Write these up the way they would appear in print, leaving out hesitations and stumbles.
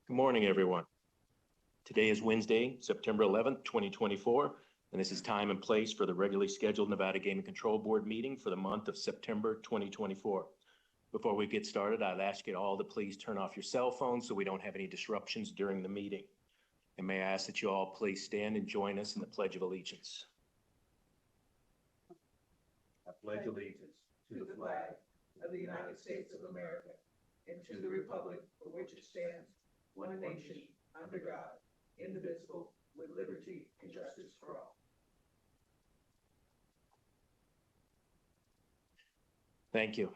Good morning, everyone. Today is Wednesday, September 11th, 2024, and this is time and place for the regularly scheduled Nevada Gaming Control Board meeting for the month of September 2024. Before we get started, I'd ask you all to please turn off your cell phones so we don't have any disruptions during the meeting. And may I ask that you all please stand and join us in the Pledge of Allegiance. I pledge allegiance to the flag of the United States of America and to the republic for which it stands, one nation, under God, indivisible, with liberty and justice for all. Thank you.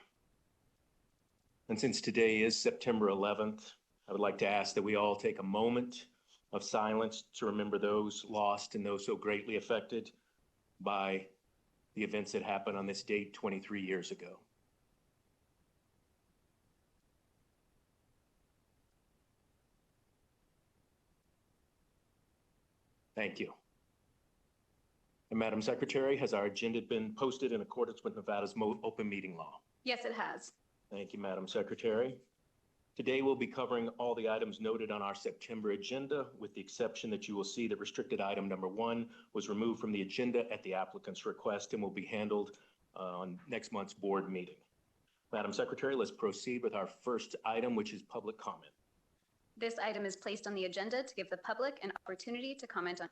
And since today is September 11th, I would like to ask that we all take a moment of silence to remember those lost and those so greatly affected by the events that happened on this date 23 years ago. Thank you. And Madam Secretary, has our agenda been posted in accordance with Nevada's open meeting law? Yes, it has. Thank you, Madam Secretary. Today we'll be covering all the items noted on our September agenda, with the exception that you will see that restricted item number 1 was removed from the agenda at the applicant's request and will be handled on next month's board meeting. Madam Secretary, let's proceed with our first item, which is public comment. This item is placed on the agenda to give the public an opportunity to comment on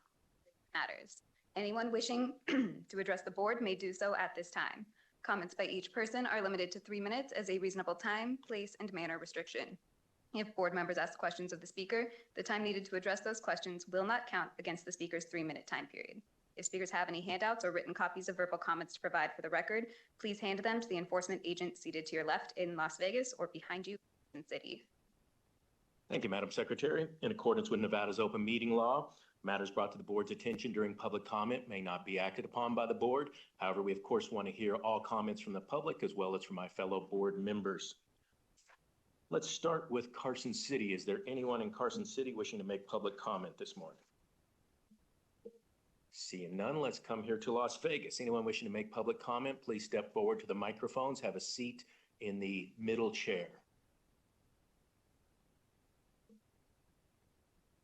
matters. Anyone wishing to address the board may do so at this time. Comments by each person are limited to 3 minutes as a reasonable time, place, and manner restriction. If board members ask questions of the speaker, the time needed to address those questions will not count against the speaker's 3-minute time period. If speakers have any handouts or written copies of verbal comments to provide for the record, please hand them to the enforcement agent seated to your left in Las Vegas or behind you in the city. Thank you, Madam Secretary. In accordance with Nevada's open meeting law, matters brought to the board's attention during public comment may not be acted upon by the board. However, we of course want to hear all comments from the public as well as from my fellow board members. Let's start with Carson City. Is there anyone in Carson City wishing to make public comment this morning? Seeing none, let's come here to Las Vegas. Anyone wishing to make public comment, please step forward to the microphones, have a seat in the middle chair.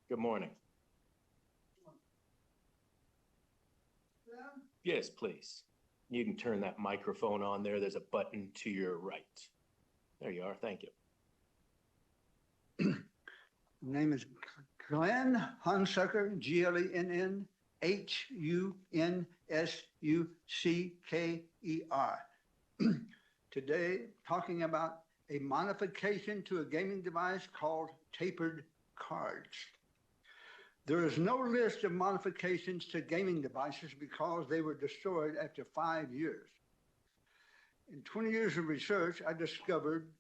Good morning. Yes, please. You can turn that microphone on there. There's a button to your right. There you are. Thank you. Name is Glenn Hunsucker, Glenn-Hunsucker. Today, talking about a modification to a gaming device called tapered cards. There is no list of modifications to gaming devices because they were destroyed after 5 years. In 20 years of research, I discovered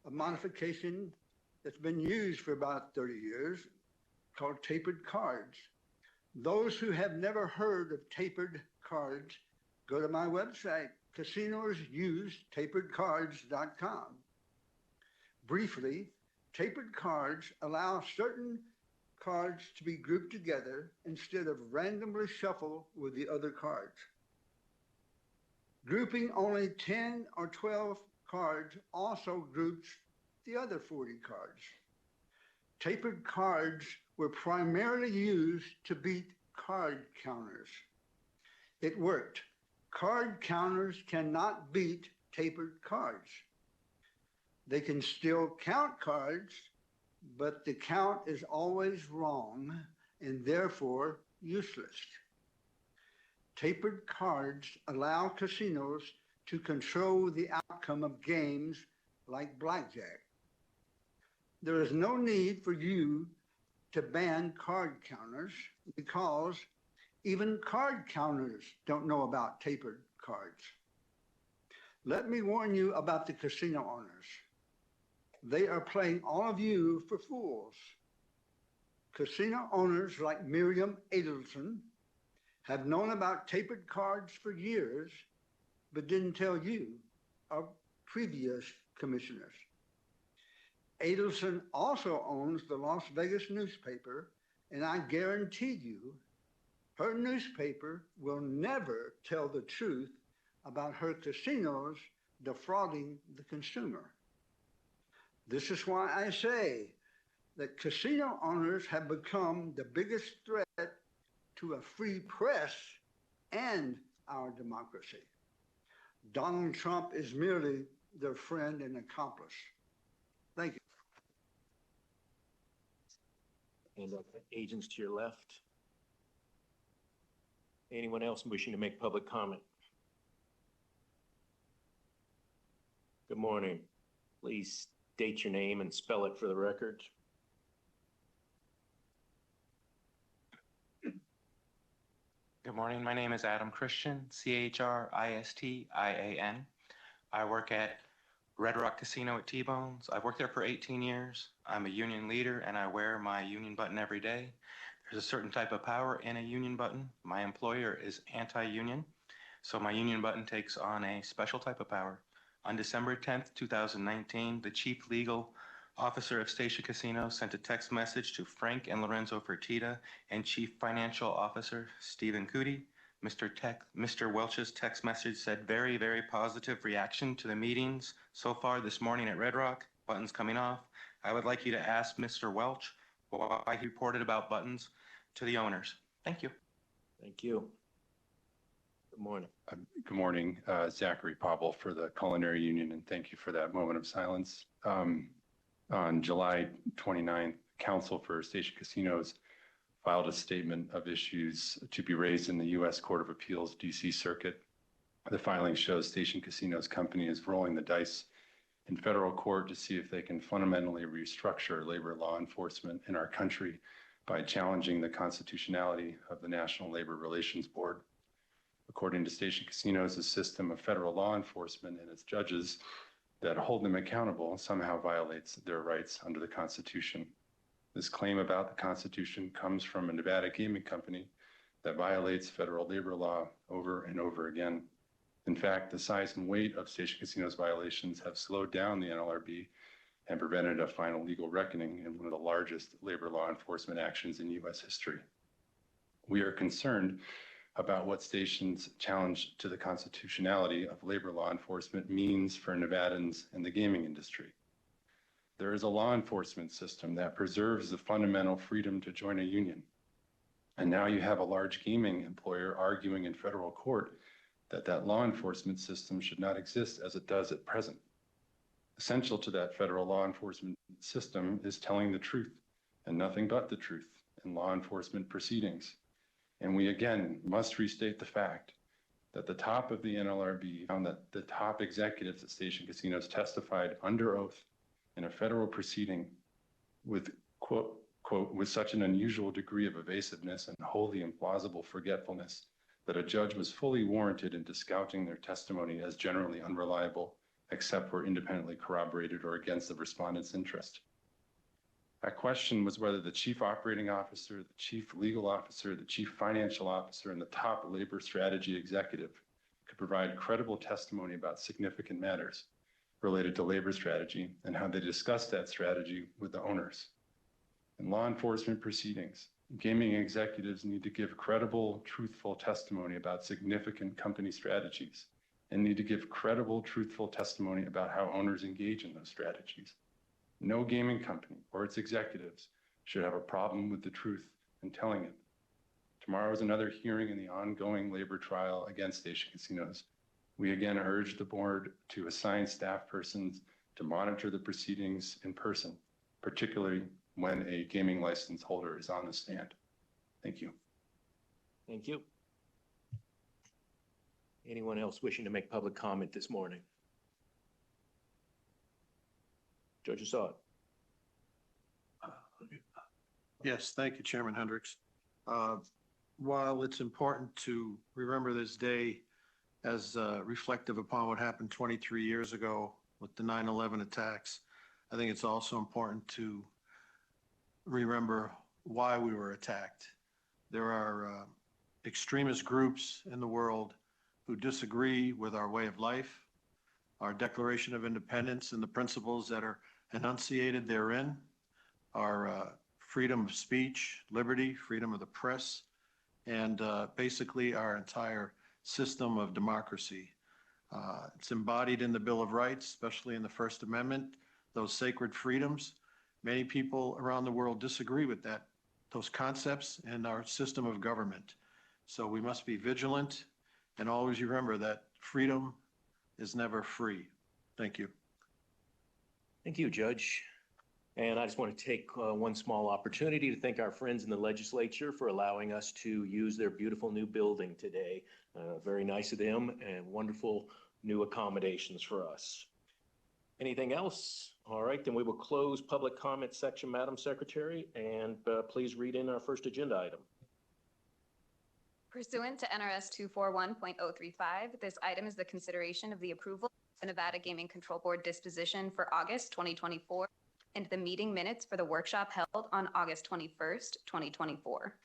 a modification that's been used for about 30 years called tapered cards. Those who have never heard of tapered cards, go to my website, casinosustaperedcards.com. Briefly, tapered cards allow certain cards to be grouped together instead of randomly shuffled with the other cards. Grouping only 10 or 12 cards also groups the other 40 cards. Tapered cards were primarily used to beat card counters. It worked. Card counters cannot beat tapered cards. They can still count cards, but the count is always wrong and therefore useless. Tapered cards allow casinos to control the outcome of games like blackjack. There is no need for you to ban card counters because even card counters don't know about tapered cards. Let me warn you about the casino owners. They are playing all of you for fools. Casino owners like Miriam Adelson have known about tapered cards for years, but didn't tell you, our previous commissioners. Adelson also owns the Las Vegas newspaper, and I guarantee you, her newspaper will never tell the truth about her casinos defrauding the consumer. This is why I say that casino owners have become the biggest threat to a free press and our democracy. Donald Trump is merely their friend and accomplice. Thank you. And agents to your left. Anyone else wishing to make public comment? Good morning. Please state your name and spell it for the record. Good morning. My name is Adam Christian, Christian. I work at Red Rock Casino at T-Bones. I've worked there for 18 years. I'm a union leader and I wear my union button every day. There's a certain type of power in a union button. My employer is anti-union, so my union button takes on a special type of power. On December 10th, 2019, the Chief Legal Officer of Station Casino sent a text message to Frank and Lorenzo Fertitta and Chief Financial Officer Stephen Cootie. Mr. Welch's text message said, very, very positive reaction to the meetings so far this morning at Red Rock. Buttons coming off. I would like you to ask Mr. Welch why he reported about buttons to the owners. Thank you. Thank you. Good morning. Good morning, Zachary Pobble for the Culinary Union, and thank you for that moment of silence. On July 29th, Counsel for Station Casinos filed a statement of issues to be raised in the U.S. Court of Appeals DC Circuit. The filing shows Station Casinos Company is rolling the dice in federal court to see if they can fundamentally restructure labor law enforcement in our country by challenging the constitutionality of the National Labor Relations Board. According to Station Casinos, a system of federal law enforcement and its judges that hold them accountable somehow violates their rights under the Constitution. This claim about the Constitution comes from a Nevada gaming company that violates federal labor law over and over again. In fact, the size and weight of Station Casinos violations have slowed down the NLRB and prevented a final legal reckoning in one of the largest labor law enforcement actions in U.S. history. We are concerned about what Station's challenge to the constitutionality of labor law enforcement means for Nevadans and the gaming industry. There is a law enforcement system that preserves the fundamental freedom to join a union. And now you have a large gaming employer arguing in federal court that that law enforcement system should not exist as it does at present. Essential to that federal law enforcement system is telling the truth and nothing but the truth in law enforcement proceedings. And we again must restate the fact that the top of the NLRB found that the top executives at Station Casinos testified under oath in a federal proceeding with, quote, with such an unusual degree of evasiveness and wholly implausible forgetfulness that a judge was fully warranted in discounting their testimony as generally unreliable, except where independently corroborated or against the respondent's interest. That question was whether the chief operating officer, the chief legal officer, the chief financial officer, and the top labor strategy executive could provide credible testimony about significant matters related to labor strategy and how they discussed that strategy with the owners. In law enforcement proceedings, gaming executives need to give credible, truthful testimony about significant company strategies and need to give credible, truthful testimony about how owners engage in those strategies. No gaming company or its executives should have a problem with the truth and telling it. Tomorrow is another hearing in the ongoing labor trial against Station Casinos. We again urge the board to assign staff persons to monitor the proceedings in person, particularly when a gaming license holder is on the stand. Thank you. Thank you. Anyone else wishing to make public comment this morning? Judge Assad. Yes, thank you, Chairman Hendricks. While it's important to remember this day as reflective upon what happened 23 years ago with the 9/11 attacks, I think it's also important to remember why we were attacked. There are extremist groups in the world who disagree with our way of life, our Declaration of Independence and the principles that are enunciated therein, our freedom of speech, liberty, freedom of the press, and basically our entire system of democracy. It's embodied in the Bill of Rights, especially in the First Amendment, those sacred freedoms. Many people around the world disagree with those concepts and our system of government. So we must be vigilant and always remember that freedom is never free. Thank you. Thank you, Judge. And I just want to take one small opportunity to thank our friends in the legislature for allowing us to use their beautiful new building today. Very nice of them and wonderful new accommodations for us. Anything else? All right, then we will close public comment section, Madam Secretary, and please read in our first agenda item. Pursuant to NRS 241.035, this item is the consideration of the approval of the Nevada Gaming Control Board disposition for August 2024 and the meeting minutes for the workshop held on August 21st, 2024.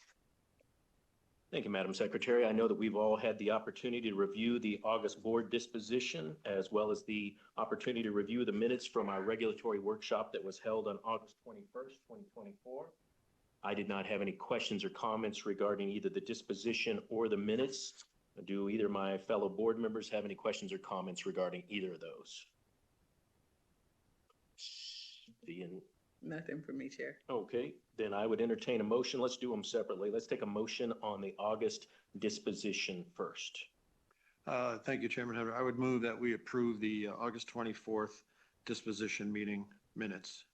Thank you, Madam Secretary. I know that we've all had the opportunity to review the August board disposition, as well as the opportunity to review the minutes from our regulatory workshop that was held on August 21st, 2024. I did not have any questions or comments regarding either the disposition or the minutes. Do either of my fellow board members have any questions or comments regarding either of those? Nothing for me, Chair. Okay, then I would entertain a motion. Let's do them separately. Let's take a motion on the August disposition first. Thank you, Chairman Hunter. I would move that we approve the August 24th disposition meeting minutes.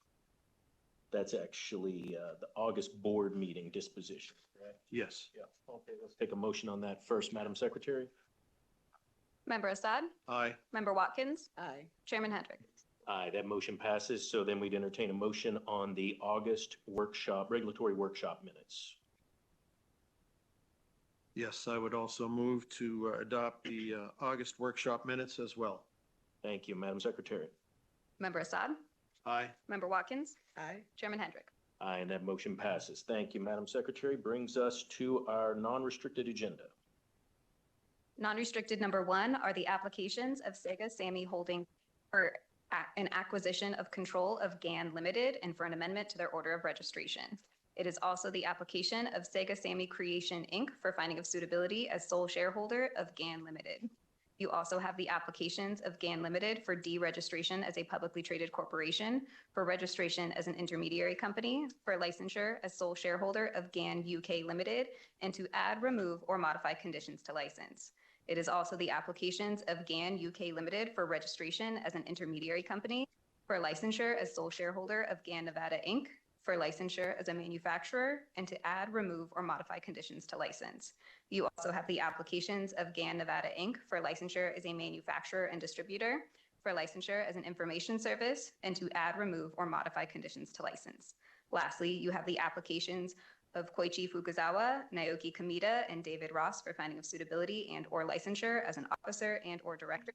That's actually the August board meeting disposition, correct? Yes. Yeah, okay, let's take a motion on that first, Madam Secretary. Member Assad? Aye. Member Watkins? Aye. Chairman Hendrick? Aye, that motion passes. So then we'd entertain a motion on the August workshop, regulatory workshop minutes. Yes, I would also move to adopt the August workshop minutes as well. Thank you, Madam Secretary. Member Assad? Aye. Member Watkins? Aye. Chairman Hendrick? Aye, and that motion passes. Thank you, Madam Secretary. Brings us to our non-restricted agenda. Non-restricted number 1 are the applications of Sega Sammy Holding for an acquisition of control of GAN Limited and for an amendment to their order of registration. It is also the application of Sega Sammy Creation Inc. for finding of suitability as sole shareholder of GAN Limited. You also have the applications of GAN Limited for deregistration as a publicly traded corporation, for registration as an intermediary company, for licensure as sole shareholder of GAN UK Limited, and to add, remove, or modify conditions to license. It is also the applications of GAN UK Limited for registration as an intermediary company, for licensure as sole shareholder of GAN Nevada Inc., for licensure as a manufacturer, and to add, remove, or modify conditions to license. You also have the applications of GAN Nevada Inc. for licensure as a manufacturer and distributor, for licensure as an information service, and to add, remove, or modify conditions to license. Lastly, you have the applications of Koichi Fukuzawa, Naoki Kamita, and David Ross for finding of suitability and or licensure as an officer and or director.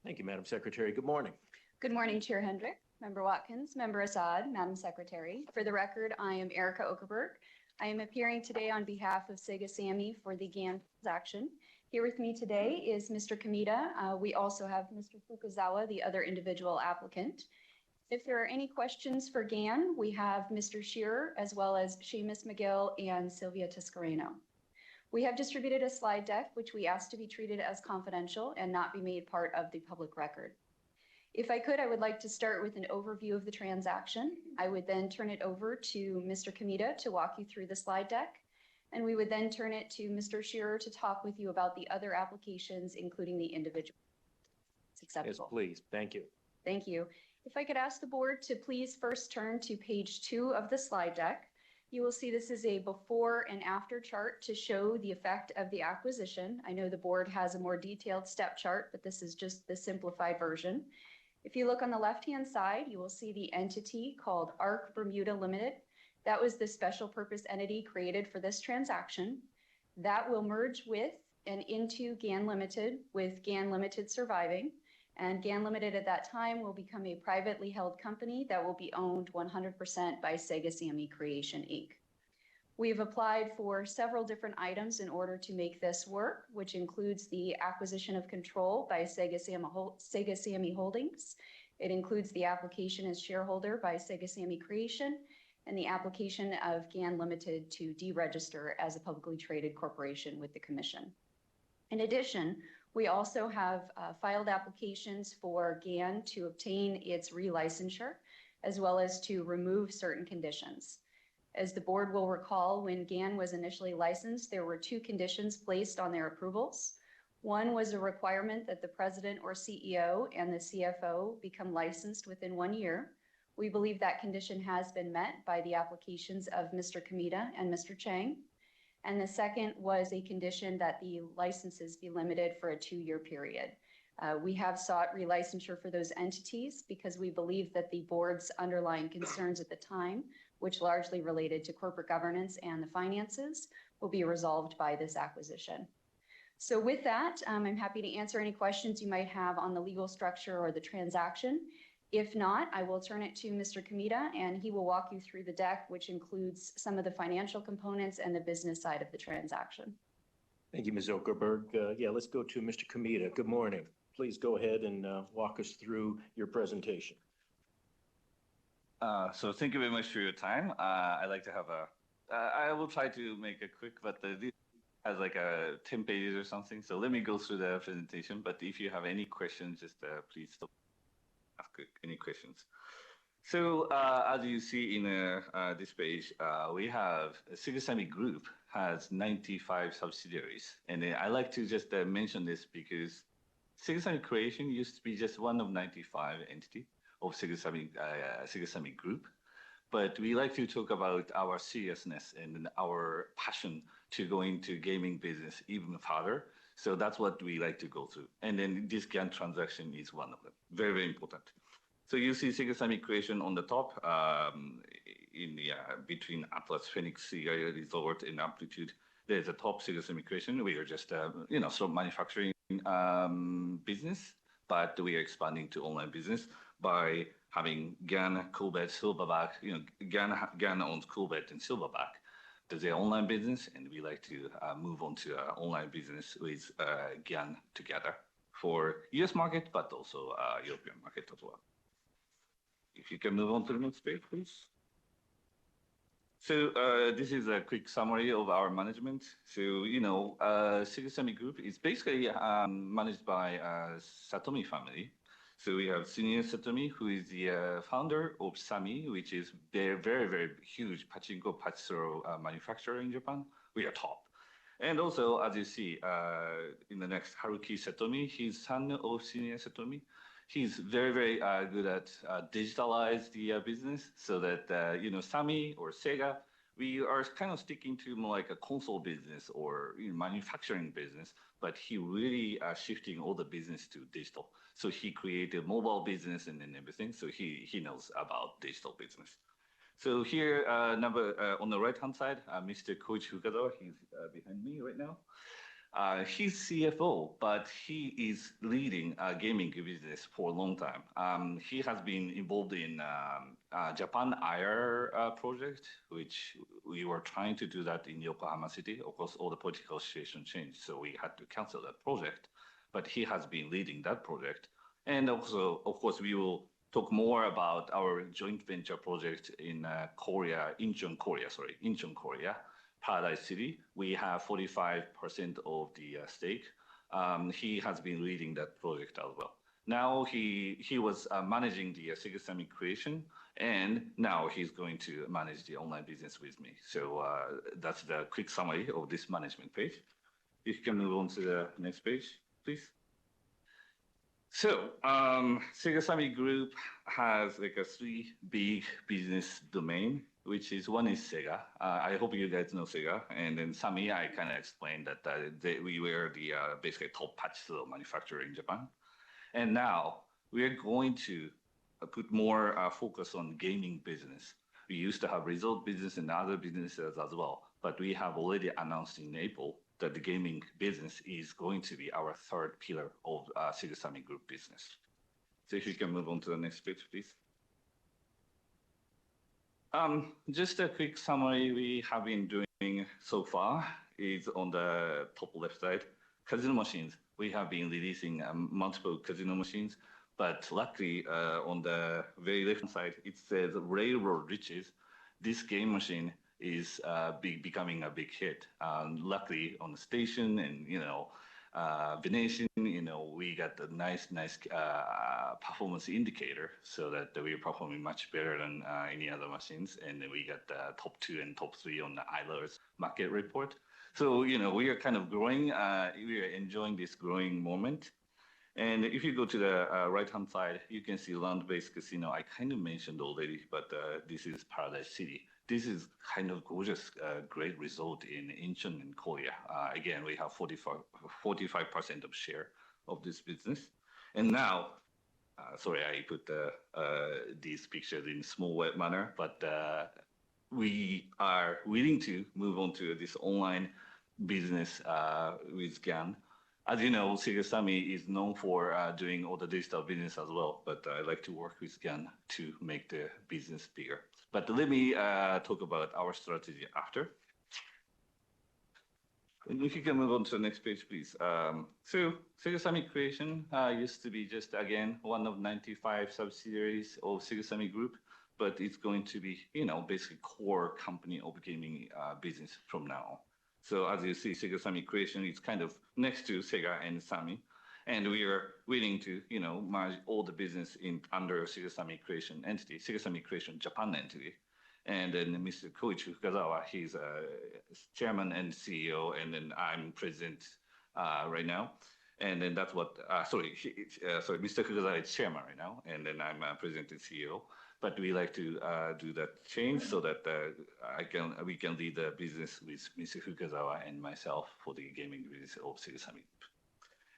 Thank you, Madam Secretary. Good morning. Good morning, Chair Hendrick, Member Watkins, Member Assad, Madam Secretary. For the record, I am Erica Okerberg. I am appearing today on behalf of Sega Sammy for the GAN transaction. Here with me today is Mr. Kamita. We also have Mr. Fukuzawa, the other individual applicant. If there are any questions for GAN, we have Mr. Shearer, as well as Seamus McGill and Sylvia Tiscareno. We have distributed a slide deck, which we ask to be treated as confidential and not be made part of the public record. If I could, I would like to start with an overview of the transaction. I would then turn it over to Mr. Kamita to walk you through the slide deck. And we would then turn it to Mr. Shearer to talk with you about the other applications, including the individual. It's acceptable. Yes, please. Thank you. Thank you. If I could ask the board to please first turn to page 2 of the slide deck. You will see this is a before and after chart to show the effect of the acquisition. I know the board has a more detailed step chart, but this is just the simplified version. If you look on the left-hand side, you will see the entity called ARC Bermuda Limited. That was the special purpose entity created for this transaction. That will merge with and into GAN Limited, with GAN Limited surviving. And GAN Limited at that time will become a privately held company that will be owned 100% by Sega Sammy Creation Inc. We have applied for several different items in order to make this work, which includes the acquisition of control by Sega Sammy Holdings. It includes the application as shareholder by Sega Sammy Creation and the application of GAN Limited to deregister as a publicly traded corporation with the Commission. In addition, We also have filed applications for GAN to obtain its relicensure, as well as to remove certain conditions. As the board will recall, when GAN was initially licensed, there were two conditions placed on their approvals. One was a requirement that the president or CEO and the CFO become licensed within 1 year. We believe that condition has been met by the applications of Mr. Kamita and Mr. Chang. And the second was a condition that the licenses be limited for a 2-year period. We have sought relicensure for those entities because we believe that the board's underlying concerns at the time, which largely related to corporate governance and the finances, will be resolved by this acquisition. So with that, I'm happy to answer any questions you might have on the legal structure or the transaction. If not, I will turn it to Mr. Kamita, and he will walk you through the deck, which includes some of the financial components and the business side of the transaction. Thank you, Ms. Zuckerberg. Yeah, let's go to Mr. Kamita. Good morning. Please go ahead and walk us through your presentation. So thank you very much for your time. I'd like to have I will try to make it quick, but this has like 10 pages or something. So let me go through the presentation. But if you have any questions, just please stop. Ask any questions. So as you see in this page, we have Segasami Group has 95 subsidiaries. And I like to just mention this because Segasami Creation used to be just one of 95 entities of Segasami Group. But we like to talk about our seriousness and our passion to go into gaming business even further. So that's what we like to go through. And then this GAN transaction is one of them. Very, very important. So you see Segasami Creation on the top in the between Atlas, Phoenix, Resort, and Amplitude. There's a top Segasami Creation. We are just, sort of manufacturing business, but we are expanding to online business by having GAN, Coolbet, Silverback. GAN owns Coolbet and Silverback. There's an online business, and we like to move on to online business with GAN together for US market, but also European market as well. If you can move on to the next page, please. So this is a quick summary of our management. So, Segasami Group is basically managed by Satomi family. So we have Senior Satomi, who is the founder of Sami, which is their very, very huge pachinko patchthrow manufacturer in Japan. We are top. And also, as you see in the next, Haruki Satomi, he's son of Senior Satomi. He's very, very good at digitalize the business so that, Sami or Sega, we are kind of sticking to more like a console business or manufacturing business, but he really shifting all the business to digital. So he created mobile business and everything. So he knows about digital business. So here, on the right-hand side, Mr. Koichi Fukazawa, he's behind me right now. He's CFO, but he is leading a gaming business for a long time. He has been involved in Japan IR project, which we were trying to do that in Yokohama City. Of course, all the political situation changed, so we had to cancel that project. But he has been leading that project. And also, of course, we will talk more about our joint venture project in Incheon, Korea. Paradise City. We have 45% of the stake. He has been leading that project as well. Now he was managing the Segasami Creation, and now he's going to manage the online business with me. So that's the quick summary of this management page. If you can move on to the next page, please. So Segasami Group has like a 3 big business domain, which is one is Sega. I hope you guys know Sega. And then Sami, I kind of explained that we were the basically top patchthrow manufacturer in Japan. And now we are going to put more focus on gaming business. We used to have resort business and other businesses as well, but we have already announced in April that the gaming business is going to be our 3rd pillar of Segasami Group business. So if you can move on to the next page, please. Just a quick summary we have been doing so far is on the top left side, casino machines. We have been releasing multiple casino machines, but luckily on the very left side, it says Railroad Riches. This game machine is becoming a big hit. Luckily on the station and, Venetian, we got the nice performance indicator so that we're performing much better than any other machines. And then we got the top 2 and top 3 on the Eilers market report. So, we are kind of growing. We are enjoying this growing moment. And if you go to the right-hand side, you can see land-based casino. I kind of mentioned already, but this is Paradise City. This is kind of gorgeous, great result in Incheon and Korea. Again, we have 45% of share of this business. And now, sorry, I put these pictures in small web manner, but we are willing to move on to this online business with GAN. As you know, Segasami is known for doing all the digital business as well, but I like to work with GAN to make the business bigger. But let me talk about our strategy after. And if you can move on to the next page, please. So Segasami Creation used to be just, again, one of 95 subsidiaries of Segasami Group, but it's going to be, basically core company of gaming business from now on. So as you see, Segasami Creation is kind of next to Sega and Sami, and we are willing to, merge all the business under Segasami Creation entity, Segasami Creation Japan entity. And then Mr. Koichi Fukazawa, he's chairman and CEO, and then I'm president right now. And then that's what, sorry, Mr. Fukazawa is chairman right now, and then I'm president and CEO. But we like to do that change so that we can lead the business with Mr. Fukazawa and myself for the gaming business of Segasami.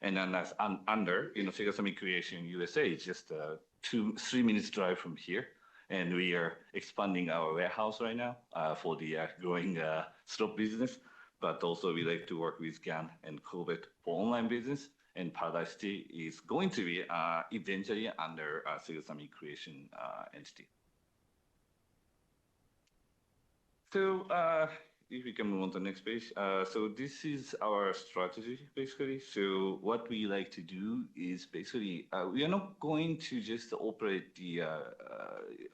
And then that's under, Segasami Creation USA, it's just 3 minutes drive from here. And we are expanding our warehouse right now for the growing slot business. But also we like to work with GAN and Kobe for online business. And Paradise City is going to be eventually under Segasami Creation entity. So if we can move on to the next page. So this is our strategy, basically. So what we like to do is basically, we are not going to just operate the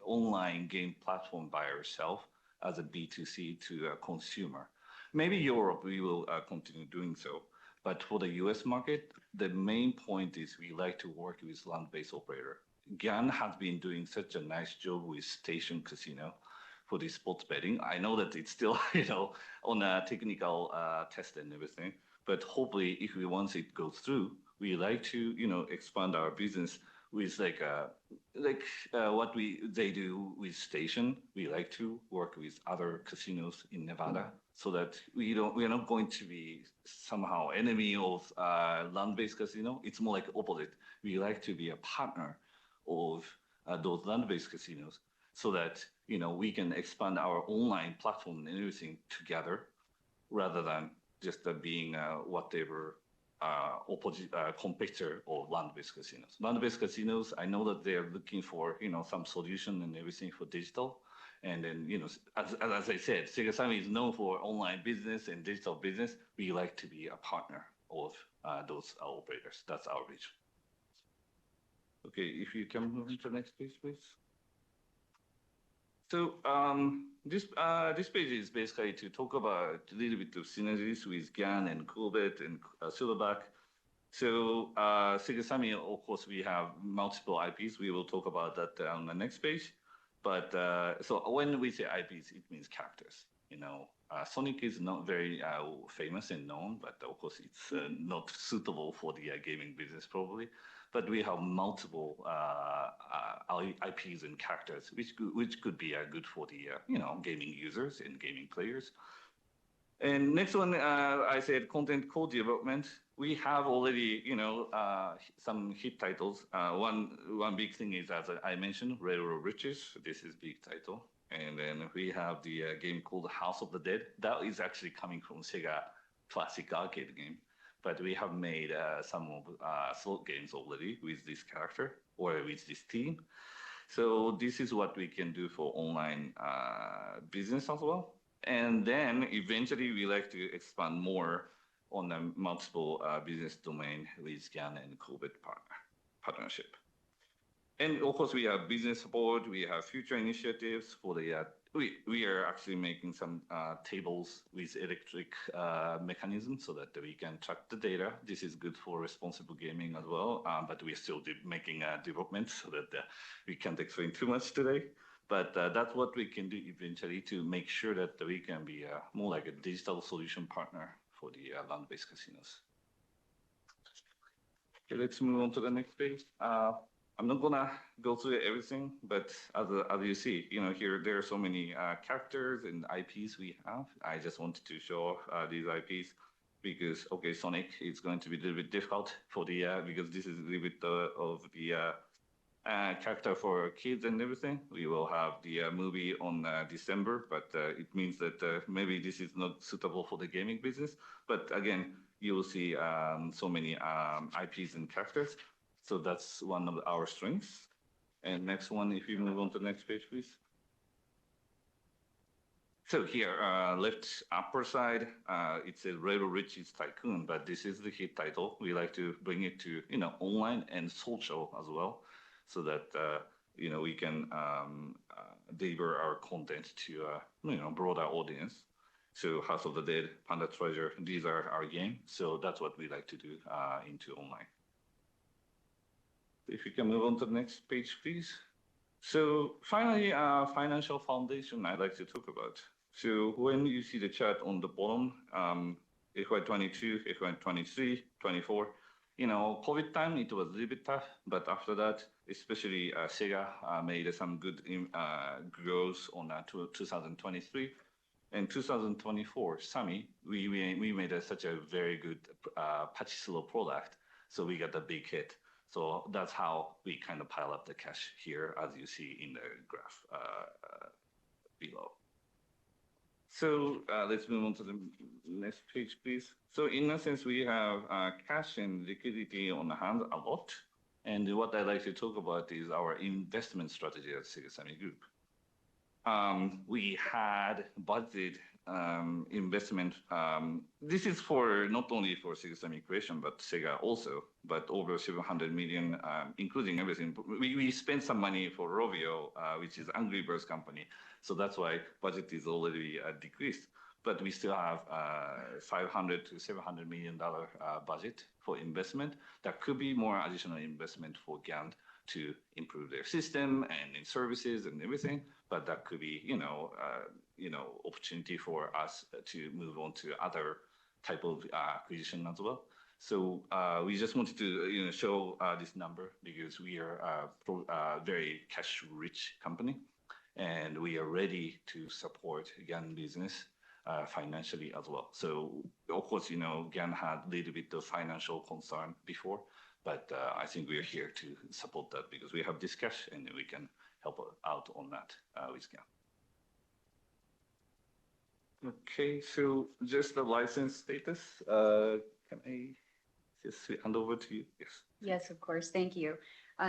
online game platform by ourselves as a B2C to a consumer. Maybe Europe, we will continue doing so. But for the US market, the main point is we like to work with land-based operator. GAN has been doing such a nice job with Station Casino for the sports betting. I know that it's still, on a technical test and everything. But hopefully, if once it goes through, we like to, expand our business with what they do with Station. We like to work with other casinos in Nevada so that we are not going to be somehow enemy of land-based casino. It's more like opposite. We like to be a partner of those land-based casinos so that, we can expand our online platform and everything together rather than just being whatever opposite competitor of land-based casinos. Land-based casinos, I know that they are looking for, some solution and everything for digital. And then, as I said, Segasami is known for online business and digital business. We like to be a partner of those operators. That's our vision. Okay, if you can move to the next page, please. So this page is basically to talk about a little bit of synergies with GAN and Coolbet and Silverback. So Segasami, of course, we have multiple IPs. We will talk about that on the next page. But so when we say IPs, it means characters. Sonic is not very famous and known, but of course it's not suitable for the gaming business probably. But we have multiple IPs and characters, which could be good for the gaming users and gaming players. And next one, I said content co-development. We have already some hit titles. One big thing is, as I mentioned, Railroad Riches. This is big title. And then we have the game called House of the Dead. That is actually coming from Sega classic arcade game. But we have made some slot games already with this character or with this team. So this is what we can do for online business as well. And then eventually we like to expand more on the multiple business domain with GAN and Coolbet partnership. And of course, we have business support, we have future initiatives for the, we are actually making some tables with electric mechanism so that we can track the data. This is good for responsible gaming as well, but we're still making development so that we can't explain too much today. But that's what we can do eventually to make sure that we can be more like a digital solution partner for the land-based casinos. Okay, let's move on to the next page. I'm not gonna go through everything, but as you see, here there are so many characters and IPs we have. I just wanted to show these IPs because Sonic is going to be a little bit difficult for the because this is a little bit of the character for kids and everything. We will have the movie on December, but it means that maybe this is not suitable for the gaming business. But again, you will see so many IPs and characters. So that's one of our strengths. And next one, if you move on to the next page, please. So here, left upper side, it says Railroad Riches Tycoon, but this is the hit title. We like to bring it to online and social as well, so that we can deliver our content to broader audience. So House of the Dead, Panda Treasure, these are our game. So that's what we like to do into online. If you can move on to the next page, please. So finally, financial foundation I'd like to talk about. So when you see the chart on the bottom, FY22, FY23, 24, COVID time, it was a little bit tough, but after that, especially Sega made some good growth on 2023. And 2024, Sammy, we made such a very good patchy slow product, so we got a big hit. So that's how we kind of pile up the cash here, as you see in the graph below. So let's move on to the next page, please. So in essence, we have cash and liquidity on hand a lot. And what I'd like to talk about is our investment strategy at Sega Sammy Group. We had budgeted investment. This is for not only for Sega Sammy Creation, but Sega also, but over 700 million, including everything. We spent some money for Rovio, which is Angry Birds company. So that's why budget is already decreased. But we still have $500 to $700 million budget for investment. There could be more additional investment for GAN to improve their system and in services and everything. But that could be, opportunity for us to move on to other type of acquisition as well. So we just wanted to, show this number because we are a very cash-rich company, and we are ready to support GAN business financially as well. So of course, GAN had a little bit of financial concern before, but I think we are here to support that because we have this cash and we can help out on that with GAN. Okay, so just the license status. Can I just hand over to you? Yes. Yes, of course. Thank you.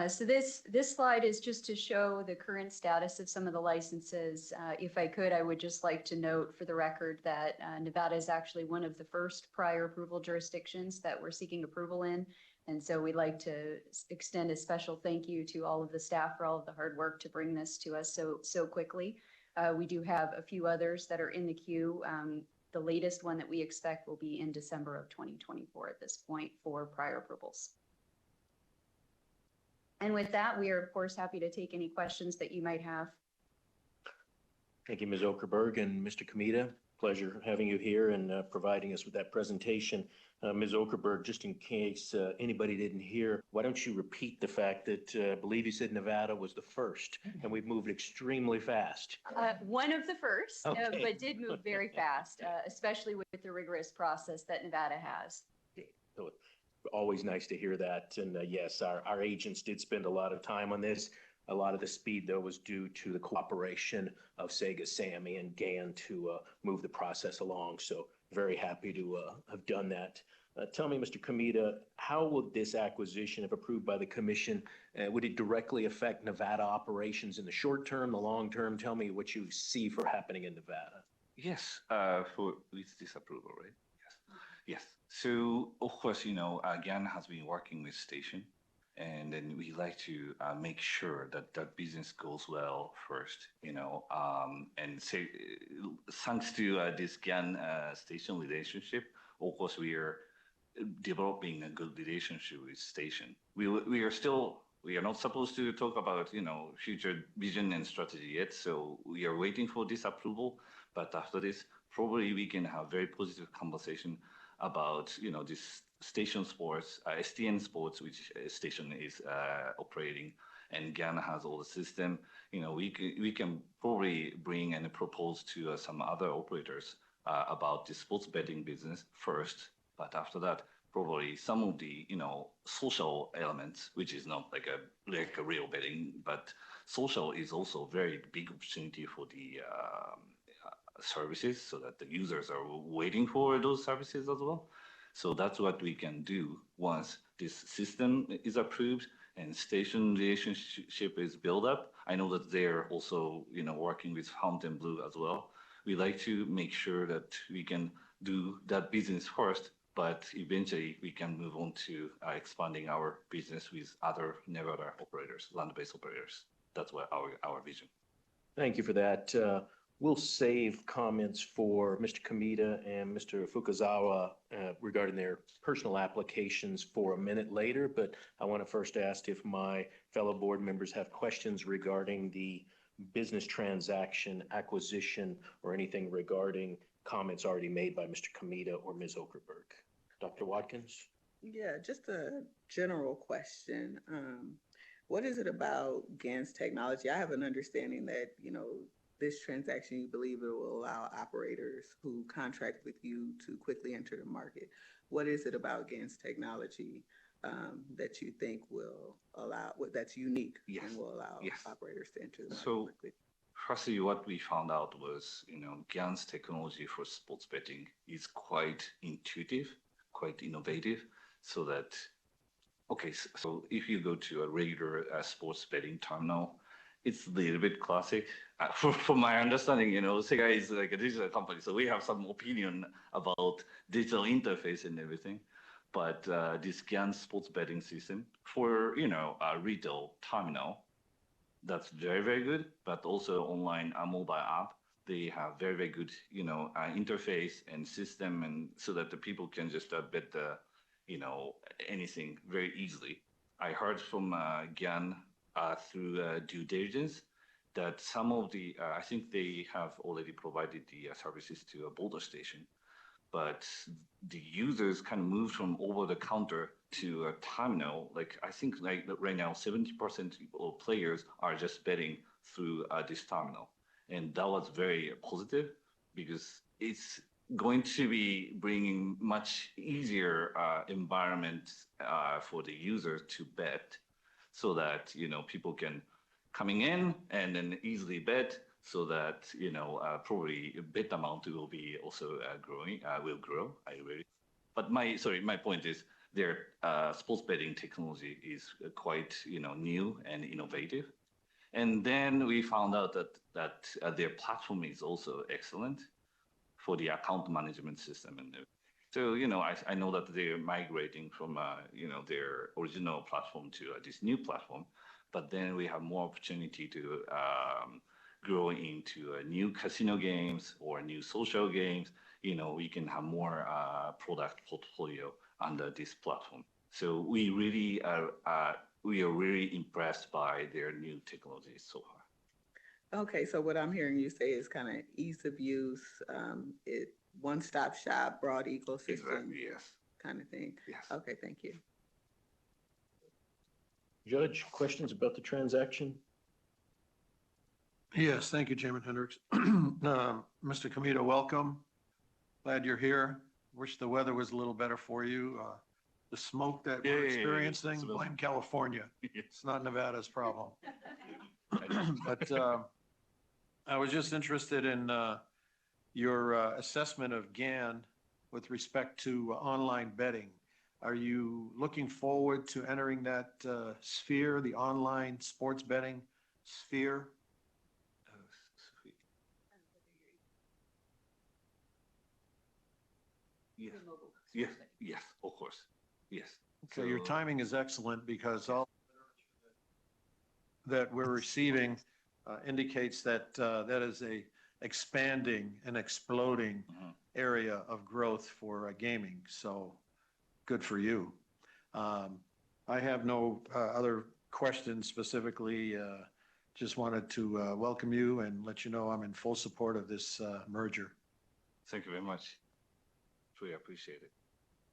So this slide is just to show the current status of some of the licenses. If I could, I would just like to note for the record that Nevada is actually one of the first prior approval jurisdictions that we're seeking approval in. And so we'd like to extend a special thank you to all of the staff for all of the hard work to bring this to us so quickly. We do have a few others that are in the queue. The latest one that we expect will be in December of 2024 at this point for prior approvals. And with that, we are, of course, happy to take any questions that you might have. Thank you, Ms. Okerberg and Mr. Kamita. Pleasure having you here and providing us with that presentation. Ms. Okerberg, just in case anybody didn't hear, why don't you repeat the fact that I believe you said Nevada was the first, and we've moved extremely fast. One of the first, Okay. but did move very fast, especially with the rigorous process that Nevada has. So always nice to hear that. And yes, our agents did spend a lot of time on this. A lot of the speed, though, was due to the cooperation of Sega Sammy and GAN to move the process along. So very happy to have done that. Tell me, Mr. Kamita, how will this acquisition, if approved by the commission, would it directly affect Nevada operations in the short term, the long term? Tell me what you see for happening in Nevada. Yes, for with this approval, right? Yes. Yes. So of course, GAN has been working with Station. And then we like to make sure that that business goes well first, and say, thanks to this GAN station relationship, of course, we are developing a good relationship with station. We are not supposed to talk about, future vision and strategy yet. So we are waiting for this approval. But after this, probably we can have very positive conversation about, this station sports, STN sports, which station is operating, and GAN has all the system. We can probably bring and propose to some other operators about the sports betting business first. But after that, probably some of the, social elements, which is not like a real betting, but social is also a very big opportunity for the services, so that the users are waiting for those services as well. So that's what we can do once this system is approved and station relationship is built up. I know that they're also, working with Fontainebleau as well. We like to make sure that we can do that business first, but eventually we can move on to expanding our business with other Nevada operators, land-based operators. That's what our vision. Thank you for that. We'll save comments for Mr. Kamita and Mr. Fukuzawa regarding their personal applications for a minute later, but I want to first ask if my fellow board members have questions regarding the business transaction, acquisition, or anything regarding comments already made by Mr. Kamita or Ms. Okerberg. Dr. Watkins? Yeah, just a general question. What is it about GAN's technology? I have an understanding that, this transaction, you believe it will allow operators who contract with you to quickly enter the market. What is it about GAN's technology that you think will allow, that's unique and will allow operators to enter the market quickly? Firstly, what we found out was, GAN's technology for sports betting is quite intuitive, quite innovative, so that, so if you go to a regular sports betting terminal, it's a little bit classic. From my understanding, Sega is like a digital company, so we have some opinion about digital interface and everything. But this GAN sports betting system for, a retail terminal, that's very, very good. But also online mobile app, they have very, very good, interface and system, and so that the people can just bet anything very easily. I heard from GAN through due diligence that some of the, I think they have already provided the services to a Boulder station, but the users kind of moved from over the counter to a terminal. Like, I think like right now, 70% of players are just betting through this terminal. And that was very positive because it's going to be bringing much easier environment for the users to bet, so that, people can coming in and then easily bet, so that, probably bet amount will be also growing, will grow. But my point is their sports betting technology is quite, new and innovative. And then we found out that their platform is also excellent for the account management system. And so, I know that they're migrating from, their original platform to this new platform, but then we have more opportunity to grow into new casino games or new social games. We can have more product portfolio under this platform. So we are really impressed by their new technologies so far. Okay, so what I'm hearing you say is kind of ease of use, one-stop shop, broad ecosystem. Exactly, yes. Kind of thing. Yes. Okay, thank you. Judge, questions about the transaction? Yes, thank you, Chairman Hendricks. Mr. Kamita, welcome. Glad you're here. Wish the weather was a little better for you. The smoke that we're experiencing, blame California. It's not Nevada's problem. But I was just interested in your assessment of GAN with respect to online betting. Are you looking forward to entering that sphere, the online sports betting sphere? Yes, yes, of course. Yes. Okay, your timing is excellent because all that we're receiving indicates that that is a expanding and exploding area of growth for gaming. So good for you. I have no other questions specifically. Just wanted to welcome you and let you know I'm in full support of this merger. Thank you very much. Truly appreciate it.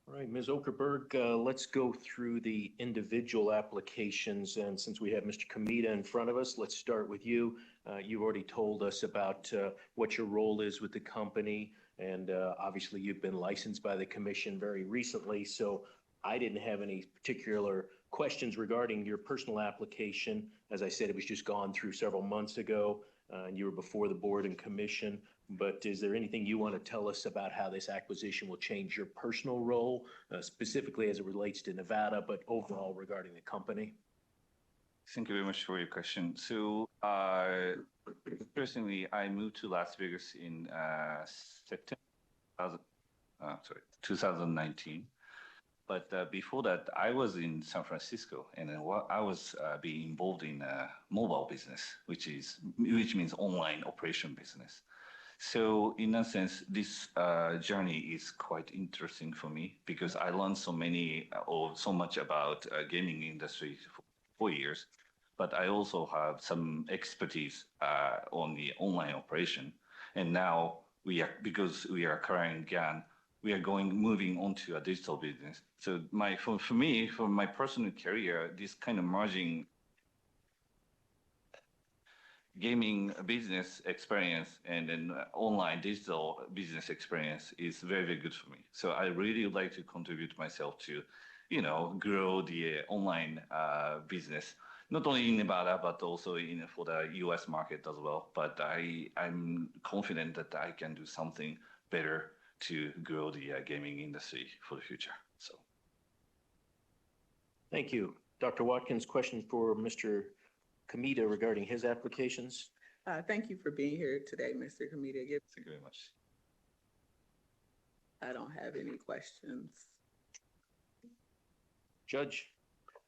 All right, Ms. Okerberg, let's go through the individual applications. And since we have Mr. Kamita in front of us, let's start with you. You already told us about what your role is with the company. And obviously, you've been licensed by the commission very recently. So I didn't have any particular questions regarding your personal application. As I said, it was just gone through several months ago, and you were before the board and commission. But is there anything you want to tell us about how this acquisition will change your personal role, specifically as it relates to Nevada, but overall regarding the company? Thank you very much for your question. So, personally, I moved to Las Vegas in September 2019. But before that, I was in San Francisco, and then I was being involved in mobile business, which means online operation business. So in that sense, this journey is quite interesting for me because I learned so much about gaming industry for 4 years, but I also have some expertise on the online operation. And now because we are acquiring GAN, we are moving on to a digital business. So for me, for my personal career, this kind of merging gaming business experience and then online digital business experience is very, very good for me. So I really would like to contribute myself to, grow the online business, not only in Nevada, but also for the US market as well. But I'm confident that I can do something better to grow the gaming industry for the future. So. Thank you. Dr. Watkins, question for Mr. Kamita regarding his applications. Thank you for being here today, Mr. Kamita. Thank you very much. I don't have any questions. Judge?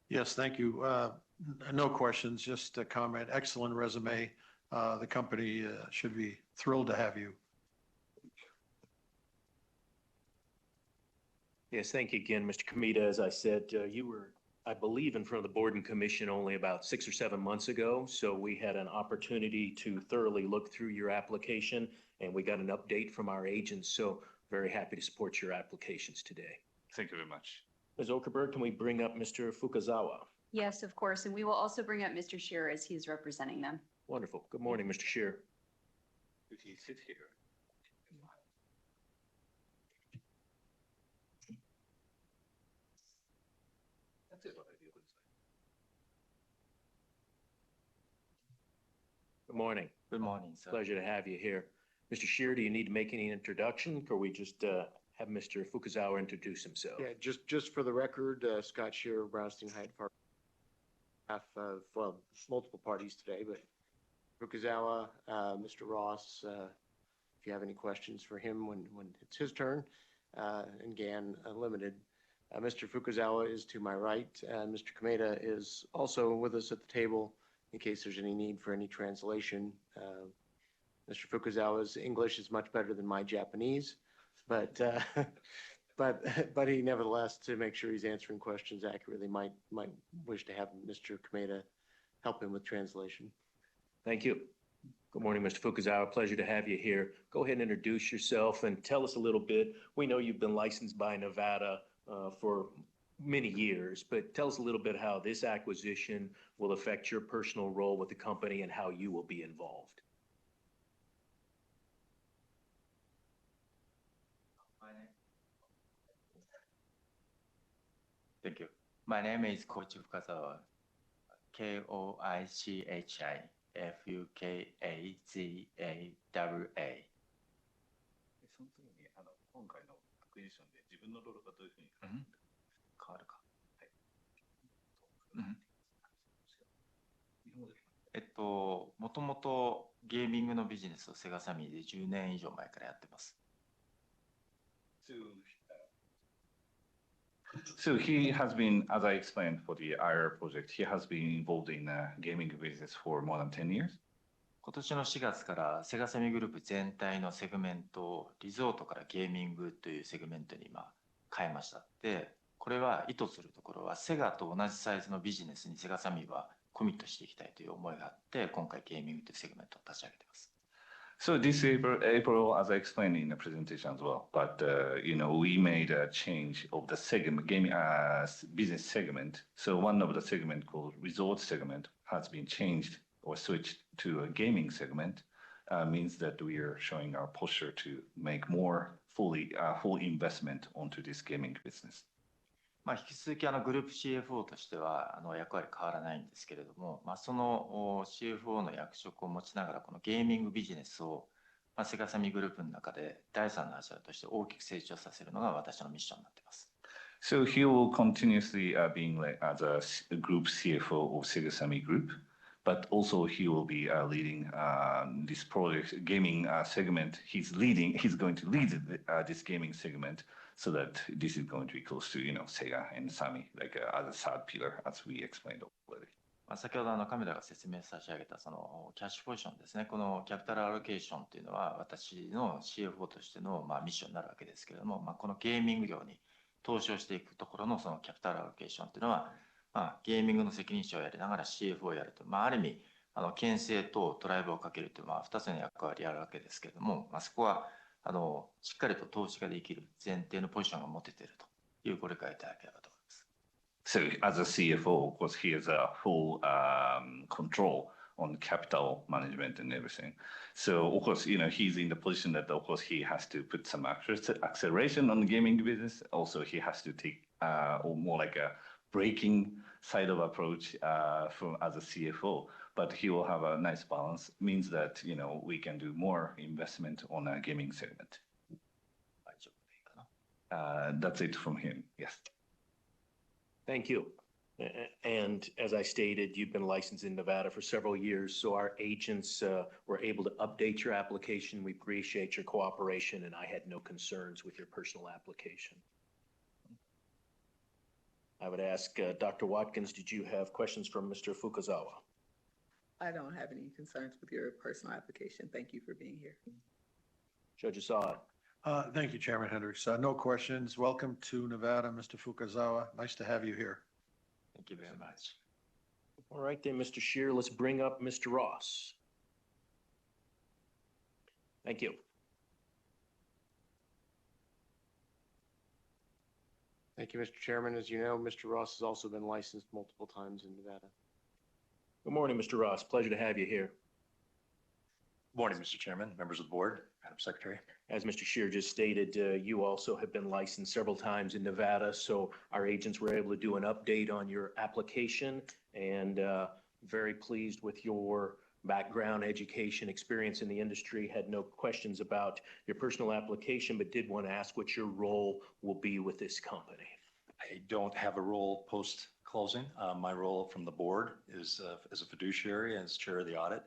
Yes, thank you. No questions, just a comment. Excellent resume. The company should be thrilled to have you. Yes, thank you again, Mr. Kamita. As I said, you were, I believe, in front of the board and commission only about 6 or 7 months ago. So we had an opportunity to thoroughly look through your application, and we got an update from our agents. So very happy to support your applications today. Thank you very much. Ms. Okerberg, can we bring up Mr. Fukazawa? Yes, of course. And we will also bring up Mr. Shearer as he's representing them. Wonderful. Good morning, Mr. Shearer. Could he sit here? Good morning. Good morning, sir. Pleasure to have you here. Mr. Shearer, do you need to make any introduction, or we just have Mr. Fukazawa introduce himself? Yeah, just for the record, Scott Shearer, Brownstein Hyde Park, half of multiple parties today, but Fukazawa, Mr. Ross, if you have any questions for him when it's his turn, and GAN Limited. Mr. Fukazawa is to my right, and Mr. Kameda is also with us at the table in case there's any need for any translation. Mr. Fukazawa's English is much better than my Japanese, but he nevertheless, to make sure he's answering questions accurately, might wish to have Mr. Kameda help him with translation. Thank you. Good morning, Mr. Fukazawa. Pleasure to have you here. Go ahead and introduce yourself and tell us a little bit. We know you've been licensed by Nevada for many years, but tell us a little bit how this acquisition will affect your personal role with the company and how you will be involved. Thank you. My name is Koichi Fukazawa. Koichi Fukazawa. その時に今回のアクエジションで自分のロールがどういうふうに変わるか。はい。日本語で。もともとゲーミングのビジネスをセガサミーで10年以上前からやってます。So he has been, as I explained for the IR project, he has been involved in gaming business for more than 10 years. 今年の4月からセガサミグループ全体のセグメントをリゾートからゲーミングというセグメントに今変えました。で、これは意図するところはセガと同じサイズのビジネスにセガサミはコミットしていきたいという思いがあって、今回ゲーミングというセグメントを立ち上げています。So this April, as I explained in the presentation as well, but we made a change of the segment, gaming business segment. So one of the segment called resort segment has been changed or switched to a gaming segment. Means that we are showing our posture to make more full investment onto this gaming business. 引き続きグループ CFO としては役割変わらないんですけれども、その CFO の役職を持ちながらこのゲーミングビジネスをセガサミグループの中で第三の柱として大きく成長させるのが私のミッションになっています。So he will continuously being as a group CFO of Segasami Group, but also he will be leading this project gaming segment. He's going to lead this gaming segment. So that this is going to be close to, Sega and Sami, like as a third pillar, as we explained already. 先ほどカメラが説明差し上げたそのキャッシュポジションですね。このキャピタルアロケーションというのは私の CFO としてのミッションになるわけですけれども、このゲーミング業に投資をしていくところのそのキャピタルアロケーションというのは、ゲーミングの責任者をやりながら CFO をやると、ある意味牽制とドライブをかけるという2つの役割をやるわけですけれども、そこはしっかりと投資ができる前提のポジションが持てているというご理解いただければと思います。So as a CFO, of course, he has a full control on capital management and everything. So of course, he's in the position that of course he has to put some acceleration on the gaming business. Also, he has to take more like a braking side of approach from as a CFO. But he will have a nice balance. Means that we can do more investment on a gaming segment. That's it from him. Yes. Thank you. And as I stated, you've been licensed in Nevada for several years, so our agents were able to update your application. We appreciate your cooperation, and I had no concerns with your personal application. I would ask Dr. Watkins, did you have questions from Mr. Fukazawa? I don't have any concerns with your personal application. Thank you for being here. Judge Assad. Thank you, Chairman Hendricks. No questions. Welcome to Nevada, Mr. Fukazawa. Nice to have you here. Thank you very much. All right then, Mr. Shear, let's bring up Mr. Ross. Thank you. Thank you, Mr. Chairman. As you know, Mr. Ross has also been licensed multiple times in Nevada. Good morning, Mr. Ross. Pleasure to have you here. Good morning, Mr. Chairman, members of the board, Madam Secretary. As Mr. Shear just stated, you also have been licensed several times in Nevada, so our agents were able to do an update on your application, and very pleased with your background, education, experience in the industry. Had no questions about your personal application, but did want to ask what your role will be with this company. I don't have a role post-closing. My role from the board is as a fiduciary and as chair of the audit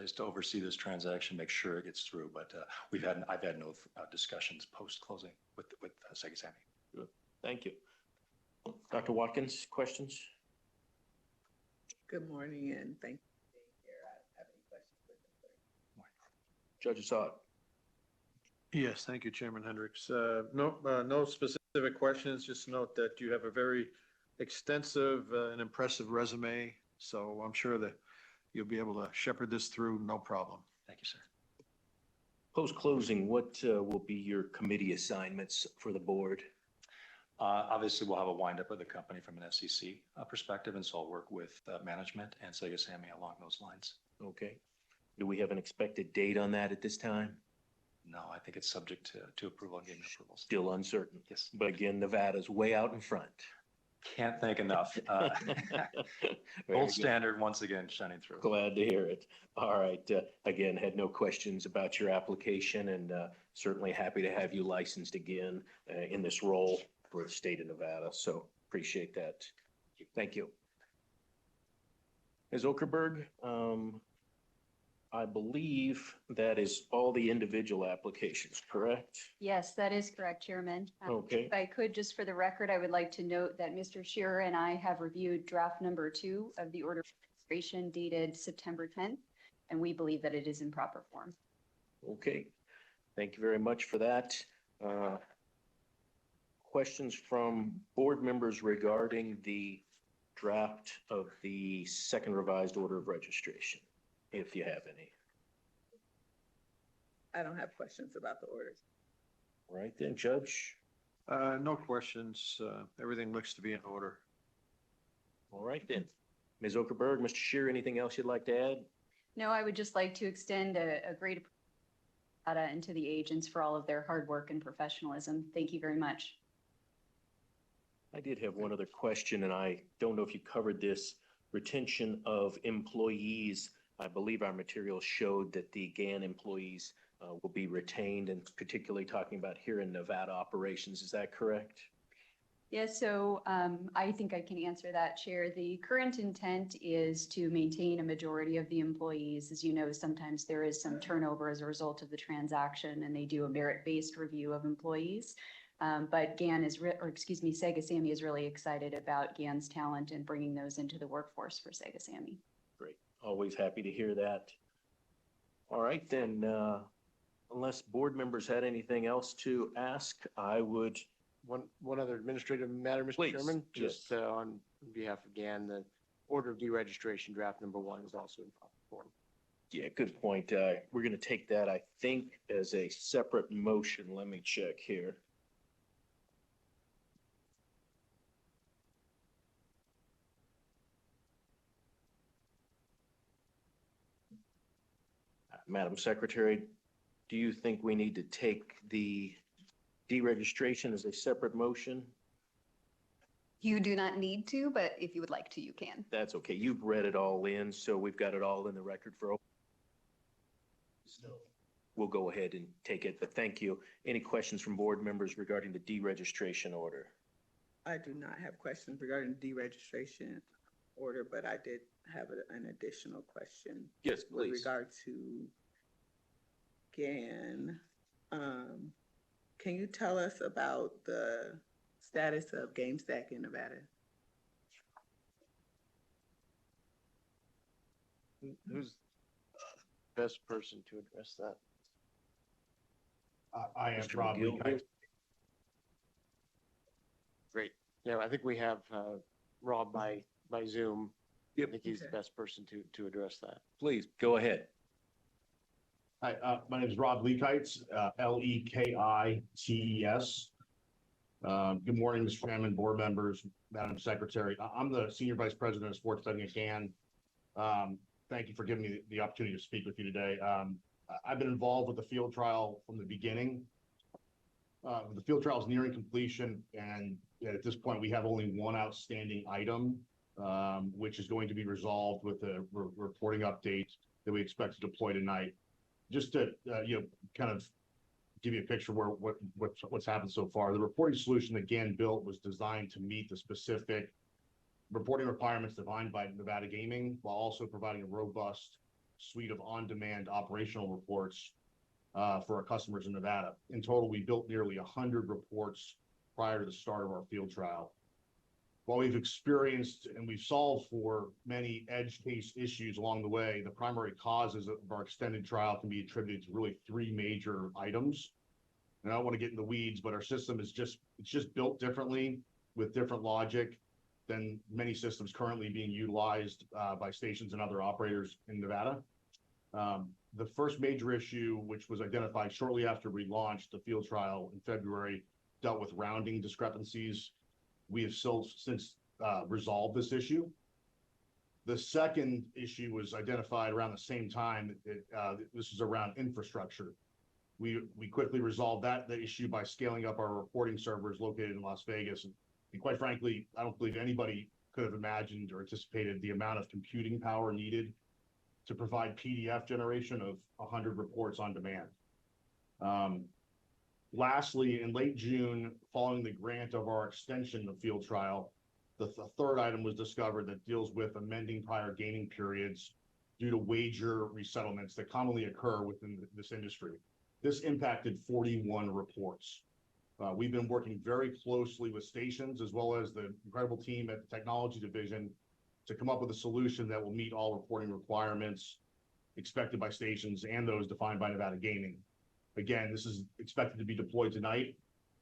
is to oversee this transaction, make sure it gets through. But I've had no discussions post-closing with Segasami. Good. Thank you. Dr. Watkins, questions? Good morning, and thank you for being here. I don't have any questions for you. Judge Assad. Yes, thank you, Chairman Hendricks. No specific questions. Just note that you have a very extensive and impressive resume. So I'm sure that you'll be able to shepherd this through, no problem. Thank you, sir. Post-closing, what will be your committee assignments for the board? Obviously, we'll have a wind-up of the company from an SEC perspective, and so I'll work with management and Segasami along those lines. Okay. Do we have an expected date on that at this time? No, I think it's subject to approval and gaming approvals. Still uncertain. Yes. But again, Nevada's way out in front. Can't thank enough. Gold standard once again shining through. Glad to hear it. All right. Again, had no questions about your application, and certainly happy to have you licensed again in this role for the state of Nevada. So appreciate that. Thank you. Ms. Okerberg, I believe that is all the individual applications, correct? Yes, that is correct, Chairman. Okay. If I could, just for the record, I would like to note that Mr. Shearer and I have reviewed draft number 2 of the order of registration dated September 10th, and we believe that it is in proper form. Okay, thank you very much for that. Questions from board members regarding the draft of the second revised order of registration, if you have any. I don't have questions about the orders. All right then, Judge. No questions. Everything looks to be in order. All right then. Ms. Okerberg, Mr. Shear, anything else you'd like to add? No, I would just like to extend a great appreciation and to the agents for all of their hard work and professionalism. Thank you very much. I did have one other question, and I don't know if you covered this. Retention of employees. I believe our materials showed that the GAN employees will be retained, and particularly talking about here in Nevada operations. Is that correct? Yes, so I think I can answer that, Chair. The current intent is to maintain a majority of the employees. As you know, sometimes there is some turnover as a result of the transaction, and they do a merit-based review of employees. But Sega Sammy is really excited about GAN's talent and bringing those into the workforce for Sega Sammy. Great. Always happy to hear that. All right, then, unless board members had anything else to ask, I would. One other administrative matter, Mr. Please, Chairman, yes. just on behalf of GAN, the order of deregistration draft number 1 is also in proper form. Yeah, good point. We're going to take that, I think, as a separate motion. Let me check here. Madam Secretary, do you think we need to take the deregistration as a separate motion? You do not need to, but if you would like to, you can. That's okay. You've read it all in, so we've got it all in the record for. We'll go ahead and take it, but thank you. Any questions from board members regarding the deregistration order? I do not have questions regarding deregistration order, but I did have an additional question. Yes, With please. regard to GAN. Can you tell us about the status of GameStack in Nevada? Who's the best person to address that? I am Mr. Rob McGill? Lee. Great. Yeah, I think we have Rob by Zoom. Yep. I think he's the Okay. best person to address that. Please, go ahead. Hi, my name is Rob Leakites, Lekites. Good morning, Mr. Chairman, board members, Madam Secretary. I'm the Senior Vice President of Sports Betting at GAN. Thank you for giving me the opportunity to speak with you today. I've been involved with the field trial from the beginning. The field trial is nearing completion, and at this point, we have only one outstanding item, which is going to be resolved with a reporting update that we expect to deploy tonight. Just to kind of give you a picture where what's happened so far. The reporting solution that GAN built was designed to meet the specific reporting requirements defined by Nevada Gaming, while also providing a robust suite of on-demand operational reports for our customers in Nevada. In total, we built nearly 100 reports prior to the start of our field trial. While we've experienced and we've solved for many edge case issues along the way, the primary causes of our extended trial can be attributed to really 3 major items. And I don't want to get in the weeds, but our system is just built differently with different logic than many systems currently being utilized by stations and other operators in Nevada. The first major issue, which was identified shortly after we launched the field trial in February, dealt with rounding discrepancies. We have since resolved this issue. The second issue was identified around the same time. This is around infrastructure. We quickly resolved that issue by scaling up our reporting servers located in Las Vegas. And quite frankly, I don't believe anybody could have imagined or anticipated the amount of computing power needed to provide PDF generation of 100 reports on demand. Lastly, in late June, following the grant of our extension of field trial, the third item was discovered that deals with amending prior gaming periods due to wager resettlements that commonly occur within this industry. This impacted 41 reports. We've been working very closely with stations as well as the incredible team at the technology division to come up with a solution that will meet all reporting requirements expected by stations and those defined by Nevada Gaming. Again, this is expected to be deployed tonight,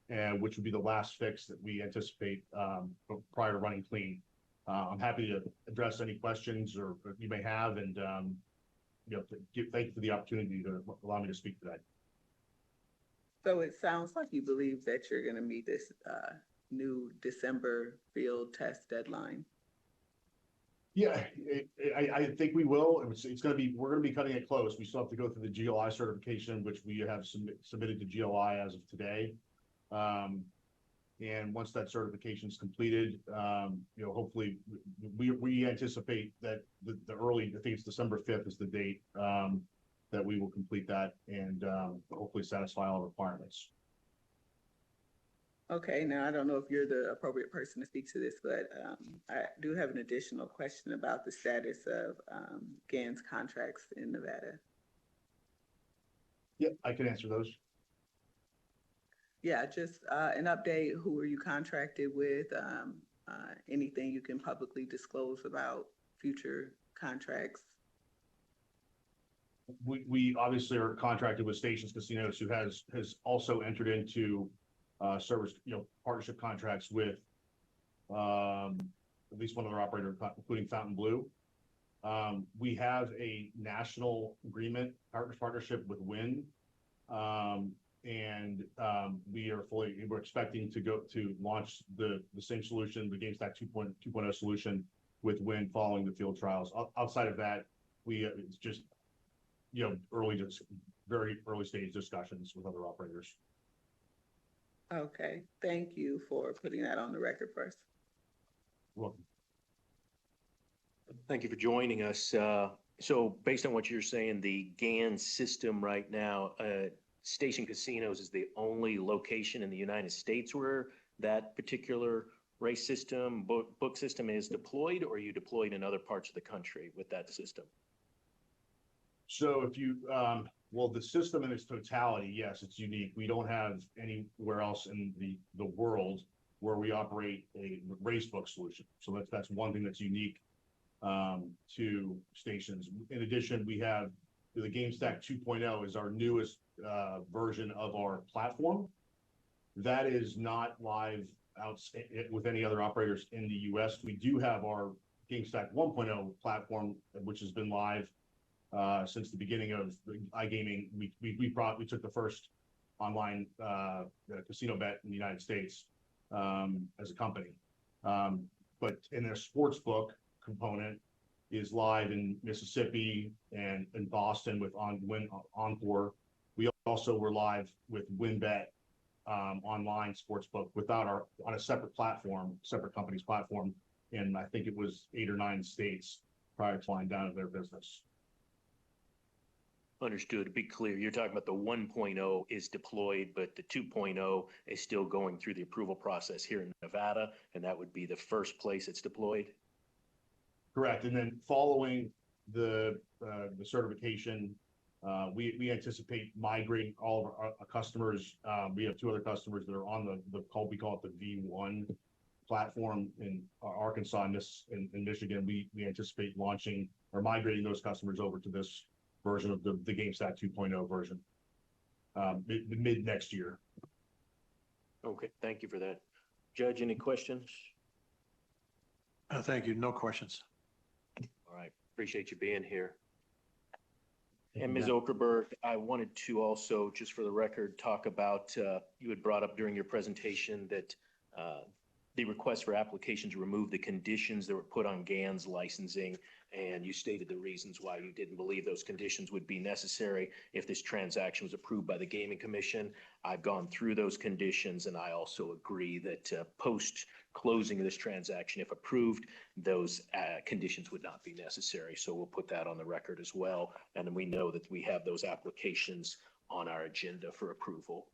and which would be the last fix that we anticipate prior to running clean. I'm happy to address any questions or you may have, and thank you for the opportunity to allow me to speak today. So it sounds like you believe that you're going to meet this new December field test deadline. Yeah, I think we will. It's going to be, we're going to be cutting it close. We still have to go through the GLI certification, which we have submitted to GLI as of today. And once that certification is completed, hopefully we anticipate that the early, I think it's December 5th is the date that we will complete that and hopefully satisfy all requirements. Okay, now I don't know if you're the appropriate person to speak to this, but I do have an additional question about the status of GAN's contracts in Nevada. Yeah, I can answer those. Yeah, just an update. Who are you contracted with? Anything you can publicly disclose about future contracts? We obviously are contracted with Stations Casinos, who has also entered into service, partnership contracts with at least one other operator, including Fontainebleau. We have a national agreement, partnership with Wynn. And we're expecting to launch the same solution, the GameStack 2.0 solution with Wynn following the field trials. Outside of that, it's just, very early stage discussions with other operators. Okay, thank you for putting that on the record first. Welcome. Thank you for joining us. So based on what you're saying, the GAN system right now, Station Casinos is the only location in the United States where that particular race system, book system is deployed, or are you deployed in other parts of the country with that system? So if you, the system in its totality, yes, it's unique. We don't have anywhere else in the world where we operate a race book solution. So that's one thing that's unique to stations. In addition, we have the GameStack 2.0 is our newest version of our platform. That is not live out with any other operators in the US. We do have our GameStack 1.0 platform, which has been live since the beginning of iGaming. We took the first online casino bet in the United States as a company. But in their sports book component is live in Mississippi and in Boston with Wynn Encore. We also were live with WinBet online sportsbook on a separate platform, separate company's platform, in I think it was 8 or 9 states prior to flying down to their business. Understood. To be clear, you're talking about the 1.0 is deployed, but the 2.0 is still going through the approval process here in Nevada, and that would be the first place it's deployed? Correct. And then following the certification, we anticipate migrating all of our customers. We have 2 other customers that are on we call it the V1 platform in Arkansas and Michigan. We anticipate launching or migrating those customers over to this version of the GameStack 2.0 version mid next year. Okay, thank you for that. Judge, any questions? Thank you. No questions. All right, appreciate you being here. And Ms. Okerberg, I wanted to also, just for the record, talk about, you had brought up during your presentation that the request for application to remove the conditions that were put on GAN's licensing, and you stated the reasons why you didn't believe those conditions would be necessary if this transaction was approved by the Gaming Commission. I've gone through those conditions, and I also agree that post-closing of this transaction, if approved, those conditions would not be necessary. So we'll put that on the record as well, and we know that we have those applications on our agenda for approval.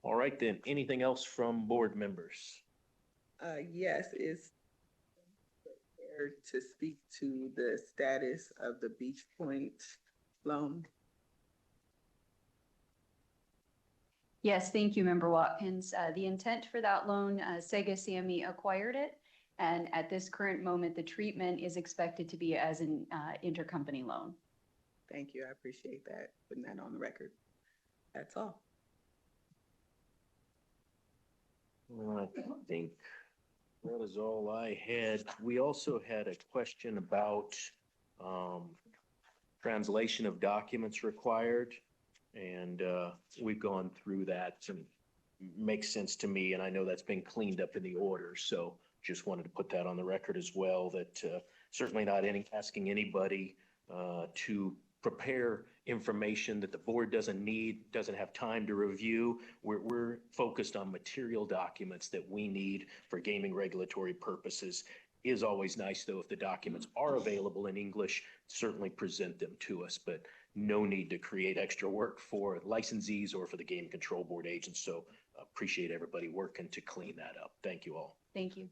All right, then. Anything else from board members? Yes, is to speak to the status of the Beach Point loan? Yes, thank you, Member Watkins. The intent for that loan, Sega CME acquired it. And at this current moment, the treatment is expected to be as an intercompany loan. Thank you. I appreciate that, putting that on the record. That's all. I think that is all I had. We also had a question about translation of documents required. And we've gone through that and makes sense to me. And I know that's been cleaned up in the order. So just wanted to put that on the record as well, that certainly not asking anybody to prepare information that the board doesn't need, doesn't have time to review. We're focused on material documents that we need for gaming regulatory purposes. Is always nice, though, if the documents are available in English, certainly present them to us, but no need to create extra work for licensees or for the Game Control Board agents. So appreciate everybody working to clean that up. Thank you all. Thank you.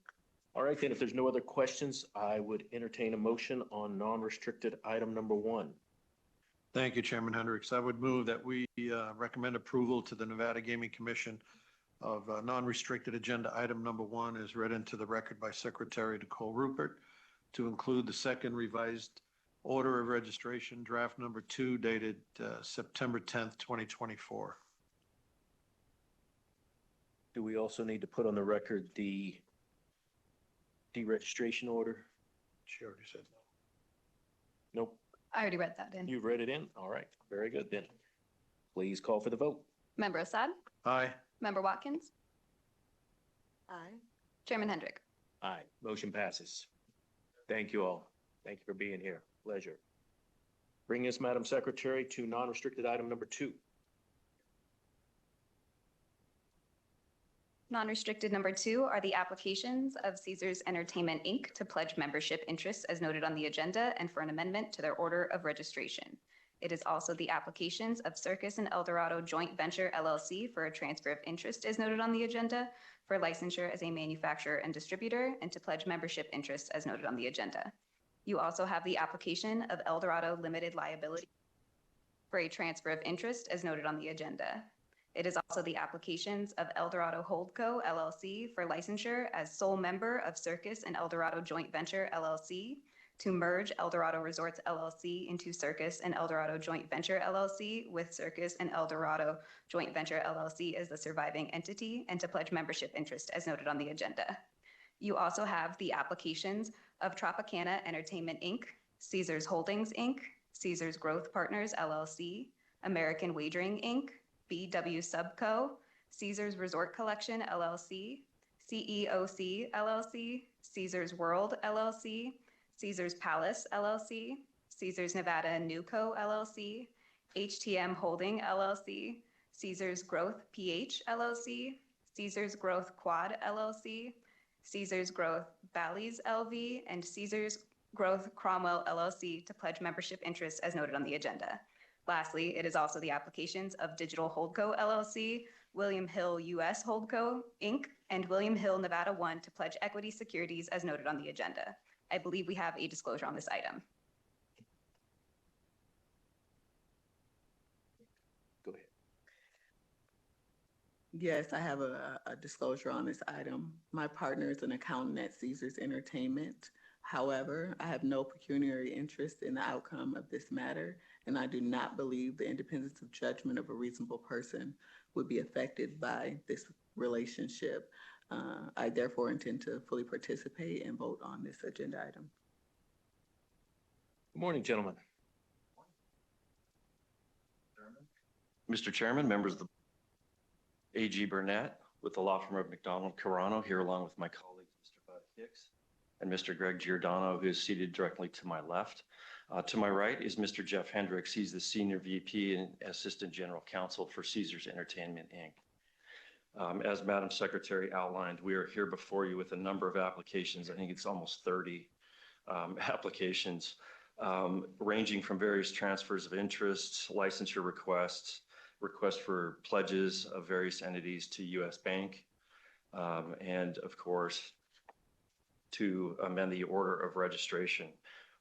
All right, then, if there's no other questions, I would entertain a motion on non-restricted item number 1. Thank you, Chairman Hendricks. I would move that we recommend approval to the Nevada Gaming Commission of non-restricted agenda item number 1 as read into the record by Secretary Nicole Rupert to include the second revised order of registration, draft number 2, dated September 10th, 2024. Do we also need to put on the record the deregistration order? She already said no. Nope. I already read that in. You've read it in? All right. Very good then. Please call for the vote. Member Assad? Aye. Member Watkins? Aye. Chairman Hendrick? Aye. Motion passes. Thank you all. Thank you for being here. Pleasure. Bring us, Madam Secretary, to non-restricted item number 2. Non-restricted number 2 are the applications of Caesars Entertainment, Inc. to pledge membership interests as noted on the agenda and for an amendment to their order of registration. It is also the applications of Circus and Eldorado Joint Venture LLC for a transfer of interest as noted on the agenda, for licensure as a manufacturer and distributor, and to pledge membership interests as noted on the agenda. You also have the application of Eldorado Limited Liability for a transfer of interest as noted on the agenda. It is also the applications of Eldorado Holdco LLC for licensure as sole member of Circus and Eldorado Joint Venture LLC, to merge Eldorado Resorts LLC into Circus and Eldorado Joint Venture LLC, with Circus and Eldorado Joint Venture LLC as the surviving entity, and to pledge membership interest as noted on the agenda. You also have the applications of Tropicana Entertainment, Inc., Caesars Holdings, Inc., Caesars Growth Partners, LLC, American Wagering, Inc., BW Subco, Caesars Resort Collection, LLC, CEOC, LLC, Caesars World, LLC, Caesars Palace, LLC, Caesars Nevada Newco, LLC, HTM Holding, LLC, Caesars Growth PH, LLC, Caesars Growth Quad, LLC, Caesars Growth Bally's LV, and Caesars Growth Cromwell, LLC to pledge membership interests as noted on the agenda. Lastly, it is also the applications of Digital Holdco, LLC, William Hill US Holdco, Inc., and William Hill Nevada One to pledge equity securities as noted on the agenda. I believe we have a disclosure on this item. Go ahead. Yes, I have a disclosure on this item. My partner is an accountant at Caesars Entertainment. However, I have no pecuniary interest in the outcome of this matter, and I do not believe the independence of judgment of a reasonable person would be affected by this relationship. I therefore intend to fully participate and vote on this agenda item. Good morning, gentlemen. Mr. Chairman, members of the A.G. Burnett with the law firm of McDonald Carano, here along with my colleagues, Mr. Bud Hicks and Mr. Greg Giordano, who is seated directly to my left. To my right is Mr. Jeff Hendricks. He's the Senior VP and Assistant General Counsel for Caesars Entertainment, Inc. As Madam Secretary outlined, we are here before you with a number of applications. I think it's almost 30 applications, ranging from various transfers of interests, licensure requests for pledges of various entities to U.S. Bank, and of course, to amend the order of registration.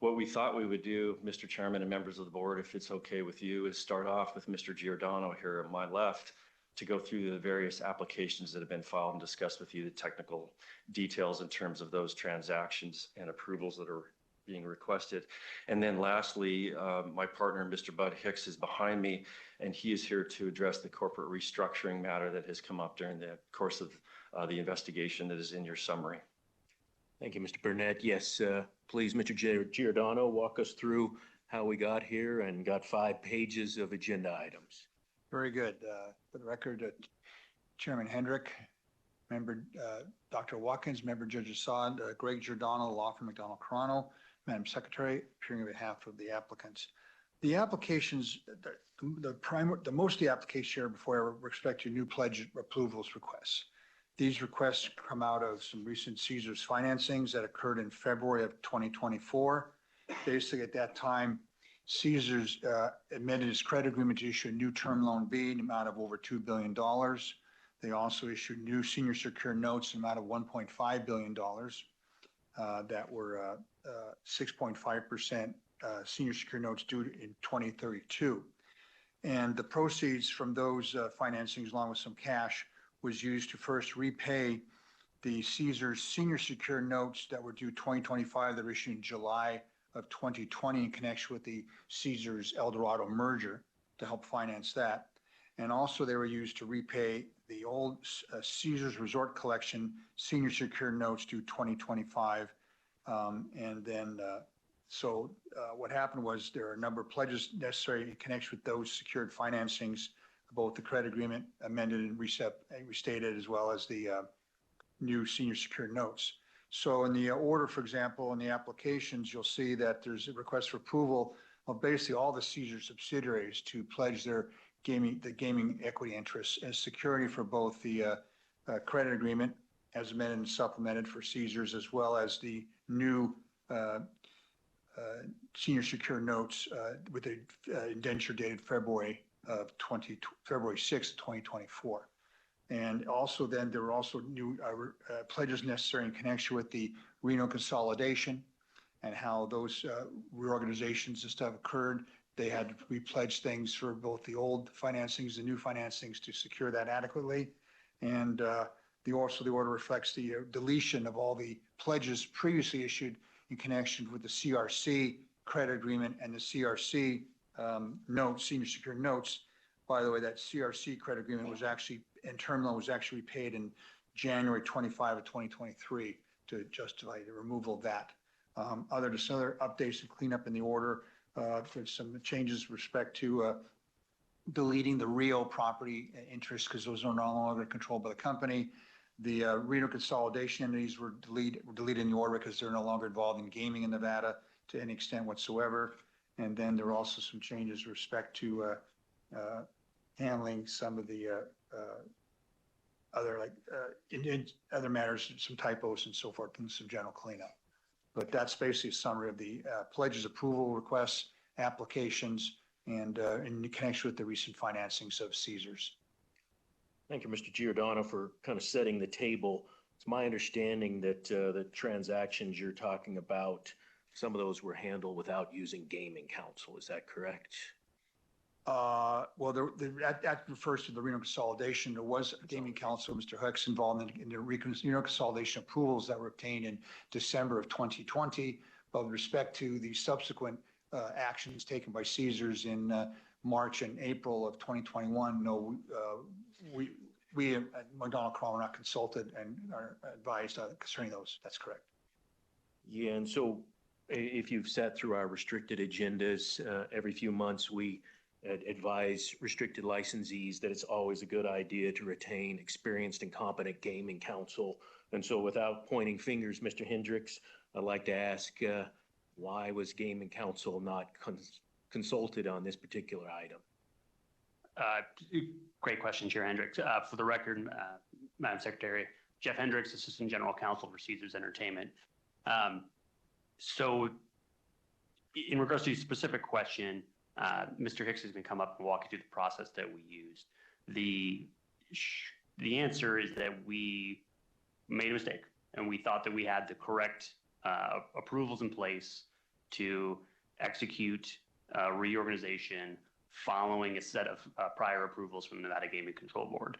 What we thought we would do, Mr. Chairman and members of the board, if it's okay with you, is start off with Mr. Giordano here on my left to go through the various applications that have been filed and discuss with you the technical details in terms of those transactions and approvals that are being requested. And then lastly, my partner, Mr. Bud Hicks, is behind me, and he is here to address the corporate restructuring matter that has come up during the course of the investigation that is in your summary. Thank you, Mr. Burnett. Yes, please, Mr. Giordano, walk us through how we got here and got 5 pages of agenda items. Very good. For the record, Chairman Hendrick, Member Dr. Watkins, Member Judge Assad, Greg Giordano, law firm McDonald Carano, Madam Secretary, appearing on behalf of the applicants. The applications, most of the applications here before I respect your new pledge approvals requests. These requests come out of some recent Caesars financings that occurred in February of 2024. Basically, at that time, Caesars amended its credit agreement to issue a new term loan B in the amount of over $2 billion. They also issued new senior secured notes in the amount of $1.5 billion that were 6.5% senior secured notes due in 2032. And the proceeds from those financings, along with some cash, was used to first repay the Caesars senior secured notes that were due 2025 that were issued in July of 2020 in connection with the Caesars Eldorado merger to help finance that. And also they were used to repay the old Caesars Resort Collection senior secured notes due 2025. What happened was there are a number of pledges necessary in connection with those secured financings, both the credit agreement amended and restated, as well as the new senior secured notes. So in the order, for example, in the applications, you'll see that there's a request for approval of basically all the Caesars subsidiaries to pledge their gaming equity interests as security for both the credit agreement as amended and supplemented for Caesars, as well as the new senior secured notes with the indenture dated February 6th, 2024. And also then there were also new pledges necessary in connection with the Reno consolidation and how those reorganizations and stuff occurred. They had to repledge things for both the old financings and new financings to secure that adequately. And the order reflects the deletion of all the pledges previously issued in connection with the CRC credit agreement and the CRC notes, senior secured notes. By the way, that CRC credit agreement was actually, and term loan was actually paid in January 25 of 2023 to justify the removal of that. Other updates and cleanup in the order for some changes with respect to deleting the Rio property interests because those are no longer controlled by the company. The Reno consolidation entities were deleted in the order because they're no longer involved in gaming in Nevada to any extent whatsoever. And then there were also some changes with respect to handling some of the other matters, some typos and so forth, and some general cleanup. But that's basically a summary of the pledges, approval requests, applications, and in connection with the recent financings of Caesars. Thank you, Mr. Giordano, for kind of setting the table. It's my understanding that the transactions you're talking about, some of those were handled without using gaming counsel. Is that correct? Well, that refers to the Reno consolidation. There was gaming counsel, Mr. Hicks, involved in the Reno consolidation approvals that were obtained in December of 2020. But with respect to the subsequent actions taken by Caesars in March and April of 2021, no, we at McDonald Carano are not consulted and are advised concerning those. That's correct. Yeah, and so if you've sat through our restricted agendas, every few months we advise restricted licensees that it's always a good idea to retain experienced and competent gaming counsel. And so without pointing fingers, Mr. Hendricks, I'd like to ask why was gaming counsel not consulted on this particular item? Great question, Chair Hendricks. For the record, Madam Secretary, Jeff Hendricks, Assistant General Counsel for Caesars Entertainment. So in regards to your specific question, Mr. Hicks is going to come up and walk you through the process that we used. The answer is that we made a mistake. And we thought that we had the correct approvals in place to execute reorganization following a set of prior approvals from the Nevada Gaming Control Board.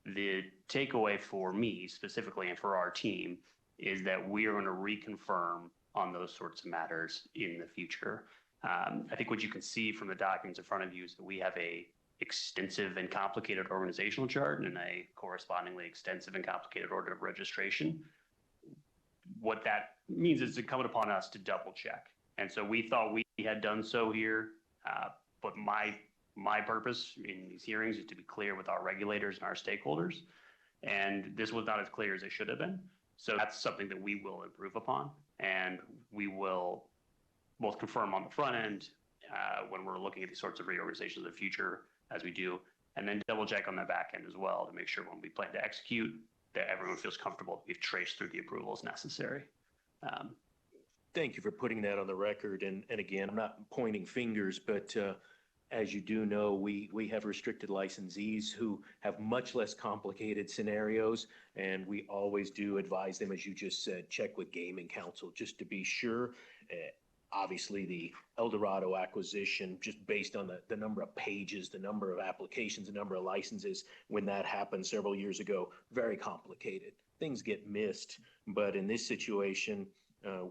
The takeaway for me specifically and for our team is that we are going to reconfirm on those sorts of matters in the future. I think what you can see from the documents in front of you is that we have a extensive and complicated organizational chart and a correspondingly extensive and complicated order of registration. What that means is it's incumbent upon us to double check. And so we thought we had done so here, but my purpose in these hearings is to be clear with our regulators and our stakeholders. And this was not as clear as it should have been. So that's something that we will improve upon, and we will both confirm on the front end when we're looking at these sorts of reorganizations in the future as we do, and then double check on the back end as well to make sure when we plan to execute that everyone feels comfortable that we've traced through the approvals necessary. Thank you for putting that on the record. And again, I'm not pointing fingers, but as you do know, we have restricted licensees who have much less complicated scenarios, and we always do advise them, as you just said, check with Gaming Council just to be sure. Obviously, the El Dorado acquisition, just based on the number of pages, the number of applications, the number of licenses, when that happened several years ago, very complicated. Things get missed. But in this situation,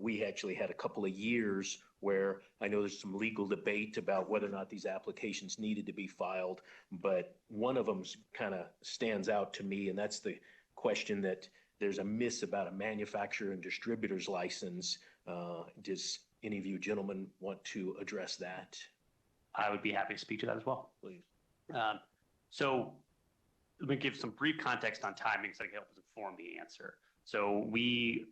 we actually had a couple of years where I know there's some legal debate about whether or not these applications needed to be filed, but one of them kind of stands out to me, and that's the question that there's a miss about a manufacturer and distributor's license. Does any of you gentlemen want to address that? I would be happy to speak to that as well. Please. So let me give some brief context on timing so I can help inform the answer. So we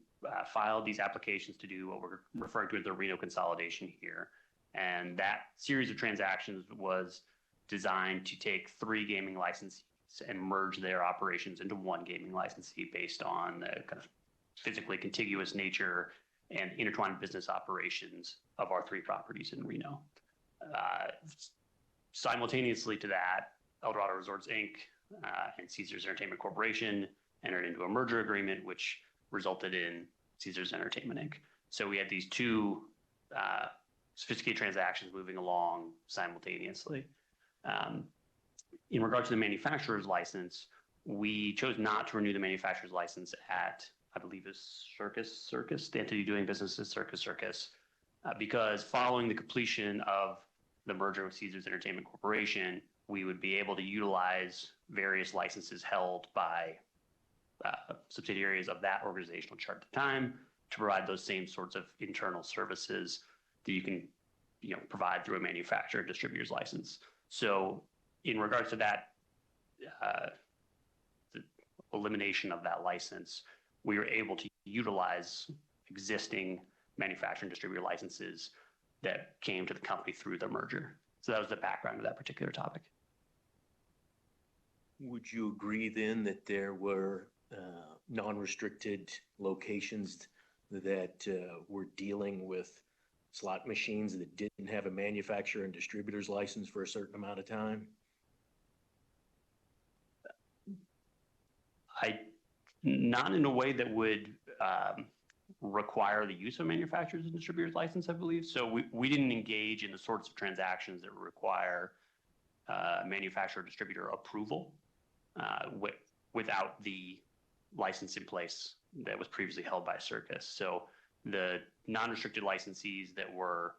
filed these applications to do what we're referring to as the Reno consolidation here. And that series of transactions was designed to take 3 gaming licensees and merge their operations into 1 gaming licensee based on the kind of physically contiguous nature and intertwined business operations of our 3 properties in Reno. Simultaneously to that, El Dorado Resorts, Inc. And Caesars Entertainment Corporation entered into a merger agreement, which resulted in Caesars Entertainment, Inc. So we had these 2 sophisticated transactions moving along simultaneously. In regard to the manufacturer's license, we chose not to renew the manufacturer's license at, I believe is Circus, the entity doing business is Circus, because following the completion of the merger with Caesars Entertainment Corporation, we would be able to utilize various licenses held by subsidiaries of that organizational chart at the time to provide those same sorts of internal services that you can provide through a manufacturer distributor's license. So in regards to that, the elimination of that license, we were able to utilize existing manufacturer and distributor licenses that came to the company through the merger. So that was the background of that particular topic. Would you agree then that there were non-restricted locations that were dealing with slot machines that didn't have a manufacturer and distributor's license for a certain amount of time? Not in a way that would require the use of manufacturers and distributors license, I believe. So we didn't engage in the sorts of transactions that require manufacturer distributor approval without the license in place that was previously held by Circus. So the non-restricted licensees that were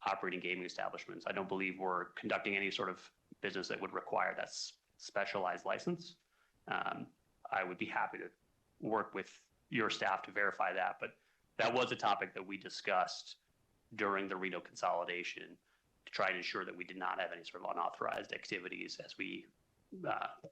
operating gaming establishments, I don't believe were conducting any sort of business that would require that specialized license. I would be happy to work with your staff to verify that, but that was a topic that we discussed during the Reno consolidation to try to ensure that we did not have any sort of unauthorized activities as we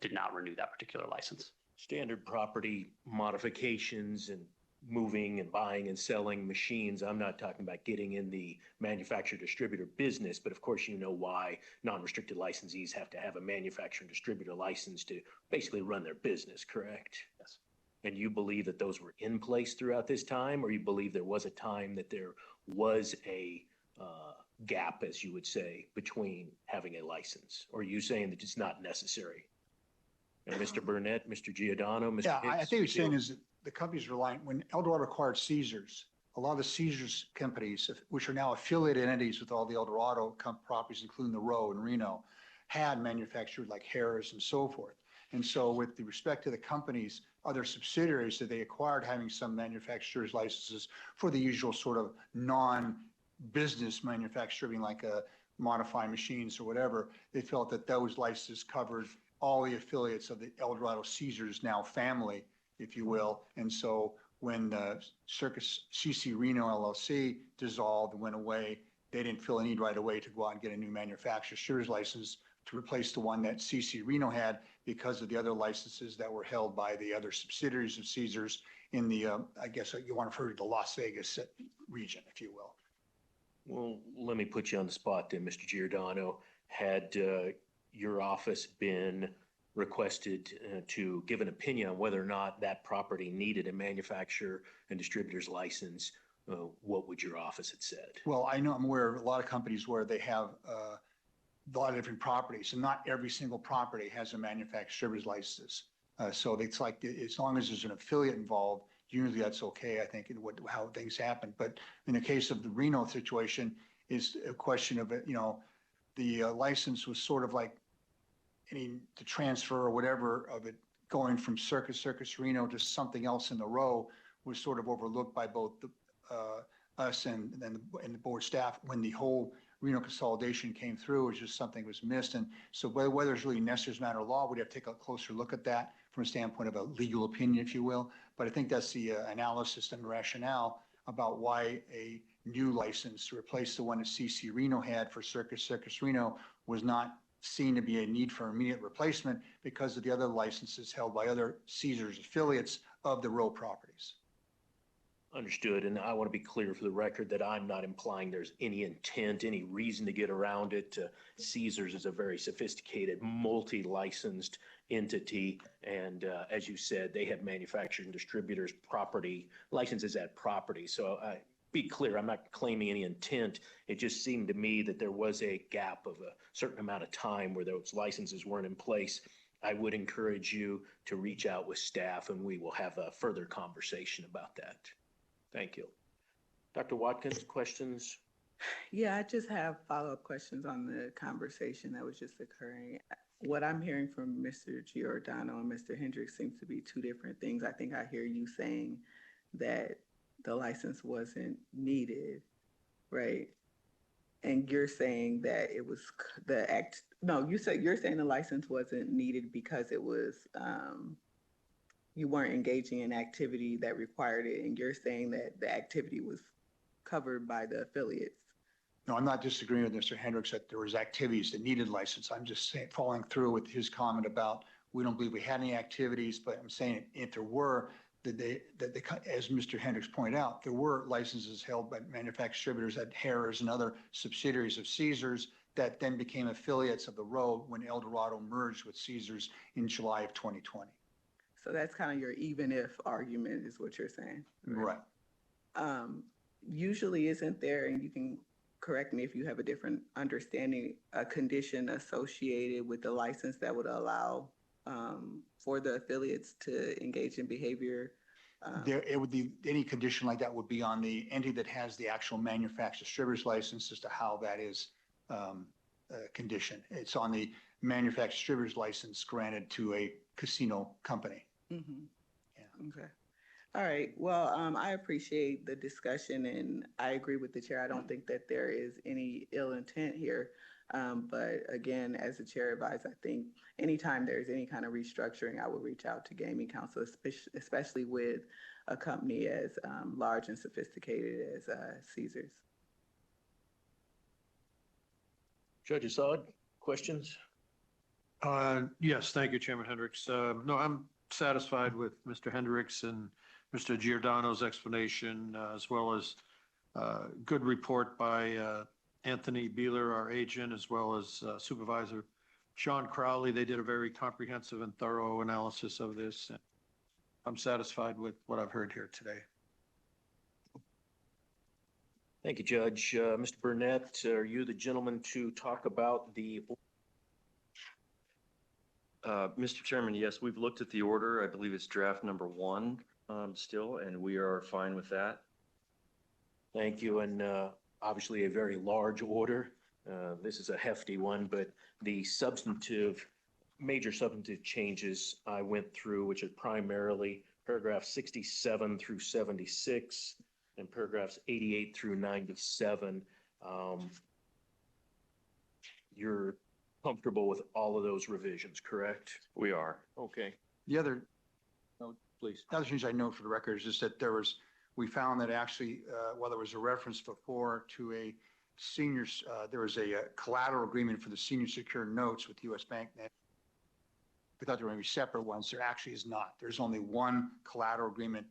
did not renew that particular license. Standard property modifications and moving and buying and selling machines. I'm not talking about getting in the manufacturer distributor business, but of course you know why non-restricted licensees have to have a manufacturer and distributor license to basically run their business, correct? Yes. And you believe that those were in place throughout this time, or you believe there was a time that there was a gap, as you would say, between having a license? Or are you saying that it's not necessary? And Mr. Burnett, Mr. Giordano, Mr. Yeah, I Hicks, think what you're saying is the companies relying, when Eldorado acquired Caesars, a lot of the Caesars companies, which are now affiliated entities with all the Eldorado properties, including the Row and Reno, had manufactured like Harris and so forth. And so with the respect to the companies, other subsidiaries that they acquired having some manufacturer's licenses for the usual sort of non-business manufacturing, like modifying machines or whatever, they felt that those licenses covered all the affiliates of the Eldorado Caesars now family, if you will. And so when Circus CC Reno LLC dissolved and went away, they didn't feel a need right away to go out and get a new manufacturer's license to replace the one that CC Reno had because of the other licenses that were held by the other subsidiaries of Caesars in the, I guess you want to refer to the Las Vegas region, if you will. Well, let me put you on the spot then, Mr. Giordano. Had your office been requested to give an opinion on whether or not that property needed a manufacturer and distributor's license, what would your office have said? Well, I know I'm aware of a lot of companies where they have a lot of different properties, and not every single property has a manufacturer's license. So it's like, as long as there's an affiliate involved, usually that's okay, I think, in how things happen. But in the case of the Reno situation, is a question of, the license was sort of like to transfer or whatever of it going from Circus Reno to something else in the Row was sort of overlooked by both us and the board staff when the whole Reno consolidation came through. It was just something was missed. And so whether it's really necessary as a matter of law, we'd have to take a closer look at that from a standpoint of a legal opinion, if you will. But I think that's the analysis and rationale about why a new license to replace the one that CC Reno had for Circus Reno was not seen to be a need for immediate replacement because of the other licenses held by other Caesars affiliates of the Row properties. Understood. And I want to be clear for the record that I'm not implying there's any intent, any reason to get around it. Caesars is a very sophisticated, multi-licensed entity. And as you said, they have manufacturers and distributors property licenses at property. So be clear, I'm not claiming any intent. It just seemed to me that there was a gap of a certain amount of time where those licenses weren't in place. I would encourage you to reach out with staff and we will have a further conversation about that. Thank you. Dr. Watkins, questions? Yeah, I just have follow-up questions on the conversation that was just occurring. What I'm hearing from Mr. Giordano and Mr. Hendricks seems to be two different things. I think I hear you saying that the license wasn't needed, right? And you're saying that it was you're saying the license wasn't needed because it was, you weren't engaging in activity that required it. And you're saying that the activity was covered by the affiliates. No, I'm not disagreeing with Mr. Hendricks that there was activities that needed license. I'm just saying, following through with his comment about, we don't believe we had any activities, but I'm saying if there were, as Mr. Hendricks pointed out, there were licenses held by manufacturers at Harris and other subsidiaries of Caesars that then became affiliates of the Row when Eldorado merged with Caesars in July of 2020. So that's kind of your even if argument is what you're saying. Right. Usually isn't there, and you can correct me if you have a different understanding, a condition associated with the license that would allow for the affiliates to engage in behavior? It would be, any condition like that would be on the entity that has the actual manufacturer distributor's license as to how that is conditioned. It's on the manufacturer distributor's license granted to a casino company. Mm-hmm. Yeah. Okay. All right. Well, I appreciate the discussion and I agree with the chair. I don't think that there is any ill intent here. But again, as the chair advised, I think anytime there's any kind of restructuring, I will reach out to Gaming Council, especially with a company as large and sophisticated as Caesars. Judge Assad, questions? Yes, thank you, Chairman Hendricks. No, I'm satisfied with Mr. Hendricks and Mr. Giordano's explanation, as well as good report by Anthony Beeler, our agent, as well as Supervisor Sean Crowley. They did a very comprehensive and thorough analysis of this. And I'm satisfied with what I've heard here today. Thank you, Judge. Mr. Burnett, are you the gentleman to talk about the... Mr. Chairman, yes, we've looked at the order. I believe it's draft number 1. still, and we are fine with that. Thank you, and obviously a very large order. This is a hefty one, but the major substantive changes I went through, which are primarily paragraphs 67 through 76 and paragraphs 88 through 97. You're comfortable with all of those revisions, correct? We are. Okay, The other, please. the other change I know for the record is just that we found that actually, while there was a reference before to a seniors, there was a collateral agreement for the senior secured notes with US Bank. We thought there were going to be separate ones. There actually is not. There's only one collateral agreement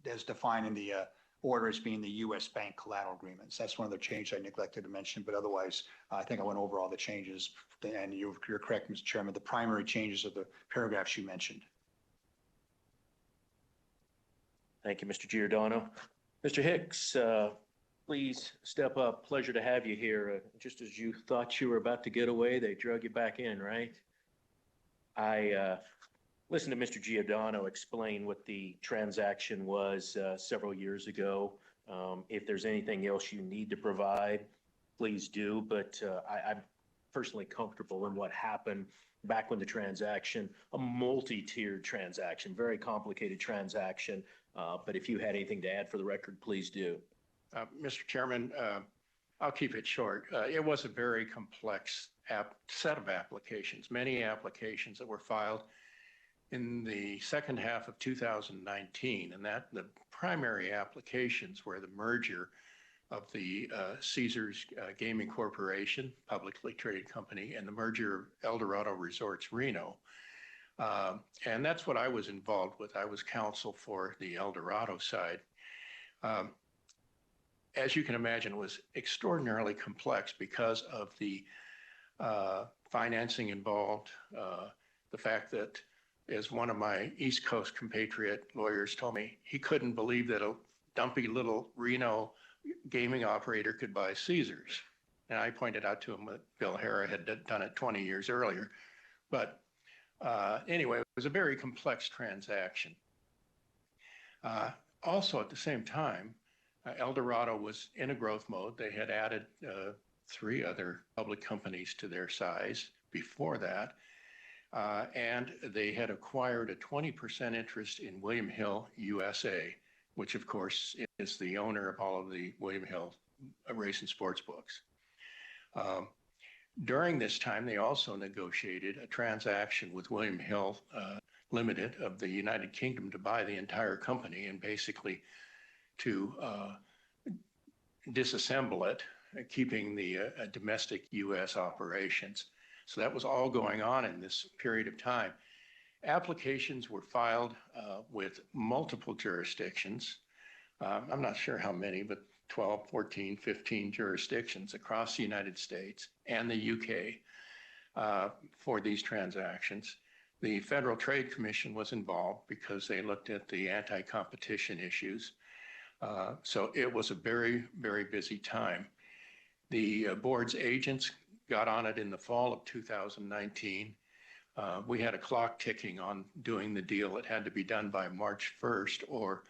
that's defined in the order as being the US Bank collateral agreements. That's one of the changes I neglected to mention, but otherwise, I think I went over all the changes. And you're correct, Mr. Chairman, the primary changes of the paragraphs you mentioned. Thank you, Mr. Giordano. Mr. Hicks, please step up. Pleasure to have you here. Just as you thought you were about to get away, they drug you back in, right? I listened to Mr. Giordano explain what the transaction was several years ago. If there's anything else you need to provide, please do. But I'm personally comfortable in what happened back when the transaction, a multi-tiered transaction, very complicated transaction. But if you had anything to add for the record, please do. Mr. Chairman, I'll keep it short. It was a very complex set of applications, many applications that were filed in the second half of 2019, and that the primary applications were the merger of the Caesars Gaming Corporation, publicly traded company, and the merger of Eldorado Resorts Reno. And that's what I was involved with. I was counsel for the Eldorado side. As you can imagine, it was extraordinarily complex because of the financing involved, the fact that, as one of my East Coast compatriot lawyers told me, he couldn't believe that a dumpy little Reno gaming operator could buy Caesars. And I pointed out to him that Bill Harrah had done it 20 years earlier. But anyway, it was a very complex transaction. Also, at the same time, Eldorado was in a growth mode. They had added 3 other public companies to their size before that. And they had acquired a 20% interest in William Hill USA, which of course is the owner of all of the William Hill race and sports books. During this time, they also negotiated a transaction with William Hill Limited of the United Kingdom to buy the entire company and basically to disassemble it, keeping the domestic U.S. operations. So that was all going on in this period of time. Applications were filed with multiple jurisdictions. I'm not sure how many, but 12, 14, 15 jurisdictions across the United States and the UK for these transactions. The Federal Trade Commission was involved because they looked at the anti-competition issues. So it was a very, very busy time. The board's agents got on it in the fall of 2019. We had a clock ticking on doing the deal. It had to be done by March 1st, or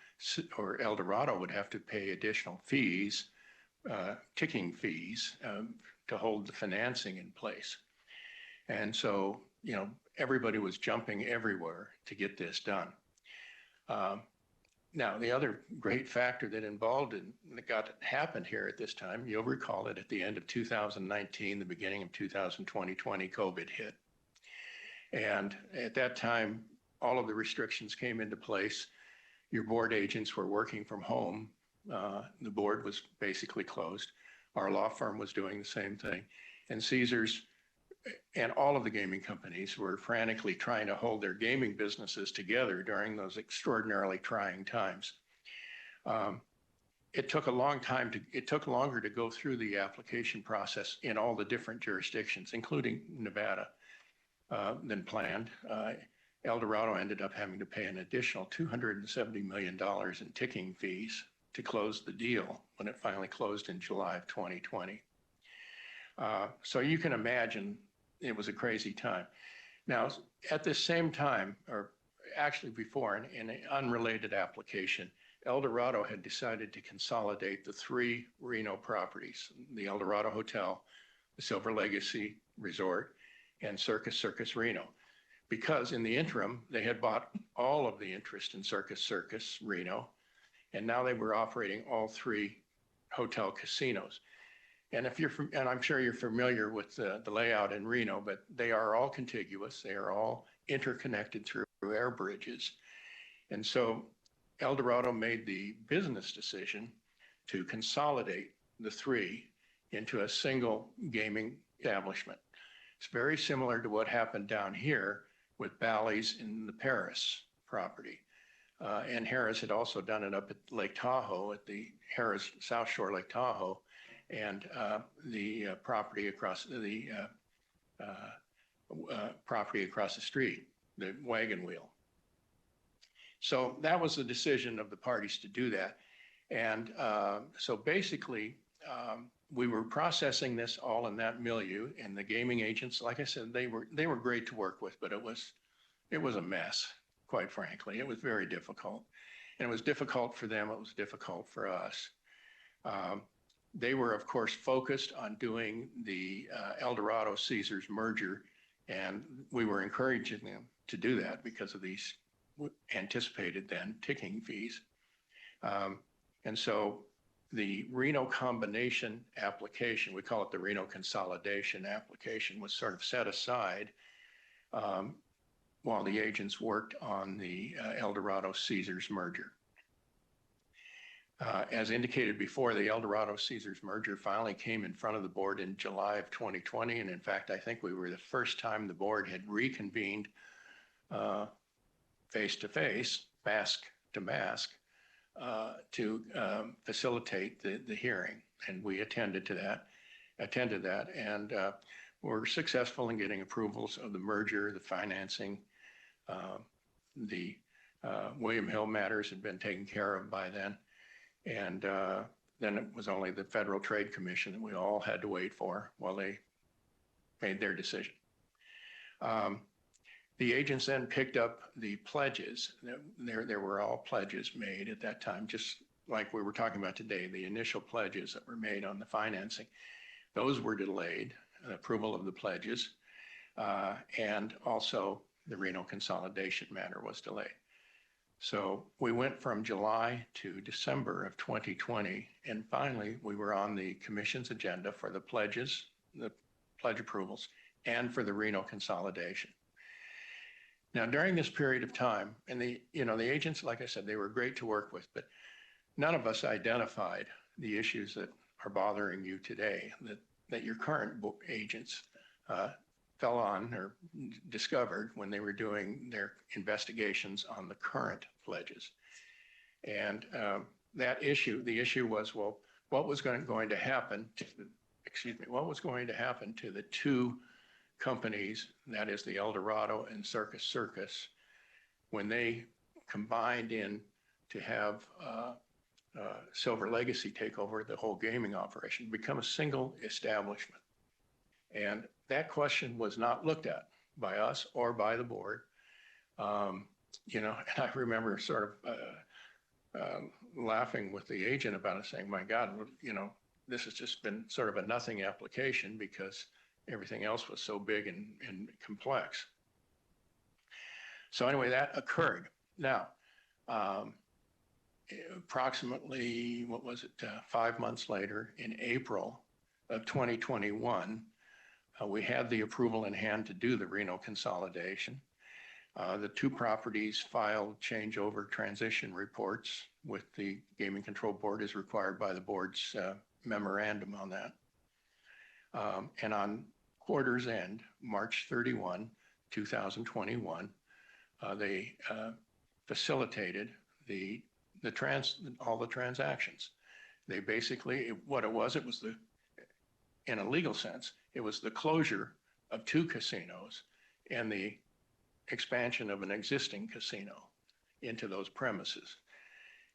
Eldorado would have to pay additional fees, ticking fees, to hold the financing in place. And so, you know, everybody was jumping everywhere to get this done. Now, the other great factor that happened here at this time, you'll recall it at the end of 2019, the beginning of 2020, COVID hit. And at that time, all of the restrictions came into place. Your board agents were working from home. The board was basically closed. Our law firm was doing the same thing. And Caesars and all of the gaming companies were frantically trying to hold their gaming businesses together during those extraordinarily trying times. It took longer to go through the application process in all the different jurisdictions, including Nevada, than planned. Eldorado ended up having to pay an additional $270 million in ticking fees to close the deal when it finally closed in July of 2020. So you can imagine it was a crazy time. Now, at the same time, or actually before, in an unrelated application, El Dorado had decided to consolidate the three Reno properties, the El Dorado Hotel, the Silver Legacy Resort, and Circus Circus Reno. Because in the interim, they had bought all of the interest in Circus Circus Reno, and now they were operating all three hotel casinos. And and I'm sure you're familiar with the layout in Reno, but they are all contiguous. They are all interconnected through air bridges. And so El Dorado made the business decision to consolidate the three into a single gaming establishment. It's very similar to what happened down here with Bally's in the Paris property. And Harrah's had also done it up at Lake Tahoe, at the Harrah's South Shore Lake Tahoe, and the property across the street, the Wagon Wheel. So that was the decision of the parties to do that. And so basically, we were processing this all in that milieu, and the gaming agents, like I said, they were great to work with, but it was a mess, quite frankly. It was very difficult, and it was difficult for them. It was difficult for us. They were, of course, focused on doing the El Dorado Caesars merger, and we were encouraging them to do that because of these anticipated then ticking fees. And so the Reno combination application, we call it the Reno consolidation application, was sort of set aside while the agents worked on the El Dorado Caesars merger. As indicated before, the El Dorado Caesars merger finally came in front of the board in July of 2020. And in fact, I think we were the first time the board had reconvened face-to-face, mask to mask, to facilitate the hearing. And we attended that, and were successful in getting approvals of the merger, the financing. The William Hill matters had been taken care of by then. And then it was only the Federal Trade Commission that we all had to wait for while they made their decision. The agents then picked up the pledges. There were all pledges made at that time, just like we were talking about today, the initial pledges that were made on the financing. Those were delayed, approval of the pledges, and also the Reno consolidation matter was delayed. So we went from July to December of 2020, and finally we were on the commission's agenda for the pledges, the pledge approvals, and for the Reno consolidation. Now, during this period of time, and the agents, like I said, they were great to work with, but none of us identified the issues that are bothering you today, that your current agents fell on or discovered when they were doing their investigations on the current pledges. And the issue was, well, what was going to happen to the two companies, that is the El Dorado and Circus Circus, when they combined in to have Silver Legacy take over the whole gaming operation, become a single establishment. And that question was not looked at by us or by the board. And I remember sort of laughing with the agent about it, saying, my God, this has just been sort of a nothing application because everything else was so big and complex. So anyway, that occurred. Now, approximately, 5 months later, in April of 2021, we had the approval in hand to do the Reno consolidation. The two properties filed changeover transition reports with the Gaming Control Board as required by the board's memorandum on that. And on quarter's end, March 31, 2021, they facilitated all the transactions. They basically, what it was in a legal sense, it was the closure of two casinos and the expansion of an existing casino into those premises.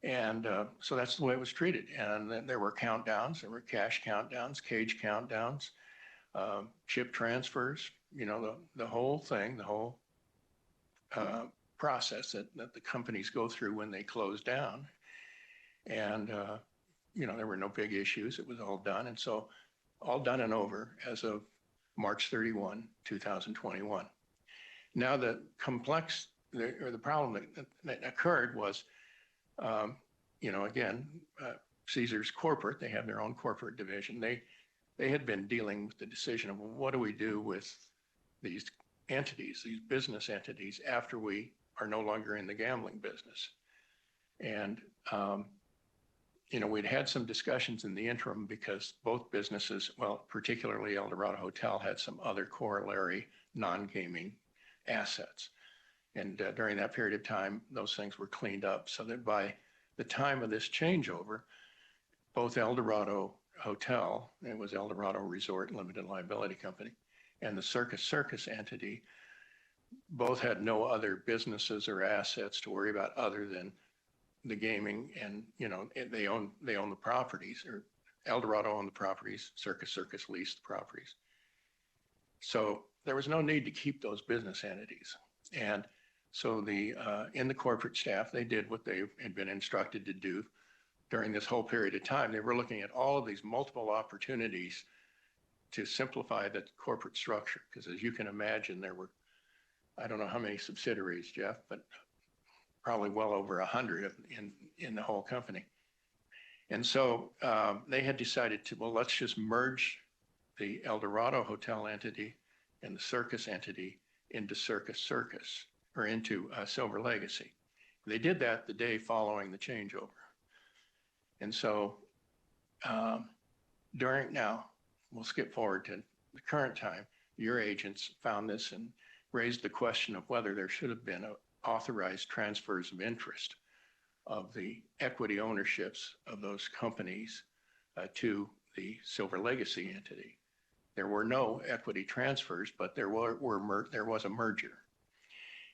And so that's the way it was treated. And then there were countdowns, there were cash countdowns, cage countdowns, chip transfers, the whole thing, the whole process that the companies go through when they close down. And, there were no big issues. It was all done. And so all done and over as of March 31, 2021. Now the problem that occurred was, again, Caesars corporate, they have their own corporate division. They had been dealing with the decision of what do we do with these entities, these business entities, after we are no longer in the gambling business. And, we'd had some discussions in the interim because both businesses, well, particularly El Dorado Hotel, had some other corollary non-gaming assets. And during that period of time, those things were cleaned up so that by the time of this changeover, both El Dorado Hotel, it was El Dorado Resort Limited Liability Company, and the Circus entity both had no other businesses or assets to worry about other than the gaming. And, they own the properties, or El Dorado owned the properties, Circus leased the properties. So there was no need to keep those business entities. And so in the corporate staff, they did what they had been instructed to do during this whole period of time. They were looking at all of these multiple opportunities to simplify the corporate structure. Because as you can imagine, there were, I don't know how many subsidiaries, Jeff, but probably well over 100 in the whole company. And so they had decided let's just merge the El Dorado Hotel entity and the Circus entity into Circus, or into Silver Legacy. They did that the day following the changeover. And so now, we'll skip forward to the current time. Your agents found this and raised the question of whether there should have been authorized transfers of interest of the equity ownerships of those companies to the Silver Legacy entity. There were no equity transfers, but there was a merger.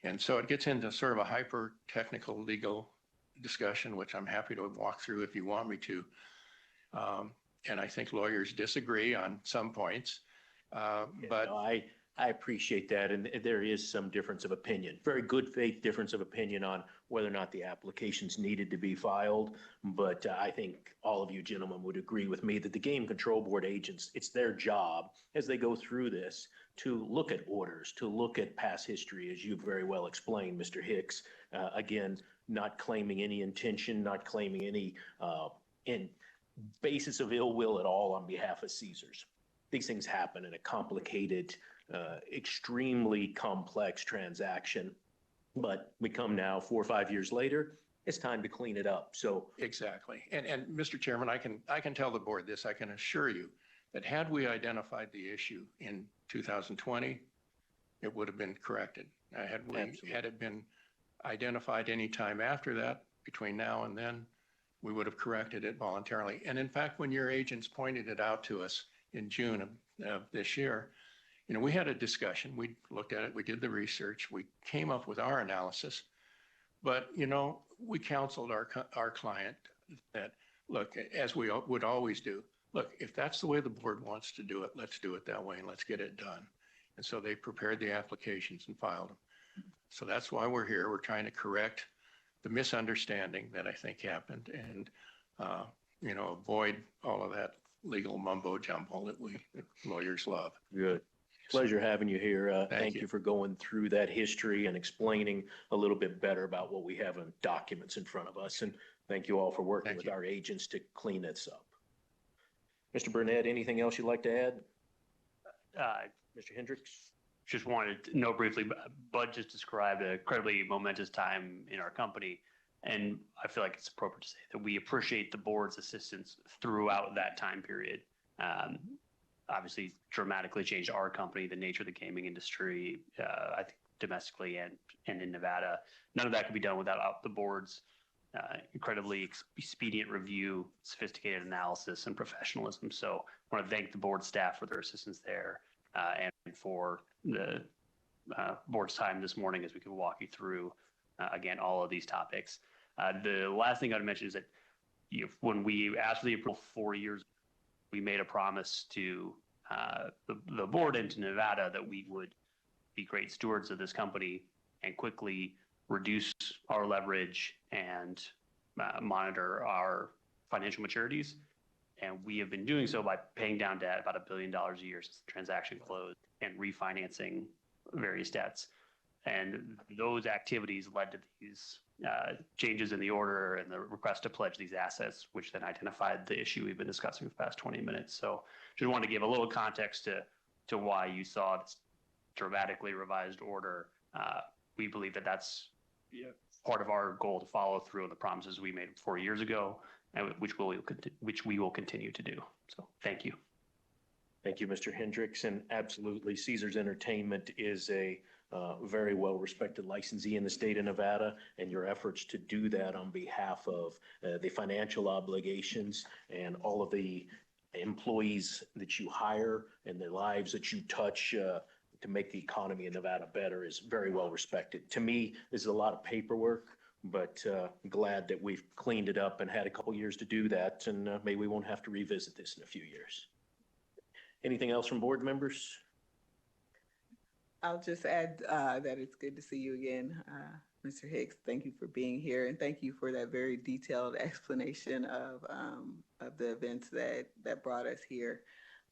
And so it gets into sort of a hyper-technical legal discussion, which I'm happy to walk through if you want me to. And I think lawyers disagree on some points. But I appreciate that. And there is some difference of opinion, very good faith difference of opinion on whether or not the applications needed to be filed. But I think all of you gentlemen would agree with me that the Game Control Board agents, it's their job as they go through this to look at orders, to look at past history, as you very well explained, Mr. Hicks. Again, not claiming any intention, not claiming any basis of ill will at all on behalf of Caesars. These things happen in a complicated, extremely complex transaction. But we come now 4 or 5 years later, it's time to clean it up. So exactly. And Mr. Chairman, I can tell the board this. I can assure you that had we identified the issue in 2020, it would have been corrected. Had it been identified any time after that, between now and then, we would have corrected it voluntarily. And in fact, when your agents pointed it out to us in June of this year, we had a discussion. We looked at it. We did the research. We came up with our analysis. But, we counseled our client that, look, as we would always do, look, if that's the way the board wants to do it, let's do it that way and let's get it done. And so they prepared the applications and filed them. So that's why we're here. We're trying to correct the misunderstanding that I think happened and, avoid all of that legal mumbo jumbo that we lawyers love. Good. Pleasure having you here. Thank you for going through that history and explaining a little bit better about what we have in documents in front of us. And thank you all for working with our agents to clean this up. Mr. Burnett, anything else you'd like to add? Mr. Hendricks? Just wanted to know briefly, Bud just described an incredibly momentous time in our company. And I feel like it's appropriate to say that we appreciate the board's assistance throughout that time period. Obviously, dramatically changed our company, the nature of the gaming industry, I think domestically and in Nevada. None of that could be done without the board's incredibly expedient review, sophisticated analysis, and professionalism. So I want to thank the board staff for their assistance there and for the board's time this morning as we could walk you through, again, all of these topics. The last thing I'd mention is that when we asked for the approval 4 years, we made a promise to the board and to Nevada that we would be great stewards of this company and quickly reduce our leverage and monitor our financial maturities. And we have been doing so by paying down debt about $1 billion a year since the transaction closed and refinancing various debts. And those activities led to these changes in the order and the request to pledge these assets, which then identified the issue we've been discussing for the past 20 minutes. So just want to give a little context to why you saw this dramatically revised order. We believe that that's part of our goal to follow through on the promises we made 4 years ago, and which we will continue to do. So thank you. Thank you, Mr. Hendricks. And absolutely, Caesars Entertainment is a very well-respected licensee in the state of Nevada, and your efforts to do that on behalf of the financial obligations and all of the employees that you hire and the lives that you touch to make the economy in Nevada better is very well respected. To me, this is a lot of paperwork, but glad that we've cleaned it up and had a couple years to do that, and maybe we won't have to revisit this in a few years. Anything else from board members? I'll just add that it's good to see you again, Mr. Hicks. Thank you for being here, and thank you for that very detailed explanation of the events that brought us here.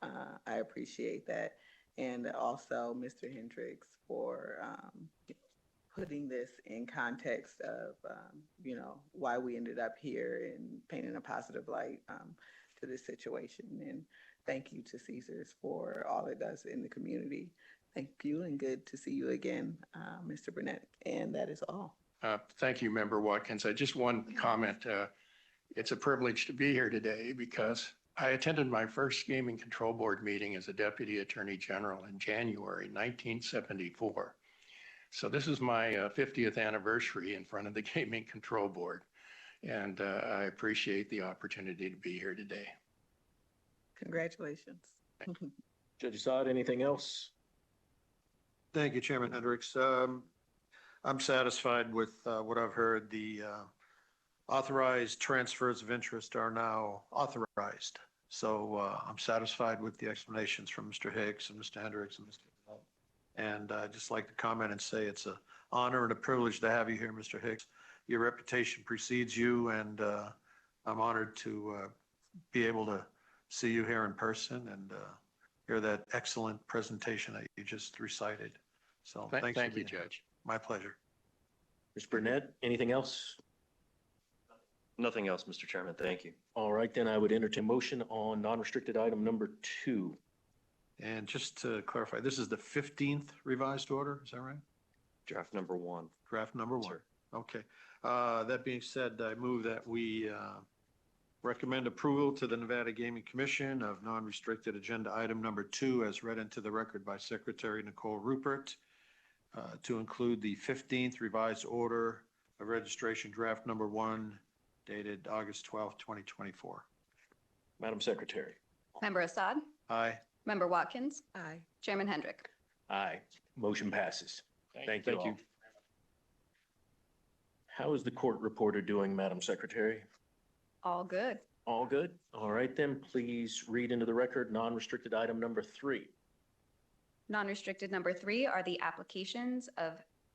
I appreciate that. And also, Mr. Hendricks, for putting this in context of, why we ended up here and painting a positive light to this situation. And thank you to Caesars for all it does in the community. Thank you, and good to see you again, Mr. Burnett. And that is all. Thank you, Member Watkins. Just one comment. It's a privilege to be here today because I attended my first Gaming Control Board meeting as a Deputy Attorney General in January 1974. So this is my 50th anniversary in front of the Gaming Control Board, and I appreciate the opportunity to be here today. Congratulations. Judge Assad, anything else? Thank you, Chairman Hendricks. I'm satisfied with what I've heard. The authorized transfers of interest are now authorized. So I'm satisfied with the explanations from Mr. Hicks and Mr. Hendricks and Mr. Bell. And I'd just like to comment and say it's an honor and a privilege to have you here, Mr. Hicks. Your reputation precedes you, and I'm honored to be able to see you here in person and hear that excellent presentation that you just recited. So thanks. Thank you, Judge. My pleasure. Mr. Burnett, anything else? Nothing else, Mr. Chairman. Thank you. All right, then I would entertain motion on non-restricted item number 2. And just to clarify, this is the 15th revised order, is that right? Draft number 1. Draft number 1. Sir. Okay. That being said, I move that we recommend approval to the Nevada Gaming Commission of non-restricted agenda item number 2 as read into the record by Secretary Nicole Rupert to include the 15th revised order of registration draft number 1 dated August 12th, 2024. Madam Secretary. Member Assad? Aye. Member Watkins? Aye. Chairman Hendrick? Aye. Motion passes. Thank you all. How is the court reporter doing, Madam Secretary? All good. All good? All right, then please read into the record non-restricted item number 3. Non-restricted number 3 are the applications of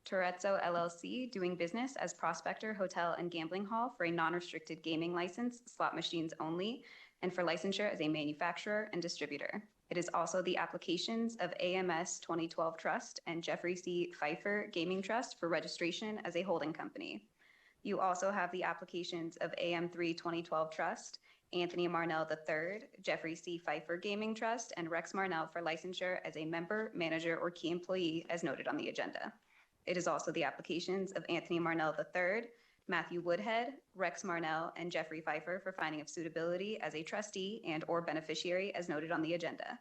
Terrazzo LLC doing business as Prospector Hotel and Gambling Hall for a non-restricted gaming license, slot machines only, and for licensure as a manufacturer and distributor. It is also the applications of AMS 2012 Trust and Jeffrey C. Pfeiffer Gaming Trust for registration as a holding company. You also have the applications of AM3 2012 Trust, Anthony Marnell III, Jeffrey C. Pfeiffer Gaming Trust, and Rex Marnell for licensure as a member, manager, or key employee as noted on the agenda. It is also the applications of Anthony Marnell III, Matthew Woodhead, Rex Marnell, and Jeffrey Pfeiffer for finding of suitability as a trustee and or beneficiary as noted on the agenda.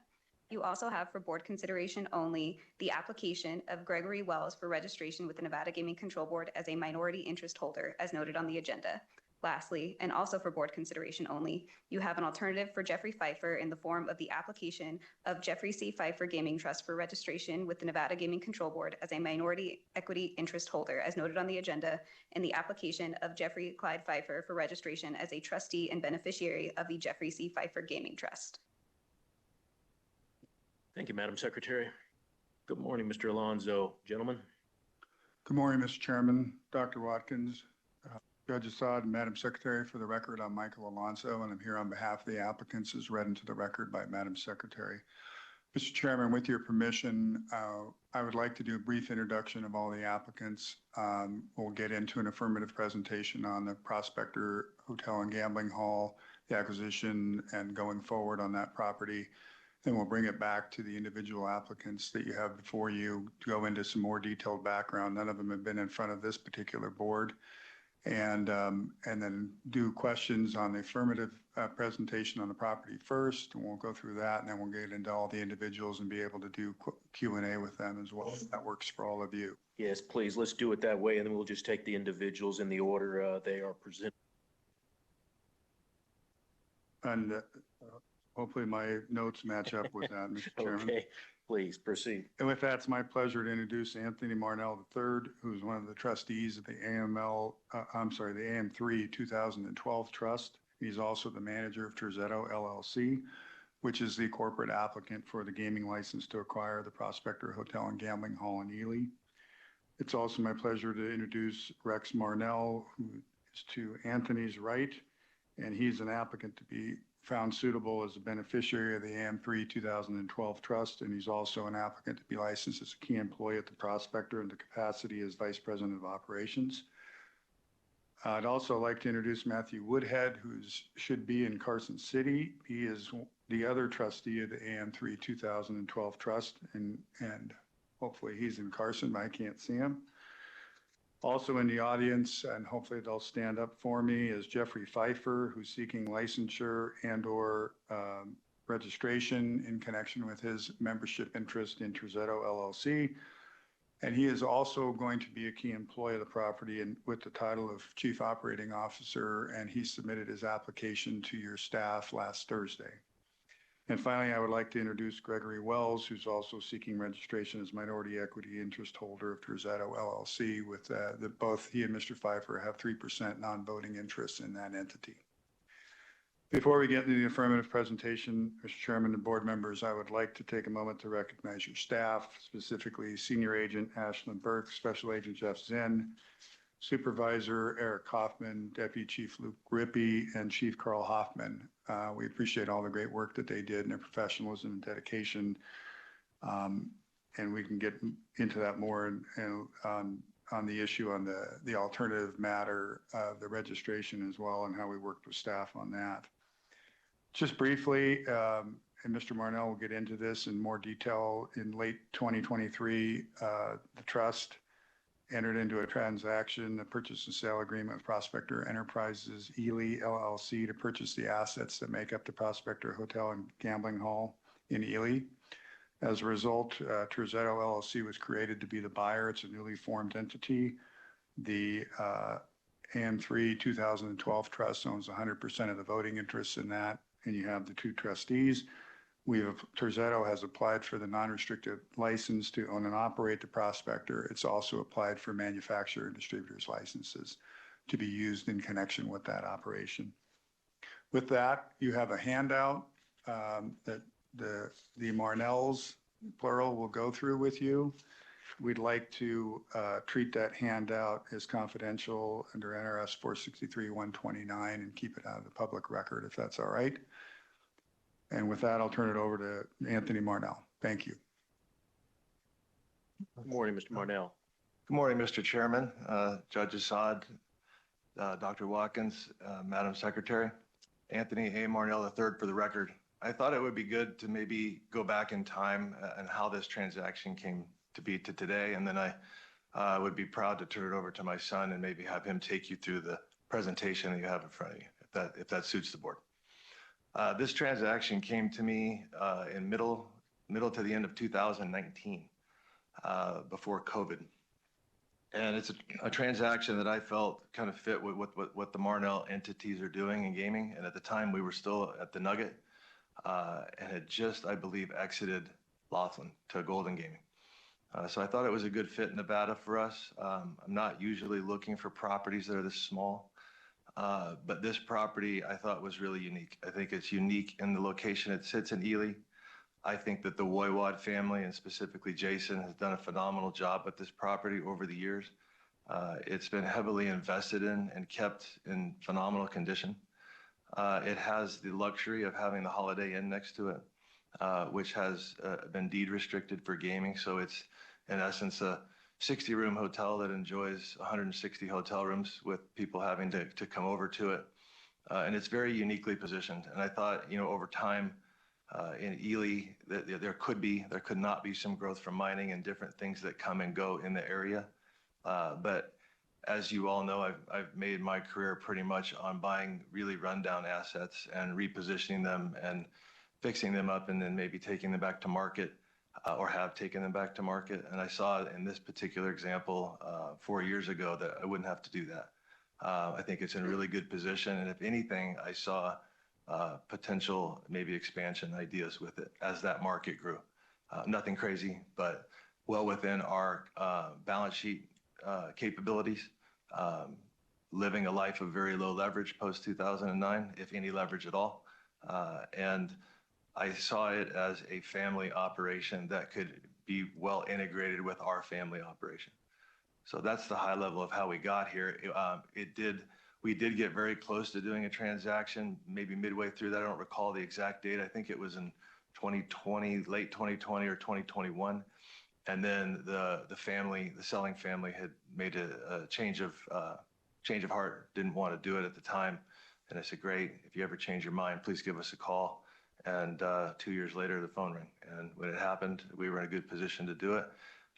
You also have for board consideration only the application of Gregory Wells for registration with the Nevada Gaming Control Board as a minority interest holder as noted on the agenda. Lastly, and also for board consideration only, you have an alternative for Jeffrey Pfeiffer in the form of the application of Jeffrey C. Pfeiffer Gaming Trust for registration with the Nevada Gaming Control Board as a minority equity interest holder as noted on the agenda, and the application of Jeffrey Clyde Pfeiffer for registration as a trustee and beneficiary of the Jeffrey C. Pfeiffer Gaming Trust. Thank you, Madam Secretary. Good morning, Mr. Alonso. Gentlemen. Good morning, Mr. Chairman, Dr. Watkins, Judge Assad, and Madam Secretary. For the record, I'm Michael Alonso, and I'm here on behalf of the applicants as read into the record by Madam Secretary. Mr. Chairman, with your permission, I would like to do a brief introduction of all the applicants. We'll get into an affirmative presentation on the Prospector Hotel and Gambling Hall, the acquisition, and going forward on that property. Then we'll bring it back to the individual applicants that you have before you to go into some more detailed background. None of them have been in front of this particular board. And then do questions on the affirmative presentation on the property first, and we'll go through that, and then we'll get into all the individuals and be able to do Q&A with them as well, if that works for all of you. Yes, please, let's do it that way, and then we'll just take the individuals in the order they are presented. And hopefully my notes match up with that, Mr. Chairman. Okay, please proceed. And with that, it's my pleasure to introduce Anthony Marnell III, who's one of the trustees of the the AM3 2012 Trust. He's also the manager of Terzetto LLC, which is the corporate applicant for the gaming license to acquire the Prospector Hotel and Gambling Hall in Ely. It's also my pleasure to introduce Rex Marnell, who is to Anthony's right, and he's an applicant to be found suitable as a beneficiary of the AM3 2012 Trust, and he's also an applicant to be licensed as a key employee at the Prospector in the capacity as Vice President of Operations. I'd also like to introduce Matthew Woodhead, who should be in Carson City. He is the other trustee of the AM3 2012 Trust, and hopefully he's in Carson, but I can't see him. Also in the audience, and hopefully they'll stand up for me, is Jeffrey Pfeiffer, who's seeking licensure and/or registration in connection with his membership interest in Terzetto LLC. And he is also going to be a key employee of the property and with the title of Chief Operating Officer, and he submitted his application to your staff last Thursday. And finally, I would like to introduce Gregory Wells, who's also seeking registration as minority equity interest holder of Terzetto LLC, with both he and Mr. Pfeiffer have 3% non-voting interest in that entity. Before we get into the affirmative presentation, Mr. Chairman and board members, I would like to take a moment to recognize your staff, specifically Senior Agent Ashlyn Burke, Special Agent Jeff Zinn, Supervisor Eric Kaufman, Deputy Chief Luke Rippey, and Chief Carl Hoffman. We appreciate all the great work that they did and their professionalism and dedication. And we can get into that more on the issue on the alternative matter of the registration as well, and how we worked with staff on that. Just briefly, and Mr. Marnell will get into this in more detail, in late 2023, the trust entered into a transaction, a purchase and sale agreement with Prospector Enterprises Ely LLC to purchase the assets that make up the Prospector Hotel and Gambling Hall in Ely. As a result, Terzetto LLC was created to be the buyer. It's a newly formed entity. The AM3 2012 Trust owns 100% of the voting interests in that, and you have the two trustees. Terzetto has applied for the non-restricted license to own and operate the Prospector. It's also applied for manufacturer and distributors licenses to be used in connection with that operation. With that, you have a handout that the Marnells, plural, will go through with you. We'd like to treat that handout as confidential under NRS 463-129 and keep it out of the public record, if that's all right. And with that, I'll turn it over to Anthony Marnell. Thank you. Good morning, Mr. Marnell. Good morning, Mr. Chairman, Judge Assad, Dr. Watkins, Madam Secretary. Anthony A. Marnell III for the record. I thought it would be good to maybe go back in time and how this transaction came to be to today, and then I would be proud to turn it over to my son and maybe have him take you through the presentation that you have in front of you, if that suits the board. This transaction came to me in middle to the end of 2019, before COVID. And it's a transaction that I felt kind of fit with what the Marnell entities are doing in gaming. And at the time, we were still at the Nugget and had just, I believe, exited Laughlin to Golden Gaming. So I thought it was a good fit in Nevada for us. I'm not usually looking for properties that are this small. But this property I thought was really unique. I think it's unique in the location it sits in Ely. I think that the Woywad family, and specifically Jason, has done a phenomenal job at this property over the years. It's been heavily invested in and kept in phenomenal condition. It has the luxury of having the Holiday Inn next to it, which has been deed restricted for gaming. So it's in essence a 60-room hotel that enjoys 160 hotel rooms with people having to come over to it. And it's very uniquely positioned. And I thought, over time in Ely, that there could not be some growth from mining and different things that come and go in the area. But as you all know, I've made my career pretty much on buying really rundown assets and repositioning them and fixing them up and then maybe taking them back to market or have taken them back to market. And I saw in this particular example 4 years ago that I wouldn't have to do that. I think it's in a really good position. And if anything, I saw potential maybe expansion ideas with it as that market grew. Nothing crazy, but well within our balance sheet capabilities. Living a life of very low leverage post 2009, if any leverage at all. And I saw it as a family operation that could be well integrated with our family operation. So that's the high level of how we got here. We did get very close to doing a transaction, maybe midway through that. I don't recall the exact date. I think it was in 2020, late 2020 or 2021. And then the selling family had made a change of heart, didn't want to do it at the time. And I said, great, if you ever change your mind, please give us a call. And 2 years later, the phone rang. And when it happened, we were in a good position to do it.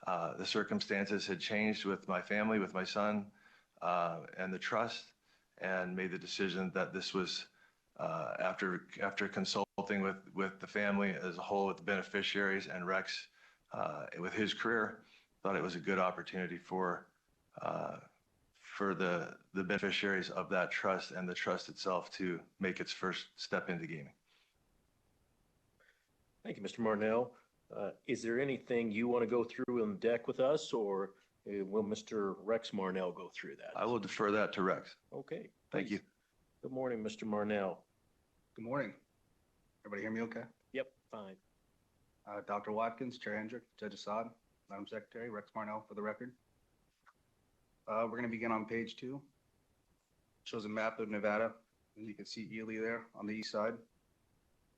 The circumstances had changed with my family, with my son, and the trust, and made the decision that this was, after consulting with the family as a whole, with the beneficiaries and Rex, with his career, thought it was a good opportunity for the beneficiaries of that trust and the trust itself to make its first step into gaming. Thank you, Mr. Marnell. Is there anything you want to go through on deck with us, or will Mr. Rex Marnell go through that? I will defer that to Rex. Okay. Thank you. Good morning, Mr. Marnell. Good morning. Everybody hear me okay? Yep, fine. Dr. Watkins, Chair Hendrick, Judge Assad, Madam Secretary, Rex Marnell for the record. We're going to begin on page 2. Shows a map of Nevada, and you can see Ely there on the east side.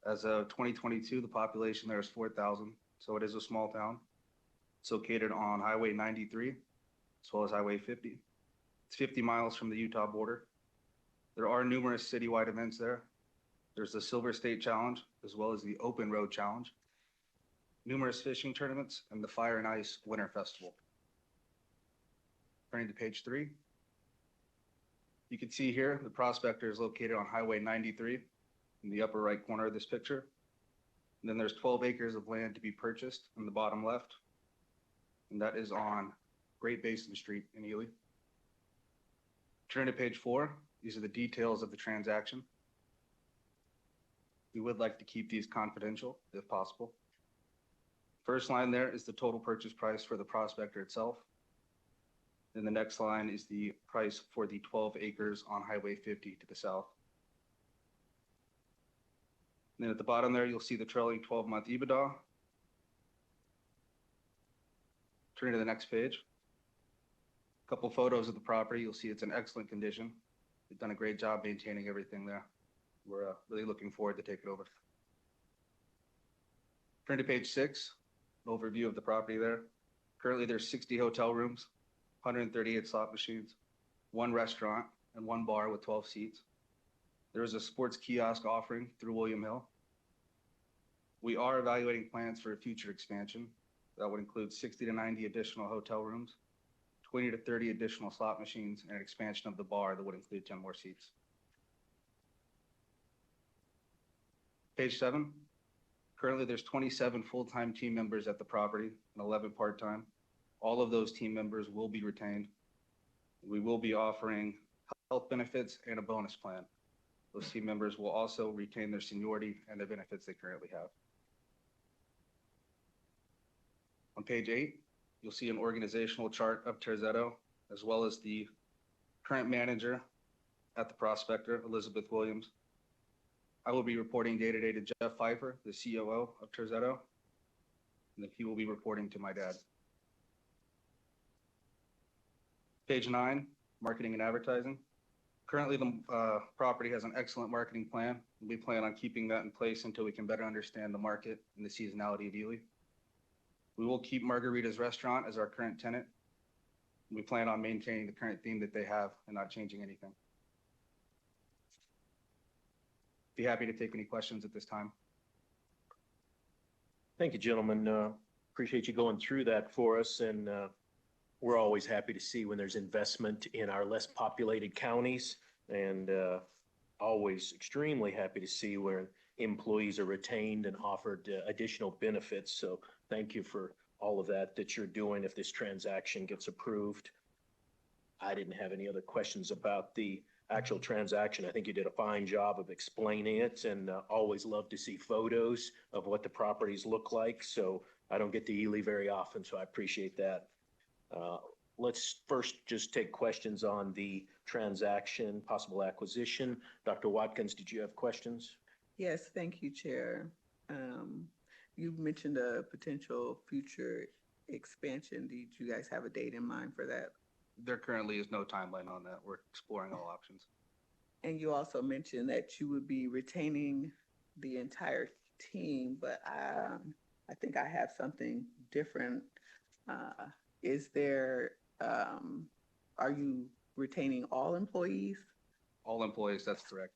As of 2022, the population there is 4,000, so it is a small town. It's located on Highway 93, as well as Highway 50. It's 50 miles from the Utah border. There are numerous citywide events there. There's the Silver State Challenge, as well as the Open Road Challenge, numerous fishing tournaments, and the Fire and Ice Winter Festival. Turning to page 3. You can see here, the prospector is located on Highway 93 in the upper right corner of this picture. And then there's 12 acres of land to be purchased in the bottom left. And that is on Great Basin Street in Ely. Turn to page 4. These are the details of the transaction. We would like to keep these confidential if possible. First line there is the total purchase price for the prospector itself. Then the next line is the price for the 12 acres on Highway 50 to the south. And then at the bottom there, you'll see the trailing 12-month EBITDA. Turning to the next page. A couple photos of the property. You'll see it's in excellent condition. They've done a great job maintaining everything there. We're really looking forward to take it over. Turn to page 6, an overview of the property there. Currently, there's 60 hotel rooms, 138 slot machines, 1 restaurant, and 1 bar with 12 seats. There is a sports kiosk offering through William Hill. We are evaluating plans for a future expansion. That would include 60 to 90 additional hotel rooms, 20 to 30 additional slot machines, and an expansion of the bar that would include 10 more seats. Page 7. Currently, there's 27 full-time team members at the property and 11 part-time. All of those team members will be retained. We will be offering health benefits and a bonus plan. Those team members will also retain their seniority and the benefits they currently have. On page 8, you'll see an organizational chart of Terzetto, as well as the current manager at the prospector, Elizabeth Williams. I will be reporting day-to-day to Jeff Pfeiffer, the COO of Terzetto, and then he will be reporting to my dad. Page 9, marketing and advertising. Currently, the property has an excellent marketing plan. We plan on keeping that in place until we can better understand the market and the seasonality of Ely. We will keep Margarita's Restaurant as our current tenant. We plan on maintaining the current theme that they have and not changing anything. Be happy to take any questions at this time. Thank you, gentlemen. Appreciate you going through that for us, and we're always happy to see when there's investment in our less populated counties, and always extremely happy to see where employees are retained and offered additional benefits. So thank you for all of that you're doing if this transaction gets approved. I didn't have any other questions about the actual transaction. I think you did a fine job of explaining it, and always love to see photos of what the properties look like. So I don't get to Ely very often, so I appreciate that. Let's first just take questions on the transaction, possible acquisition. Dr. Watkins, did you have questions? Yes, thank you, Chair. You mentioned a potential future expansion. Did you guys have a date in mind for that? There currently is no timeline on that. We're exploring all options. And you also mentioned that you would be retaining the entire team, but I think I have something different. Is there, are you retaining all employees? All employees, that's correct.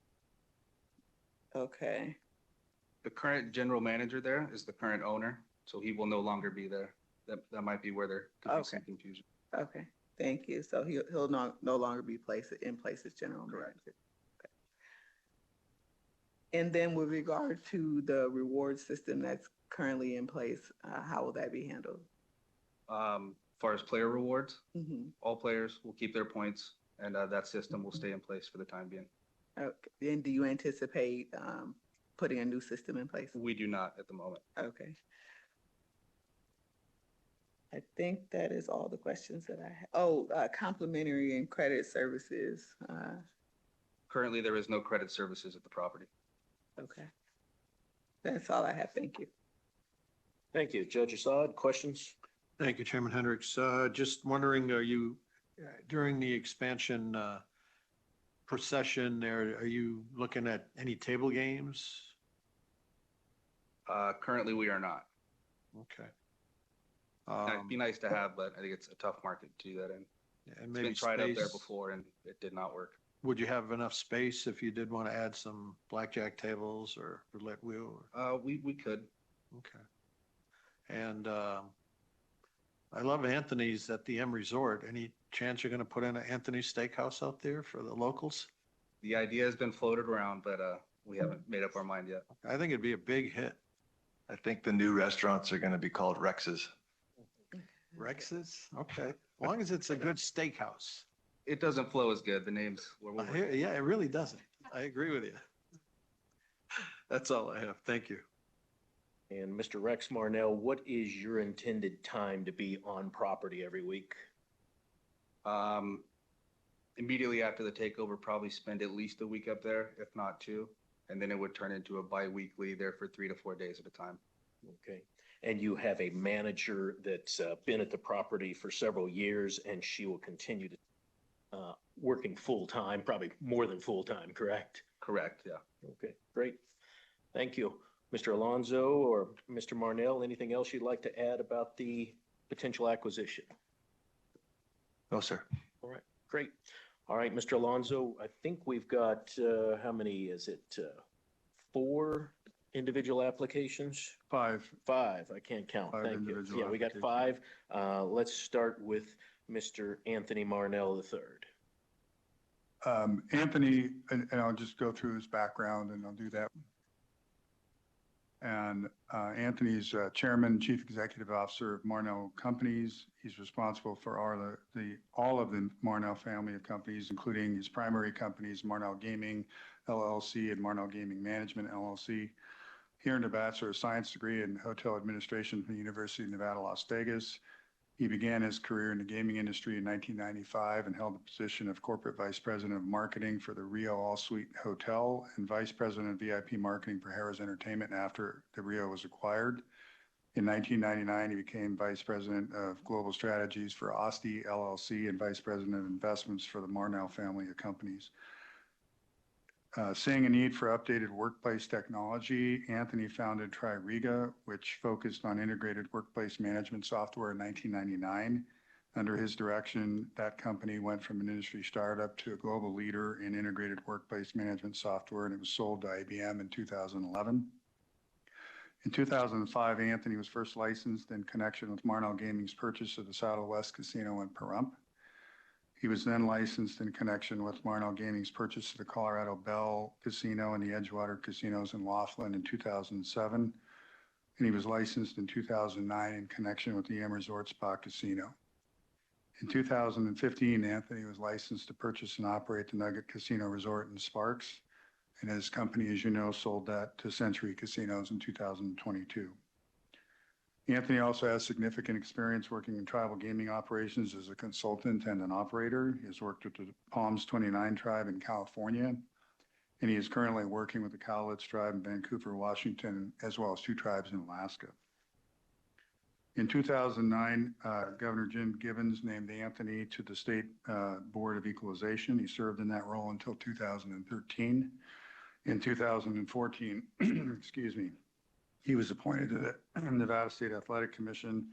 Okay, The current general manager there is the current owner, so he will no longer be there. That might be where there could be some Okay. confusion. okay, thank you. So he'll no longer be in place as general manager. Okay. And then with regard to the reward system that's currently in place, how will that be handled? As far as player rewards, Mm-hmm. all players will keep their points, and that system will stay in place for the time being. Okay. And do you anticipate putting a new system in place? We do not at the moment. Okay. I think that is all the questions that I have. Oh, complimentary and credit services. Currently, there is no credit services at the property. Okay. That's all I have. Thank you. Thank you. Judge Assad, questions? Thank you, Chairman Hendricks. Just wondering, are you, during the expansion procession there, are you looking at any table games? Currently, we are not. Okay. It'd be nice to have, but I think it's a tough market to do that in. And It's maybe been tried out there space. before, and it did not work. Would you have enough space if you did want to add some blackjack tables or roulette wheel? We could. Okay. And I love Anthony's at the M Resort. Any chance you're going to put in an Anthony's Steakhouse out there for the locals? The idea has been floated around, but we haven't made up our mind yet. I think it'd be a big hit. I think the new restaurants are going to be called Rex's. Rex's? Okay. As long as it's a good steakhouse. It doesn't flow as good. The names. Yeah, it really doesn't. I agree with you. That's all I have. Thank you. And Mr. Rex Marnell, what is your intended time to be on property every week? Immediately after the takeover, probably spend at least a week up there, if not two. And then it would turn into a bi-weekly there for 3 to 4 days at a time. Okay. And you have a manager that's been at the property for several years, and she will continue to working full-time, probably more than full-time, correct? Correct, yeah. Okay, great. Thank you. Mr. Alonso or Mr. Marnell, anything else you'd like to add about the potential acquisition? No, sir. All right, great. All right, Mr. Alonso, I think we've got, how many is it? 4 individual applications? 5. 5, I can't count. 5 Thank you. individual Yeah, we got 5. Let's start with Mr. Anthony Marnell III. Anthony, and I'll just go through his background and I'll do that. And Anthony's Chairman, Chief Executive Officer of Marnell Companies. He's responsible for all of the Marnell family of companies, including his primary companies, Marnell Gaming LLC and Marnell Gaming Management LLC. He earned a Bachelor of Science degree in Hotel Administration from the University of Nevada, Las Vegas. He began his career in the gaming industry in 1995 and held the position of Corporate Vice President of Marketing for the Rio All Suite Hotel and Vice President of VIP Marketing for Harrah's Entertainment after the Rio was acquired. In 1999, he became Vice President of Global Strategies for Osti LLC and Vice President of Investments for the Marnell family of companies. Seeing a need for updated workplace technology, Anthony founded TriRiga, which focused on integrated workplace management software in 1999. Under his direction, that company went from an industry startup to a global leader in integrated workplace management software, and it was sold to IBM in 2011. In 2005, Anthony was first licensed in connection with Marnell Gaming's purchase of the Saddle West Casino in Pahrump. He was then licensed in connection with Marnell Gaming's purchase of the Colorado Bell Casino and the Edgewater Casinos in Laughlin in 2007. And he was licensed in 2009 in connection with the M Resort Spa Casino. In 2015, Anthony was licensed to purchase and operate the Nugget Casino Resort in Sparks. And his company, as you know, sold that to Century Casinos in 2022. Anthony also has significant experience working in tribal gaming operations as a consultant and an operator. He has worked with the Palms 29 tribe in California, and he is currently working with the Cowlitz tribe in Vancouver, Washington, as well as 2 tribes in Alaska. In 2009, Governor Jim Gibbons named Anthony to the State Board of Equalization. He served in that role until 2013. In 2014, excuse me, he was appointed to the Nevada State Athletic Commission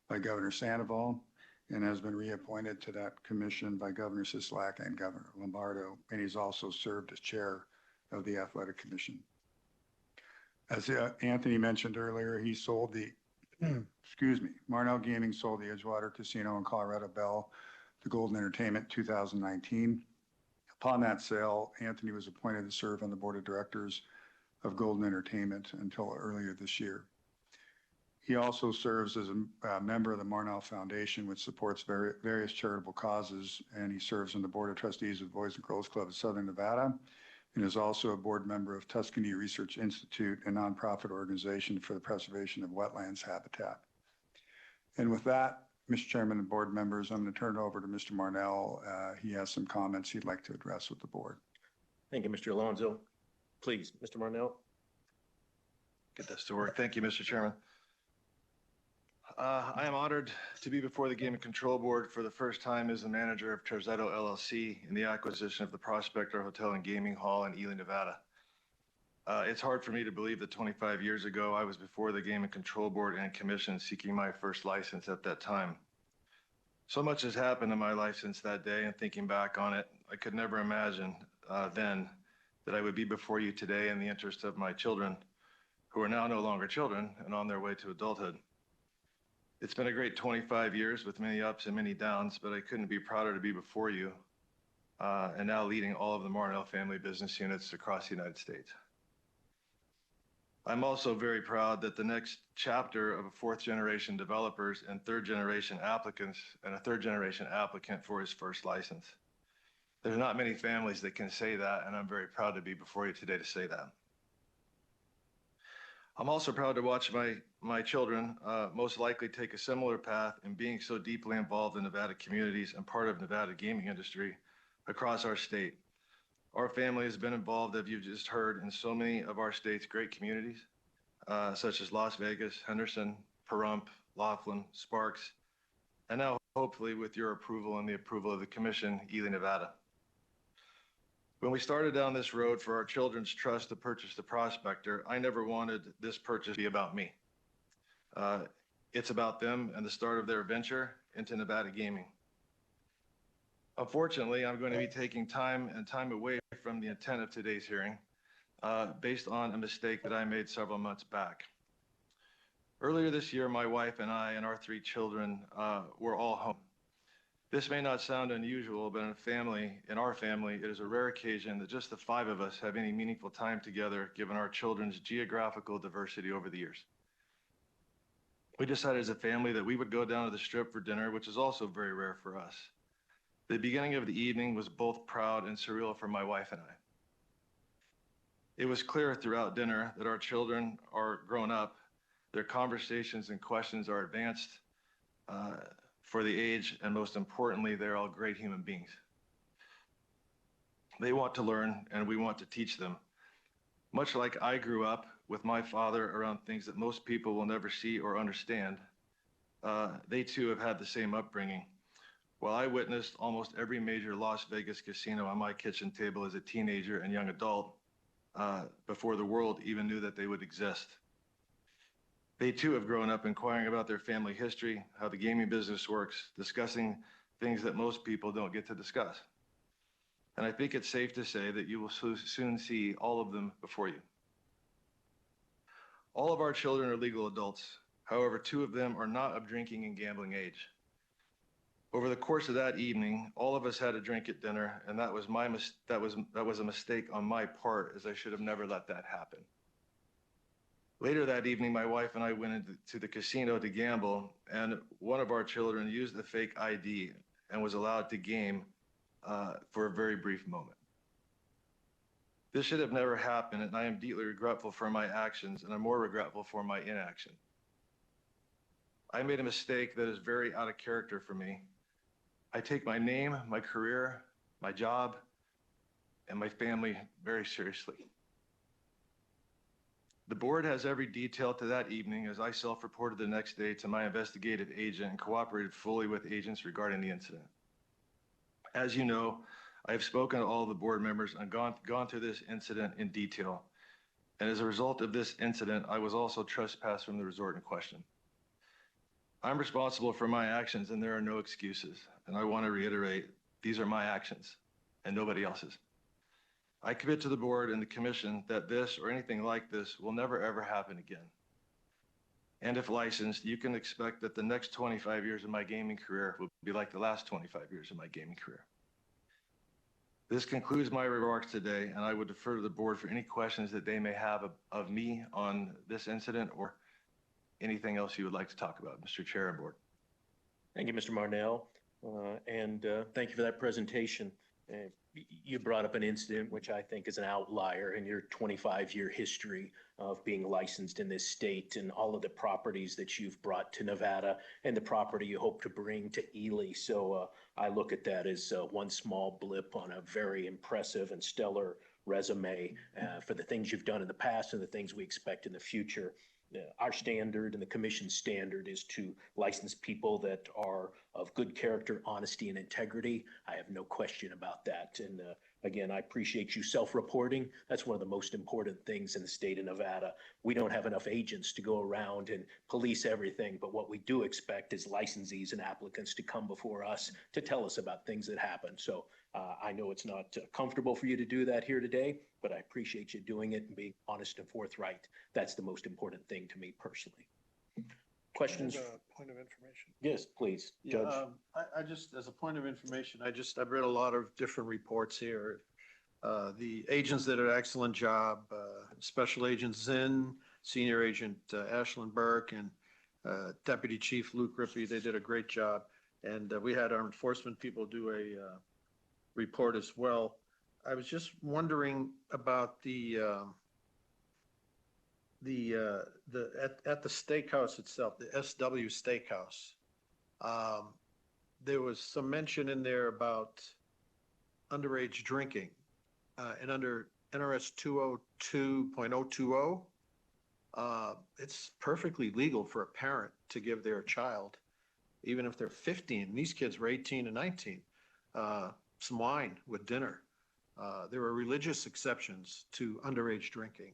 by Governor Sandoval and has been reappointed to that commission by Governor Sisolak and Governor Lombardo, and he's also served as chair of the Athletic Commission. As Anthony mentioned earlier, he sold the, excuse me, Marnell Gaming sold the Edgewater Casino and Colorado Bell to Golden Entertainment in 2019. Upon that sale, Anthony was appointed to serve on the board of directors of Golden Entertainment until earlier this year. He also serves as a member of the Marnell Foundation, which supports various charitable causes, and he serves on the Board of Trustees of Boys and Girls Club of Southern Nevada, and is also a board member of Tuscany Research Institute, a nonprofit organization for the preservation of wetlands habitat. And with that, Mr. Chairman and board members, I'm going to turn it over to Mr. Marnell. He has some comments he'd like to address with the board. Thank you, Mr. Alonso. Please, Mr. Marnell. Get this to work. Thank you, Mr. Chairman. I am honored to be before the Gaming Control Board for the first time as the manager of Terzetto LLC in the acquisition of the Prospector Hotel and Gaming Hall in Ely, Nevada. It's hard for me to believe that 25 years ago, I was before the Gaming Control Board and Commission seeking my first license at that time. So much has happened in my life since that day, and thinking back on it, I could never imagine then that I would be before you today in the interest of my children, who are now no longer children and on their way to adulthood. It's been a great 25 years with many ups and many downs, but I couldn't be prouder to be before you and now leading all of the Marnell family business units across the United States. I'm also very proud that the next chapter of a 4th generation developers and 3rd generation applicants and a 3rd generation applicant for his first license. There's not many families that can say that, and I'm very proud to be before you today to say that. I'm also proud to watch my children most likely take a similar path in being so deeply involved in Nevada communities and part of Nevada gaming industry across our state. Our family has been involved, as you've just heard, in so many of our state's great communities, such as Las Vegas, Henderson, Pahrump, Laughlin, Sparks, and now hopefully with your approval and the approval of the Commission, Ely, Nevada. When we started down this road for our children's trust to purchase the Prospector, I never wanted this purchase to be about me. It's about them and the start of their venture into Nevada gaming. Unfortunately, I'm going to be taking time away from the intent of today's hearing based on a mistake that I made several months back. Earlier this year, my wife and I and our 3 children were all home. This may not sound unusual, but in our family, it is a rare occasion that just the 5 of us have any meaningful time together given our children's geographical diversity over the years. We decided as a family that we would go down to the Strip for dinner, which is also very rare for us. The beginning of the evening was both proud and surreal for my wife and I. It was clear throughout dinner that our children are grown up, their conversations and questions are advanced. for the age, and most importantly, they're all great human beings. They want to learn, and we want to teach them. Much like I grew up with my father around things that most people will never see or understand, they too have had the same upbringing. While I witnessed almost every major Las Vegas casino on my kitchen table as a teenager and young adult, before the world even knew that they would exist. They too have grown up inquiring about their family history, how the gaming business works, discussing things that most people don't get to discuss. And I think it's safe to say that you will soon see all of them before you. All of our children are legal adults. However, 2 of them are not of drinking and gambling age. Over the course of that evening, all of us had a drink at dinner, and that was a mistake on my part, as I should have never let that happen. Later that evening, my wife and I went into the casino to gamble, and one of our children used a fake ID and was allowed to game for a very brief moment. This should have never happened, and I am deeply regretful for my actions, and I'm more regretful for my inaction. I made a mistake that is very out of character for me. I take my name, my career, my job, and my family very seriously. The board has every detail to that evening, as I self-reported the next day to my investigative agent and cooperated fully with agents regarding the incident. As you know, I have spoken to all the board members and gone through this incident in detail. And as a result of this incident, I was also trespassed from the resort in question. I'm responsible for my actions, and there are no excuses. And I want to reiterate, these are my actions and nobody else's. I commit to the board and the commission that this or anything like this will never ever happen again. And if licensed, you can expect that the next 25 years of my gaming career will be like the last 25 years of my gaming career. This concludes my remarks today, and I would defer to the board for any questions that they may have of me on this incident or anything else you would like to talk about, Mr. Chair and Board. Thank you, Mr. Marnell, and thank you for that presentation. You brought up an incident which I think is an outlier in your 25-year history of being licensed in this state, and all of the properties that you've brought to Nevada and the property you hope to bring to Ely. So I look at that as one small blip on a very impressive and stellar resume for the things you've done in the past and the things we expect in the future. Our standard and the commission's standard is to license people that are of good character, honesty, and integrity. I have no question about that. And again, I appreciate you self-reporting. That's one of the most important things in the state of Nevada. We don't have enough agents to go around and police everything, but what we do expect is licensees and applicants to come before us to tell us about things that happen. So I know it's not comfortable for you to do that here today, but I appreciate you doing it and being honest and forthright. That's the most important thing to me personally. Questions? Point of information. Yes, please, Judge. I just, as a point of information, I've read a lot of different reports here. The agents did an excellent job. Special Agent Zinn, Senior Agent Ashlyn Burke, and Deputy Chief Luke Rippey, they did a great job. And we had our enforcement people do a report as well. I was just wondering about at the steakhouse itself, the SW Steakhouse. There was some mention in there about underage drinking, and under NRS 202.020, it's perfectly legal for a parent to give their child, even if they're 15, these kids were 18 and 19, some wine with dinner. There were religious exceptions to underage drinking.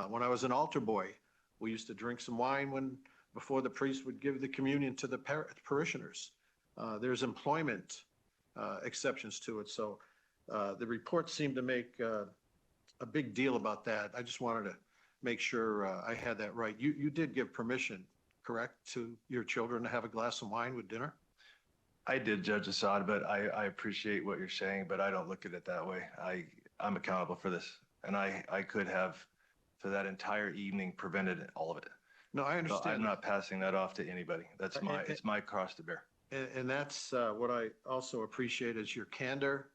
When I was an altar boy, we used to drink some wine before the priest would give the communion to the parishioners. There's employment exceptions to it. So the report seemed to make a big deal about that. I just wanted to make sure I had that right. You did give permission, correct, to your children to have a glass of wine with dinner? I did, Judge Assad, but I appreciate what you're saying, but I don't look at it that way. I'm accountable for this, and I could have, for that entire evening, prevented all of it. No, I understand. So I'm not passing that off to anybody. It's my cross to bear. And that's what I also appreciate is your candor,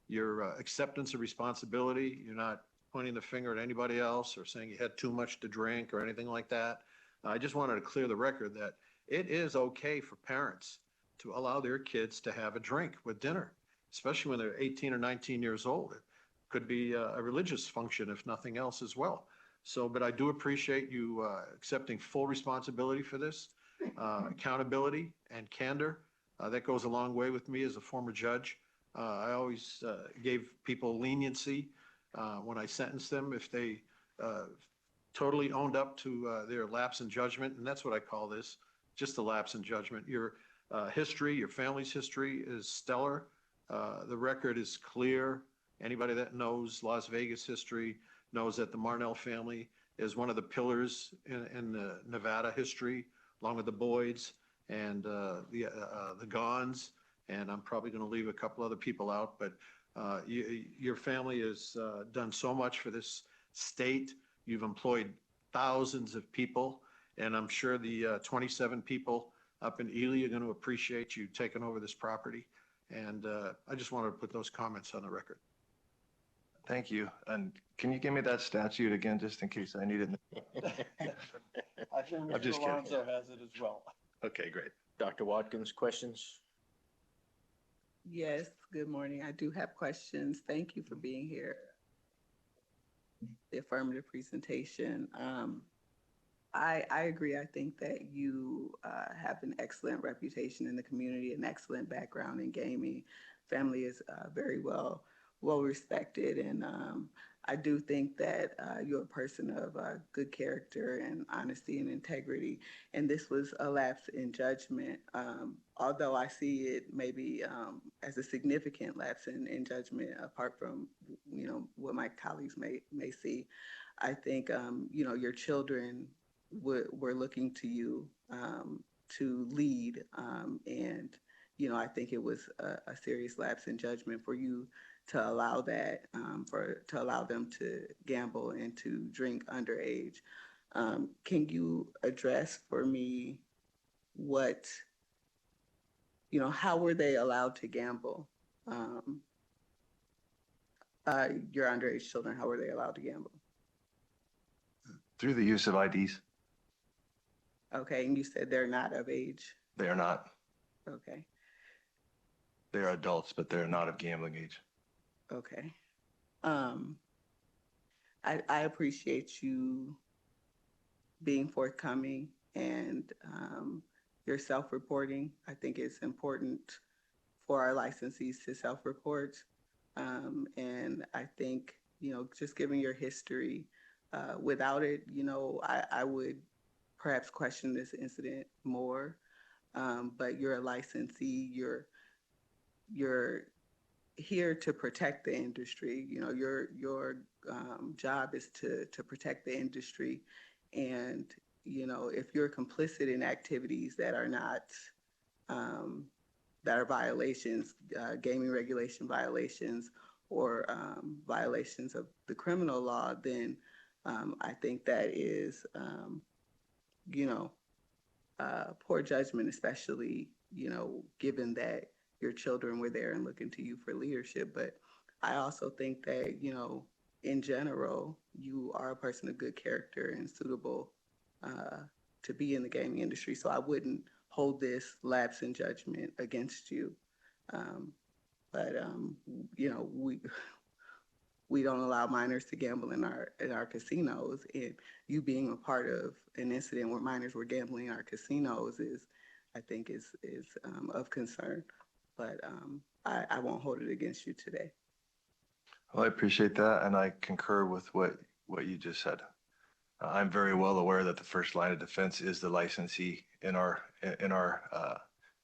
your acceptance of responsibility. You're not pointing the finger at anybody else or saying you had too much to drink or anything like that. I just wanted to clear the record that it is okay for parents to allow their kids to have a drink with dinner, especially when they're 18 or 19 years old. It could be a religious function, if nothing else, as well. So, but I do appreciate you accepting full responsibility for this, accountability and candor. That goes a long way with me as a former judge. I always gave people leniency when I sentenced them if they totally owned up to their lapse in judgment, and that's what I call this, just a lapse in judgment. Your history, your family's history is stellar. The record is clear. Anybody that knows Las Vegas history knows that the Marnell family is one of the pillars in the Nevada history, along with the Boyds and the Gons, and I'm probably going to leave a couple other people out, but your family has done so much for this state. You've employed thousands of people, and I'm sure the 27 people up in Ely are going to appreciate you taking over this property. And I just wanted to put those comments on the record. Thank you. And can you give me that statute again, just in case I need it? I think I'm just Mr. kidding. Alonso has it as well. Okay, great. Dr. Watkins, questions? Yes, good morning. I do have questions. Thank you for being here. The affirmative presentation. I agree. I think that you have an excellent reputation in the community, an excellent background in gaming. Family is very well respected, and I do think that you're a person of good character and honesty and integrity. And this was a lapse in judgment, although I see it maybe as a significant lapse in judgment, apart from what my colleagues may see. I think your children were looking to you to lead, and I think it was a serious lapse in judgment for you to allow that, to allow them to gamble and to drink underage. Can you address for me how were they allowed to gamble? Your underage children, how were they allowed to gamble? Through the use of IDs. Okay, and you said they're not of age? They are not. Okay. They are adults, but they're not of gambling age. Okay. I appreciate you being forthcoming and your self-reporting. I think it's important for our licensees to self-report. And I think, just given your history, without it, I would perhaps question this incident more. But you're a licensee, you're here to protect the industry. Your job is to protect the industry. And, if you're complicit in activities that are not, that are violations, gaming regulation violations, or violations of the criminal law, then I think that is, poor judgment, especially, given that your children were there and looking to you for leadership. But I also think that, in general, you are a person of good character and suitable to be in the gaming industry. So I wouldn't hold this lapse in judgment against you. But we don't allow minors to gamble in our casinos, and you being a part of an incident where minors were gambling in our casinos I think is of concern. But I won't hold it against you today. Well, I appreciate that, and I concur with what you just said. I'm very well aware that the first line of defense is the licensee in our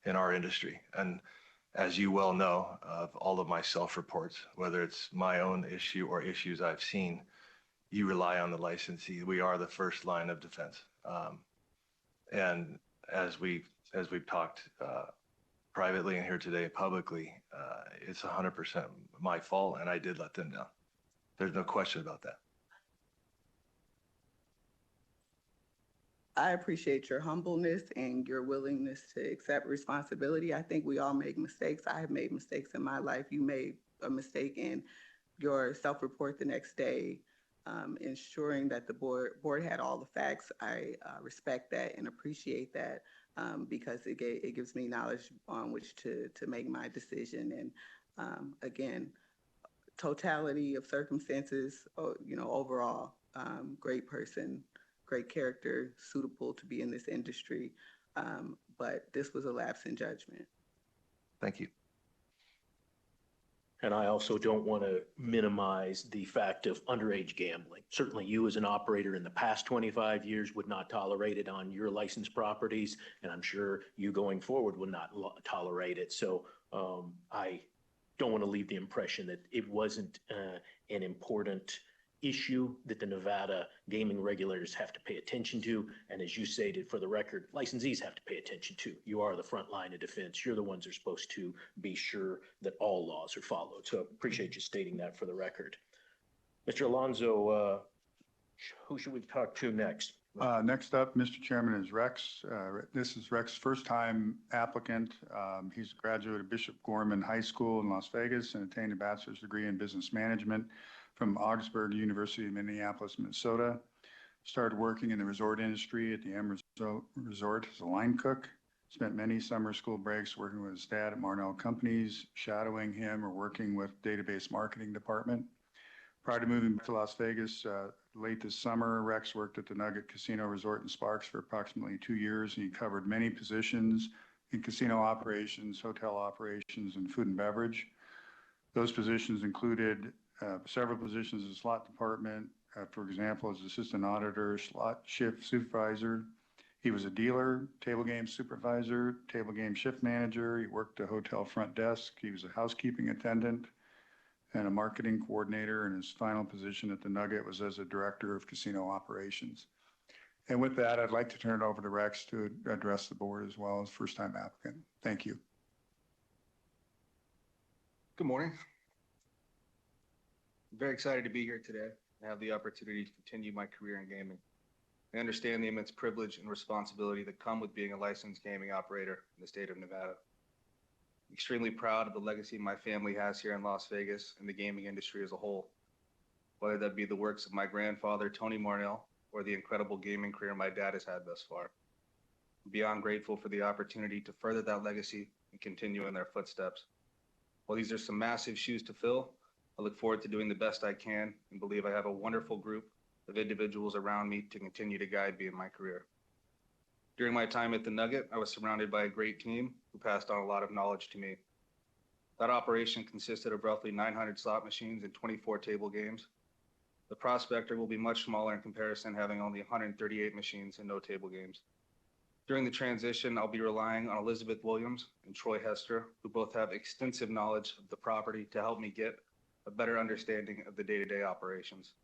industry. And as you well know, of all of my self-reports, whether it's my own issue or issues I've seen, you rely on the licensee. We are the first line of defense. And as we've talked privately and here today publicly, it's 100% my fault, and I did let them down. There's no question about that. I appreciate your humbleness and your willingness to accept responsibility. I think we all make mistakes. I have made mistakes in my life. You made a mistake in your self-report the next day, ensuring that the board had all the facts. I respect that and appreciate that. because it gives me knowledge on which to make my decision. And again, totality of circumstances, overall, great person, great character, suitable to be in this industry. But this was a lapse in judgment. Thank you. And I also don't want to minimize the fact of underage gambling. Certainly you as an operator in the past 25 years would not tolerate it on your licensed properties, and I'm sure you going forward would not tolerate it. So I don't want to leave the impression that it wasn't an important issue that the Nevada gaming regulators have to pay attention to. And as you stated, for the record, licensees have to pay attention to. You are the front line of defense. You're the ones who are supposed to be sure that all laws are followed. So I appreciate you stating that for the record. Mr. Alonso, who should we talk to next? Next up, Mr. Chairman, is Rex. This is Rex's first time applicant. He's a graduate of Bishop Gorman High School in Las Vegas and attained a bachelor's degree in business management from Augsburg University of Minneapolis, Minnesota. Started working in the resort industry at the M Resort as a line cook. Spent many summer school breaks working with his dad at Marnell Companies, shadowing him or working with database marketing department. Prior to moving to Las Vegas late this summer, Rex worked at the Nugget Casino Resort in Sparks for approximately 2 years, and he covered many positions in casino operations, hotel operations, and food and beverage. Those positions included several positions in the slot department, for example, as assistant auditor, slot shift supervisor. He was a dealer, table game supervisor, table game shift manager. He worked a hotel front desk. He was a housekeeping attendant and a marketing coordinator. And his final position at the Nugget was as a director of casino operations. And with that, I'd like to turn it over to Rex to address the board as well as first-time applicant. Thank you. Good morning. I'm very excited to be here today and have the opportunity to continue my career in gaming. I understand the immense privilege and responsibility that come with being a licensed gaming operator in the state of Nevada. I'm extremely proud of the legacy my family has here in Las Vegas and the gaming industry as a whole, whether that be the works of my grandfather, Tony Marnell, or the incredible gaming career my dad has had thus far. I'm beyond grateful for the opportunity to further that legacy and continue in their footsteps. While these are some massive shoes to fill, I look forward to doing the best I can and believe I have a wonderful group of individuals around me to continue to guide me in my career. During my time at the Nugget, I was surrounded by a great team who passed on a lot of knowledge to me. That operation consisted of roughly 900 slot machines and 24 table games. The Prospector will be much smaller in comparison, having only 138 machines and no table games. During the transition, I'll be relying on Elizabeth Williams and Troy Hester, who both have extensive knowledge of the property to help me get a better understanding of the day-to-day operations.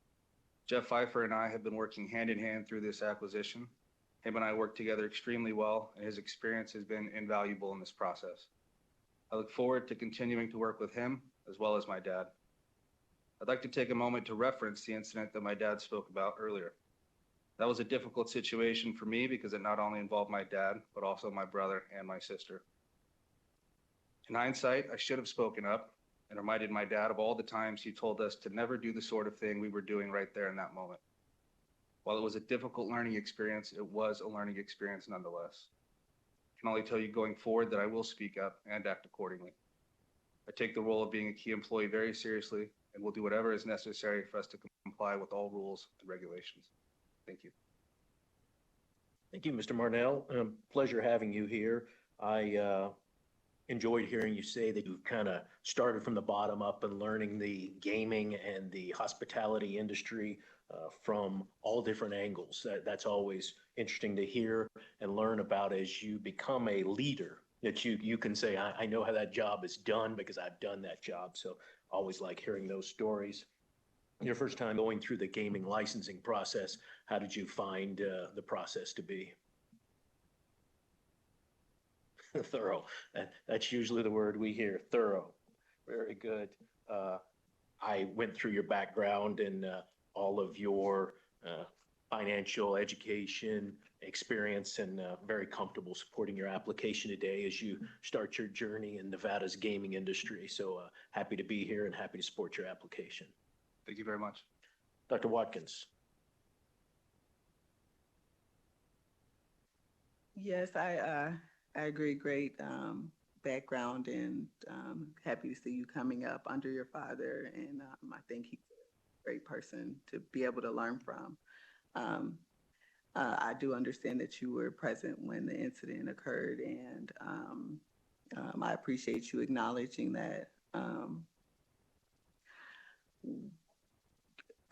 Jeff Pfeiffer and I have been working hand in hand through this acquisition. Him and I work together extremely well, and his experience has been invaluable in this process. I look forward to continuing to work with him as well as my dad. I'd like to take a moment to reference the incident that my dad spoke about earlier. That was a difficult situation for me because it not only involved my dad, but also my brother and my sister. In hindsight, I should have spoken up and reminded my dad of all the times he told us to never do the sort of thing we were doing right there in that moment. While it was a difficult learning experience, it was a learning experience nonetheless. I can only tell you going forward that I will speak up and act accordingly. I take the role of being a key employee very seriously and will do whatever is necessary for us to comply with all rules and regulations. Thank you. Thank you, Mr. Marnell. Pleasure having you here. I enjoyed hearing you say that you've kind of started from the bottom up and learning the gaming and the hospitality industry from all different angles. That's always interesting to hear and learn about as you become a leader, that you can say, I know how that job is done because I've done that job. So always like hearing those stories. Your first time going through the gaming licensing process, how did you find the process to be? Thorough. That's usually the word we hear, thorough. Very good. I went through your background and all of your financial education experience, and very comfortable supporting your application today as you start your journey in Nevada's gaming industry. So happy to be here and happy to support your application. Thank you very much. Dr. Watkins. Yes, I agree. Great background, and happy to see you coming up under your father. And I think he's a great person to be able to learn from. Um, I do understand that you were present when the incident occurred, and I appreciate you acknowledging that.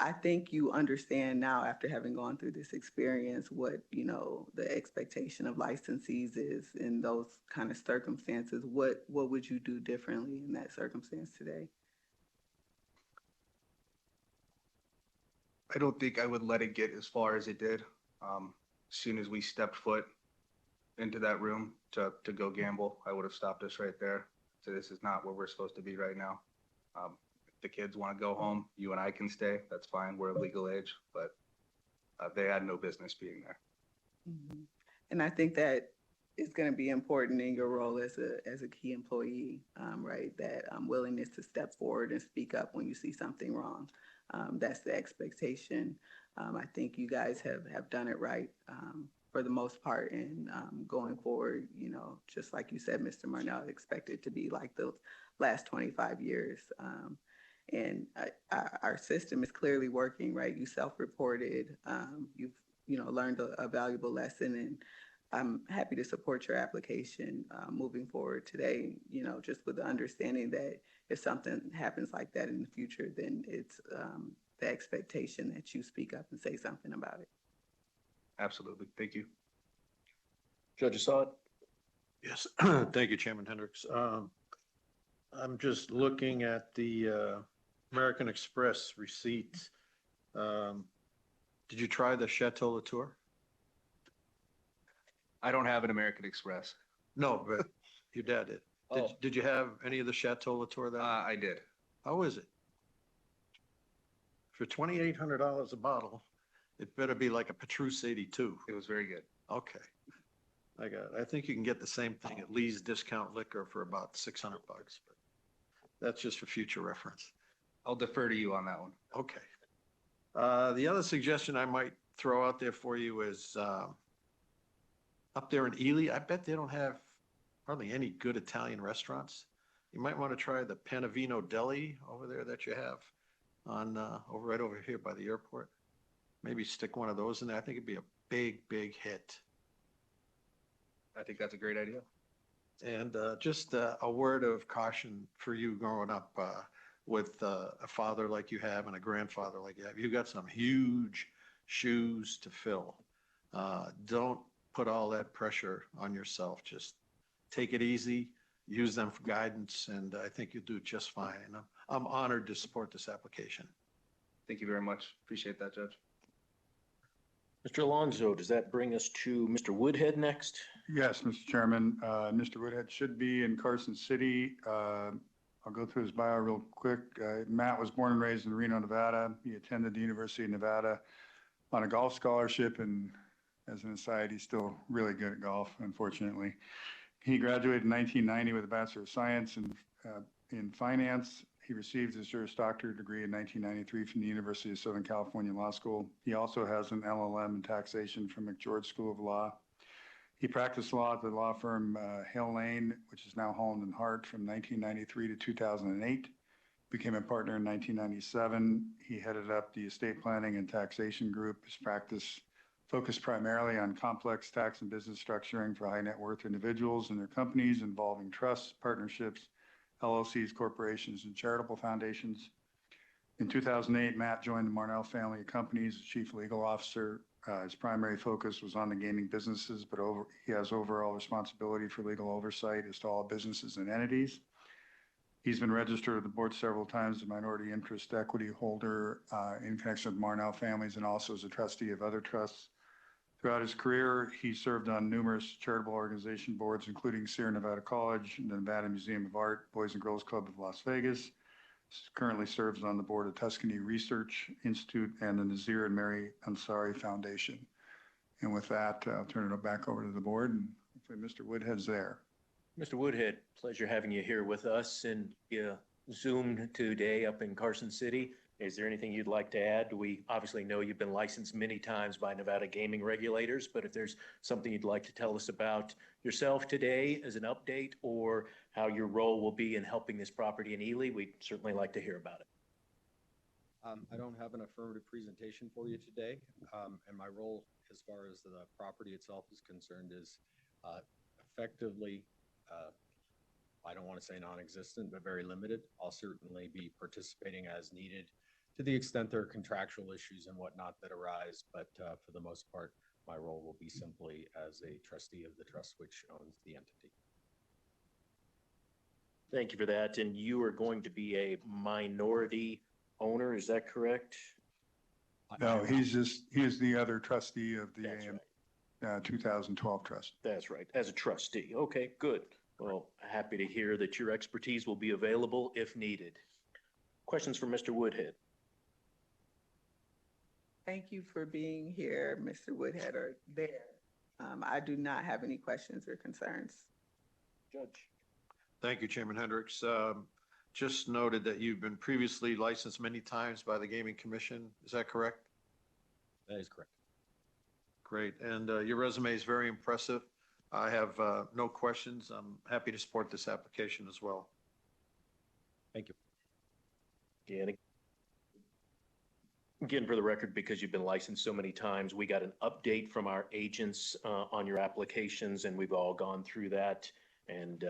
I think you understand now, after having gone through this experience, what, the expectation of licensees is in those kind of circumstances. What would you do differently in that circumstance today? I don't think I would let it get as far as it did. As soon as we stepped foot into that room to go gamble, I would have stopped us right there. So this is not where we're supposed to be right now. If the kids want to go home, you and I can stay. That's fine. We're of legal age, but they had no business being there. Mhm. And I think that is going to be important in your role as a key employee, right? That willingness to step forward and speak up when you see something wrong. That's the expectation. I think you guys have done it right for the most part. And going forward, just like you said, Mr. Marnell, expect it to be like the last 25 years. And our system is clearly working, right? You self-reported. You've learned a valuable lesson, and I'm happy to support your application moving forward today, just with the understanding that if something happens like that in the future, then it's the expectation that you speak up and say something about it. Absolutely. Thank you. Judge Assad? Yes, thank you, Chairman Hendricks. I'm just looking at the American Express receipt. Did you try the Chateau Latour? I don't have an American Express. No, but your dad did. Oh. Did you have any of the Chateau Latour there? I did. How is it? For $2,800 a bottle, it better be like a Petrus 82. It was very good. Okay. I think you can get the same thing at Lee's Discount Liquor for about $600, but that's just for future reference. I'll defer to you on that one. Okay. The other suggestion I might throw out there for you is up there in Ely, I bet they don't have hardly any good Italian restaurants. You might want to try the Panavino Deli over there that you have on right over here by the airport. Maybe stick one of those in there. I think it'd be a big, big hit. I think that's a great idea. And just a word of caution for you growing up with a father like you have and a grandfather like you have. You've got some huge shoes to fill. Don't put all that pressure on yourself. Just take it easy, use them for guidance, and I think you'll do just fine. And I'm honored to support this application. Thank you very much. Appreciate that, Judge. Mr. Alonso, does that bring us to Mr. Woodhead next? Yes, Mr. Chairman. Mr. Woodhead should be in Carson City. I'll go through his bio real quick. Matt was born and raised in Reno, Nevada. He attended the University of Nevada on a golf scholarship, and as an aside, he's still really good at golf, unfortunately. He graduated in 1990 with a Bachelor of Science in Finance. He received his Juris Doctorate degree in 1993 from the University of Southern California Law School. He also has an LLM in taxation from McGeorge School of Law. He practiced law at the law firm Hill Lane, which is now Holland and Hart, from 1993 to 2008. Became a partner in 1997. He headed up the estate planning and taxation group. His practice focused primarily on complex tax and business structuring for high net worth individuals and their companies involving trusts, partnerships, LLCs, corporations, and charitable foundations. In 2008, Matt joined the Marnell family of companies as chief legal officer. His primary focus was on the gaming businesses, but he has overall responsibility for legal oversight as to all businesses and entities. He's been registered with the board several times as a minority interest equity holder in connection with Marnell families, and also as a trustee of other trusts. Throughout his career, he served on numerous charitable organization boards, including Sierra Nevada College, the Nevada Museum of Art, Boys and Girls Club of Las Vegas. Currently serves on the board of Tuscany Research Institute and the Nazir and Mary Ansari Foundation. And with that, I'll turn it back over to the board, and hopefully Mr. Woodhead's there. Mr. Woodhead, pleasure having you here with us and Zoom today up in Carson City. Is there anything you'd like to add? We obviously know you've been licensed many times by Nevada gaming regulators, but if there's something you'd like to tell us about yourself today as an update or how your role will be in helping this property in Ely, we'd certainly like to hear about it. I don't have an affirmative presentation for you today, and my role as far as the property itself is concerned is effectively, I don't want to say non-existent, but very limited. I'll certainly be participating as needed to the extent there are contractual issues and whatnot that arise, but for the most part, my role will be simply as a trustee of the trust which owns the entity. Thank you for that. And you are going to be a minority owner, is that correct? No, he is the other trustee of the That's AM 2012 trust. That's right, as a trustee. Okay, good. Well, happy to hear that your expertise will be available if needed. Questions for Mr. Woodhead? Thank you for being here, Mr. Woodhead, or there. I do not have any questions or concerns. Judge. Thank you, Chairman Hendricks. Just noted that you've been previously licensed many times by the Gaming Commission. Is that correct? That is correct. Great. And your resume is very impressive. I have no questions. I'm happy to support this application as well. Thank you. Again, for the record, because you've been licensed so many times, we got an update from our agents on your applications, and we've all gone through that and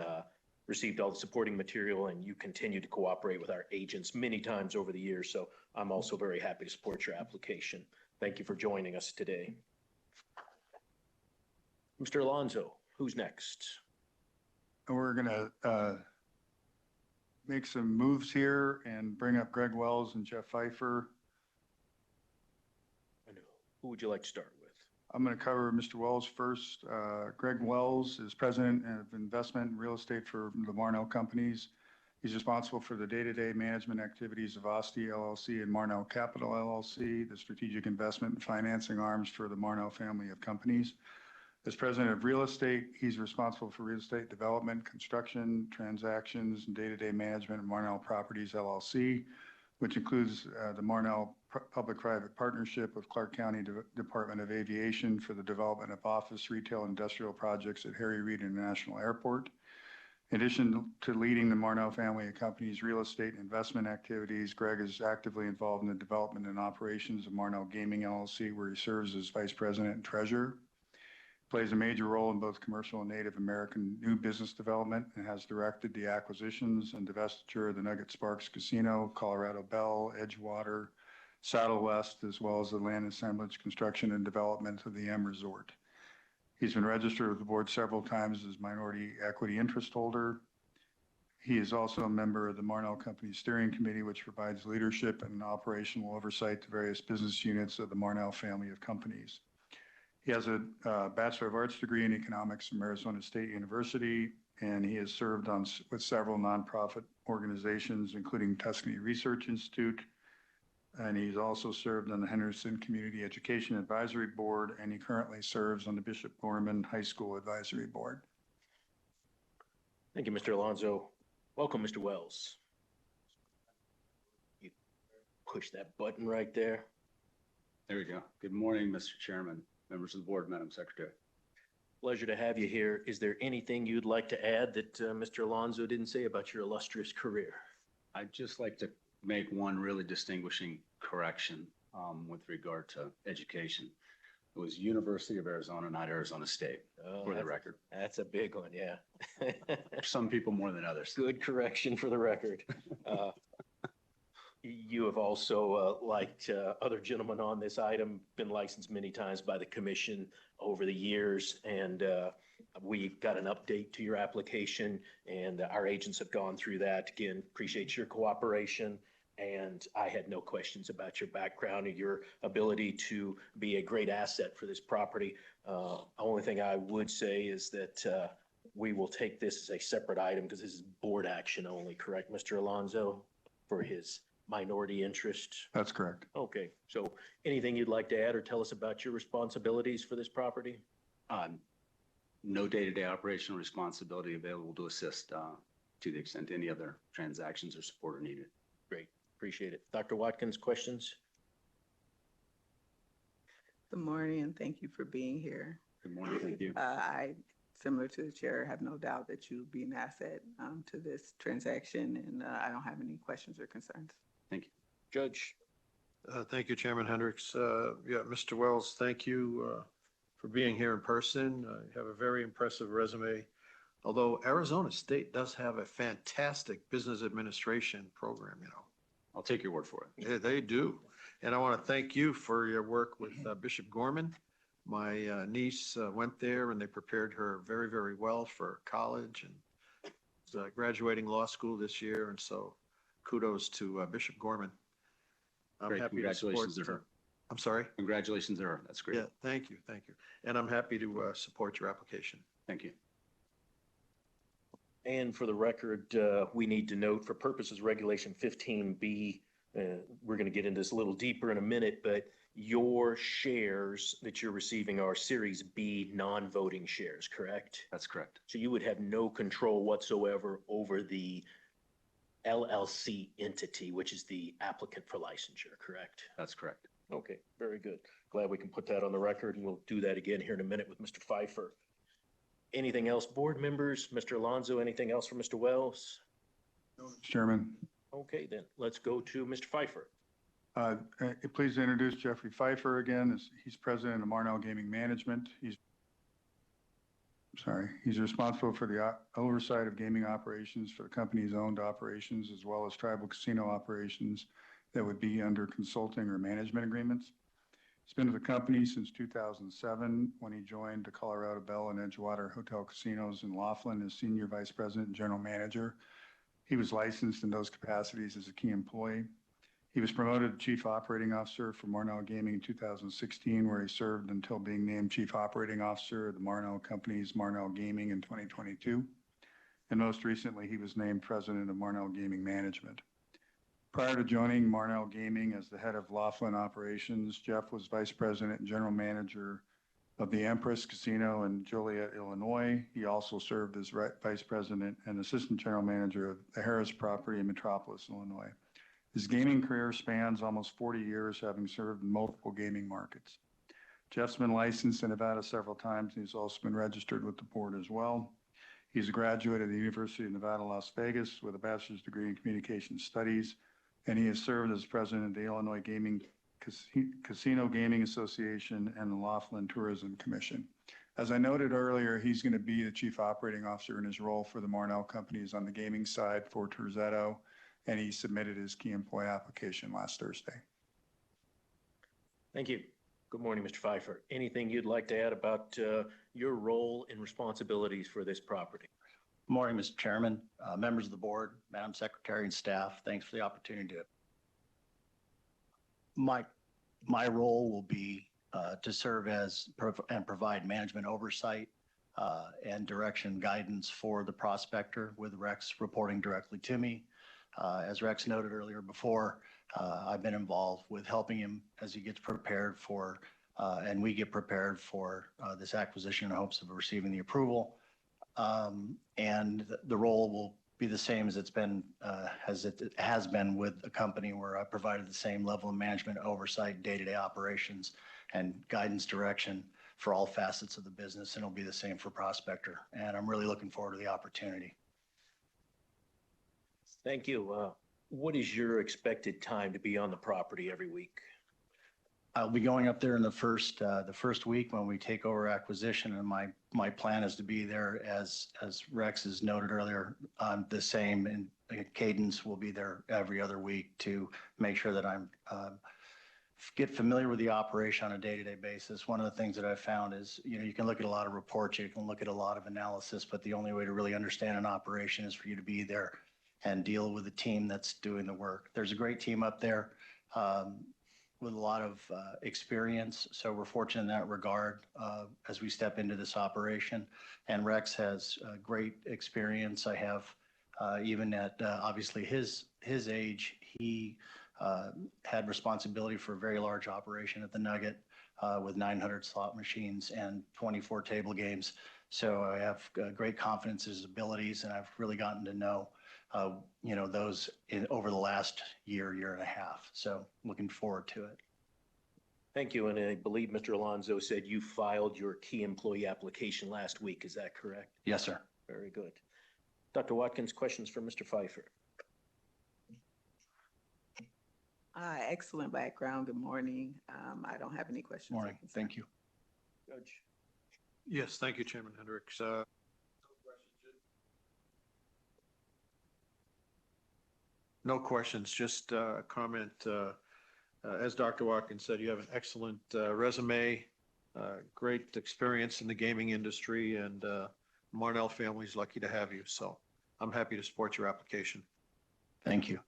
received all the supporting material, and you continue to cooperate with our agents many times over the years. So I'm also very happy to support your application. Thank you for joining us today. Mr. Alonso, who's next? We're going to make some moves here and bring up Greg Wells and Jeff Pfeiffer. Who would you like to start with? I'm going to cover Mr. Wells first. Greg Wells is president of investment and real estate for the Marnell Companies. He's responsible for the day-to-day management activities of Osti LLC and Marnell Capital LLC, the strategic investment and financing arms for the Marnell family of companies. As president of real estate, he's responsible for real estate development, construction, transactions, and day-to-day management of Marnell Properties LLC, which includes the Marnell Public-Private Partnership with Clark County Department of Aviation for the development of office, retail, industrial projects at Harry Reid International Airport. In addition to leading the Marnell family of companies' real estate investment activities, Greg is actively involved in the development and operations of Marnell Gaming LLC, where he serves as vice president and treasurer. Plays a major role in both commercial and Native American new business development and has directed the acquisitions and divestiture of the Nugget Sparks Casino, Colorado Bell, Edgewater, Saddle West, as well as the land assemblage, construction, and development of the M Resort. He's been registered with the board several times as minority equity interest holder. He is also a member of the Marnell Company Steering Committee, which provides leadership and operational oversight to various business units of the Marnell family of companies. He has a Bachelor of Arts degree in economics from Arizona State University, and he has served with several nonprofit organizations, including Tuscany Research Institute, and he's also served on the Henderson Community Education Advisory Board, and he currently serves on the Bishop Gorman High School Advisory Board. Thank you, Mr. Alonso. Welcome, Mr. Wells. You push that button right there. There we go. Good morning, Mr. Chairman, members of the board, Madam Secretary. Pleasure to have you here. Is there anything you'd like to add that Mr. Alonso didn't say about your illustrious career? I'd just like to make one really distinguishing correction with regard to education. It was University of Arizona, not Arizona State, for the record. That's a big one, yeah. Some people more than others. Good correction for the record. You have also, like other gentlemen on this item, been licensed many times by the commission over the years, and we got an update to your application, and our agents have gone through that. Again, appreciate your cooperation, and I had no questions about your background or your ability to be a great asset for this property. Only thing I would say is that we will take this as a separate item because this is board action only, correct, Mr. Alonso, for his minority interest? That's correct. Okay, so anything you'd like to add or tell us about your responsibilities for this property? No day-to-day operational responsibility available to assist to the extent any other transactions or support are needed. Great. Appreciate it. Dr. Watkins, questions? Good morning, and thank you for being here. Good morning, thank you. I, similar to the chair, have no doubt that you'll be an asset to this transaction, and I don't have any questions or concerns. Thank you. Judge? Thank you, Chairman Hendricks. Yeah, Mr. Wells, thank you for being here in person. You have a very impressive resume. Although Arizona State does have a fantastic business administration program, you know. I'll take your word for it. Yeah, they do. And I want to thank you for your work with Bishop Gorman. My niece went there and they prepared her very, very well for college and is graduating law school this year. And so kudos to Bishop Gorman. I'm Great. happy to support. Congratulations to her. I'm sorry? Congratulations to her. That's great. Yeah, thank you, thank you. And I'm happy to support your application. Thank you. And for the record, we need to note for purposes of Regulation 15B, we're going to get into this a little deeper in a minute, but your shares that you're receiving are Series B non-voting shares, correct? That's correct. So you would have no control whatsoever over the LLC entity, which is the applicant for licensure, correct? That's correct. Okay, very good. Glad we can put that on the record, and we'll do that again here in a minute with Mr. Pfeiffer. Anything else, board members? Mr. Alonso, anything else for Mr. Wells? No, Mr. Chairman. Okay, then let's go to Mr. Pfeiffer. Please introduce Jeffrey Pfeiffer again. He's president of Marnell Gaming Management. He's responsible for the oversight of gaming operations for the company's owned operations, as well as tribal casino operations that would be under consulting or management agreements. He's been with the company since 2007 when he joined the Colorado Bell and Edgewater Hotel Casinos in Laughlin as senior vice president and general manager. He was licensed in those capacities as a key employee. He was promoted to chief operating officer for Marnell Gaming in 2016, where he served until being named chief operating officer of the Marnell Company's Marnell Gaming in 2022. And most recently, he was named president of Marnell Gaming Management. Prior to joining Marnell Gaming as the head of Laughlin operations, Jeff was vice president and general manager of the Empress Casino in Joliet, Illinois. He also served as vice president and assistant general manager of the Harris property in Metropolis, Illinois. His gaming career spans almost 40 years, having served in multiple gaming markets. Jeff's been licensed in Nevada several times, and he's also been registered with the board as well. He's a graduate of the University of Nevada, Las Vegas, with a bachelor's degree in communication studies, and he has served as president of the Illinois Casino Gaming Association and the Laughlin Tourism Commission. As I noted earlier, he's going to be the chief operating officer in his role for the Marnell companies on the gaming side for Terzetto, and he submitted his key employee application last Thursday. Thank you. Good morning, Mr. Pfeiffer. Anything you'd like to add about your role and responsibilities for this property? Good morning, Mr. Chairman, members of the board, Madam Secretary, and staff. Thanks for the opportunity to. My role will be to serve as and provide management oversight and direction guidance for the prospector, with Rex reporting directly to me. As Rex noted earlier before, I've been involved with helping him as he gets prepared for, and we get prepared for this acquisition in hopes of receiving the approval. And the role will be the same as it has been with a company where I provided the same level of management oversight, day-to-day operations, and guidance direction for all facets of the business, and it'll be the same for Prospector. And I'm really looking forward to the opportunity. Thank you. What is your expected time to be on the property every week? I'll be going up there in the first week when we take over acquisition, and my plan is to be there as Rex has noted earlier, the same, and cadence will be there every other week to make sure that I'm get familiar with the operation on a day-to-day basis. One of the things that I've found is, you can look at a lot of reports, you can look at a lot of analysis, but the only way to really understand an operation is for you to be there and deal with the team that's doing the work. There's a great team up there with a lot of experience, so we're fortunate in that regard as we step into this operation. And Rex has great experience. I have, even at obviously his age, he had responsibility for a very large operation at the Nugget with 900 slot machines and 24 table games. So I have great confidence in his abilities, and I've really gotten to know those over the last year and a half. So looking forward to it. Thank you. And I believe Mr. Alonso said you filed your key employee application last week. Is that correct? Yes, sir. Very good. Dr. Watkins, questions for Mr. Pfeiffer? Excellent background. Good morning. I don't have any questions. Morning. Thank you. Judge. Yes, thank you, Chairman Hendricks. No questions, just a comment. As Dr. Watkins said, you have an excellent resume, great experience in the gaming industry, and Marnell family's lucky to have you. So I'm happy to support your application. Thank you.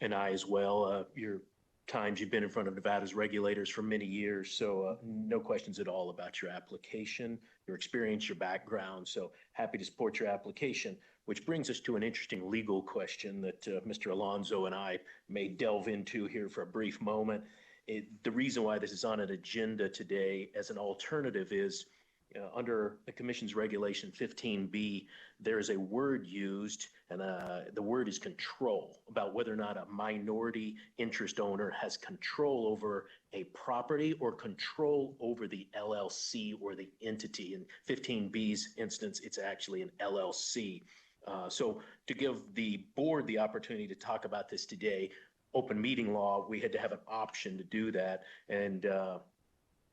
And I as well. Your times you've been in front of Nevada's regulators for many years, so no questions at all about your application, your experience, your background. So happy to support your application, which brings us to an interesting legal question that Mr. Alonso and I may delve into here for a brief moment. The reason why this is on an agenda today as an alternative is under the Commission's Regulation 15B, there is a word used, and the word is control, about whether or not a minority interest owner has control over a property or control over the LLC or the entity. In 15B's instance, it's actually an LLC. So to give the board the opportunity to talk about this today, open meeting law, we had to have an option to do that. And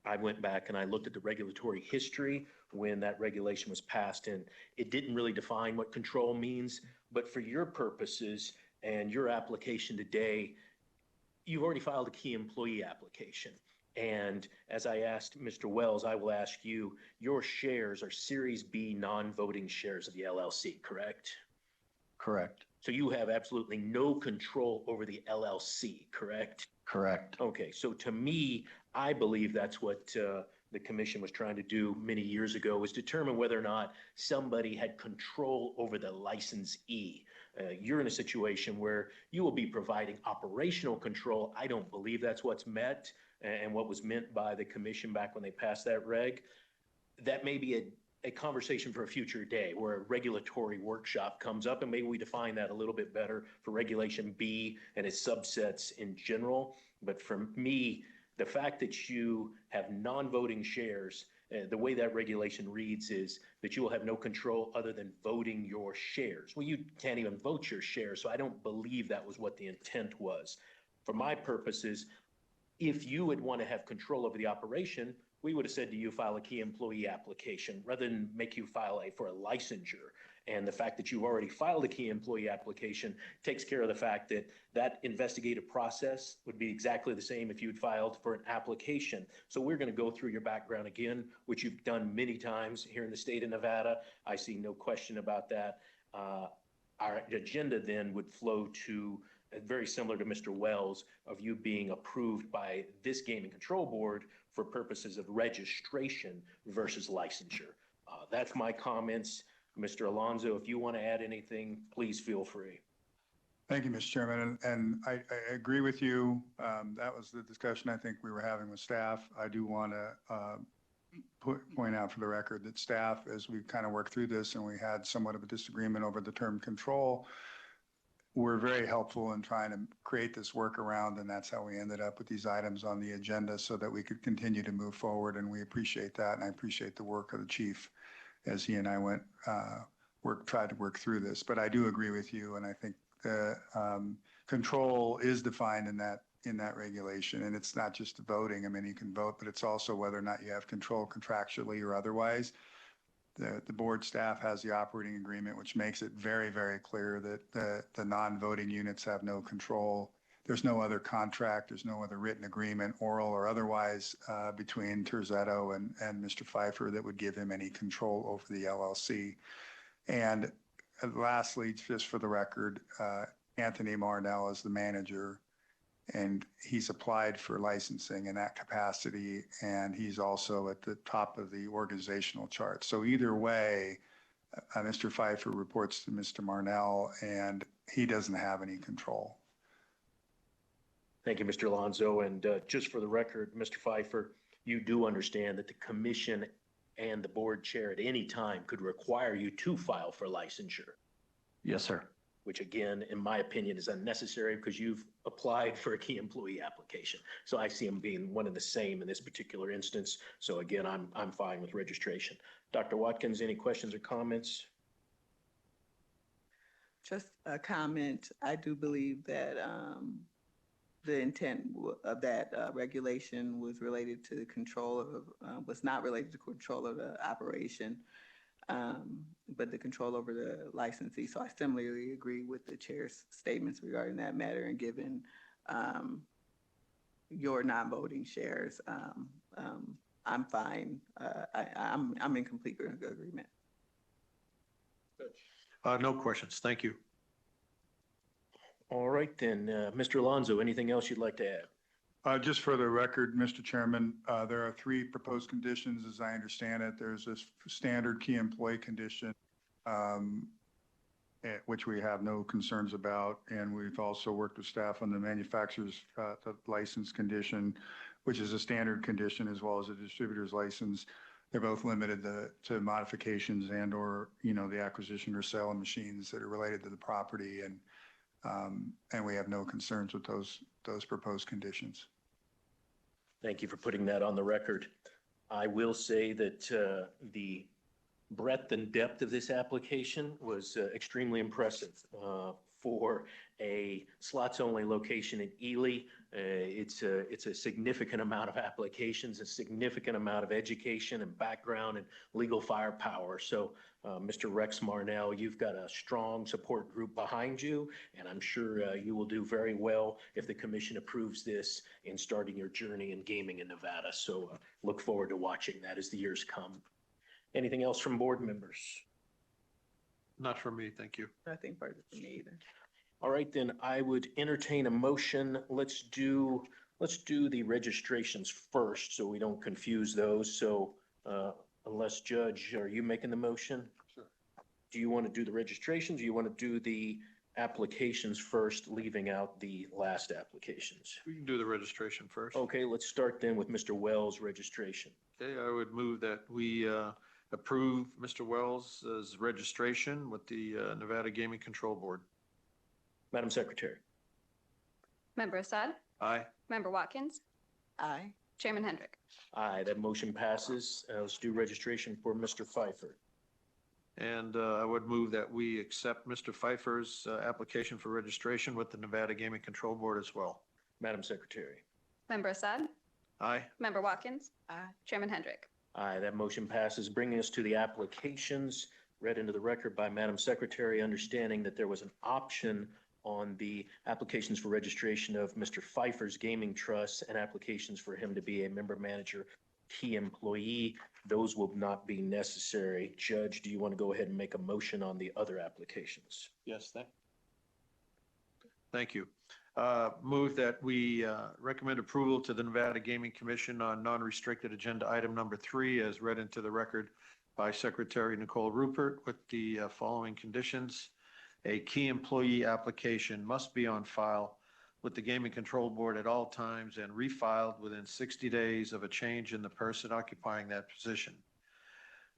I went back and I looked at the regulatory history when that regulation was passed, and it didn't really define what control means. But for your purposes and your application today, you've already filed a key employee application. And as I asked Mr. Wells, I will ask you, your shares are Series B non-voting shares of the LLC, correct? Correct. So you have absolutely no control over the LLC, correct? Correct. Okay, so to me, I believe that's what the commission was trying to do many years ago, was determine whether or not somebody had control over the licensee. You're in a situation where you will be providing operational control. I don't believe that's what's met and what was meant by the commission back when they passed that reg. That may be a conversation for a future day where a regulatory workshop comes up, and maybe we define that a little bit better for Regulation B and its subsets in general. But for me, the fact that you have non-voting shares, the way that regulation reads is that you will have no control other than voting your shares. Well, you can't even vote your shares, so I don't believe that was what the intent was. For my purposes, if you would want to have control over the operation, we would have said to you, file a key employee application rather than make you file for a licensure. And the fact that you've already filed a key employee application takes care of the fact that that investigative process would be exactly the same if you'd filed for an application. So we're going to go through your background again, which you've done many times here in the state of Nevada. I see no question about that. Our agenda then would flow to very similar to Mr. Wells, of you being approved by this Gaming Control Board for purposes of registration versus licensure. That's my comments. Mr. Alonso, if you want to add anything, please feel free. Thank you, Mr. Chairman. And I agree with you. That was the discussion I think we were having with staff. I do want to point out for the record that staff, as we kind of worked through this and we had somewhat of a disagreement over the term control, were very helpful in trying to create this workaround, and that's how we ended up with these items on the agenda so that we could continue to move forward, and we appreciate that, and I appreciate the work of the chief as he and I tried to work through this. But I do agree with you, and I think the control is defined in that regulation, and it's not just voting. I mean, you can vote, but it's also whether or not you have control contractually or otherwise. The board staff has the operating agreement, which makes it very, very clear that the non-voting units have no control. There's no other contract. There's no other written agreement, oral or otherwise, between Terzetto and Mr. Pfeiffer that would give him any control over the LLC. And lastly, just for the record, Anthony Marnell is the manager, and he's applied for licensing in that capacity, and he's also at the top of the organizational chart. So either way, Mr. Pfeiffer reports to Mr. Marnell, and he doesn't have any control. Thank you, Mr. Alonso. And just for the record, Mr. Pfeiffer, you do understand that the commission and the board chair at any time could require you to file for licensure. Yes, sir. which again, in my opinion, is unnecessary because you've applied for a key employee application. So I see them being one and the same in this particular instance. So again, I'm fine with registration. Dr. Watkins, any questions or comments? Just a comment. I do believe that the intent of that regulation was related to control of, was not related to control of the operation, but the control over the licensee. So I similarly agree with the chair's statements regarding that matter, and given your non-voting shares, I'm fine. I'm in complete agreement. No questions. Thank you. All right, then, Mr. Alonso, anything else you'd like to add? Just for the record, Mr. Chairman, there are 3 proposed conditions, as I understand it. There's this standard key employee condition, which we have no concerns about. And we've also worked with staff on the manufacturer's the license condition, which is a standard condition, as well as a distributor's license. They're both limited to modifications and/or, the acquisition or sale of machines that are related to the property. And we have no concerns with those proposed conditions. Thank you for putting that on the record. I will say that the breadth and depth of this application was extremely impressive. For a slots-only location in Ely, it's a significant amount of applications, a significant amount of education and background and legal firepower. So, Mr. Rex Marnell, you've got a strong support group behind you, and I'm sure you will do very well if the commission approves this in starting your journey in gaming in Nevada. So look forward to watching that as the years come. Anything else from board members? Not from me. Thank you. Nothing further from me either. All right, then I would entertain a motion. Let's do the registrations first so we don't confuse those. So unless Judge, are you making the motion? Sure. Do you want to do the registrations? Do you want to do the applications first, leaving out the last applications? We can do the registration first. Okay, let's start then with Mr. Wells' registration. Okay, I would move that we approve Mr. Wells' registration with the Nevada Gaming Control Board. Madam Secretary. Member Assad? Aye. Member Watkins? Aye. Chairman Hendrick? Aye, that motion passes. Let's do registration for Mr. Pfeiffer. And I would move that we accept Mr. Pfeiffer's application for registration with the Nevada Gaming Control Board as well. Madam Secretary. Member Assad? Aye. Member Watkins? Aye. Chairman Hendrick? Aye, that motion passes, bringing us to the applications read into the record by Madam Secretary, understanding that there was an option on the applications for registration of Mr. Pfeiffer's Gaming Trust and applications for him to be a member manager key employee. Those will not be necessary. Judge, do you want to go ahead and make a motion on the other applications? Yes, thank you. Move that we recommend approval to the Nevada Gaming Commission on non-restricted agenda item number 3 as read into the record by Secretary Nicole Rupert with the following conditions. A key employee application must be on file with the Gaming Control Board at all times and refiled within 60 days of a change in the person occupying that position.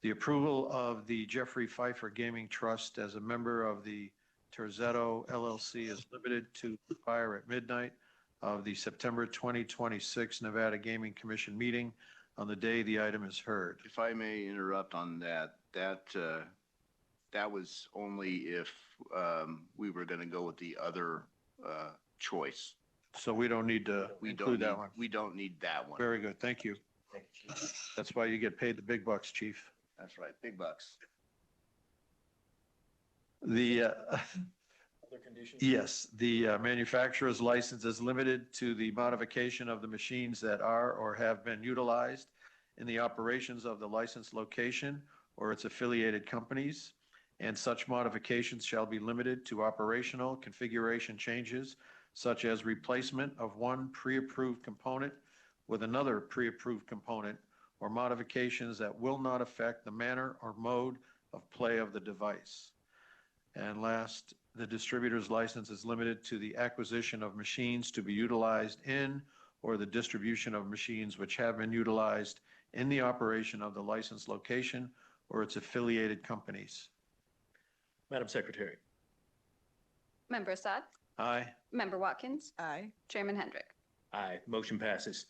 The approval of the Jeffrey Pfeiffer Gaming Trust as a member of the Terzetto LLC is limited to expire at midnight of the September 2026 Nevada Gaming Commission meeting on the day the item is heard. If I may interrupt on that, that was only if we were going to go with the other choice. So we don't need to include that one. We don't need that one. Very good. Thank you. Thank you, Chief. That's why you get paid the big bucks, Chief. That's right, big bucks. The Other conditions? yes, the manufacturer's license is limited to the modification of the machines that are or have been utilized in the operations of the licensed location or its affiliated companies, and such modifications shall be limited to operational configuration changes such as replacement of one pre-approved component with another pre-approved component, or modifications that will not affect the manner or mode of play of the device. And last, the distributor's license is limited to the acquisition of machines to be utilized in or the distribution of machines which have been utilized in the operation of the licensed location or its affiliated companies. Madam Secretary. Member Assad? Aye. Member Watkins? Aye. Chairman Hendrick? Aye, motion passes.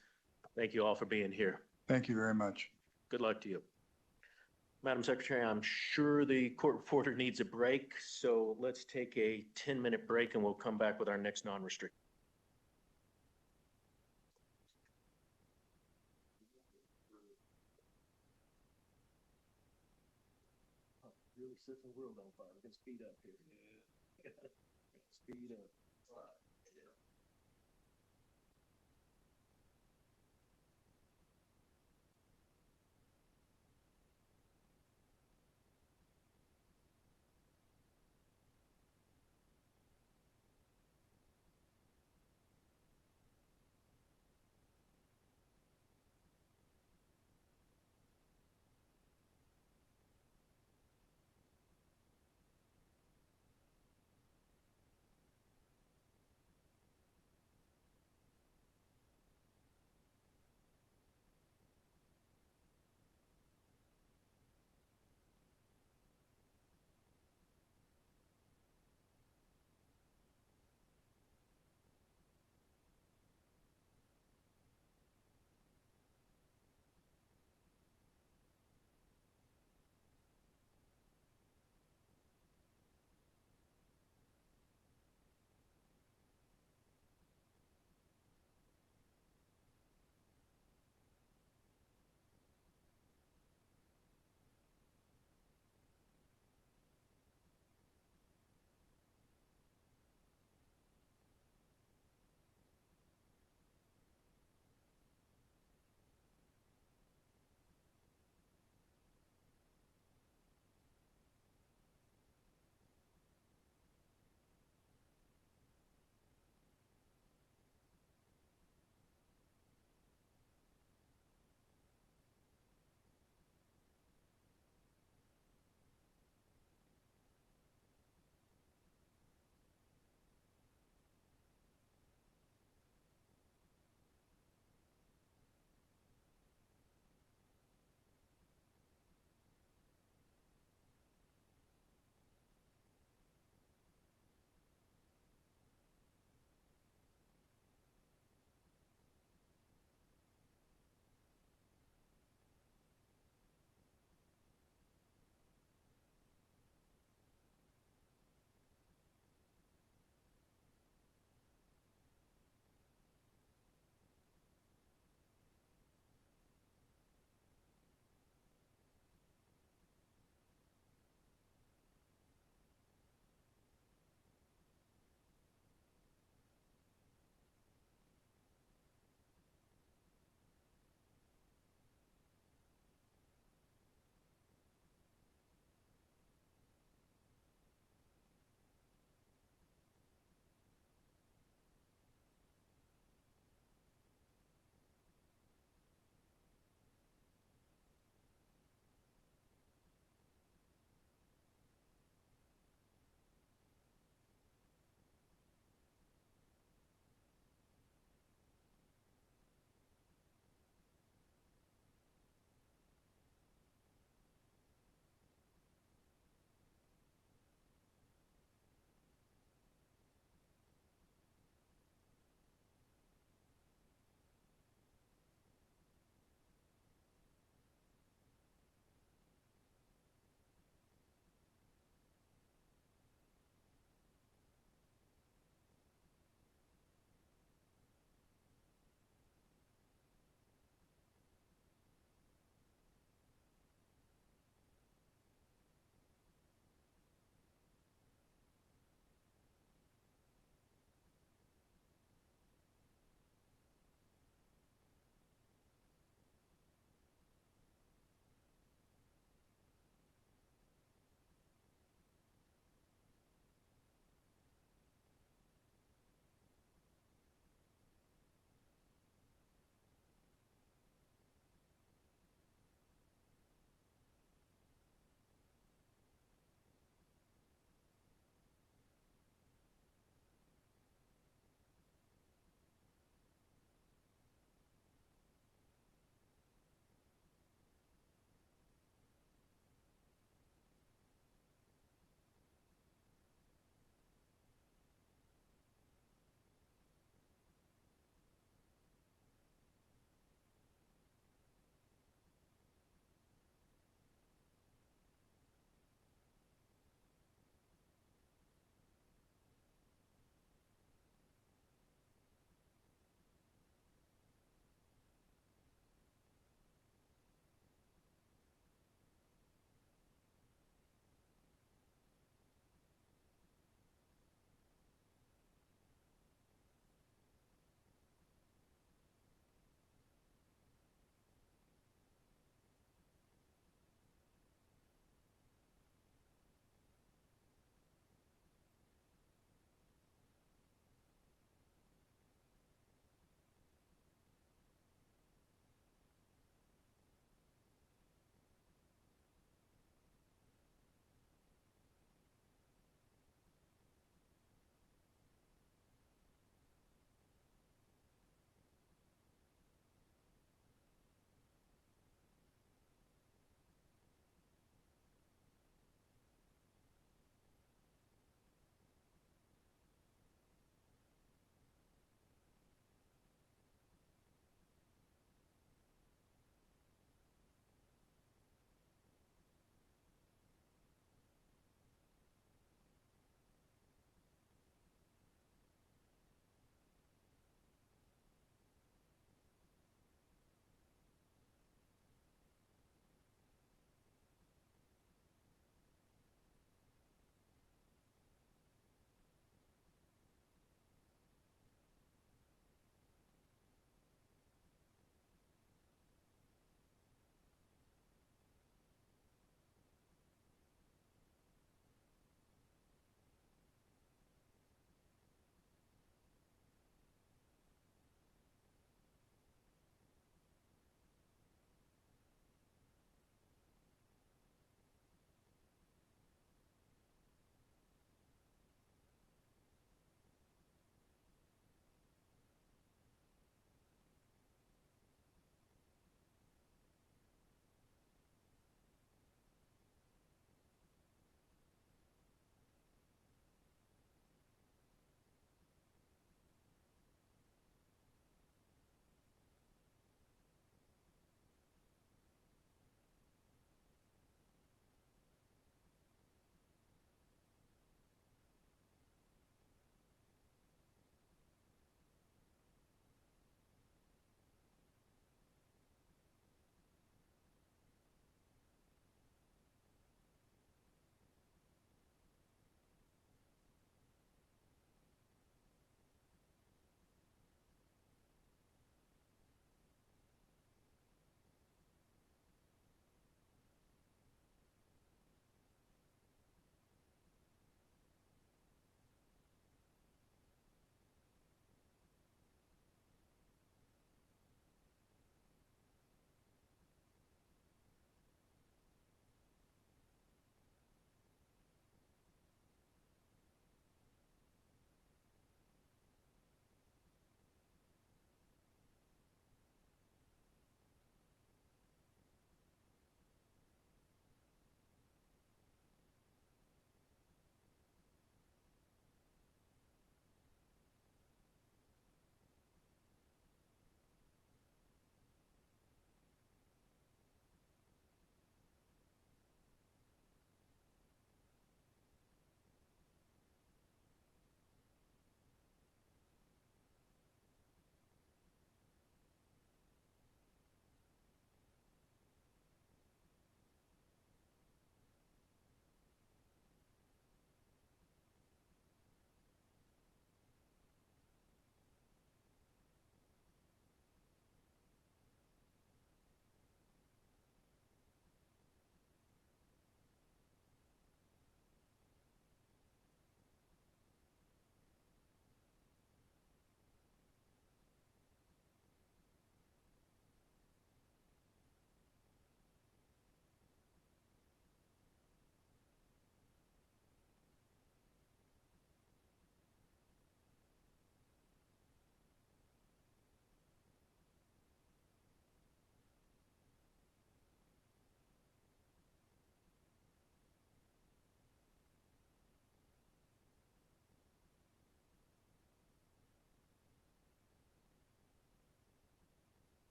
Thank you all for being here. Thank you very much. Good luck to you. Madam Secretary, I'm sure the court reporter needs a break, so let's take a 10-minute break and we'll come back with our next non-restricted. Really set the world on fire. We can speed up here. Yeah. Speed up.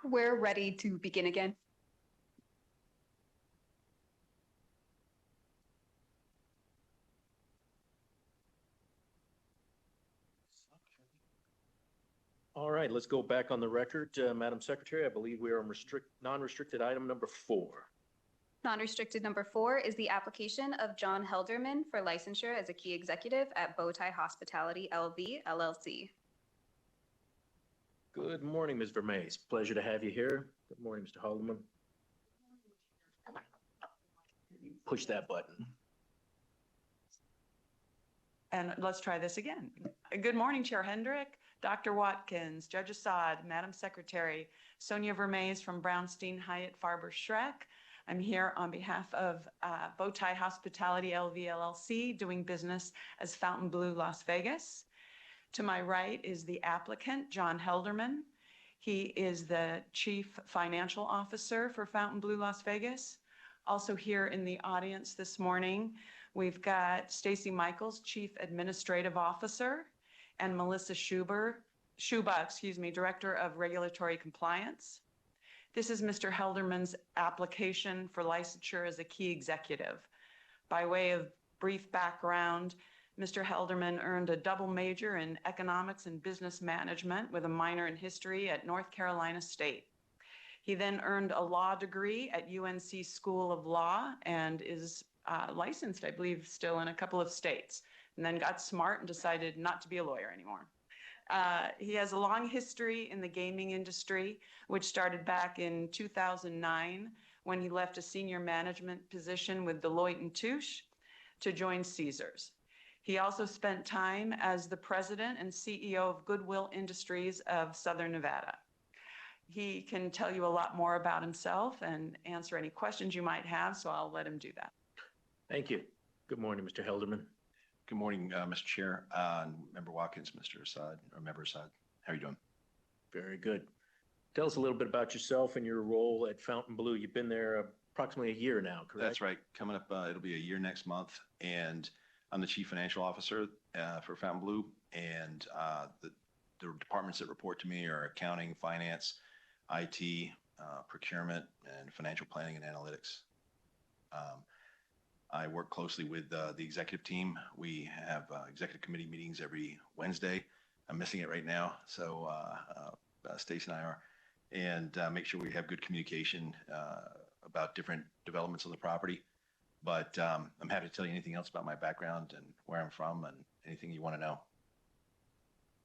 We're ready to begin again. All right, let's go back on the record. Madam Secretary, I believe we are on non-restricted item number 4. Non-restricted number 4 is the application of John Helderman for licensure as a key executive at Bowtie Hospitality LV LLC. Good morning, Ms. Vermees. Pleasure to have you here. Good morning, Mr. Haldeman. Push that button. And let's try this again. Good morning, Chair Hendrick, Dr. Watkins, Judge Assad, Madam Secretary, Sonia Vermees from Brownstein Hyatt Farber Schreck. I'm here on behalf of Bowtie Hospitality LV LLC, doing business as Fountain Blue Las Vegas. To my right is the applicant, John Helderman. He is the Chief Financial Officer for Fountain Blue Las Vegas. Also here in the audience this morning, we've got Stacy Michaels, Chief Administrative Officer, and Melissa Schuba, Director of Regulatory Compliance. This is Mr. Helderman's application for licensure as a key executive. By way of brief background, Mr. Helderman earned a double major in economics and business management with a minor in history at North Carolina State. He then earned a law degree at UNC School of Law and is licensed, I believe, still in a couple of states, and then got smart and decided not to be a lawyer anymore. He has a long history in the gaming industry, which started back in 2009 when he left a senior management position with Deloitte & Touche to join Caesars. He also spent time as the president and CEO of Goodwill Industries of Southern Nevada. He can tell you a lot more about himself and answer any questions you might have, so I'll let him do that. Thank you. Good morning, Mr. Helderman. Good morning, Mr. Chair, Member Watkins, Mr. Assad, or Member Assad. How are you doing? Very good. Tell us a little bit about yourself and your role at Fountain Blue. You've been there approximately a year now, correct? That's right. Coming up, it'll be a year next month, and I'm the Chief Financial Officer for Fountain Blue, and the departments that report to me are accounting, finance, IT, procurement, and financial planning and analytics. I work closely with the executive team. We have executive committee meetings every Wednesday. I'm missing it right now, so Stacy and I are, and make sure we have good communication about different developments on the property. But I'm happy to tell you anything else about my background and where I'm from and anything you want to know.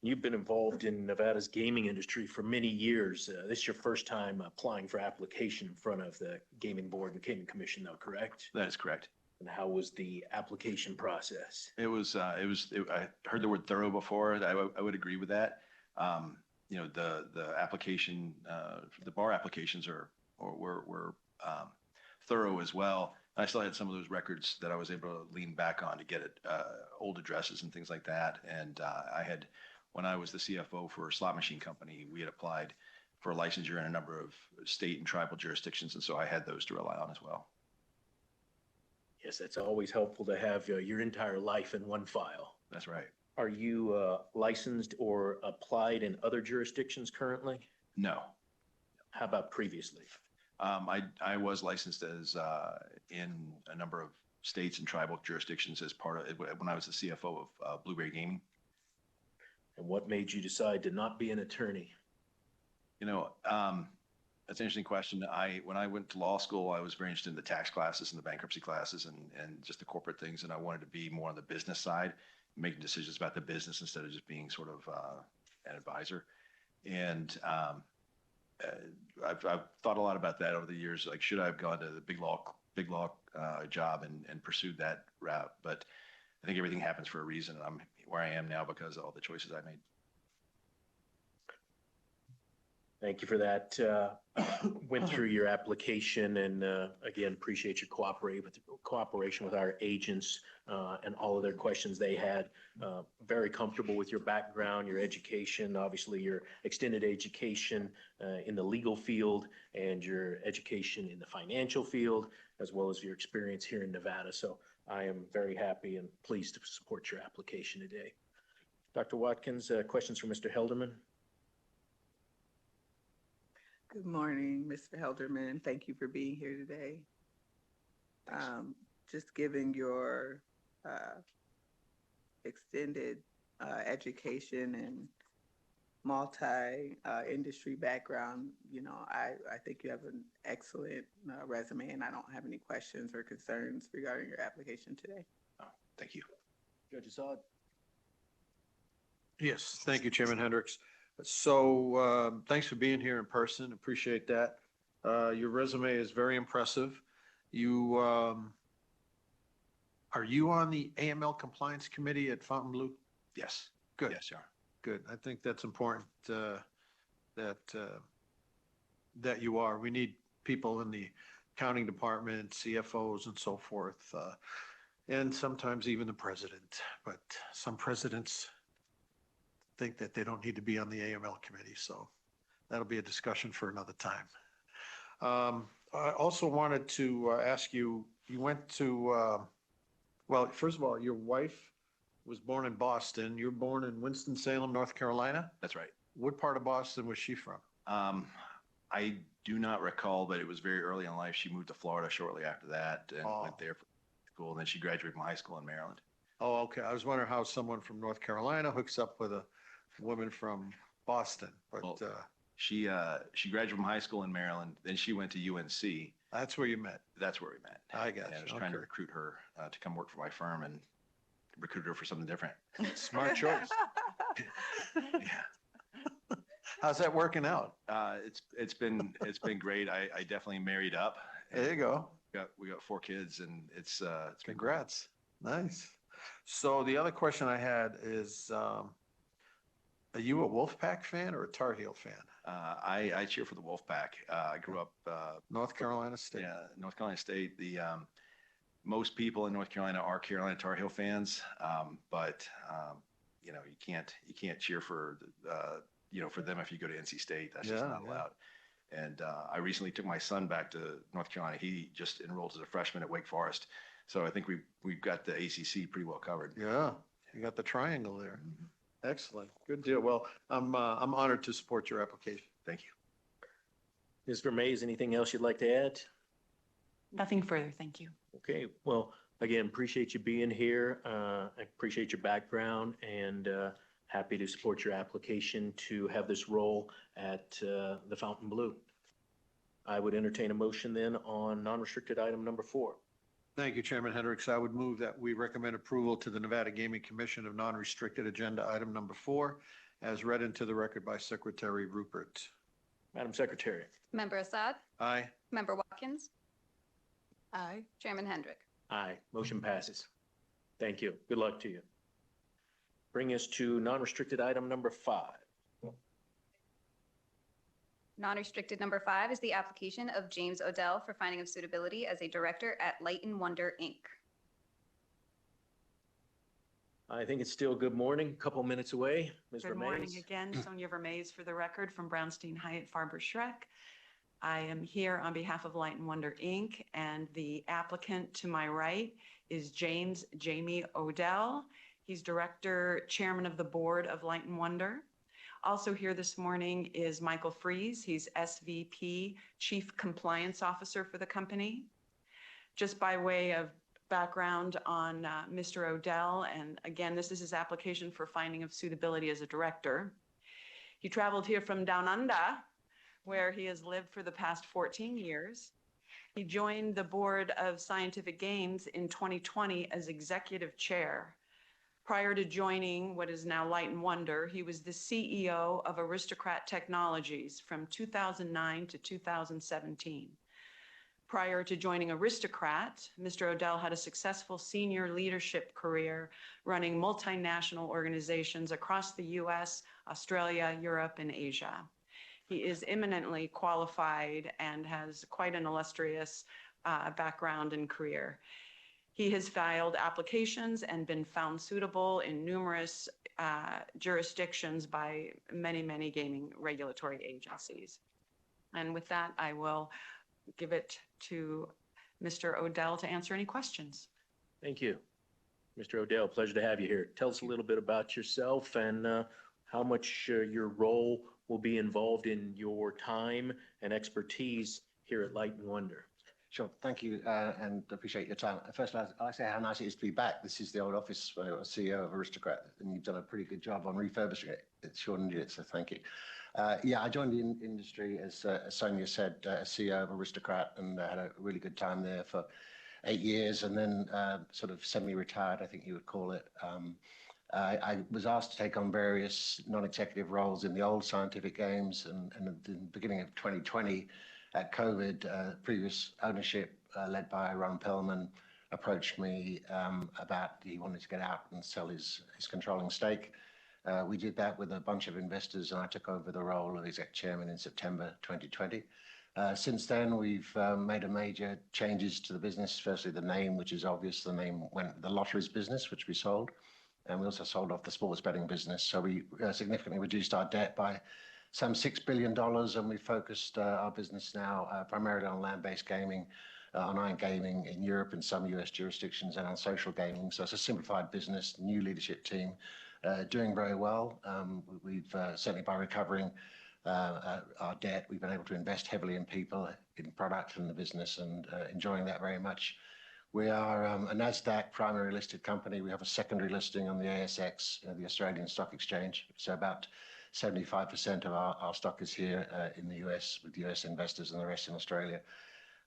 You've been involved in Nevada's gaming industry for many years. This is your first time applying for application in front of the Gaming Board and Gaming Commission, though, correct? That is correct. And how was the application process? I heard the word thorough before. I would agree with that. You know, the application, the bar applications were thorough as well. I still had some of those records that I was able to lean back on to get it, old addresses and things like that. And when I was the CFO for a slot machine company, we had applied for a licensure in a number of state and tribal jurisdictions. And so I had those to rely on as well. Yes, that's always helpful to have your entire life in one file. That's right. Are you licensed or applied in other jurisdictions currently? No. How about previously? I was licensed as in a number of states and tribal jurisdictions as part of when I was the CFO of Blueberry Gaming. And what made you decide to not be an attorney? You know, that's an interesting question. When I went to law school, I was very interested in the tax classes and the bankruptcy classes and just the corporate things. And I wanted to be more on the business side, making decisions about the business instead of just being sort of an advisor. And I've thought a lot about that over the years. Like, should I have gone to the big law job and pursued that route? But I think everything happens for a reason. And I'm where I am now because of all the choices I made. Thank you for that. Went through your application and again, appreciate your cooperation with our agents and all of their questions they had. Very comfortable with your background, your education, obviously your extended education in the legal field and your education in the financial field, as well as your experience here in Nevada. So I am very happy and pleased to support your application today. Dr. Watkins, questions for Mr. Helderman? Good morning, Mr. Helderman. Thank you for being here today. Just given your extended education and multi-industry background, I think you have an excellent resume, and I don't have any questions or concerns regarding your application today. Thank you. Judge Assad? Yes, thank you, Chairman Hendricks. So thanks for being here in person. Appreciate that. Your resume is very impressive. You are you on the AML Compliance Committee at Fontainebleau? Yes. Good. Yes, you are. Good. I think that's important that you are. We need people in the accounting department, CFOs, and so forth, and sometimes even the president. But some presidents think that they don't need to be on the AML committee, so that'll be a discussion for another time. I also wanted to ask you. You went to well, first of all, your wife was born in Boston. You're born in Winston-Salem, North Carolina? That's right. What part of Boston was she from? I do not recall, but it was very early in life. She moved to Florida shortly after that and went there for school. And then she graduated from high school in Maryland. Oh, okay. I was wondering how someone from North Carolina hooks up with a woman from Boston. But well, she graduated from high school in Maryland. Then she went to UNC. That's where you met. That's where we met. I got and you. I was trying to recruit her to come work for my firm and recruited her for something different. Smart choice. Yeah. How's that working out? It's been great. I definitely married up. There you go. We got 4 kids, and it's congrats. Nice. So the other question I had is, are you a Wolfpack fan or a Tar Heel fan? I cheer for the Wolfpack. I grew up North Carolina State. Yeah, North Carolina State. The most people in North Carolina are Carolina Tar Heel fans, but you can't cheer for for them if you go to NC State. That's just not allowed. And I recently took my son back to North Carolina. He just enrolled as a freshman at Wake Forest, so I think we've got the ACC pretty well covered. Yeah, you got the triangle there. Mm-hmm. Excellent. Good deal. Well, I'm honored to support your application. Thank you. Ms. Vermees, anything else you'd like to add? Nothing further, thank you. Okay, well, again, appreciate you being here. I appreciate your background and happy to support your application to have this role at the Fontainebleau. I would entertain a motion then on non-restricted item number 4. Thank you, Chairman Hendricks. I would move that we recommend approval to the Nevada Gaming Commission of non-restricted agenda item number 4 as read into the record by Secretary Rupert. Madam Secretary. Member Assad? Aye. Member Watkins? Aye. Chairman Hendrick? Aye. Motion passes. Thank you. Good luck to you. Bring us to non-restricted item number 5. Non-restricted number 5 is the application of James Odell for finding of suitability as a director at Light and Wonder, Inc. I think it's still good morning, a couple minutes away. Ms. Good Vermees. morning again, Sonia Vermees for the record from Brownstein Hyatt Farber Schreck. I am here on behalf of Light and Wonder, Inc., and the applicant to my right is James Jamie Odell. He's director, chairman of the board of Light and Wonder. Also here this morning is Michael Fries. He's SVP, Chief Compliance Officer for the company. Just by way of background on Mr. Odell, and again, this is his application for finding of suitability as a director. He traveled here from Down Under, where he has lived for the past 14 years. He joined the Board of Scientific Games in 2020 as executive chair. Prior to joining what is now Light and Wonder, he was the CEO of Aristocrat Technologies from 2009 to 2017. Prior to joining Aristocrat, Mr. Odell had a successful senior leadership career running multinational organizations across the US, Australia, Europe, and Asia. He is eminently qualified and has quite an illustrious background and career. He has filed applications and been found suitable in numerous jurisdictions by many, many gaming regulatory agencies. And with that, I will give it to Mr. Odell to answer any questions. Thank you. Mr. Odell, pleasure to have you here. Tell us a little bit about yourself and how much your role will be involved in your time and expertise here at Light and Wonder. Sure, thank you, and appreciate your time. First, I'd like to say how nice it is to be back. This is the old office where I was CEO of Aristocrat, and you've done a pretty good job on refurbishing it. It sure needed it, so thank you. Yeah, I joined the industry, as Sonia said, as CEO of Aristocrat, and had a really good time there for 8 years, and then sort of semi-retired, I think you would call it. I was asked to take on various non-executive roles in the old scientific games, and at the beginning of 2020, at COVID, previous ownership led by Ron Perlman approached me about he wanted to get out and sell his controlling stake. We did that with a bunch of investors, and I took over the role of exec chairman in September 2020. Since then, we've made a major changes to the business. Firstly, the name, which is obvious. The name went the lotteries business, which we sold, and we also sold off the sports betting business. So we significantly reduced our debt by some $6 billion, and we focused our business now primarily on land-based gaming, on iGaming in Europe and some US jurisdictions, and on social gaming. So it's a simplified business, new leadership team, doing very well. We've certainly by recovering our debt, we've been able to invest heavily in people, in product and the business, and enjoying that very much. We are a NASDAQ primary listed company. We have a secondary listing on the ASX, the Australian Stock Exchange. So about 75% of our stock is here in the US with US investors and the rest in Australia.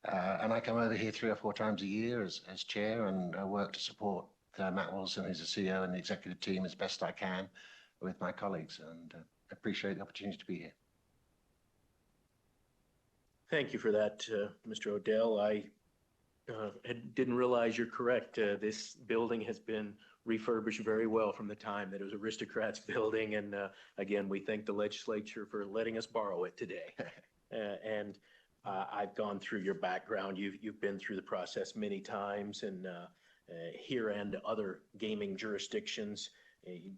And I come over here 3 or 4 times a year as chair, and I work to support Matt Wilson, who's the CEO, and the executive team as best I can with my colleagues, and appreciate the opportunity to be here. Thank you for that, Mr. Odell. I didn't realize you're correct. This building has been refurbished very well from the time that it was Aristocrat's building. And again, we thank the legislature for letting us borrow it today. And I've gone through your background. You've been through the process many times, and here and other gaming jurisdictions.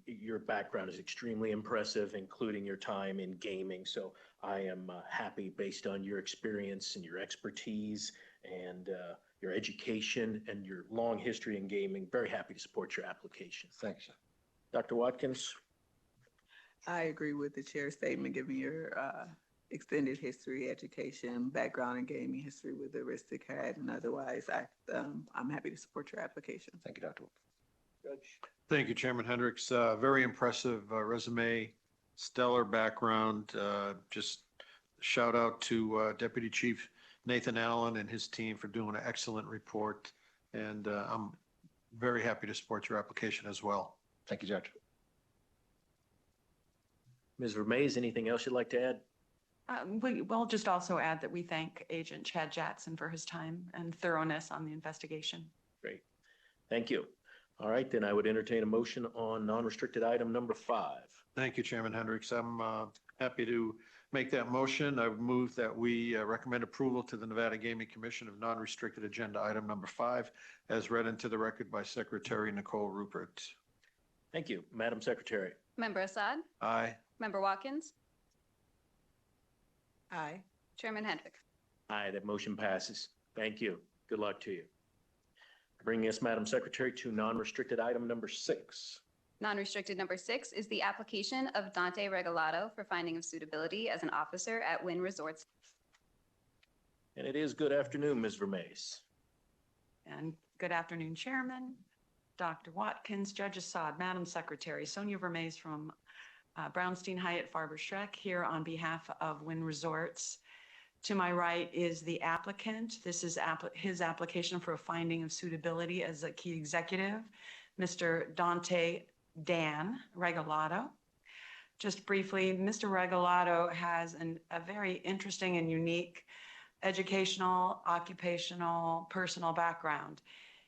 Your background is extremely impressive, including your time in gaming. So I am happy, based on your experience and your expertise and your education and your long history in gaming, very happy to support your application. Thanks. Dr. Watkins? I agree with the chair's statement, given your extended history, education, background in gaming history with Aristocrat, and otherwise, I'm happy to support your application. Thank you, Dr. Judge? Thank you, Chairman Hendricks. Very impressive resume, stellar background. Just shout out to Deputy Chief Nathan Allen and his team for doing an excellent report. And I'm very happy to support your application as well. Thank you, Judge. Ms. Vermees, anything else you'd like to add? We'll just also add that we thank Agent Chad Jackson for his time and thoroughness on the investigation. Great. Thank you. All right, then I would entertain a motion on non-restricted item number 5. Thank you, Chairman Hendricks. I'm happy to make that motion. I would move that we recommend approval to the Nevada Gaming Commission of non-restricted agenda item number 5, as read into the record by Secretary Nicole Rupert. Thank you. Madam Secretary? Member Assad? Aye. Member Watkins? Aye. Chairman Hendrick? Aye, that motion passes. Thank you. Good luck to you. Bringing us, Madam Secretary, to non-restricted item number 6. Non-restricted number 6 is the application of Dante Regalado for finding of suitability as an officer at Wynn Resorts. And it is good afternoon, Ms. Vermees. And good afternoon, Chairman, Dr. Watkins, Judge Assad, Madam Secretary, Sonia Vermees from Brownstein Hyatt Farber Schreck here on behalf of Wynn Resorts. To my right is the applicant. This is his application for a finding of suitability as a key executive, Mr. Dante Dan Regalado. Just briefly, Mr. Regalado has a very interesting and unique educational, occupational, personal background.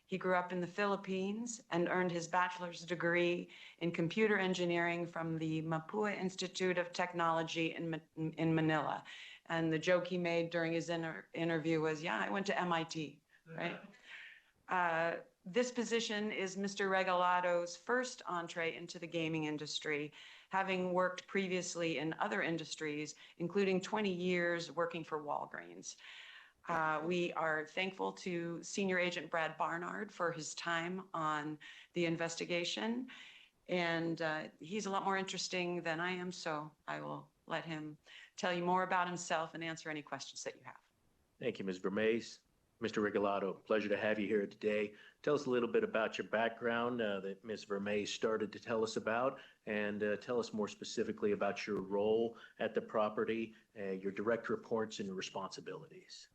He grew up in the Philippines and earned his bachelor's degree in computer engineering from the Mapua Institute of Technology in Manila. And the joke he made during his interview was, yeah, I went to MIT, right? This position is Mr. Regalado's first entree into the gaming industry, having worked previously in other industries, including 20 years working for Walgreens. We are thankful to Senior Agent Brad Barnard for his time on the investigation. And he's a lot more interesting than I am, so I will let him tell you more about himself and answer any questions that you have. Thank you, Ms. Vermees. Mr. Regalado, pleasure to have you here today. Tell us a little bit about your background that Ms. Vermees started to tell us about, and tell us more specifically about your role at the property, your direct reports and responsibilities.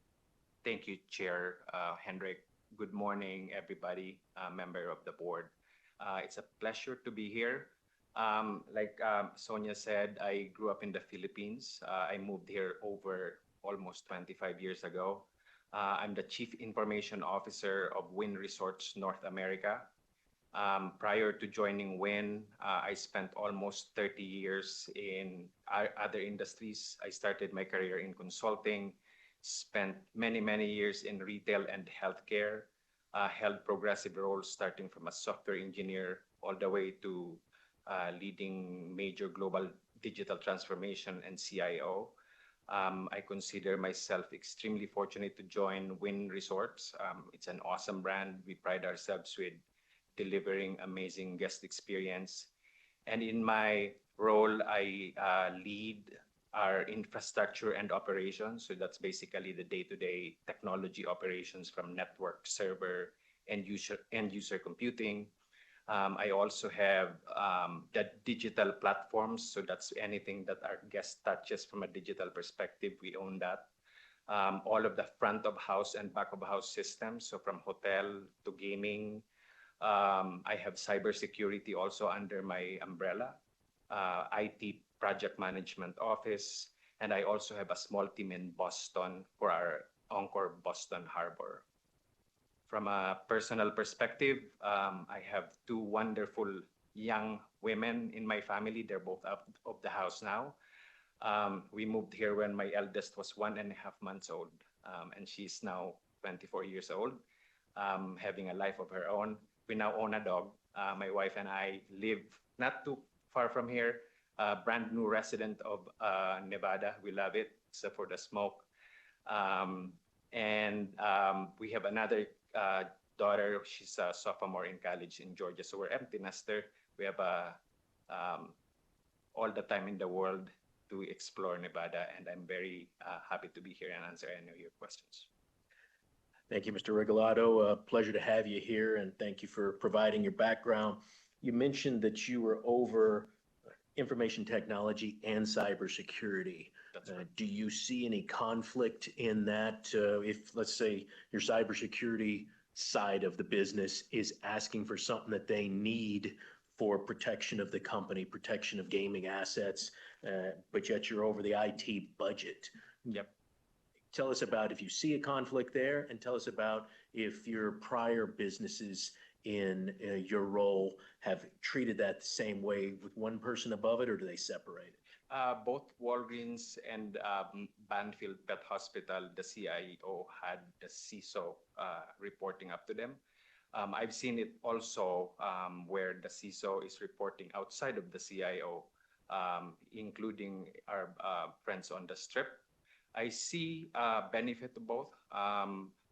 Thank you, Chair Hendrick. Good morning, everybody, member of the board. It's a pleasure to be here. Like Sonia said, I grew up in the Philippines. I moved here over almost 25 years ago. I'm the Chief Information Officer of Wynn Resorts North America. Prior to joining Wynn, I spent almost 30 years in other industries. I started my career in consulting, spent many years in retail and healthcare, held progressive roles starting from a software engineer all the way to leading major global digital transformation and CIO. I consider myself extremely fortunate to join Wynn Resorts. It's an awesome brand. We pride ourselves with delivering amazing guest experience. And in my role, I lead our infrastructure and operations. So that's basically the day-to-day technology operations from network, server, and user computing. I also have the digital platforms. So that's anything that our guest touches from a digital perspective. We own that. All of the front of house and back of house systems. So from hotel to gaming. I have cybersecurity also under my umbrella, IT project management office. And I also have a small team in Boston for our Encore Boston Harbor. From a personal perspective, I have two wonderful young women in my family. They're both out of the house now. We moved here when my eldest was 1.5 months old, and she's now 24 years old, having a life of her own. We now own a dog. My wife and I live not too far from here, brand new resident of Nevada. We love it, except for the smoke. And we have another daughter. She's a sophomore in college in Georgia. So we're empty nester. We have all the time in the world to explore Nevada. And I'm very happy to be here and answer any of your questions. Thank you, Mr. Regalado. Pleasure to have you here, and thank you for providing your background. You mentioned that you were over information technology and cybersecurity. Do you see any conflict in that? If, let's say, your cybersecurity side of the business is asking for something that they need for protection of the company, protection of gaming assets, but yet you're over the IT budget. Yep. Tell us about if you see a conflict there, and tell us about if your prior businesses in your role have treated that the same way with one person above it, or do they separate it? Both Walgreens and Banfield Pet Hospital, the CIO had the CISO reporting up to them. I've seen it also where the CISO is reporting outside of the CIO, including our friends on the Strip. I see benefit to both.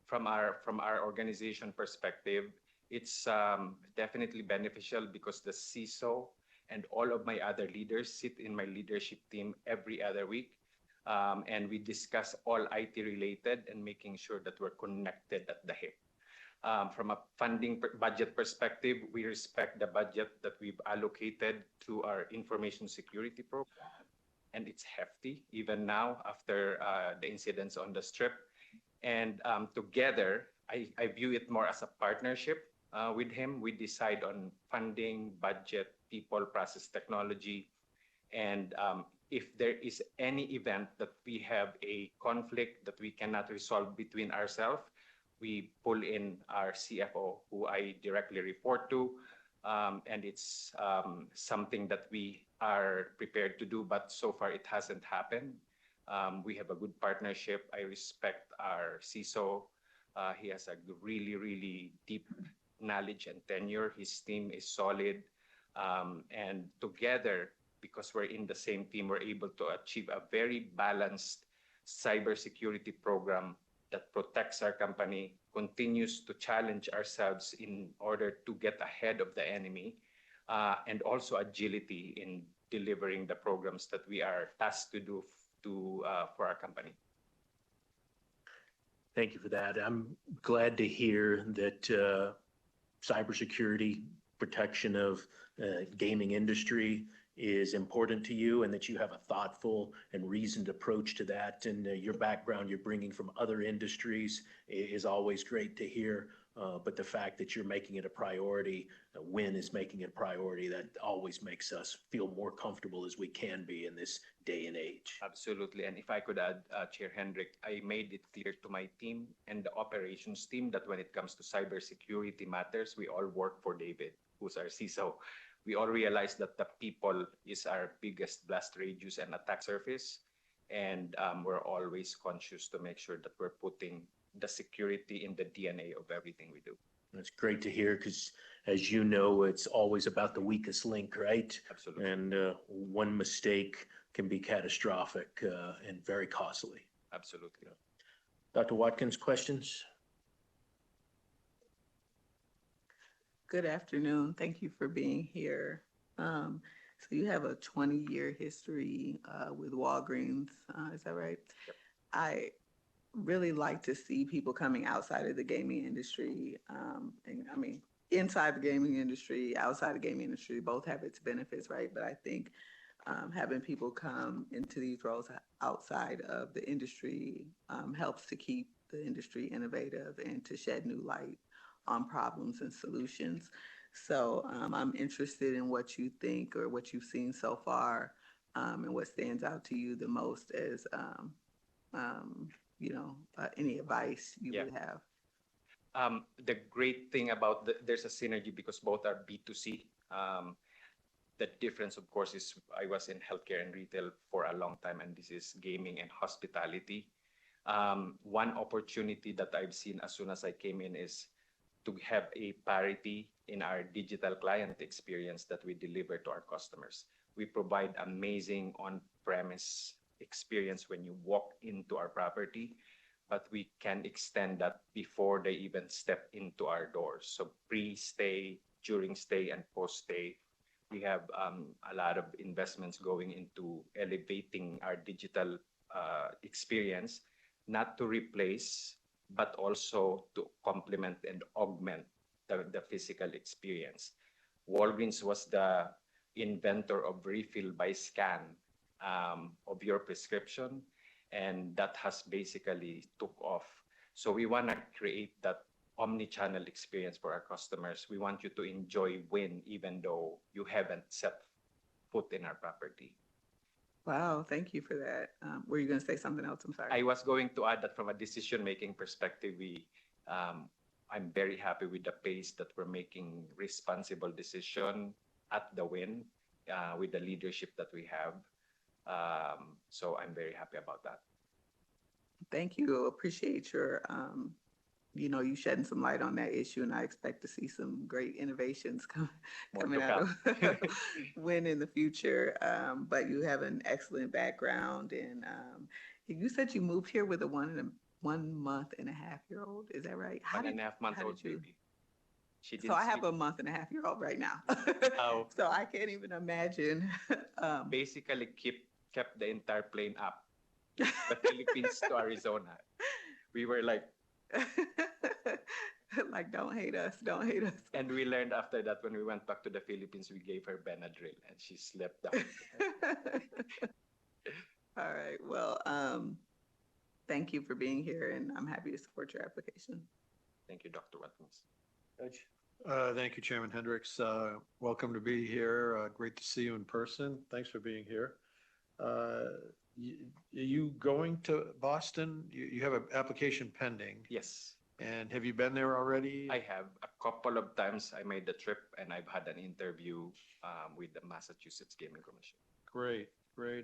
From our organization perspective, it's definitely beneficial because the CISO and all of my other leaders sit in my leadership team every other week. And we discuss all IT related and making sure that we're connected at the hip. From a funding budget perspective, we respect the budget that we've allocated to our information security program. And it's hefty, even now after the incidents on the Strip. And together, I view it more as a partnership with him. We decide on funding, budget, people, process, technology. And if there is any event that we have a conflict that we cannot resolve between ourselves, we pull in our CFO, who I directly report to. And it's something that we are prepared to do, but so far it hasn't happened. We have a good partnership. I respect our CISO. He has a really deep knowledge and tenure. His team is solid. And together, because we're in the same team, we're able to achieve a very balanced cybersecurity program that protects our company, continues to challenge ourselves in order to get ahead of the enemy, and also agility in delivering the programs that we are tasked to do for our company. Thank you for that. I'm glad to hear that cybersecurity protection of gaming industry is important to you and that you have a thoughtful and reasoned approach to that. And your background you're bringing from other industries is always great to hear. But the fact that you're making it a priority, Win is making it a priority, that always makes us feel more comfortable as we can be in this day and age. Absolutely. And if I could add, Chair Hendrick, I made it clear to my team and the operations team that when it comes to cybersecurity matters, we all work for David, who's our CISO. We all realize that the people is our biggest blast radius and attack surface. And we're always conscious to make sure that we're putting the security in the DNA of everything we do. That's great to hear because, as you know, it's always about the weakest link, right? Absolutely. And one mistake can be catastrophic and very costly. Absolutely. Dr. Watkins, questions? Good afternoon. Thank you for being here. So you have a 20-year history with Walgreens, is that right? Yep. I really like to see people coming outside of the gaming industry. And I mean, inside the gaming industry, outside the gaming industry, both have its benefits, right? But I think having people come into these roles outside of the industry helps to keep the industry innovative and to shed new light on problems and solutions. So I'm interested in what you think or what you've seen so far and what stands out to you the most as, any advice you would have. The great thing about there's a synergy because both are B2C. The difference, of course, is I was in healthcare and retail for a long time, and this is gaming and hospitality. One opportunity that I've seen as soon as I came in is to have a parity in our digital client experience that we deliver to our customers. We provide amazing on-premise experience when you walk into our property, but we can extend that before they even step into our doors. So pre-stay, during stay, and post-stay, we have a lot of investments going into elevating our digital experience, not to replace, but also to complement and augment the physical experience. Walgreens was the inventor of refill by scan of your prescription, and that has basically took off. So we want to create that omni-channel experience for our customers. We want you to enjoy Win even though you haven't set foot in our property. Wow, thank you for that. Were you going to say something else? I'm sorry. I was going to add that from a decision-making perspective, I'm very happy with the pace that we're making responsible decision at the Win with the leadership that we have. So I'm very happy about that. Thank you. Appreciate your, you shedding some light on that issue, and I expect to see some great innovations coming out of Win in the future. But you have an excellent background, and you said you moved here with a 1 month and a half year old. Is that right? 1.5 month old baby. So I have a 1.5 month year old right now. Oh. So I can't even imagine. Basically kept the entire plane up, the Philippines to Arizona. We were like, don't hate us, don't hate us. And we learned after that when we went back to the Philippines, we gave her Benadryl and she slept down. All right. Well, thank you for being here, and I'm happy to support your application. Thank you, Dr. Watkins. Judge. Thank you, Chairman Hendricks. Welcome to be here. Great to see you in person. Thanks for being here. Are you going to Boston? You have an application pending. Yes. And have you been there already? I have a couple of times. I made the trip and I've had an interview with the Massachusetts Gaming Commission. Great.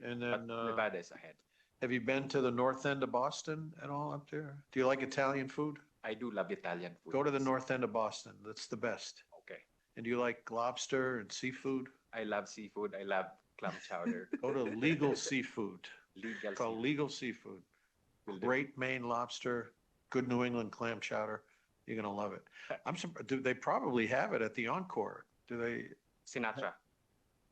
And then but Nevada is ahead. Have you been to the north end of Boston at all up there? Do you like Italian food? I do love Italian food. Go to the north end of Boston. That's the best. Okay. And do you like lobster and seafood? I love seafood. I love clam chowder. Go to Legal Seafood. Legal It's called seafood. Legal Seafood. Great Maine lobster, good New England clam chowder. You're gonna love it. I'm surprised. Do they probably have it at the Encore? Do they? Sinatra.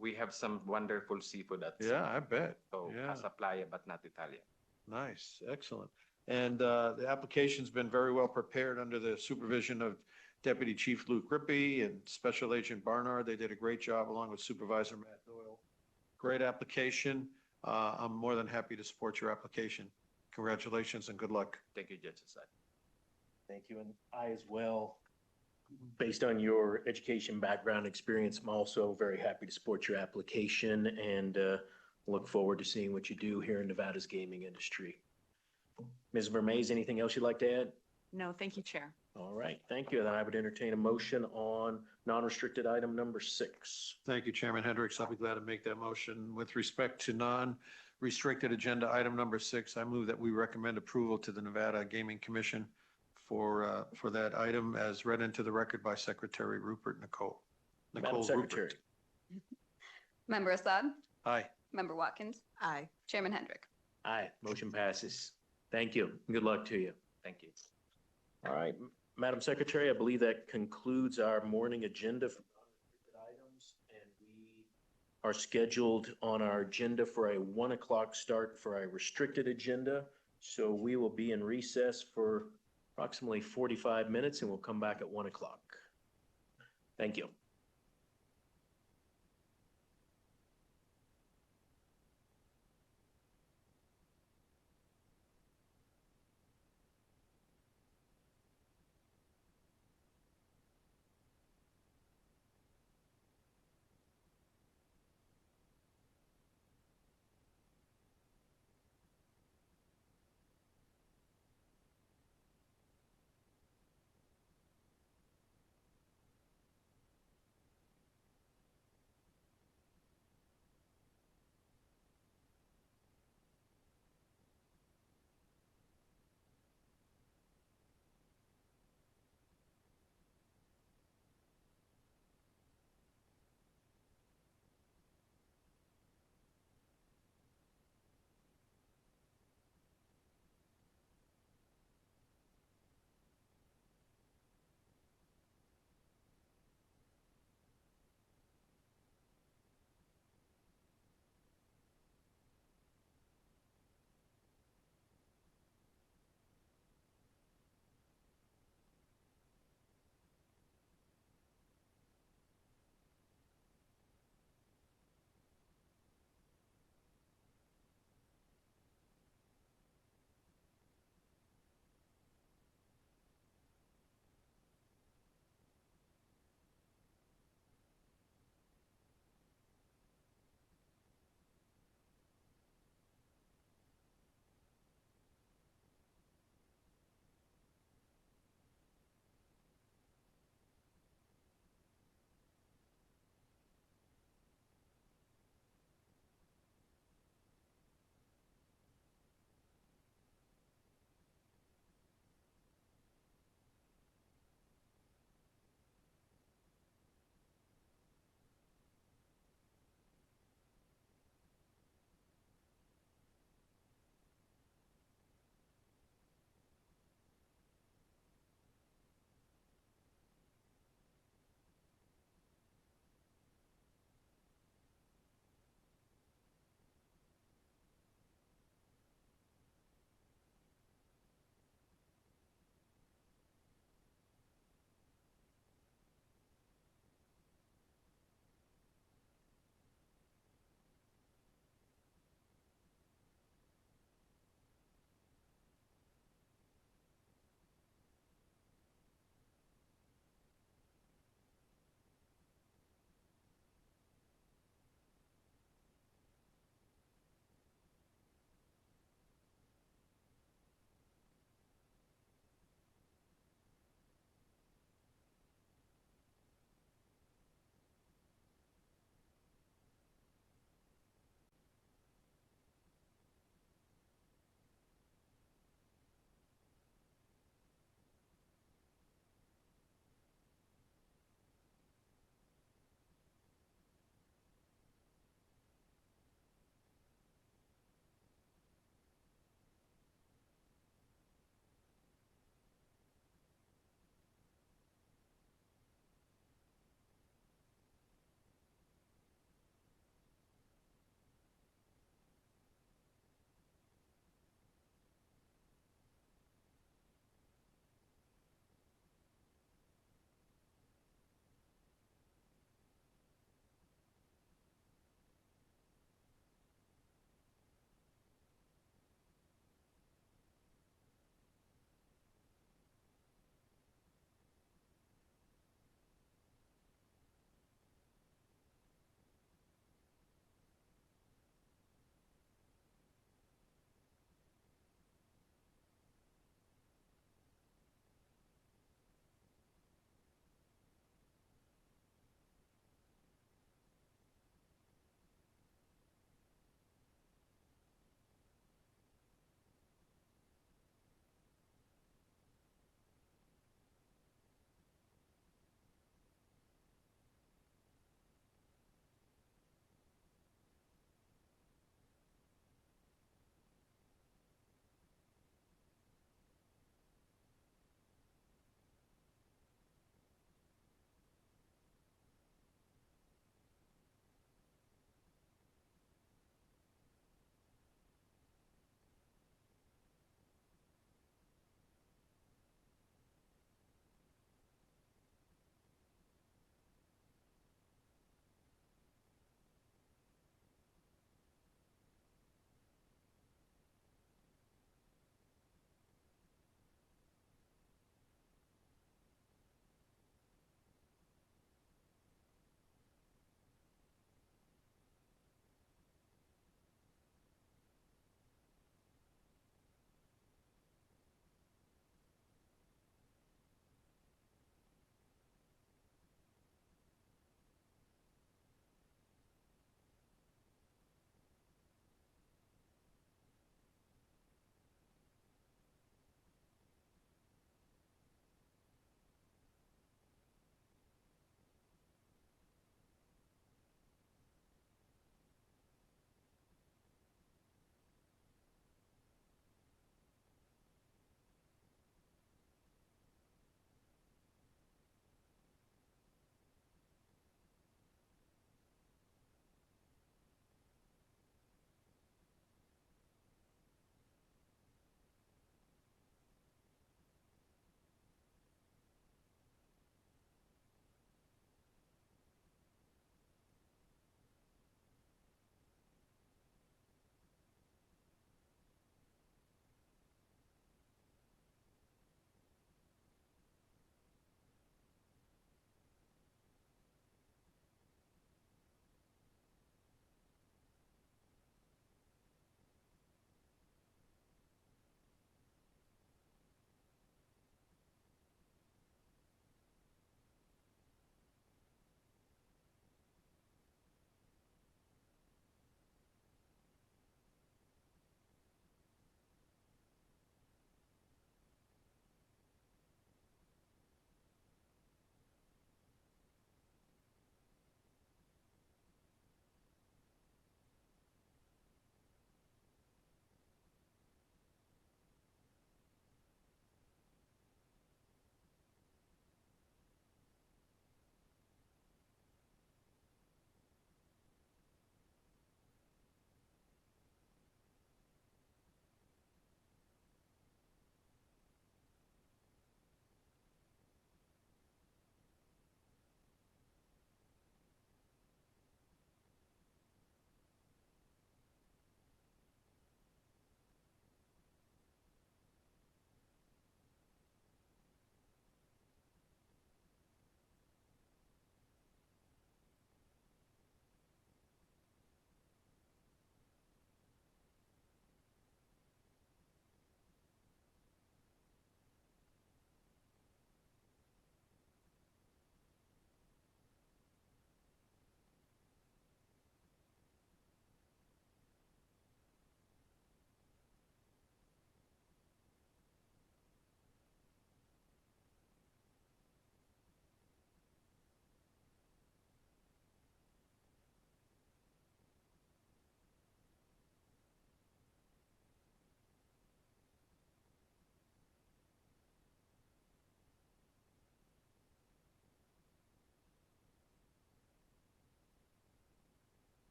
We have some wonderful seafood at Yeah, I bet. So Yeah. Casa Playa, but not Italian. Nice, excellent. And the application's been very well prepared under the supervision of Deputy Chief Luke Rippey and Special Agent Barnard. They did a great job along with Supervisor Matt Doyle. Great application. I'm more than happy to support your application. Congratulations and good luck. Thank you, Judge Assad. Thank you. And I as well, based on your education background experience, I'm also very happy to support your application and look forward to seeing what you do here in Nevada's gaming industry. Ms. Vermees, anything else you'd like to add? No, thank you, Chair. All right, thank you. Then I would entertain a motion on non-restricted item number 6. Thank you, Chairman Hendricks. I'll be glad to make that motion. With respect to non-restricted agenda item number 6, I move that we recommend approval to the Nevada Gaming Commission for that item as read into the record by Secretary Rupert Nicole. Madam Nicole Secretary. Rupert. Member Assad? Aye. Member Watkins? Aye. Chairman Hendrick? Aye, motion passes. Thank you. Good luck to you. Thank you. All right, Madam Secretary, I believe that concludes our morning agenda for non-restricted items, and we are scheduled on our agenda for a 1 o'clock start for a restricted agenda. So we will be in recess for approximately 45 minutes, and we'll come back at 1 o'clock. Thank you.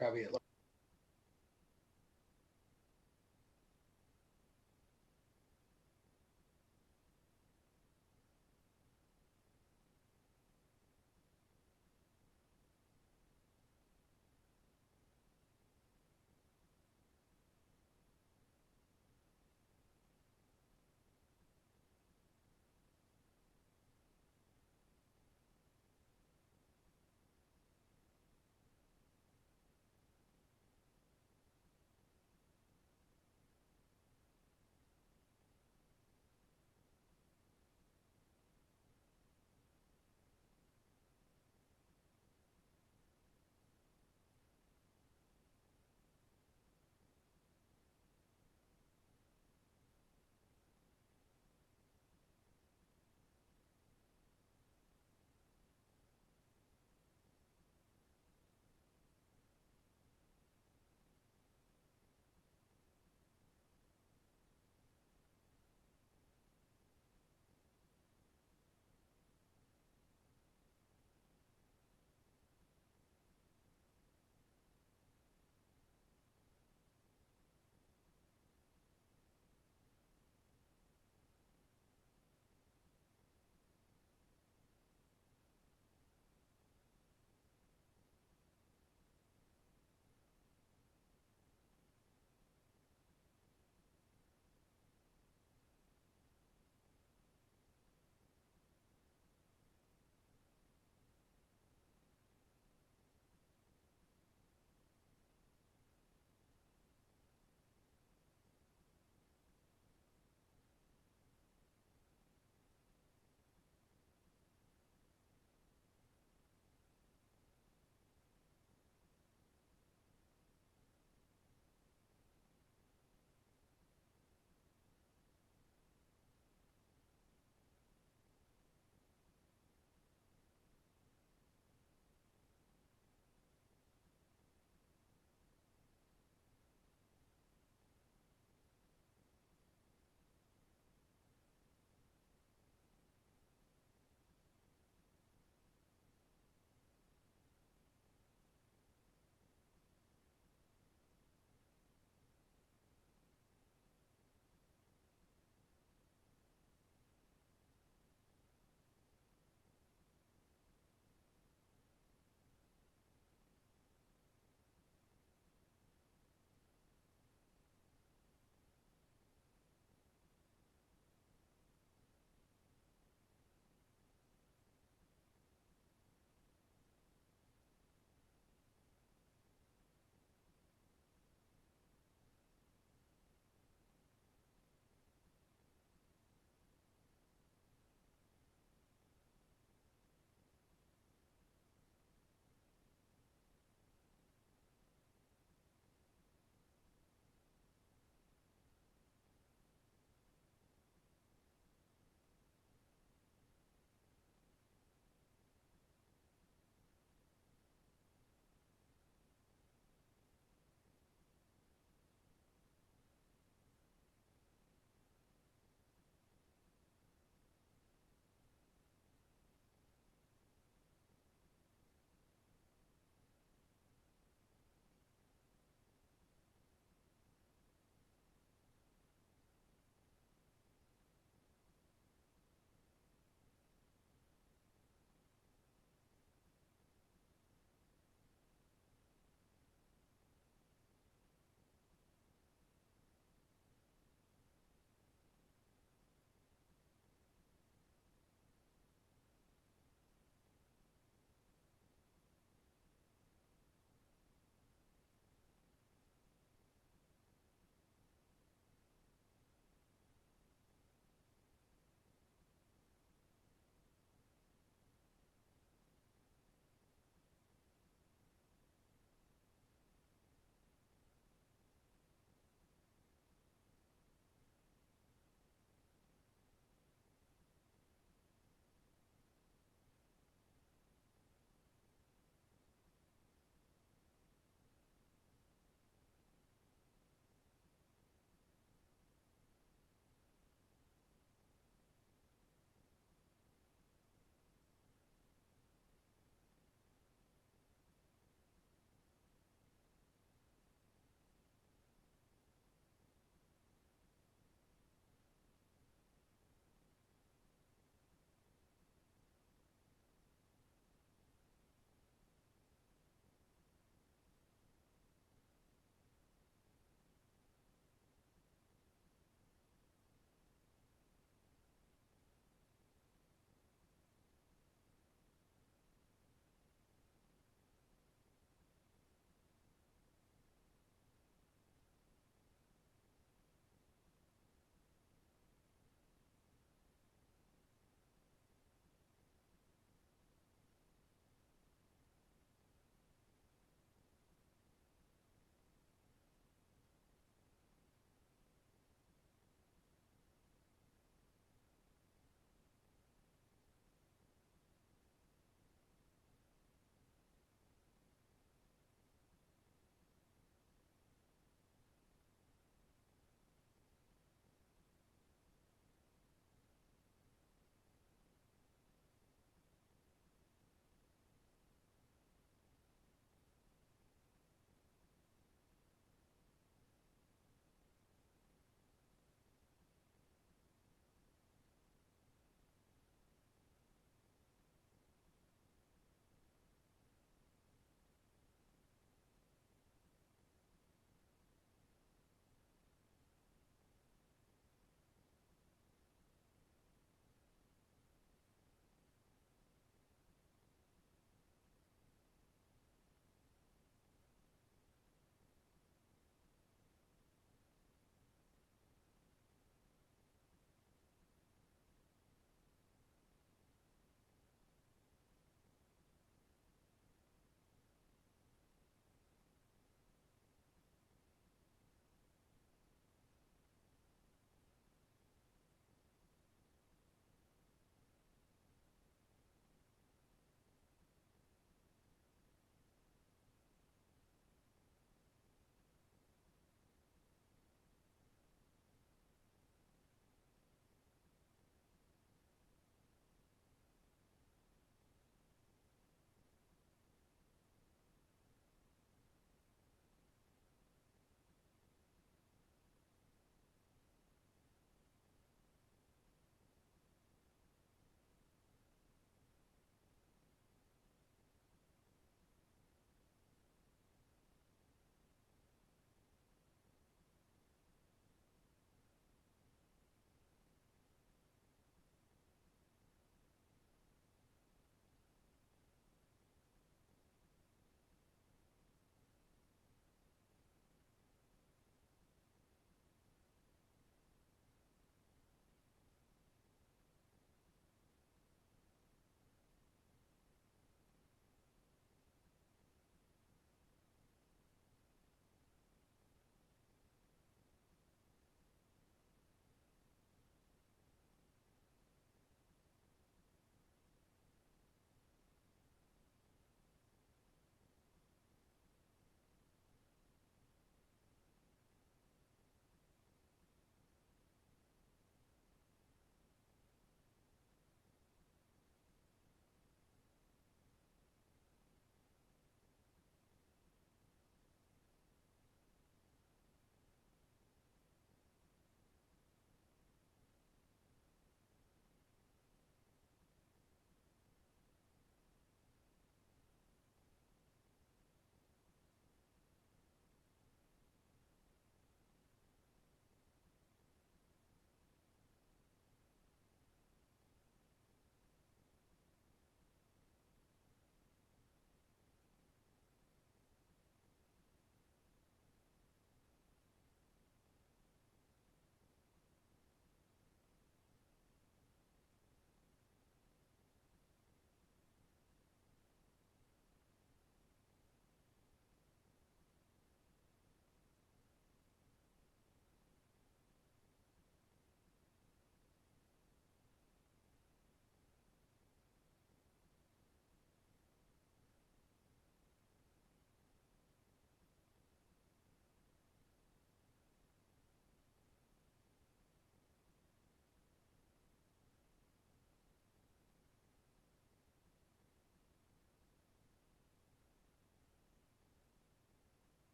Probably at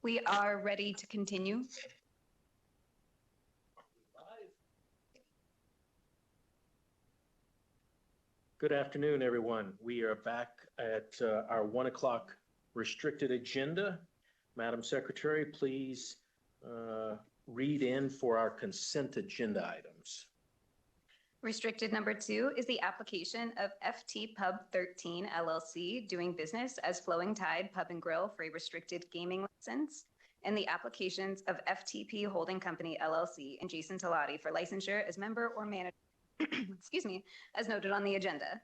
We are ready to continue. Good afternoon, everyone. We are back at our 1 o'clock restricted agenda. Madam Secretary, please read in for our consent agenda items. Restricted number 2 is the application of FT Pub 13 LLC doing business as Flowing Tide Pub and Grill for a restricted gaming license, and the applications of FTP Holding Company LLC and Jason Talati for licensure as member or manager, excuse me, as noted on the agenda.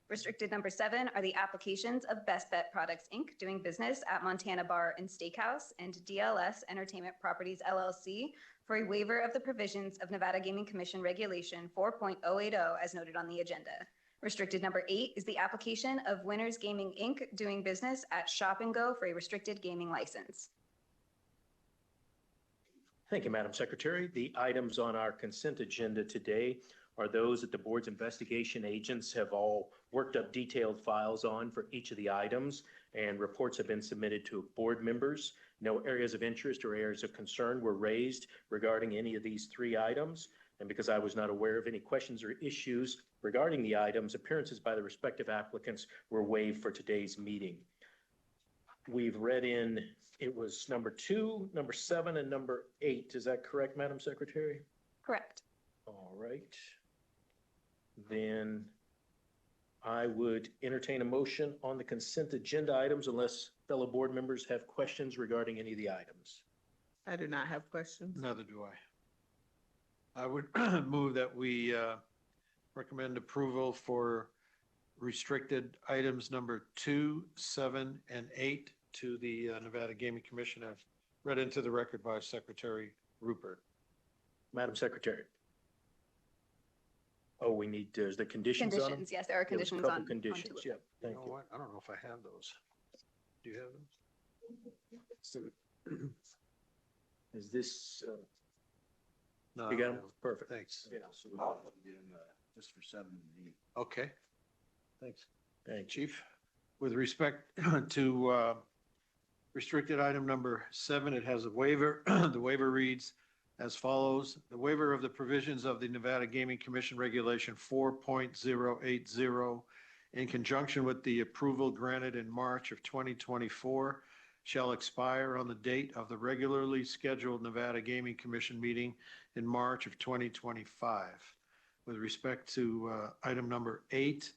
Restricted number 7 are the applications of Best Bet Products Inc. doing business at Montana Bar and Steakhouse and DLS Entertainment Properties LLC for a waiver of the provisions of Nevada Gaming Commission Regulation 4.080 as noted on the agenda. Restricted number 8 is the application of Winners Gaming Inc. doing business at Shop and Go for a restricted gaming license. Thank you, Madam Secretary. The items on our consent agenda today are those that the board's investigation agents have all worked up detailed files on for each of the items, and reports have been submitted to board members. No areas of interest or areas of concern were raised regarding any of these 3 items. And because I was not aware of any questions or issues regarding the items, appearances by the respective applicants were waived for today's meeting. We've read in, it was number 2, number 7, and number 8. Is that correct, Madam Secretary? Correct. All right. Then I would entertain a motion on the consent agenda items unless fellow board members have questions regarding any of the items. I do not have questions. Neither do I. I would move that we recommend approval for restricted items number 2, 7, and 8 to the Nevada Gaming Commission as read into the record by Secretary Rupert. Madam Secretary. Oh, we need, there's the conditions on them? Conditions, yes, there are conditions Couple on. conditions, onto it. yep. You Thank know you. what? I don't know if I have those. Do you have them? Is this, No. you I got don't them? have Perfect. Thanks. Yeah, so we'll put it in, just for 7 and 8. Okay. Thanks. Thank you. Chief, with respect to restricted item number 7, it has a waiver. The waiver reads as follows. The waiver of the provisions of the Nevada Gaming Commission Regulation 4.080 in conjunction with the approval granted in March of 2024 shall expire on the date of the regularly scheduled Nevada Gaming Commission meeting in March of 2025. With respect to item number 8,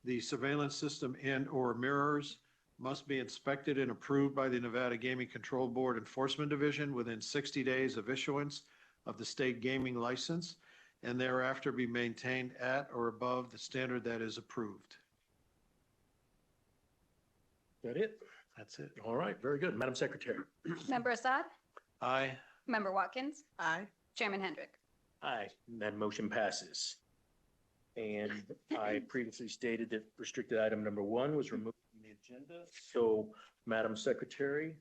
the surveillance system and/or mirrors must be inspected and approved by the Nevada Gaming Control Board Enforcement Division within 60 days of issuance of the state gaming license and thereafter be maintained at or above the standard that is approved. Is that it? That's it. All right, very good. Madam Secretary. Member Assad? Aye. Member Watkins? Aye. Chairman Hendrick? Aye, that motion passes. And I previously stated that restricted item number 1 was removed from the agenda. So, Madam Secretary,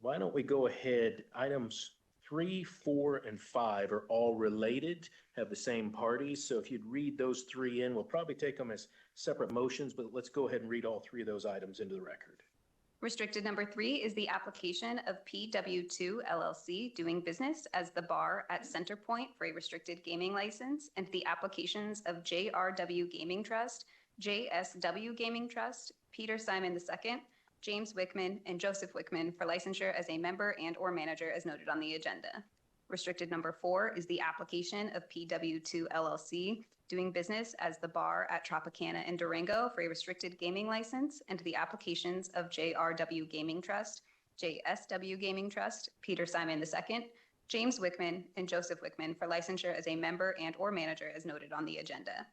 why don't we go ahead, items 3, 4, and 5 are all related, have the same parties. So if you'd read those 3 in, we'll probably take them as separate motions, but let's go ahead and read all 3 of those items into the record. Restricted number 3 is the application of PW2 LLC doing business as the bar at Centerpoint for a restricted gaming license, and the applications of JRW Gaming Trust, JSW Gaming Trust, Peter Simon II, James Wickman, and Joseph Wickman for licensure as a member and or manager as noted on the agenda. Restricted number 4 is the application of PW2 LLC doing business as the bar at Tropicana in Durango for a restricted gaming license, and the applications of JRW Gaming Trust, JSW Gaming Trust, Peter Simon II, James Wickman, and Joseph Wickman for licensure as a member and or manager as noted on the agenda.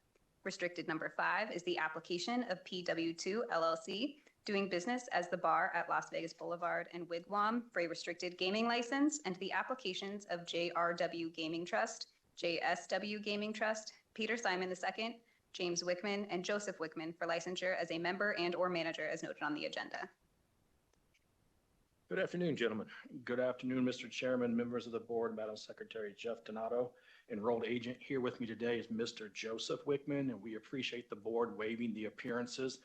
Restricted number 5 is the application of PW2 LLC doing business as the bar at Las Vegas Boulevard and Wigwam for a restricted gaming license, and the applications of JRW Gaming Trust, JSW Gaming Trust, Peter Simon II, James Wickman, and Joseph Wickman for licensure as a member and or manager as noted on the agenda. Good afternoon, gentlemen. Good afternoon, Mr. Chairman, members of the board, Madam Secretary Jeff Donato. Enrolled agent here with me today is Mr. Joseph Wickman, and we appreciate the board waiving the appearances.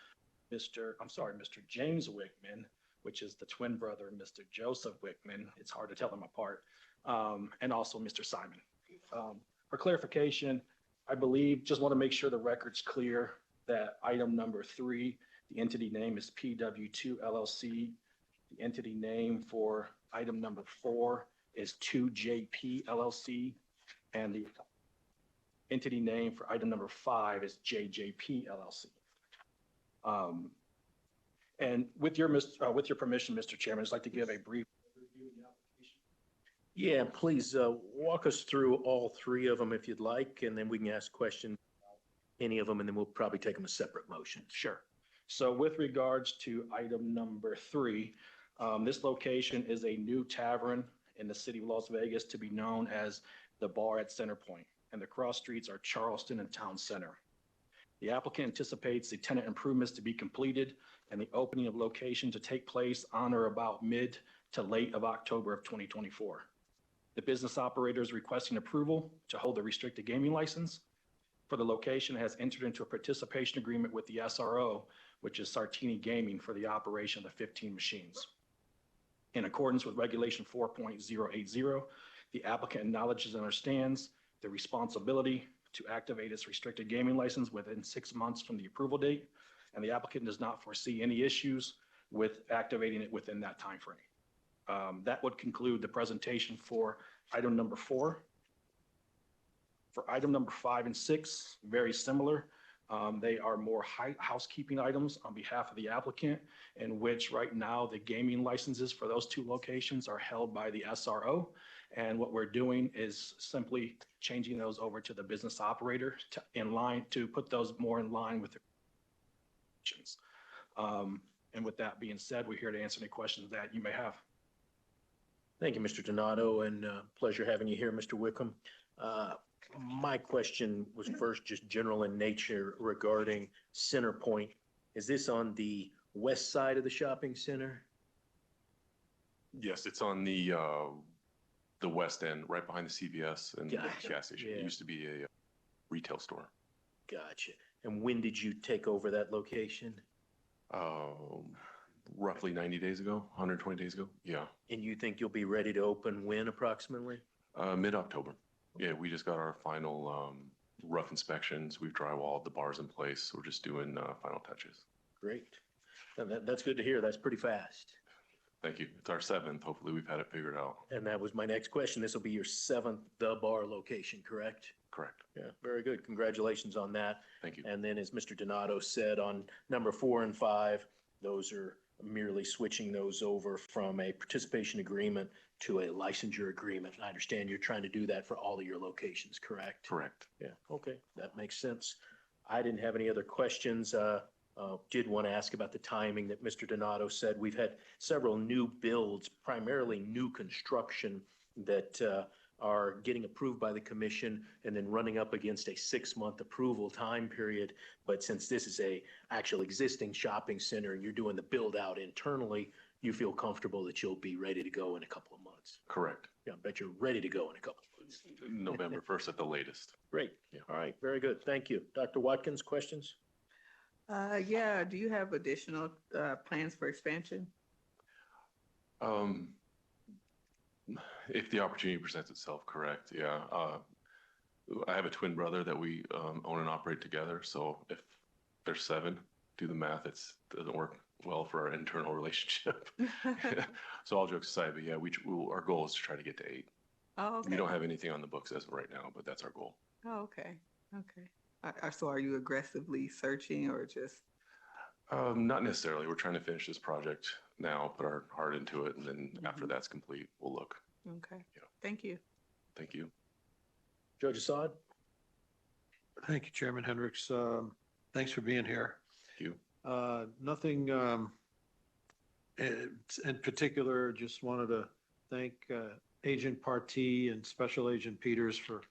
Mr. James Wickman which is the twin brother, Mr. Joseph Wickman. It's hard to tell them apart. And also Mr. Simon. For clarification, I believe, just want to make sure the record's clear that item number 3, the entity name is PW2 LLC. The entity name for item number 4 is 2JP LLC. And the entity name for item number 5 is JJP LLC. And with your permission, Mr. Chairman, I'd just like to give a brief overview of the application. Yeah, please walk us through all 3 of them if you'd like, and then we can ask questions about any of them, and then we'll probably take them as separate motions. Sure. So with regards to item number 3, this location is a new tavern in the city of Las Vegas to be known as the Bar at Centerpoint, and the cross streets are Charleston and Town Center. The applicant anticipates the tenant improvements to be completed and the opening of location to take place on or about mid to late of October of 2024. The business operator is requesting approval to hold a restricted gaming license for the location, has entered into a participation agreement with the SRO, which is Sartini Gaming, for the operation of the 15 machines. In accordance with Regulation 4.080, the applicant acknowledges and understands the responsibility to activate its restricted gaming license within 6 months from the approval date, and the applicant does not foresee any issues with activating it within that timeframe. That would conclude the presentation for item number 4. For item number 5 and 6, very similar. They are more housekeeping items on behalf of the applicant, in which right now the gaming licenses for those 2 locations are held by the SRO. And what we're doing is simply changing those over to the business operator to put those more in line with the questions. And with that being said, we're here to answer any questions that you may have. Thank you, Mr. Donato, and pleasure having you here, Mr. Wickham. My question was first just general in nature regarding Centerpoint. Is this on the west side of the shopping center? Yes, it's on the west end, right behind the CVS and the gas station. Yeah. It used to be a retail store. Gotcha. And when did you take over that location? Roughly 90 days ago, 120 days ago. Yeah. And you think you'll be ready to open when approximately? Mid-October. Yeah, we just got our final rough inspections. We've drywalled the bars in place. We're just doing final touches. Great. And that's good to hear. That's pretty fast. Thank you. It's our 7th. Hopefully we've had it figured out. And that was my next question. This will be your 7th The Bar location, correct? Correct. Yeah, very good. Congratulations on that. Thank you. And then as Mr. Donato said, on number 4 and 5, those are merely switching those over from a participation agreement to a licensure agreement. I understand you're trying to do that for all of your locations, correct? Correct. Yeah, okay, that makes sense. I didn't have any other questions. Did want to ask about the timing that Mr. Donato said. We've had several new builds, primarily new construction, that are getting approved by the commission and then running up against a 6-month approval time period. But since this is a actual existing shopping center and you're doing the build out internally, you feel comfortable that you'll be ready to go in a couple of months. Correct. Yeah, I bet you're ready to go in a couple of months. November 1st at the latest. Great. Yeah. All right, very good. Thank you. Dr. Watkins, questions? Yeah, do you have additional plans for expansion? If the opportunity presents itself, correct. Yeah. I have a twin brother that we own and operate together. So if there's 7, do the math. It doesn't work well for our internal relationship. So all jokes aside, but yeah, our goal is to try to get to 8. Oh, okay. We don't have anything on the books as of right now, but that's our goal. Oh, okay. Okay. So are you aggressively searching or just? Not necessarily. We're trying to finish this project now, put our heart into it, and then after that's complete, we'll look. Okay. Yeah. Thank you. Thank you. Judge Assad? Thank you, Chairman Hendricks. Thanks for being here. Thank you. Nothing in particular, just wanted to thank Agent Partee and Special Agent Peters for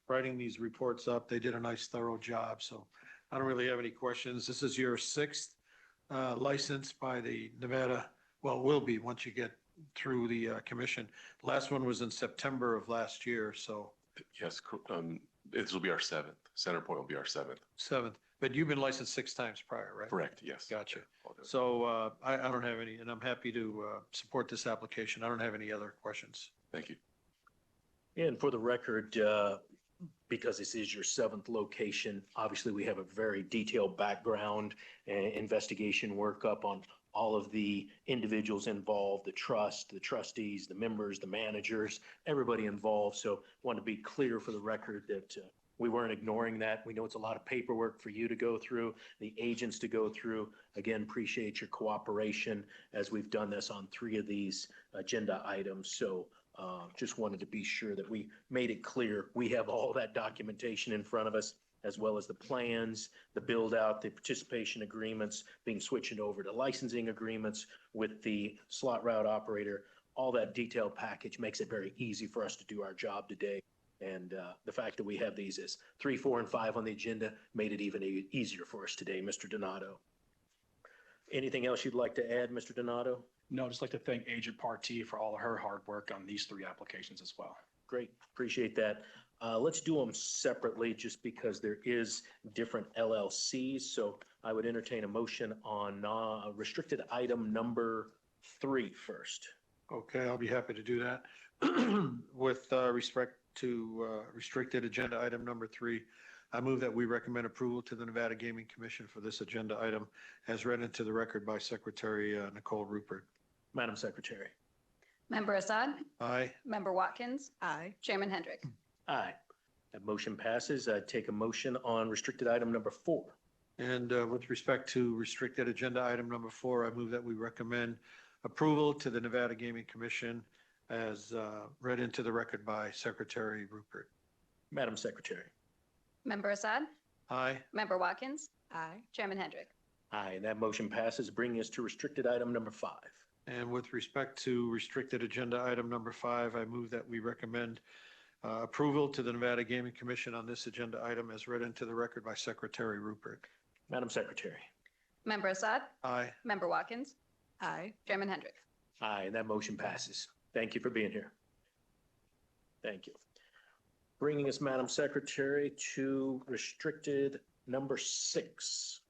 writing these reports up. They did a nice thorough job, so I don't really have any questions. This is your 6th license by the Nevada, well, will be once you get through the commission. Last one was in September of last year, so. Yes, This will be our seventh. Center Point will be our seventh. Seventh, but you've been licensed 6 times prior, right? Correct, yes. Gotcha. So I don't have any, and I'm happy to support this application. I don't have any other questions. Thank you. And for the record, because this is your seventh location, obviously we have a very detailed background and investigation workup on all of the individuals involved, the trust, the trustees, the members, the managers, everybody involved. So want to be clear for the record that we weren't ignoring that. We know it's a lot of paperwork for you to go through, the agents to go through. Again, appreciate your cooperation as we've done this on 3 of these agenda items. So just wanted to be sure that we made it clear. We have all that documentation in front of us, as well as the plans, the build out, the participation agreements, being switched over to licensing agreements with the slot route operator. All that detailed package makes it very easy for us to do our job today. And the fact that we have these as 3, 4, and 5 on the agenda made it even easier for us today, Mr. Donato. Anything else you'd like to add, Mr. Donato? No, I'd just like to thank Agent Partee for all of her hard work on these 3 applications as well. Great, appreciate that. Let's do them separately just because there is different LLCs. So I would entertain a motion on restricted item number 3 first. Okay, I'll be happy to do that. With respect to restricted agenda item number 3, I move that we recommend approval to the Nevada Gaming Commission for this agenda item as read into the record by Secretary Nicole Rupert. Madam Secretary. Member Assad? Aye. Member Watkins? Aye. Chairman Hendrick? Aye. That motion passes. I take a motion on restricted item number 4. And with respect to restricted agenda item number 4, I move that we recommend approval to the Nevada Gaming Commission as read into the record by Secretary Rupert. Madam Secretary. Member Assad? Aye. Member Watkins? Aye. Chairman Hendrick? Aye, and that motion passes, bringing us to restricted item number 5. And with respect to restricted agenda item number 5, I move that we recommend approval to the Nevada Gaming Commission on this agenda item as read into the record by Secretary Rupert. Madam Secretary. Member Assad? Aye. Member Watkins? Aye. Chairman Hendrick? Aye, and that motion passes. Thank you for being here. Thank you. Bringing us, Madam Secretary, to restricted number 6.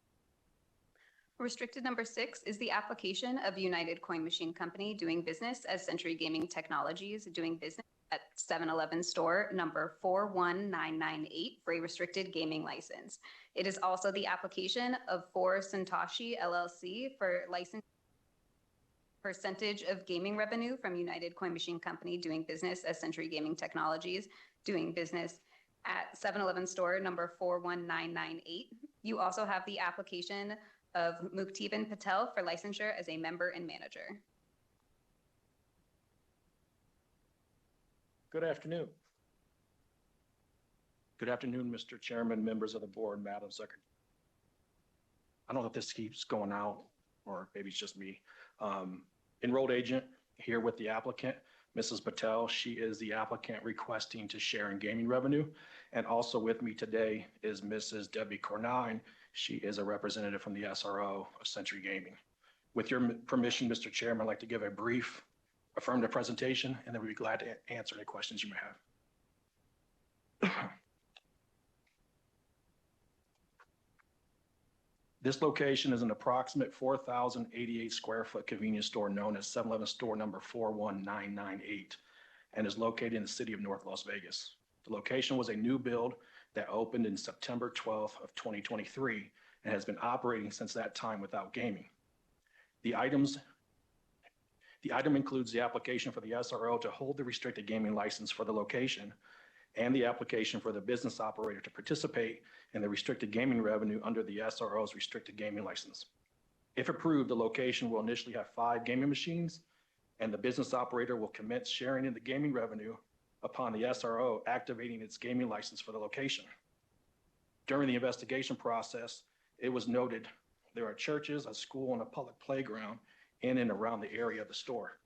Restricted number 6 is the application of United Coin Machine Company doing business as Century Gaming Technologies, doing business at 7-Eleven store number 41998 for a restricted gaming license. It is also the application of 4 Santoshi LLC for license percentage of gaming revenue from United Coin Machine Company doing business as Century Gaming Technologies, doing business at 7-Eleven store number 41998. You also have the application of Muktiban Patel for licensure as a member and manager. Good afternoon. Good afternoon, Mr. Chairman, members of the board, Madam Secretary. I don't know if this keeps going out or maybe it's just me. Enrolled agent here with the applicant, Mrs. Patel. She is the applicant requesting to share in gaming revenue. And also with me today is Mrs. Debbie Cornine. She is a representative from the SRO of Century Gaming. With your permission, Mr. Chairman, I'd like to give a brief affirmative presentation, and then we'd be glad to answer any questions you may have. This location is an approximate 4,088 square foot convenience store known as 7-Eleven store number 41998 and is located in the city of North Las Vegas. The location was a new build that opened in September 12th of 2023 and has been operating since that time without gaming. The item includes the application for the SRO to hold the restricted gaming license for the location and the application for the business operator to participate in the restricted gaming revenue under the SRO's restricted gaming license. If approved, the location will initially have 5 gaming machines, and the business operator will commence sharing in the gaming revenue upon the SRO activating its gaming license for the location. During the investigation process, it was noted there are churches, a school, and a public playground in and around the area of the store.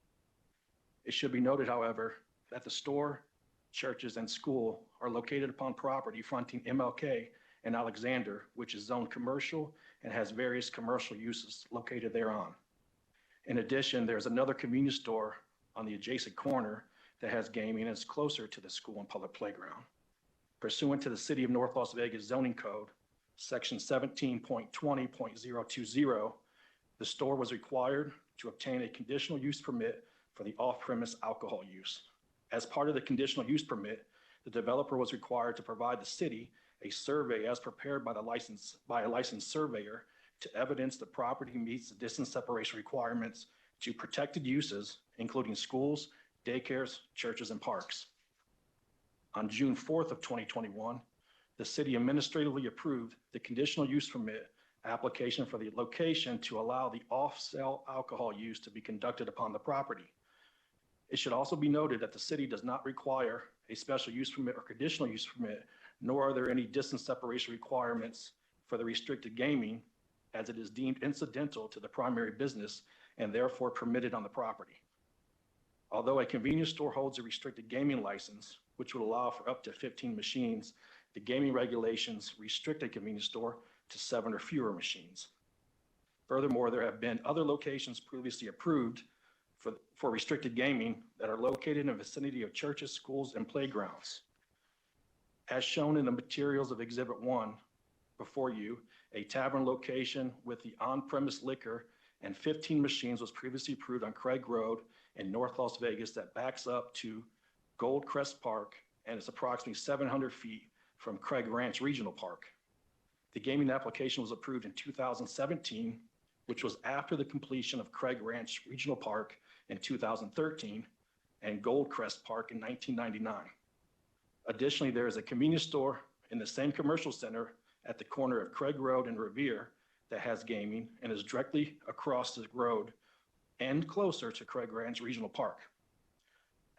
It should be noted, however, that the store, churches, and school are located upon property fronting MLK and Alexander, which is zoned commercial and has various commercial uses located thereon. In addition, there's another convenience store on the adjacent corner that has gaming and is closer to the school and public playground. Pursuant to the City of North Las Vegas zoning code, section 17.20.020, the store was required to obtain a conditional use permit for the off-premise alcohol use. As part of the conditional use permit, the developer was required to provide the city a survey as prepared by a licensed surveyor to evidence the property meets the distance separation requirements to protected uses, including schools, daycares, churches, and parks. On June 4th of 2021, the city administratively approved the conditional use permit application for the location to allow the off-sale alcohol use to be conducted upon the property. It should also be noted that the city does not require a special use permit or conditional use permit, nor are there any distance separation requirements for the restricted gaming, as it is deemed incidental to the primary business and therefore permitted on the property. Although a convenience store holds a restricted gaming license, which would allow for up to 15 machines, the gaming regulations restrict a convenience store to 7 or fewer machines. Furthermore, there have been other locations previously approved for restricted gaming that are located in the vicinity of churches, schools, and playgrounds. As shown in the materials of Exhibit 1 before you, a tavern location with the on-premise liquor and 15 machines was previously approved on Craig Road in North Las Vegas that backs up to Gold Crest Park and is approximately 700 feet from Craig Ranch Regional Park. The gaming application was approved in 2017, which was after the completion of Craig Ranch Regional Park in 2013 and Gold Crest Park in 1999. Additionally, there is a convenience store in the same commercial center at the corner of Craig Road and Revere that has gaming and is directly across the road and closer to Craig Ranch Regional Park.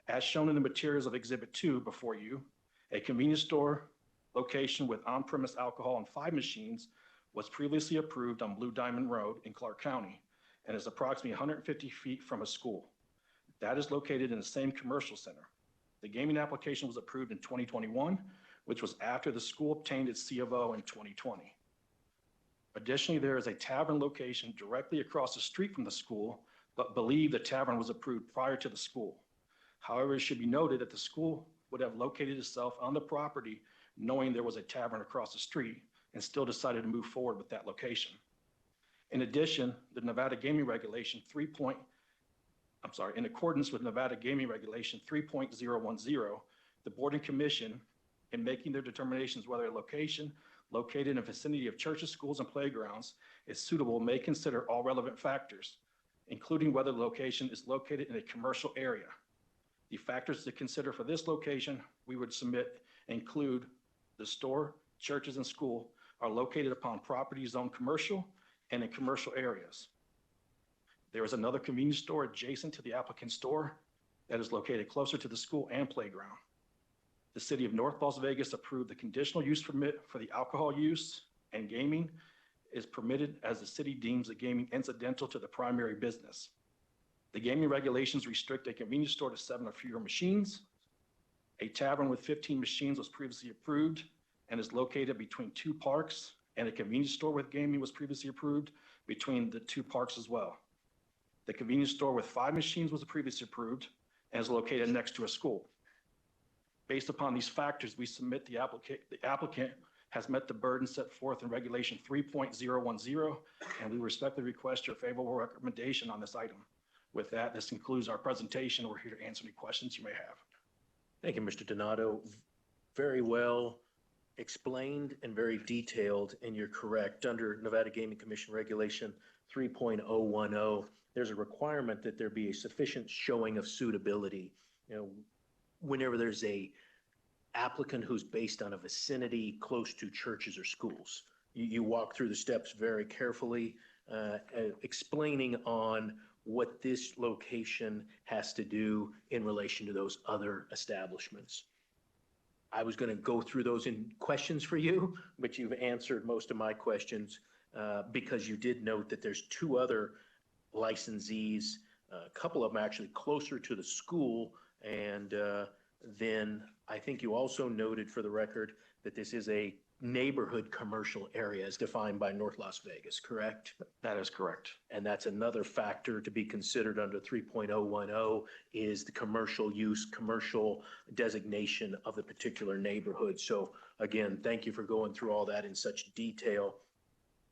As shown in the materials of Exhibit 2 before you, a convenience store location with on-premise alcohol and 5 machines was previously approved on Blue Diamond Road in Clark County and is approximately 150 feet from a school. That is located in the same commercial center. The gaming application was approved in 2021, which was after the school obtained its C of O in 2020. Additionally, there is a tavern location directly across the street from the school, but believe the tavern was approved prior to the school. However, it should be noted that the school would have located itself on the property knowing there was a tavern across the street and still decided to move forward with that location. In addition, the Nevada Gaming Regulation in accordance with Nevada Gaming Regulation 3.010, the Board and Commission, in making their determinations whether a location located in the vicinity of churches, schools, and playgrounds is suitable, may consider all relevant factors, including whether the location is located in a commercial area. The factors to consider for this location we would submit include the store, churches, and school are located upon property zoned commercial and in commercial areas. There is another convenience store adjacent to the applicant's store that is located closer to the school and playground. The City of North Las Vegas approved the conditional use permit for the alcohol use, and gaming is permitted as the city deems the gaming incidental to the primary business. The gaming regulations restrict a convenience store to 7 or fewer machines. A tavern with 15 machines was previously approved and is located between 2 parks, and a convenience store with gaming was previously approved between the 2 parks as well. The convenience store with 5 machines was previously approved and is located next to a school. Based upon these factors, we submit the applicant has met the burden set forth in Regulation 3.010, and we respectfully request your favorable recommendation on this item. With that, this concludes our presentation. We're here to answer any questions you may have. Thank you, Mr. Donato. Very well explained and very detailed, and you're correct. Under Nevada Gaming Commission Regulation 3.010, there's a requirement that there be a sufficient showing of suitability. Whenever there's a applicant who's based on a vicinity close to churches or schools, you walk through the steps very carefully, explaining on what this location has to do in relation to those other establishments. I was going to go through those in questions for you, but you've answered most of my questions because you did note that there's 2 other licensees, a couple of them actually closer to the school, and then I think you also noted for the record that this is a neighborhood commercial area as defined by North Las Vegas, correct? That is correct. And that's another factor to be considered under 3.010 is the commercial use, commercial designation of the particular neighborhood. So again, thank you for going through all that in such detail.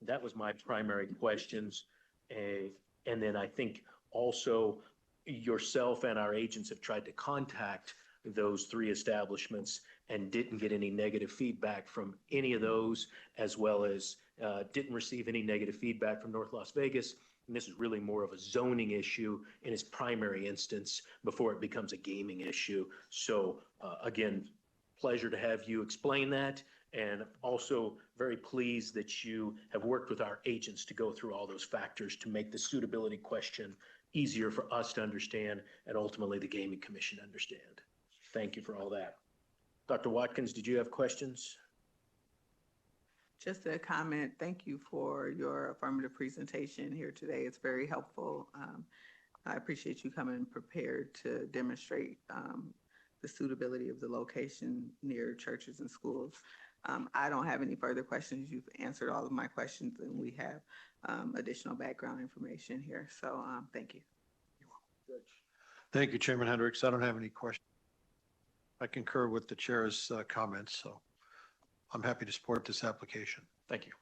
That was my primary questions. And then I think also yourself and our agents have tried to contact those three establishments and didn't get any negative feedback from any of those, as well as didn't receive any negative feedback from North Las Vegas. And this is really more of a zoning issue in its primary instance before it becomes a gaming issue. So again, pleasure to have you explain that. And also very pleased that you have worked with our agents to go through all those factors to make the suitability question easier for us to understand and ultimately the Gaming Commission to understand. Thank you for all that. Dr. Watkins, did you have questions? Just a comment. Thank you for your affirmative presentation here today. It's very helpful. I appreciate you coming prepared to demonstrate the suitability of the location near churches and schools. I don't have any further questions. You've answered all of my questions, and we have additional background information here. So thank you. Thank you, Chairman Hendricks. I don't have any questions. I concur with the chair's comments, so I'm happy to support this application. Thank you.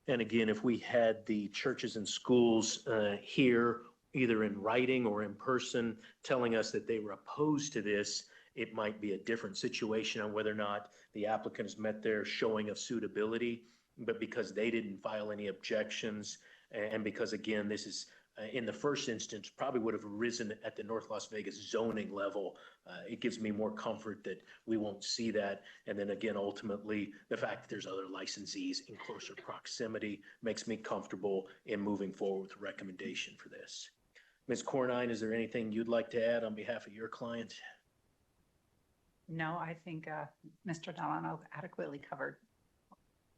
And again, if we had the churches and schools here, either in writing or in person, telling us that they were opposed to this, it might be a different situation on whether or not the applicant has met their showing of suitability. But because they didn't file any objections, and because again, this is in the first instance, probably would have arisen at the North Las Vegas zoning level. It gives me more comfort that we won't see that. And then again, ultimately, the fact that there's other licensees in closer proximity makes me comfortable in moving forward with a recommendation for this. Ms. Cornine, is there anything you'd like to add on behalf of your client? No, I think Mr. Delano adequately covered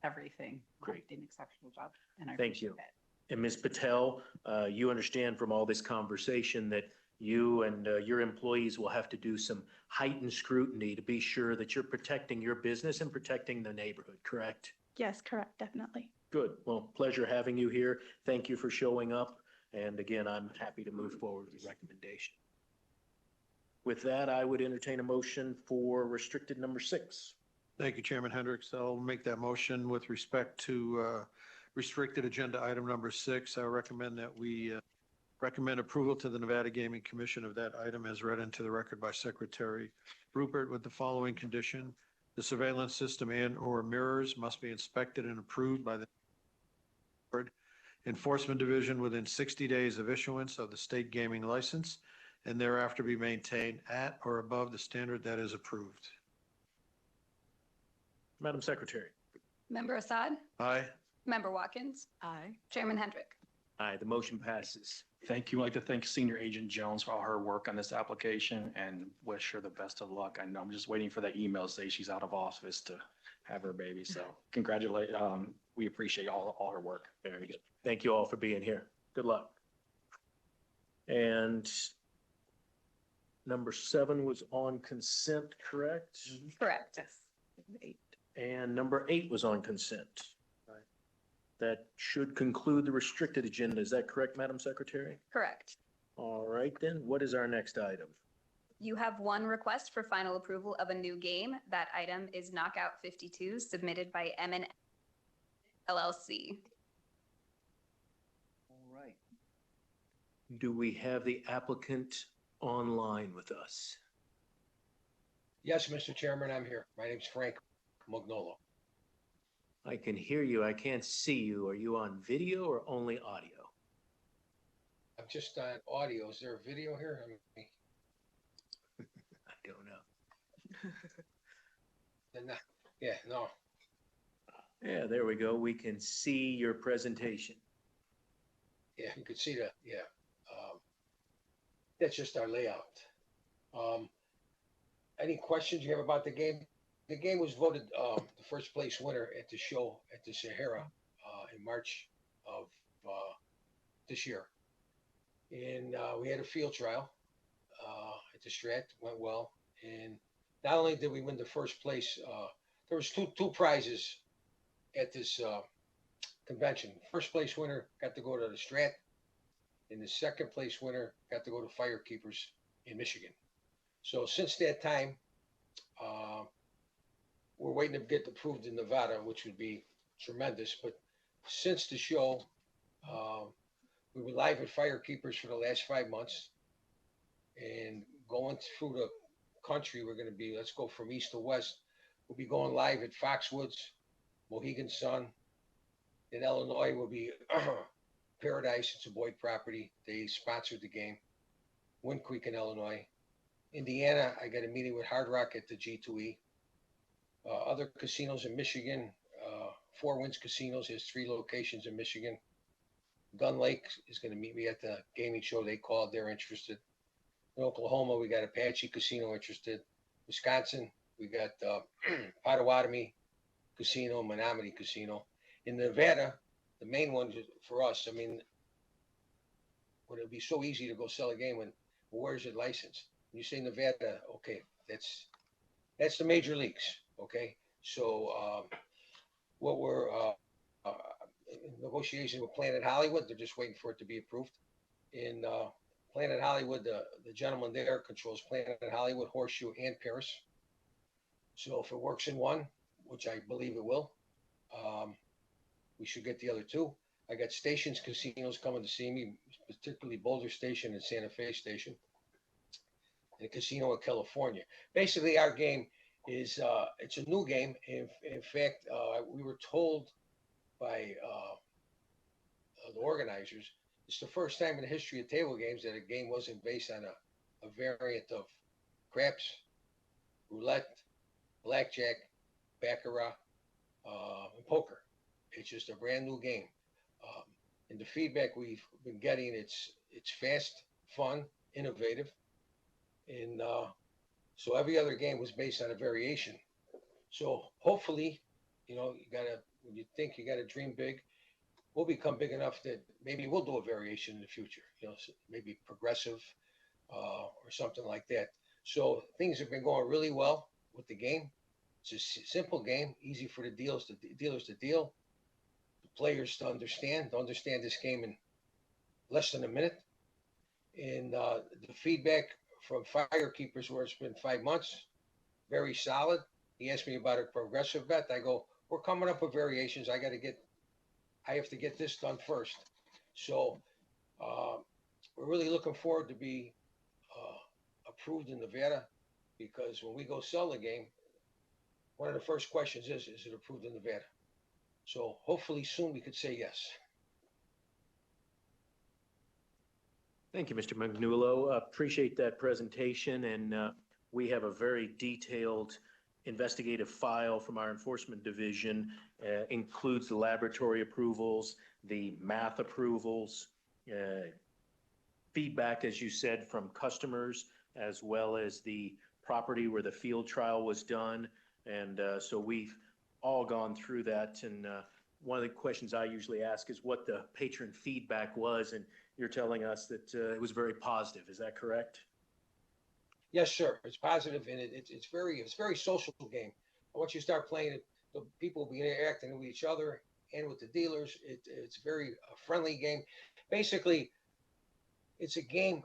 everything. Great. Did an exceptional job, and I Thank you. appreciate that. And Ms. Patel, you understand from all this conversation that you and your employees will have to do some heightened scrutiny to be sure that you're protecting your business and protecting the neighborhood, correct? Yes, correct, definitely. Good. Well, pleasure having you here. Thank you for showing up. And again, I'm happy to move forward with the recommendation. With that, I would entertain a motion for restricted number 6. Thank you, Chairman Hendricks. I'll make that motion with respect to restricted agenda item number 6. I recommend that we recommend approval to the Nevada Gaming Commission of that item as read into the record by Secretary Rupert with the following condition. The surveillance system and/or mirrors must be inspected and approved by the Enforcement Division within 60 days of issuance of the state gaming license and thereafter be maintained at or above the standard that is approved. Madam Secretary. Member Assad? Aye. Member Watkins? Aye. Chairman Hendrick? Aye, the motion passes. Thank you. I'd like to thank Senior Agent Jones for all her work on this application and wish her the best of luck. I know I'm just waiting for that email to say she's out of office to have her baby. So congratulate. We appreciate all her work. Very good. Thank you all for being here. Good luck. And number 7 was on consent, correct? Correct. Yes. And number 8 was on consent. That should conclude the restricted agenda. Is that correct, Madam Secretary? Correct. All right, then. What is our next item? You have one request for final approval of a new game. That item is Knockout 52, submitted by M&M LLC. All right. Do we have the applicant online with us? Yes, Mr. Chairman, I'm here. My name's Frank Magnolo. I can hear you. I can't see you. Are you on video or only audio? I'm just on audio. Is there a video here? I don't know. No. Yeah, no. Yeah, there we go. We can see your presentation. Yeah, you can see that. Yeah. That's just our layout. Any questions you have about the game? The game was voted the first place winner at the show at the Sahara in March of this year. And we had a field trial at the Strat, went well. And not only did we win the first place there was two prizes at this convention. First place winner got to go to the Strat, and the second place winner got to go to Firekeepers in Michigan. So since that time, we're waiting to get approved in Nevada, which would be tremendous. But since the show, we were live at Firekeepers for the last 5 months, and going through the country, we're going to be, let's go from east to west. We'll be going live at Foxwoods, Mohegan Sun. In Illinois will be Paradise. It's a Boyd property. They sponsored the game. Wind Creek in Illinois. Indiana, I got a meeting with Hard Rock at the G2E. Other casinos in Michigan, Four Winds Casinos has 3 locations in Michigan. Gun Lake is going to meet me at the gaming show they called. They're interested. In Oklahoma, we got Apache Casino interested. Wisconsin, we got Potawatomi Casino, Menominee Casino. In Nevada, the main one for us, I mean, would it be so easy to go sell a game when, well, where's your license? When you say Nevada, okay, that's the major leagues, okay? So what we're in negotiation with Planet Hollywood, they're just waiting for it to be approved. In Planet Hollywood, the gentleman there controls Planet Hollywood, Horseshoe, and Paris. So if it works in one, which I believe it will, we should get the other 2. I got Stations Casinos coming to see me, particularly Boulder Station and Santa Fe Station, and a casino in California. Basically, our game is it's a new game. In fact, we were told by the organizers, it's the first time in the history of table games that a game wasn't based on a variant of craps, roulette, blackjack, baccarat, and poker. It's just a brand new game. And the feedback we've been getting, it's fast, fun, innovative. And so every other game was based on a variation. So hopefully, you know, when you think you got to dream big, we'll become big enough that maybe we'll do a variation in the future, you know, maybe progressive or something like that. So things have been going really well with the game. It's a simple game, easy for the dealers to deal, the players to understand this game in less than a minute. And the feedback from Firekeepers, where it's been 5 months, very solid. He asked me about a progressive bet. I go, we're coming up with variations. I have to get this done first. So we're really looking forward to be approved in Nevada, because when we go sell the game, one of the first questions is it approved in Nevada? So hopefully soon we could say yes. Thank you, Mr. Magnulo. Appreciate that presentation, and we have a very detailed investigative file from our enforcement division. Includes the laboratory approvals, the math approvals, feedback, as you said, from customers, as well as the property where the field trial was done. And so we've all gone through that. And one of the questions I usually ask is what the patron feedback was. And you're telling us that it was very positive. Is that correct? Yes, sir. It's positive, and it's very social game. Once you start playing it, the people will be interacting with each other and with the dealers. It's very friendly game. Basically, it's a game.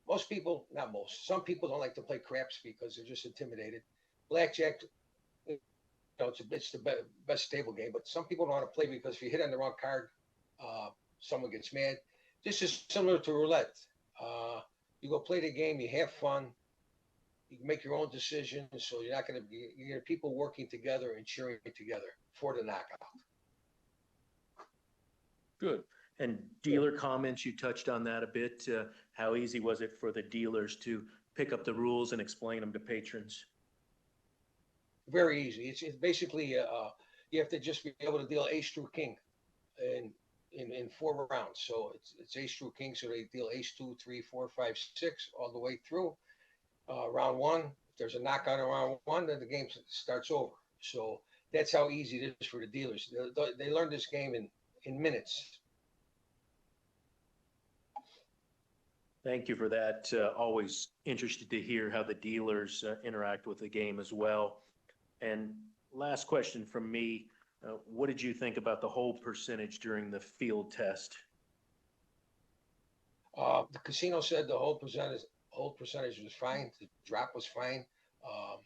Most people, not most, some people don't like to play craps because they're just intimidated. Blackjack, you know, it's the best table game, but some people don't want to play because if you hit on the wrong card, someone gets mad. This is similar to roulette. You go play the game, you have fun, you can make your own decisions, so you're not going to be, you get people working together and cheering together for the knockout. Good. And dealer comments, you touched on that a bit. How easy was it for the dealers to pick up the rules and explain them to patrons? Very easy. It's basically, you have to just be able to deal ace through king in 4 rounds. So it's ace through king, so they deal ace 2, 3, 4, 5, 6 all the way through. Round 1, if there's a knockout in round 1, then the game starts over. So that's how easy it is for the dealers. They learn this game in minutes. Thank you for that. Always interested to hear how the dealers interact with the game as well. And Last question from me. What did you think about the hold percentage during the field test? The casino said the hold percentage was fine. The drop was fine. I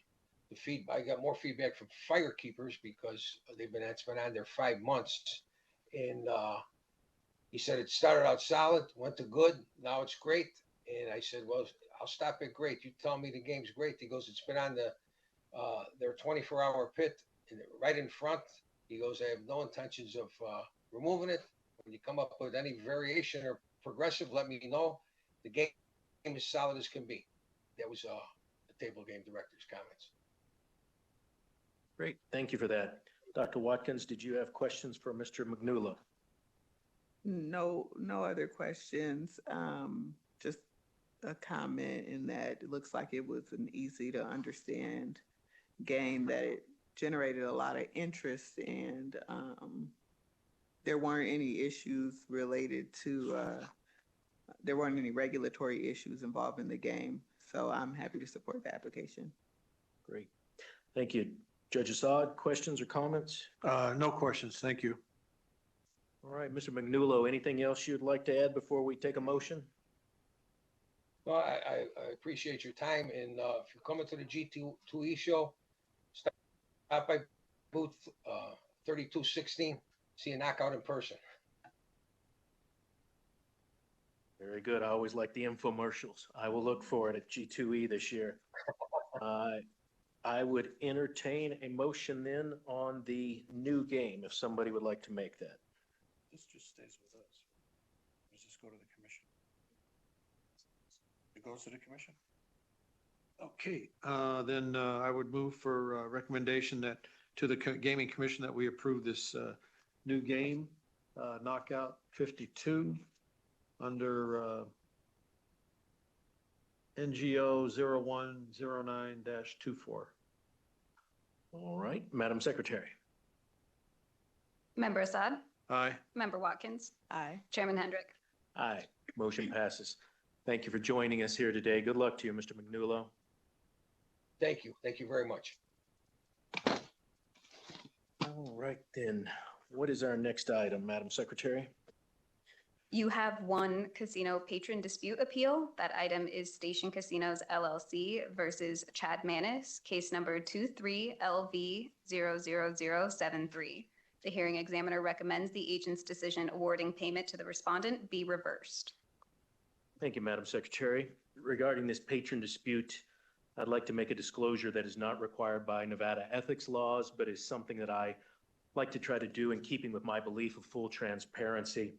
got more feedback from fire keepers because it's been on there 5 months, and he said it started out solid, went to good, now it's great. And I said, well, I'll stop at great. You tell me the game's great. He goes, it's been on their 24-hour pit right in front. He goes, I have no intentions of removing it. When you come up with any variation or progressive, let me know. The game is solid as can be. That was the table game director's comments. Great, thank you for that. Dr. Watkins, did you have questions for Mr. Magnulo? No other questions. Just a comment in that it looks like it was an easy to understand game, that it generated a lot of interest, and there weren't any issues related to, there weren't any regulatory issues involved in the game. So I'm happy to support the application. Great, thank you. Judge Assad, questions or comments? No questions, thank you. All right, Mr. Magnulo, anything else you'd like to add before we take a motion? Well, I appreciate your time, and if you're coming to the G2E show, stop by booth 3216, see a knockout in person. Very good. I always like the infomercials. I will look for it at G2E this year. I would entertain a motion then on the new game, if somebody would like to make that. This just stays with us. Does this go to the commission? It goes to the commission? Okay, then I would move for recommendation that to the Gaming Commission that we approve this new game, Knockout 52, under NGO 0109-24. All right, Madam Secretary. Member Assad? Aye. Member Watkins? Aye. Chairman Hendrick? Aye, motion passes. Thank you for joining us here today. Good luck to you, Mr. Magnulo. Thank you. Thank you very much. All right, then. What is our next item, Madam Secretary? You have one casino patron dispute appeal. That item is Station Casinos LLC versus Chad Manis, case number 23LV00073. The hearing examiner recommends the agent's decision awarding payment to the respondent be reversed. Thank you, Madam Secretary. Regarding this patron dispute, I'd like to make a disclosure that is not required by Nevada ethics laws, but is something that I like to try to do in keeping with my belief of full transparency.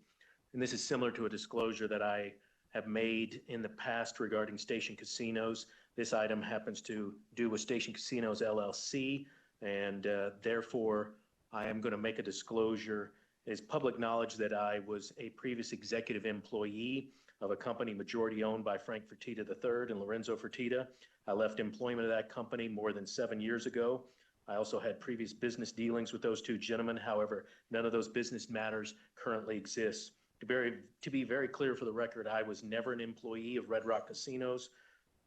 And this is similar to a disclosure that I have made in the past regarding Station Casinos. This item happens to do with Station Casinos LLC, and therefore I am going to make a disclosure. It is public knowledge that I was a previous executive employee of a company majority owned by Frank Fertitta III and Lorenzo Fertitta. I left employment of that company more than 7 years ago. I also had previous business dealings with those two gentlemen. However, none of those business matters currently exist. To be very clear for the record, I was never an employee of Red Rock Casinos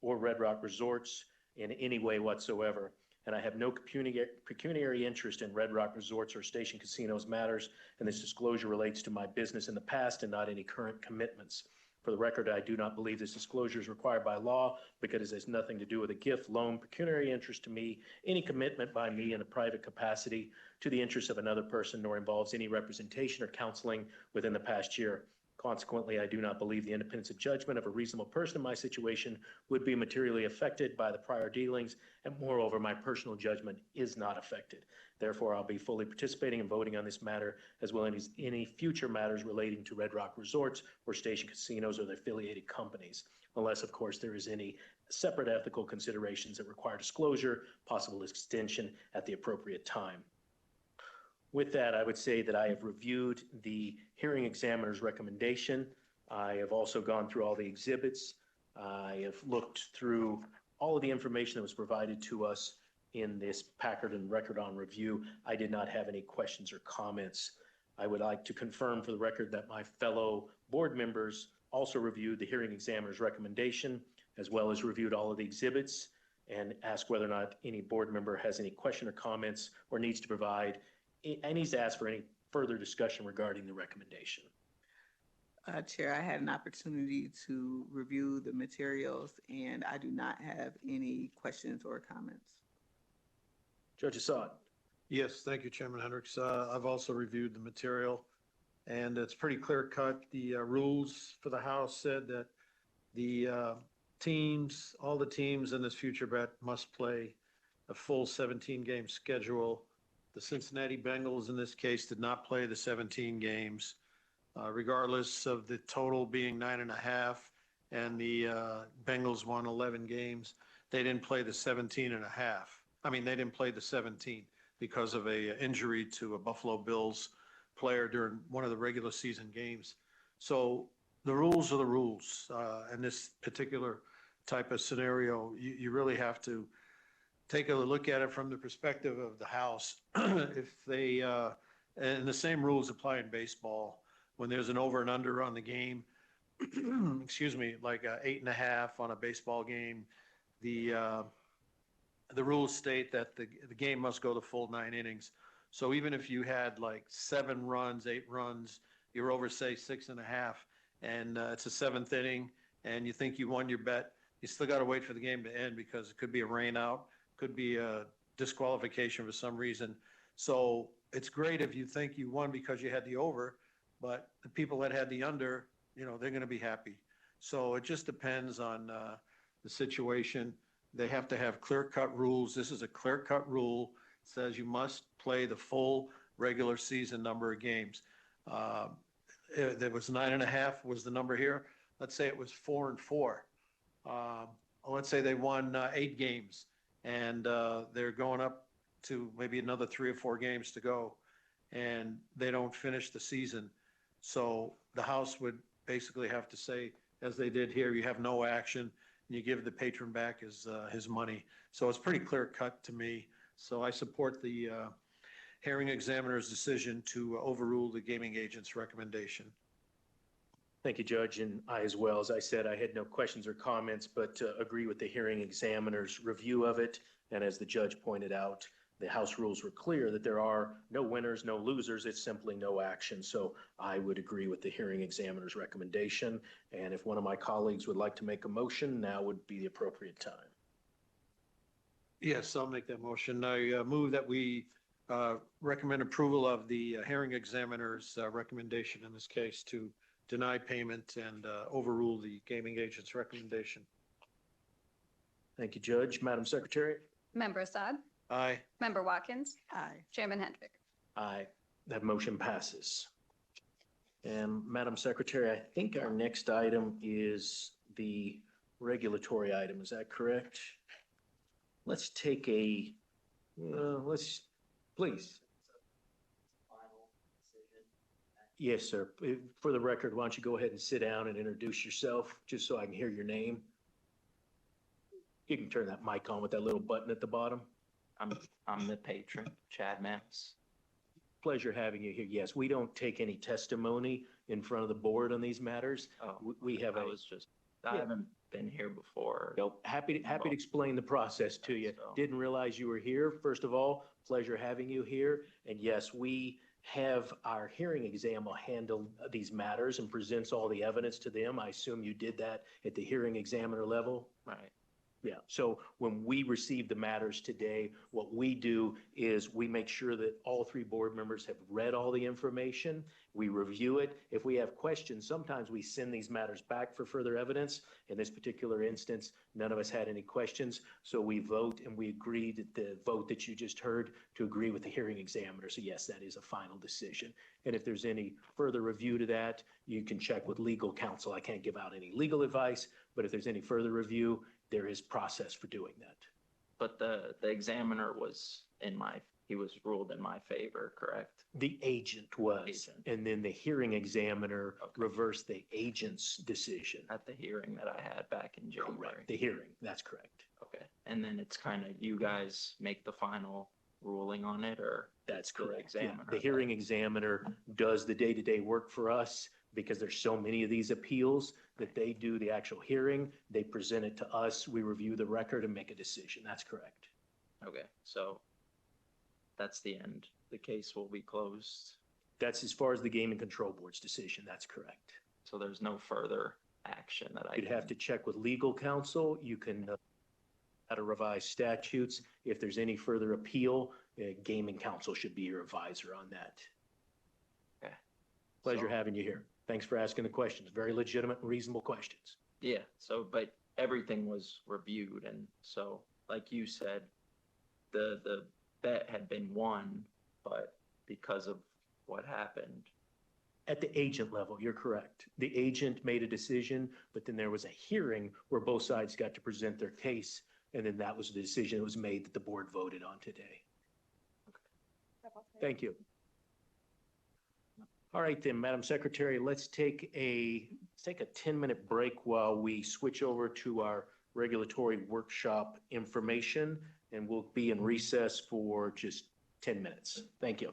or Red Rock Resorts in any way whatsoever. And I have no pecuniary interest in Red Rock Resorts or Station Casinos matters. And this disclosure relates to my business in the past and not any current commitments. For the record, I do not believe this disclosure is required by law because it has nothing to do with a gift, loan, pecuniary interest to me, any commitment by me in a private capacity to the interest of another person, nor involves any representation or counseling within the past year. Consequently, I do not believe the independence of judgment of a reasonable person in my situation would be materially affected by the prior dealings, and moreover, my personal judgment is not affected. Therefore, I'll be fully participating and voting on this matter, as well as any future matters relating to Red Rock Resorts or Station Casinos or their affiliated companies, unless, of course, there is any separate ethical considerations that require disclosure, possible extension at the appropriate time. With that, I would say that I have reviewed the hearing examiner's recommendation. I have also gone through all the exhibits. I have looked through all of the information that was provided to us in this Packard and Record on Review. I did not have any questions or comments. I would like to confirm for the record that my fellow board members also reviewed the hearing examiner's recommendation, as well as reviewed all of the exhibits. and ask whether or not any board member has any question or comments or needs to provide, and needs to ask for any further discussion regarding the recommendation. Chair, I had an opportunity to review the materials and I do not have any questions or comments. Judge Assad. Yes, thank you, Chairman Hendricks. I've also reviewed the material, and it's pretty clear cut. The rules for the House said that the teams, all the teams in this future bet must play a full 17-game schedule. The Cincinnati Bengals, in this case, did not play the 17 games. Regardless of the total being 9.5 and the Bengals won 11 games, they didn't play the 17.5. I mean, they didn't play the 17 because of a injury to a Buffalo Bills player during one of the regular season games. So the rules are the rules. In this particular type of scenario, you really have to take a look at it from the perspective of the House. If they, and the same rules apply in baseball. When there's an over and under on the game, excuse me, like 8.5 on a baseball game, the rules state that the game must go the full 9 innings. So even if you had like 7 runs, 8 runs, you're over, say, 6.5, and it's a 7th inning, and you think you won your bet, you still got to wait for the game to end because it could be a rain out, could be a disqualification for some reason. So it's great if you think you won because you had the over, but the people that had the under, you know, they're going to be happy. So it just depends on the situation. They have to have clear-cut rules. This is a clear-cut rule. It says you must play the full regular season number of games. There was 9.5 was the number here. Let's say it was 4 and 4. Let's say they won 8 games and they're going up to maybe another 3 or 4 games to go, and they don't finish the season. So the House would basically have to say, as they did here, you have no action, and you give the patron back his money. So it's pretty clear cut to me. So I support the hearing examiner's decision to overrule the gaming agent's recommendation. Thank you, Judge, and I as well. As I said, I had no questions or comments, but agree with the hearing examiner's review of it. And as the judge pointed out, the House rules were clear that there are no winners, no losers. It's simply no action. So I would agree with the hearing examiner's recommendation. And if one of my colleagues would like to make a motion, now would be the appropriate time. Yes, I'll make that motion. I move that we recommend approval of the hearing examiner's recommendation in this case to deny payment and overrule the gaming agent's recommendation. Thank you, Judge. Madam Secretary? Member Assad? Aye. Member Watkins? Aye. Chairman Hendrick? Aye. That motion passes. And Madam Secretary, I think our next item is the regulatory item. Is that correct? Let's take a, please. Yes, sir. For the record, why don't you go ahead and sit down and introduce yourself, just so I can hear your name. You can turn that mic on with that little button at the bottom. I'm the patron, Chad Maps. Pleasure having you here. Yes, we don't take any testimony in front of the board on these matters. We have I haven't been here before. Happy to explain the process to you. Didn't realize you were here. First of all, pleasure having you here. And yes, we have our hearing examiner handle these matters and presents all the evidence to them. I assume you did that at the hearing examiner level? Right. Yeah, so when we receive the matters today, what we do is we make sure that all 3 board members have read all the information. We review it. If we have questions, sometimes we send these matters back for further evidence. In this particular instance, none of us had any questions, so we vote and we agreed at the vote that you just heard to agree with the hearing examiner. So yes, that is a final decision. And if there's any further review to that, you can check with legal counsel. I can't give out any legal advice, but if there's any further review, there is process for doing that. But the examiner was he was ruled in my favor, correct? The agent was, and then the hearing examiner reversed the agent's decision. At the hearing that I had back in January. Correct, the hearing, that's correct. Okay, and then it's kind of you guys make the final ruling on it, or? That's correct. Yeah. The hearing examiner does the day-to-day work for us. because there's so many of these appeals that they do the actual hearing, they present it to us, we review the record and make a decision. That's correct. Okay, so that's the end. The case will be closed. That's as far as the Gaming Control Board's decision. That's correct. So there's no further action that I You'd can. have to check with legal counsel. You can how to revise statutes. If there's any further appeal, gaming counsel should be your advisor on that. Okay. Pleasure So- having you here. Thanks for asking the questions. Very legitimate and reasonable questions. Yeah, so, but everything was reviewed, and so, like you said, the bet had been won, but because of what happened. At the agent level, you're correct. The agent made a decision, but then there was a hearing where both sides got to present their case, and then that was the decision that was made that the board voted on today. Thank you. All right then, Madam Secretary, let's take a 10-minute break while we switch over to our regulatory workshop information, and we'll be in recess for just 10 minutes. Thank you.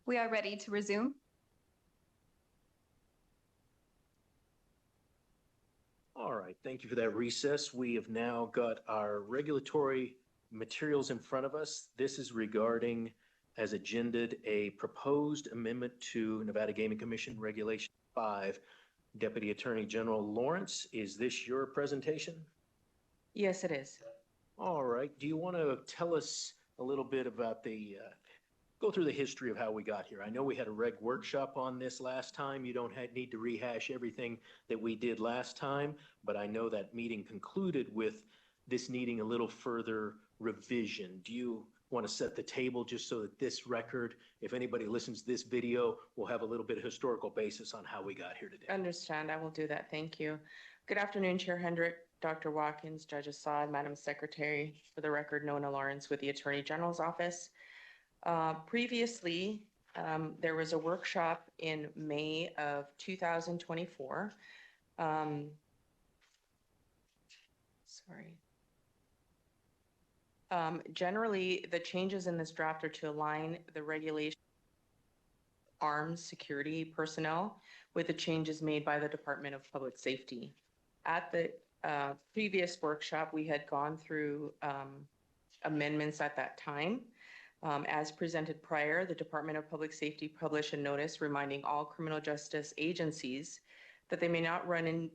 We are ready to resume. All right, thank you for that recess. We have now got our regulatory materials in front of us. This is regarding, as agended, a proposed amendment to Nevada Gaming Commission Regulation 5. Deputy Attorney General Lawrence, is this your presentation? Yes, it is. All right, do you want to tell us a little bit about go through the history of how we got here? I know we had a reg workshop on this last time. You don't need to rehash everything that we did last time, but I know that meeting concluded with this needing a little further revision. Do you want to set the table just so that this record, if anybody listens to this video, will have a little bit of historical basis on how we got here today? Understand. I will do that. Thank you. Good afternoon, Chair Hendrick, Dr. Watkins, Judge Assad, Madam Secretary. For the record, Nona Lawrence with the Attorney General's Office. Previously, there was a workshop in May of 2024. Generally, the changes in this draft are to align the regulation armed security personnel with the changes made by the Department of Public Safety. At the previous workshop, we had gone through amendments at that time. As presented prior, the Department of Public Safety published a notice reminding all criminal justice agencies that they may not run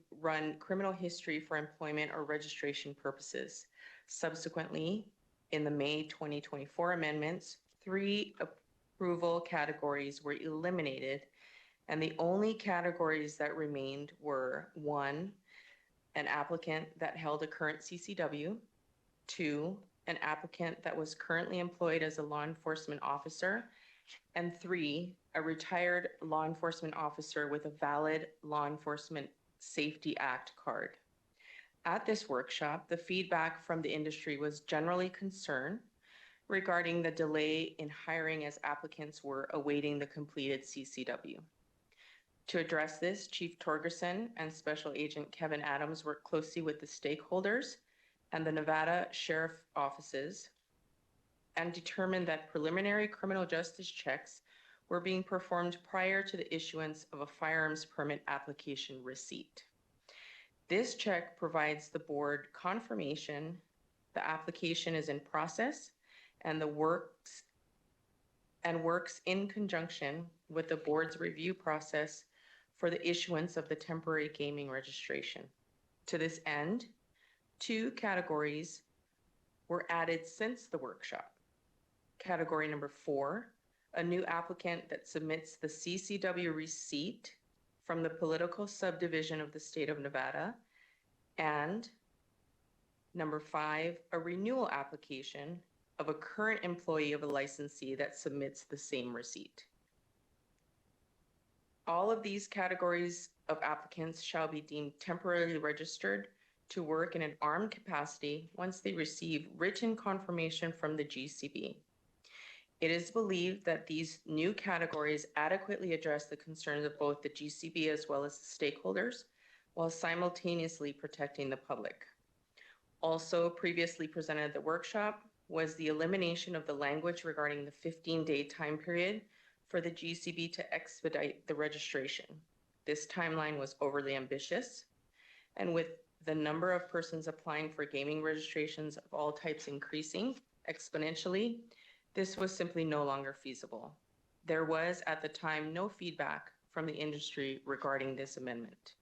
criminal history for employment or registration purposes. Subsequently, in the May 2024 amendments, 3 approval categories were eliminated, and the only categories that remained were 1, an applicant that held a current CCW, 2, an applicant that was currently employed as a law enforcement officer, and 3, a retired law enforcement officer with a valid Law Enforcement Safety Act card. At this workshop, the feedback from the industry was generally concern regarding the delay in hiring as applicants were awaiting the completed CCW. To address this, Chief Torgerson and Special Agent Kevin Adams worked closely with the stakeholders and the Nevada Sheriff offices and determined that preliminary criminal justice checks were being performed prior to the issuance of a firearms permit application receipt. This check provides the board confirmation the application is in process and works in conjunction with the board's review process for the issuance of the temporary gaming registration. To this end, 2 categories were added since the workshop. Category number 4, a new applicant that submits the CCW receipt from the political subdivision of the state of Nevada, and number 5, a renewal application of a current employee of a licensee that submits the same receipt. All of these categories of applicants shall be deemed temporarily registered to work in an armed capacity once they receive written confirmation from the GCB. It is believed that these new categories adequately address the concerns of both the GCB as well as the stakeholders, while simultaneously protecting the public. Also previously presented at the workshop was the elimination of the language regarding the 15-day time period for the GCB to expedite the registration. This timeline was overly ambitious, and with the number of persons applying for gaming registrations of all types increasing exponentially, this was simply no longer feasible. There was, at the time, no feedback from the industry regarding this amendment.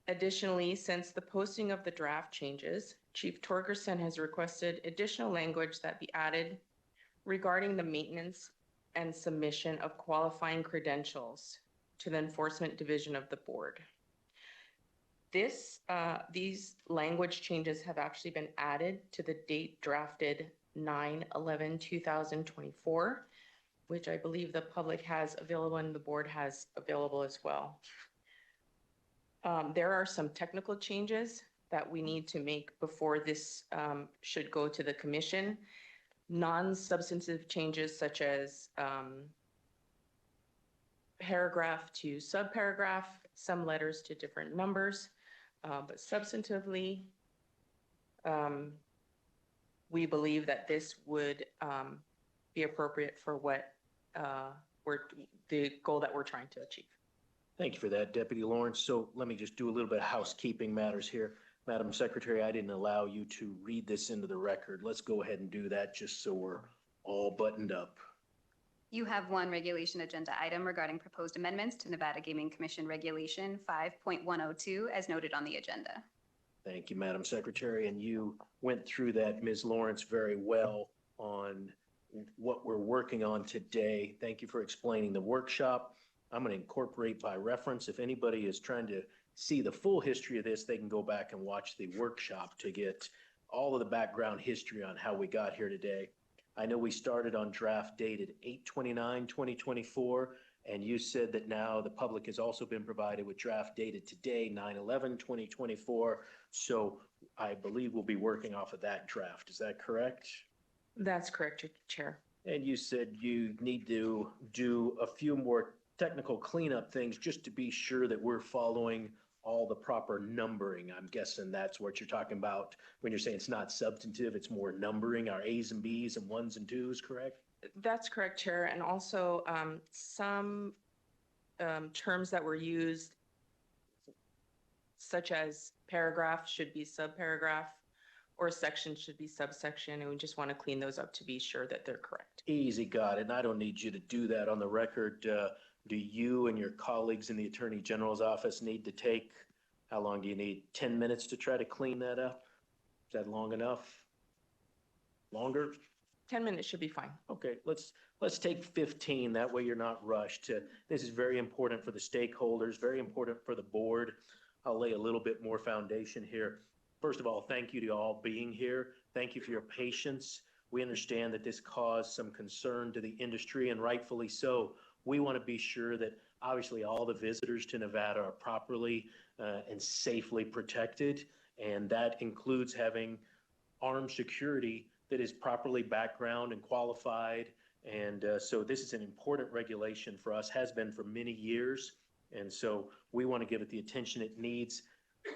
Additionally, since the posting of the draft changes, Chief Torgerson has requested additional language that be added regarding the maintenance and submission of qualifying credentials to the Enforcement Division of the board. These language changes have actually been added to the date drafted 9/11/2024, which I believe the public has available and the board has available as well. There are some technical changes that we need to make before this should go to the commission. Non-substantive changes such as paragraph to subparagraph, some letters to different numbers, but substantively, we believe that this would be appropriate for what we're, the goal that we're trying to achieve. Thank you for that, Deputy Lawrence. So let me just do a little bit of housekeeping matters here. Madam Secretary, I didn't allow you to read this into the record. Let's go ahead and do that just so we're all buttoned up. You have one regulation agenda item regarding proposed amendments to Nevada Gaming Commission Regulation 5.102 as noted on the agenda. Thank you, Madam Secretary. And you went through that, Ms. Lawrence, very well on what we're working on today. Thank you for explaining the workshop. I'm going to incorporate by reference. If anybody is trying to see the full history of this, they can go back and watch the workshop to get all of the background history on how we got here today. I know we started on draft dated 8/29/2024, and you said that now the public has also been provided with draft dated today, 9/11/2024. So I believe we'll be working off of that draft. Is that correct? That's correct, Chair. And you said you need to do a few more technical cleanup things just to be sure that we're following all the proper numbering. I'm guessing that's what you're talking about when you're saying it's not substantive, it's more numbering, our A's and B's and ones and twos, correct? That's correct, Chair. And also some terms that were used, such as paragraph should be subparagraph or section should be subsection. And we just want to clean those up to be sure that they're correct. Easy, got it. And I don't need you to do that on the record. Do you and your colleagues in the Attorney General's office need to take, how long do you need? 10 minutes to try to clean that up? Is that long enough? Longer? 10 minutes should be fine. Okay, let's take 15. That way you're not rushed. This is very important for the stakeholders, very important for the board. I'll lay a little bit more foundation here. First of all, thank you to all being here. Thank you for your patience. We understand that this caused some concern to the industry, and rightfully so. We want to be sure that obviously all the visitors to Nevada are properly and safely protected. And that includes having armed security that is properly background and qualified. And so this is an important regulation for us, has been for many years. And so we want to give it the attention it needs.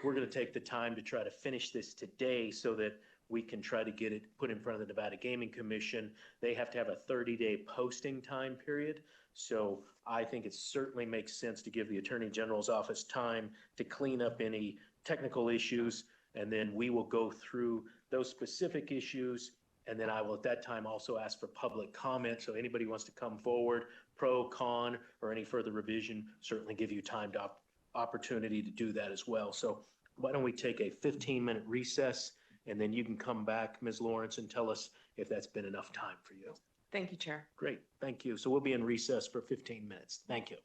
We're going to take the time to try to finish this today so that we can try to get it put in front of the Nevada Gaming Commission. They have to have a 30-day posting time period. So I think it certainly makes sense to give the Attorney General's office time to clean up any technical issues. And then we will go through those specific issues. And then I will at that time also ask for public comment. So anybody who wants to come forward, pro, con, or any further revision, certainly give you time to opportunity to do that as well. So why don't we take a 15-minute recess, and then you can come back, Ms. Lawrence, and tell us if that's been enough time for you. Thank you, Chair. Great, thank you. So we'll be in recess for 15 minutes. Thank you.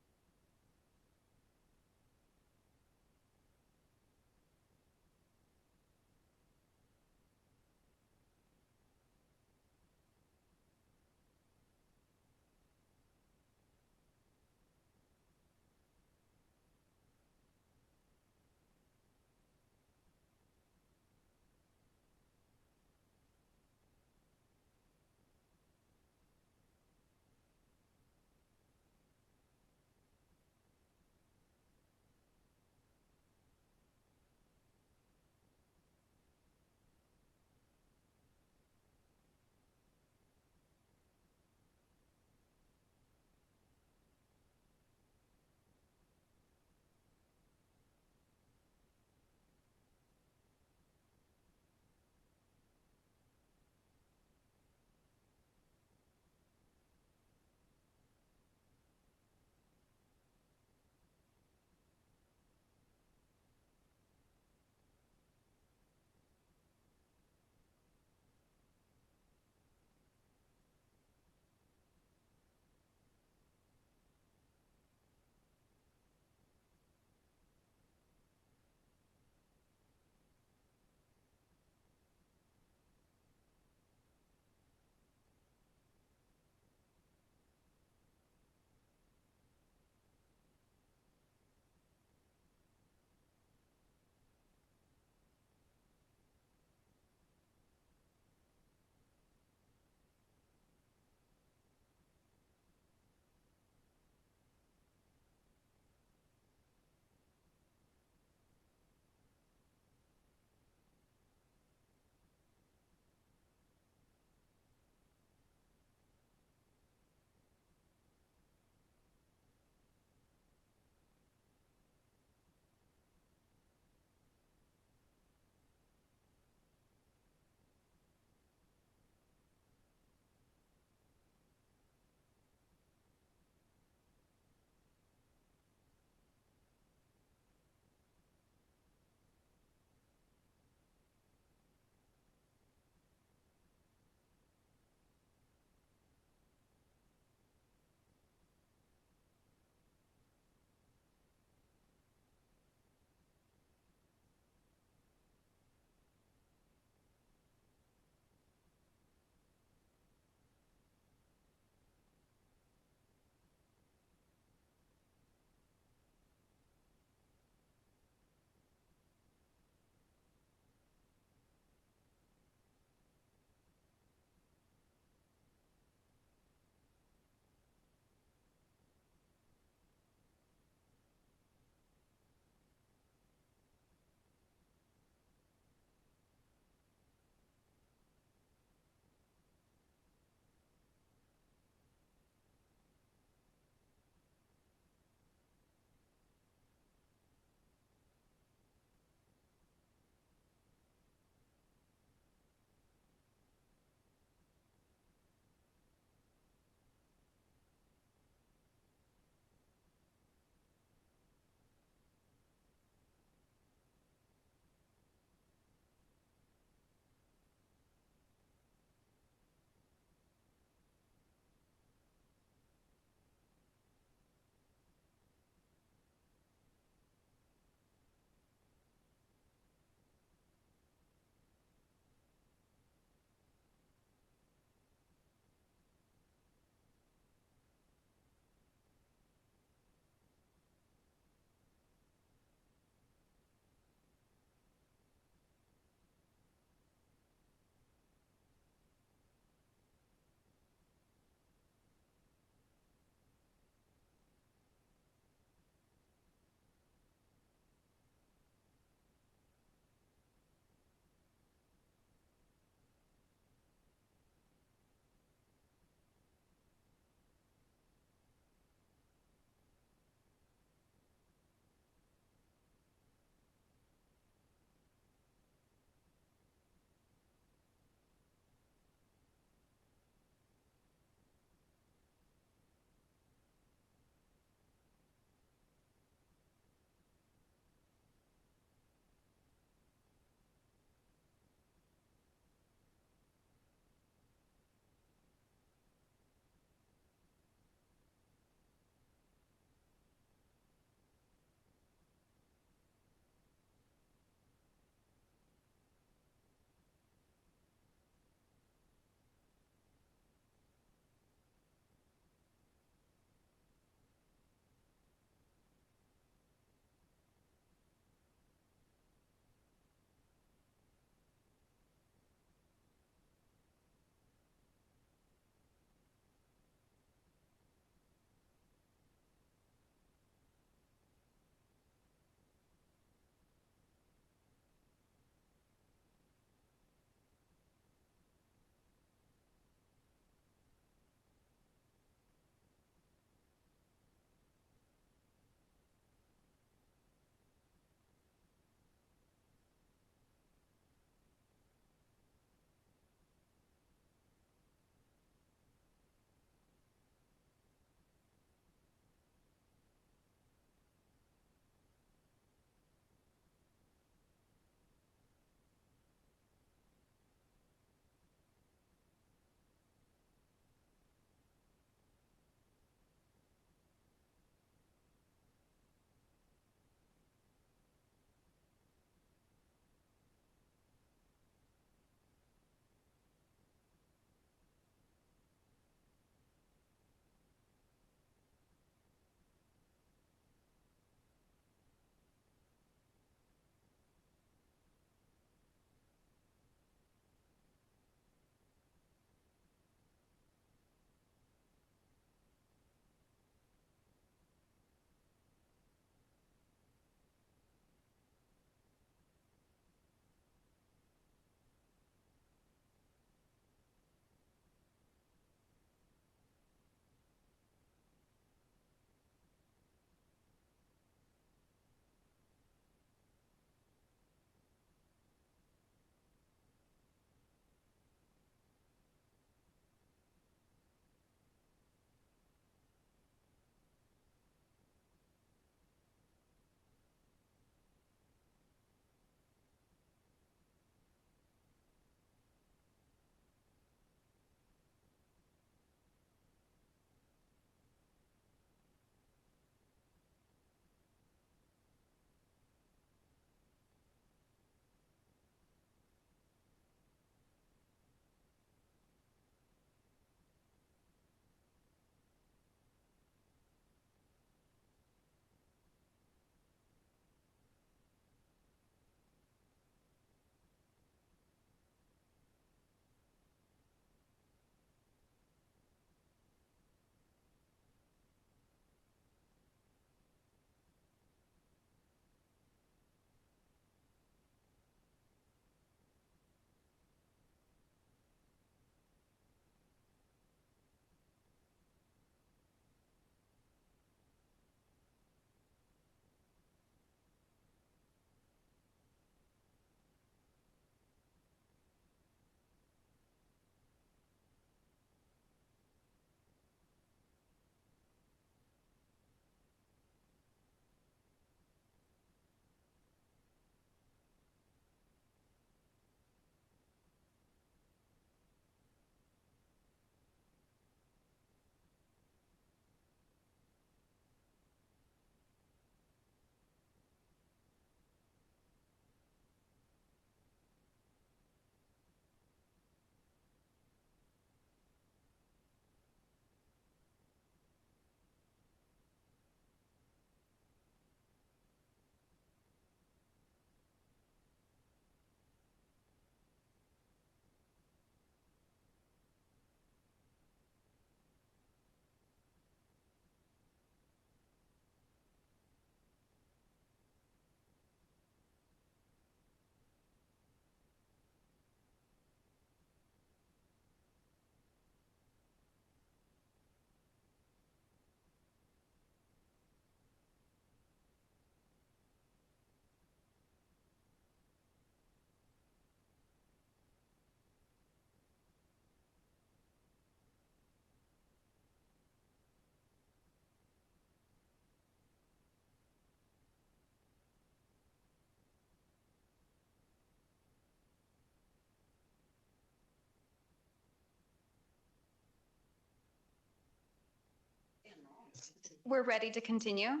We're ready to continue.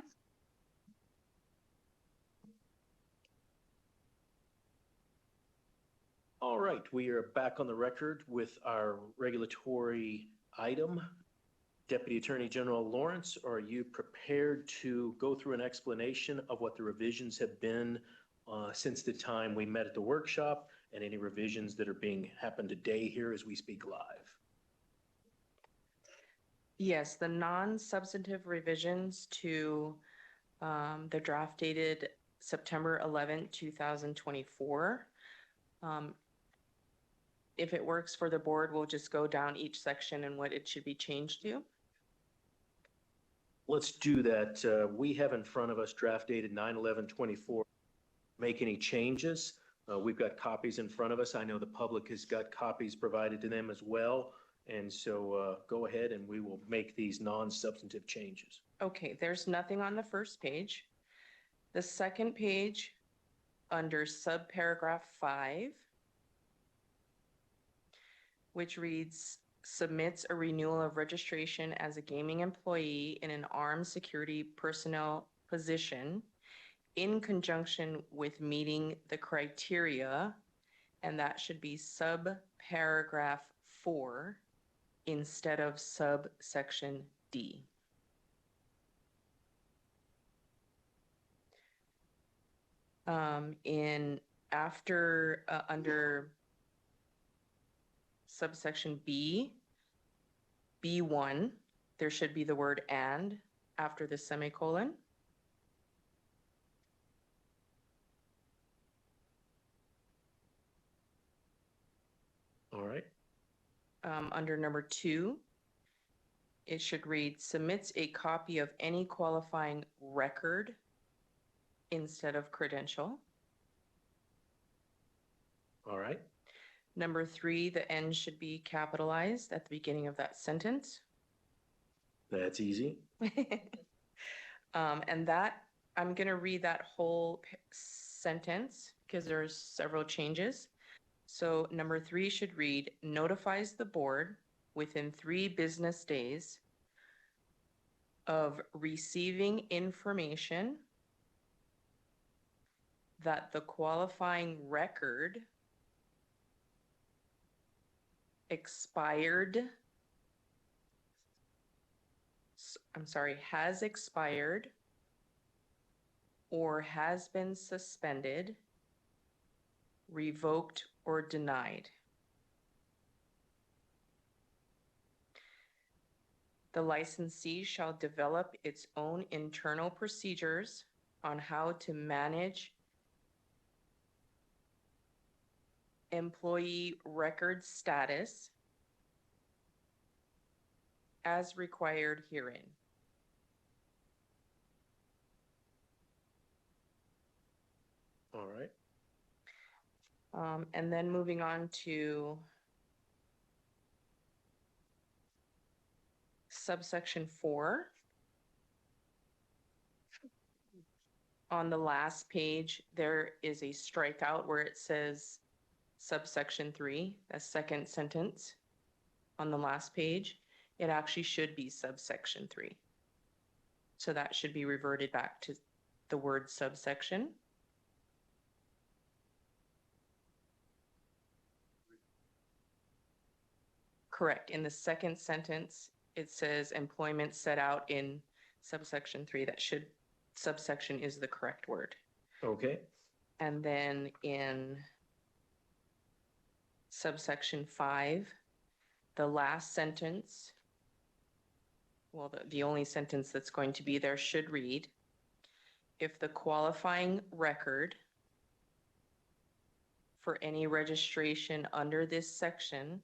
All right, we are back on the record with our regulatory item. Deputy Attorney General Lawrence, are you prepared to go through an explanation of what the revisions have been since the time we met at the workshop and any revisions that are being happened today here as we speak live? Yes, the non-substantive revisions to the draft dated September 11, 2024. If it works for the board, we'll just go down each section and what it should be changed to. Let's do that. We have in front of us draft dated 9/11/24. Make any changes? We've got copies in front of us. I know the public has got copies provided to them as well. And so go ahead and we will make these non-substantive changes. Okay, there's nothing on the first page. The second page, under subparagraph 5, which reads, submits a renewal of registration as a gaming employee in an armed security personnel position in conjunction with meeting the criteria, and that should be subparagraph 4 instead of subsection D. Under subsection B, B1, there should be the word and after the semicolon. All right. Under number 2, it should read, submits a copy of any qualifying record instead of credential. All right. Number 3, the N should be capitalized at the beginning of that sentence. That's easy. And that, I'm going to read that whole sentence because there's several changes. So number 3 should read, notifies the board within 3 business days of receiving information that the qualifying record has expired or has been suspended, revoked, or denied. The licensee shall develop its own internal procedures on how to manage employee record status as required herein. All right. And then moving on to subsection 4. On the last page, there is a strikeout where it says subsection 3, the second sentence on the last page. It actually should be subsection 3. So that should be reverted back to the word subsection. Correct. In the second sentence, it says employment set out in subsection 3. That should, subsection is the correct word. Okay. And then in subsection 5, the last sentence, well, the only sentence that's going to be there should read, if the qualifying record for any registration under this section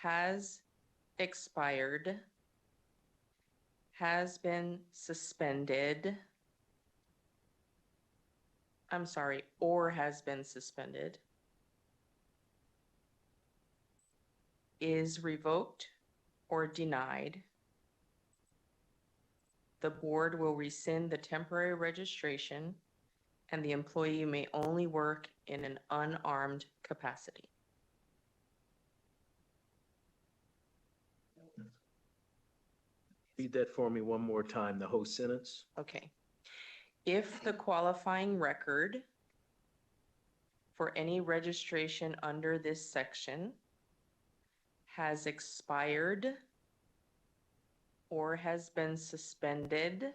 has expired, has been suspended, or has been suspended, is revoked or denied, the board will rescind the temporary registration and the employee may only work in an unarmed capacity. Read that for me one more time, the whole sentence. Okay. If the qualifying record for any registration under this section has expired or has been suspended,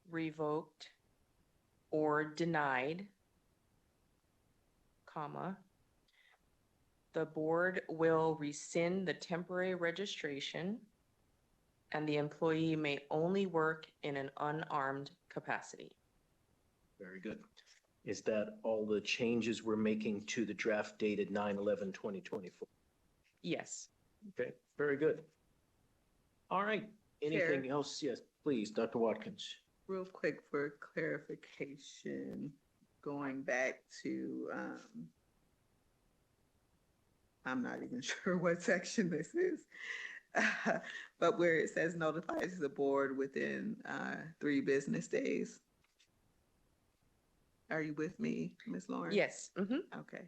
revoked, or denied, comma, the board will rescind the temporary registration and the employee may only work in an unarmed capacity. Very good. Is that all the changes we're making to the draft dated 9/11/2024? Yes. Okay, very good. All right, anything Chair. else? Yes, please, Dr. Watkins. Real quick for clarification, going back to, I'm not even sure what section this is. But where it says notifies the board within 3 business days. Are you with me, Ms. Lawrence? Yes. Okay.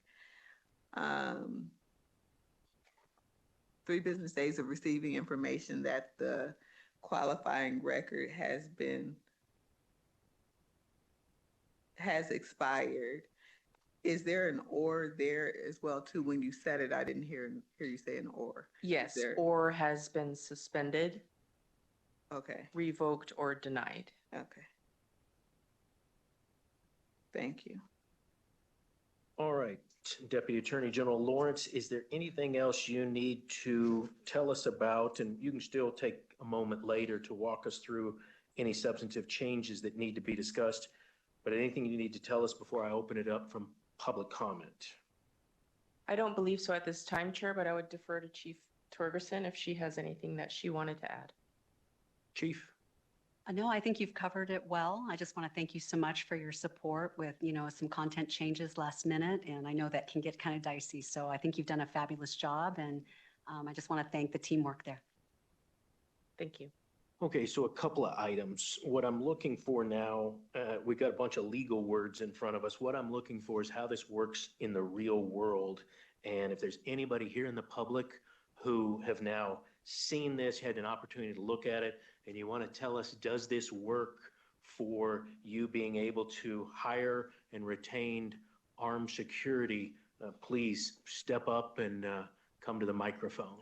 3 business days of receiving information that the qualifying record has expired. Is there an or there as well too? When you said it, I didn't hear you say an or. Yes, Is there- or has been suspended, Okay, revoked, or denied. okay. Thank you. All right, Deputy Attorney General Lawrence, is there anything else you need to tell us about? And you can still take a moment later to walk us through any substantive changes that need to be discussed. But anything you need to tell us before I open it up from public comment? I don't believe so at this time, Chair, but I would defer to Chief Torgerson if she has anything that she wanted to add. Chief? No, I think you've covered it well. I just want to thank you so much for your support with, some content changes last minute. And I know that can get kind of dicey. So I think you've done a fabulous job. And I just want to thank the teamwork there. Thank you. Okay, so a couple of items. What I'm looking for now, we've got a bunch of legal words in front of us. What I'm looking for is how this works in the real world. And if there's anybody here in the public who have now seen this, had an opportunity to look at it, and you want to tell us, does this work for you being able to hire and retain armed security, please step up and come to the microphone.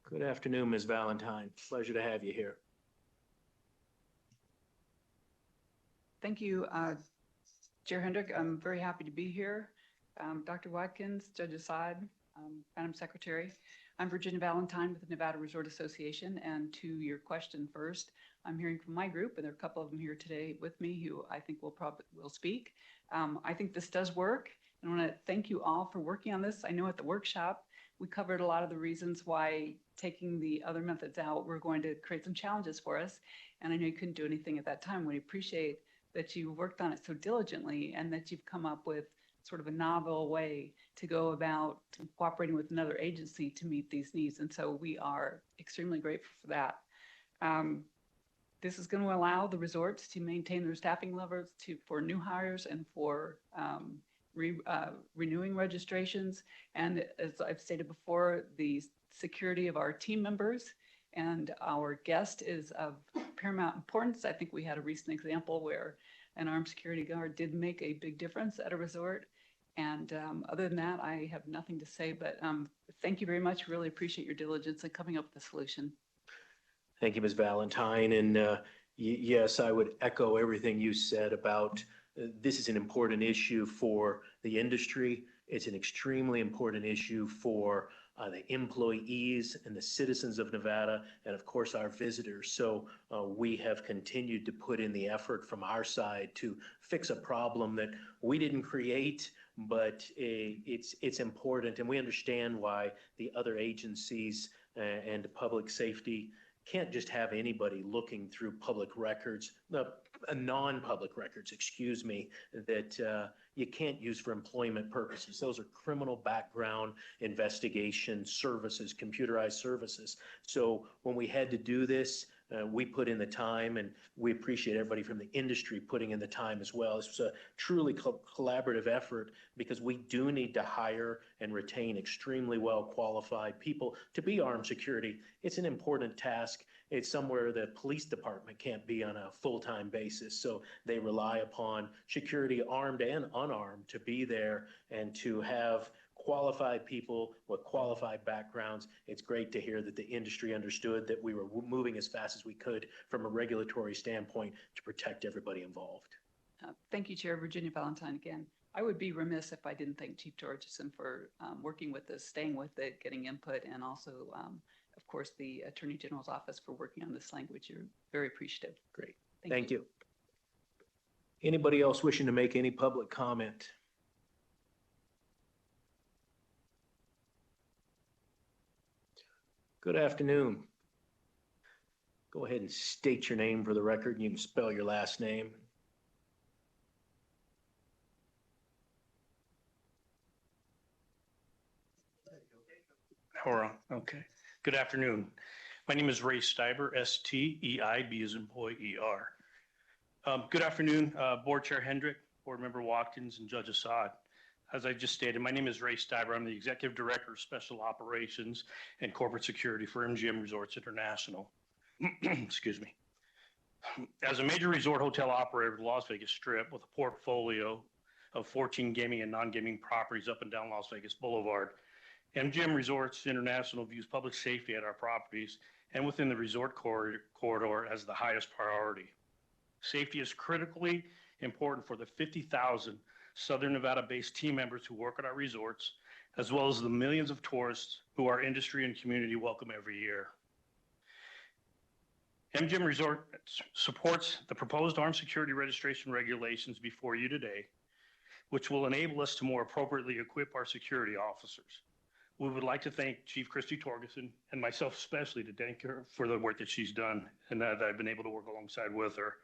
Good afternoon, Ms. Valentine. Pleasure to have you here. Thank you, Chair Hendrick. I'm very happy to be here. Dr. Watkins, Judge Assad, Madam Secretary. I'm Virginia Valentine with the Nevada Resort Association. And to your question first, I'm hearing from my group, and there are a couple of them here today with me who I think will speak. I think this does work. And I want to thank you all for working on this. I know at the workshop, we covered a lot of the reasons why taking the other methods out were going to create some challenges for us. And I know you couldn't do anything at that time. We appreciate that you worked on it so diligently and that you've come up with sort of a novel way to go about cooperating with another agency to meet these needs. And so we are extremely grateful for that. This is going to allow the resorts to maintain their staffing levels for new hires and for renewing registrations. And as I've stated before, the security of our team members and our guest is of paramount importance. I think we had a recent example where an armed security guard did make a big difference at a resort. And other than that, I have nothing to say, but thank you very much. Really appreciate your diligence in coming up with a solution. Thank you, Ms. Valentine. And yes, I would echo everything you said about this is an important issue for the industry. It's an extremely important issue for the employees and the citizens of Nevada, and of course our visitors. So we have continued to put in the effort from our side to fix a problem that we didn't create, but it's important, and we understand why the other agencies and public safety can't just have anybody looking through public records, non-public records, excuse me, that you can't use for employment purposes. Those are criminal background investigation services, computerized services. So when we had to do this, We put in the time, and we appreciate everybody from the industry putting in the time as well. This was a truly collaborative effort because we do need to hire and retain extremely well qualified people to be armed security. It's an important task. It's somewhere the police department can't be on a full-time basis. So they rely upon security, armed and unarmed, to be there and to have qualified people with qualified backgrounds. It's great to hear that the industry understood that we were moving as fast as we could from a regulatory standpoint to protect everybody involved. Thank you, Chair. Virginia Valentine again. I would be remiss if I didn't thank Chief Torgerson for working with us, staying with it, getting input, and also, of course, the Attorney General's office for working on this language. You're very appreciative. Great. Thank you. Anybody else wishing to make any public comment? Good afternoon. Go ahead and state your name for the record, and you can spell your last name. Okay. Good afternoon. My name is Ray Steiber, S-T-E-I-B as in boy, E-R. Good afternoon, Board Chair Hendrick, Board Member Watkins, and Judge Assad. As I just stated, my name is Ray Steiber. I'm the Executive Director of Special Operations and Corporate Security for MGM Resorts International. Excuse me. As a major resort hotel operator of the Las Vegas Strip with a portfolio of 14 gaming and non-gaming properties up and down Las Vegas Boulevard, MGM Resorts International views public safety at our properties and within the resort corridor as the highest priority. Safety is critically important for the 50,000 Southern Nevada-based team members who work at our resorts, as well as the millions of tourists who our industry and community welcome every year. MGM Resort supports the proposed armed security registration regulations before you today, which will enable us to more appropriately equip our security officers. We would like to thank Chief Christy Torgerson and myself especially to thank her for the work that she's done and that I've been able to work alongside with her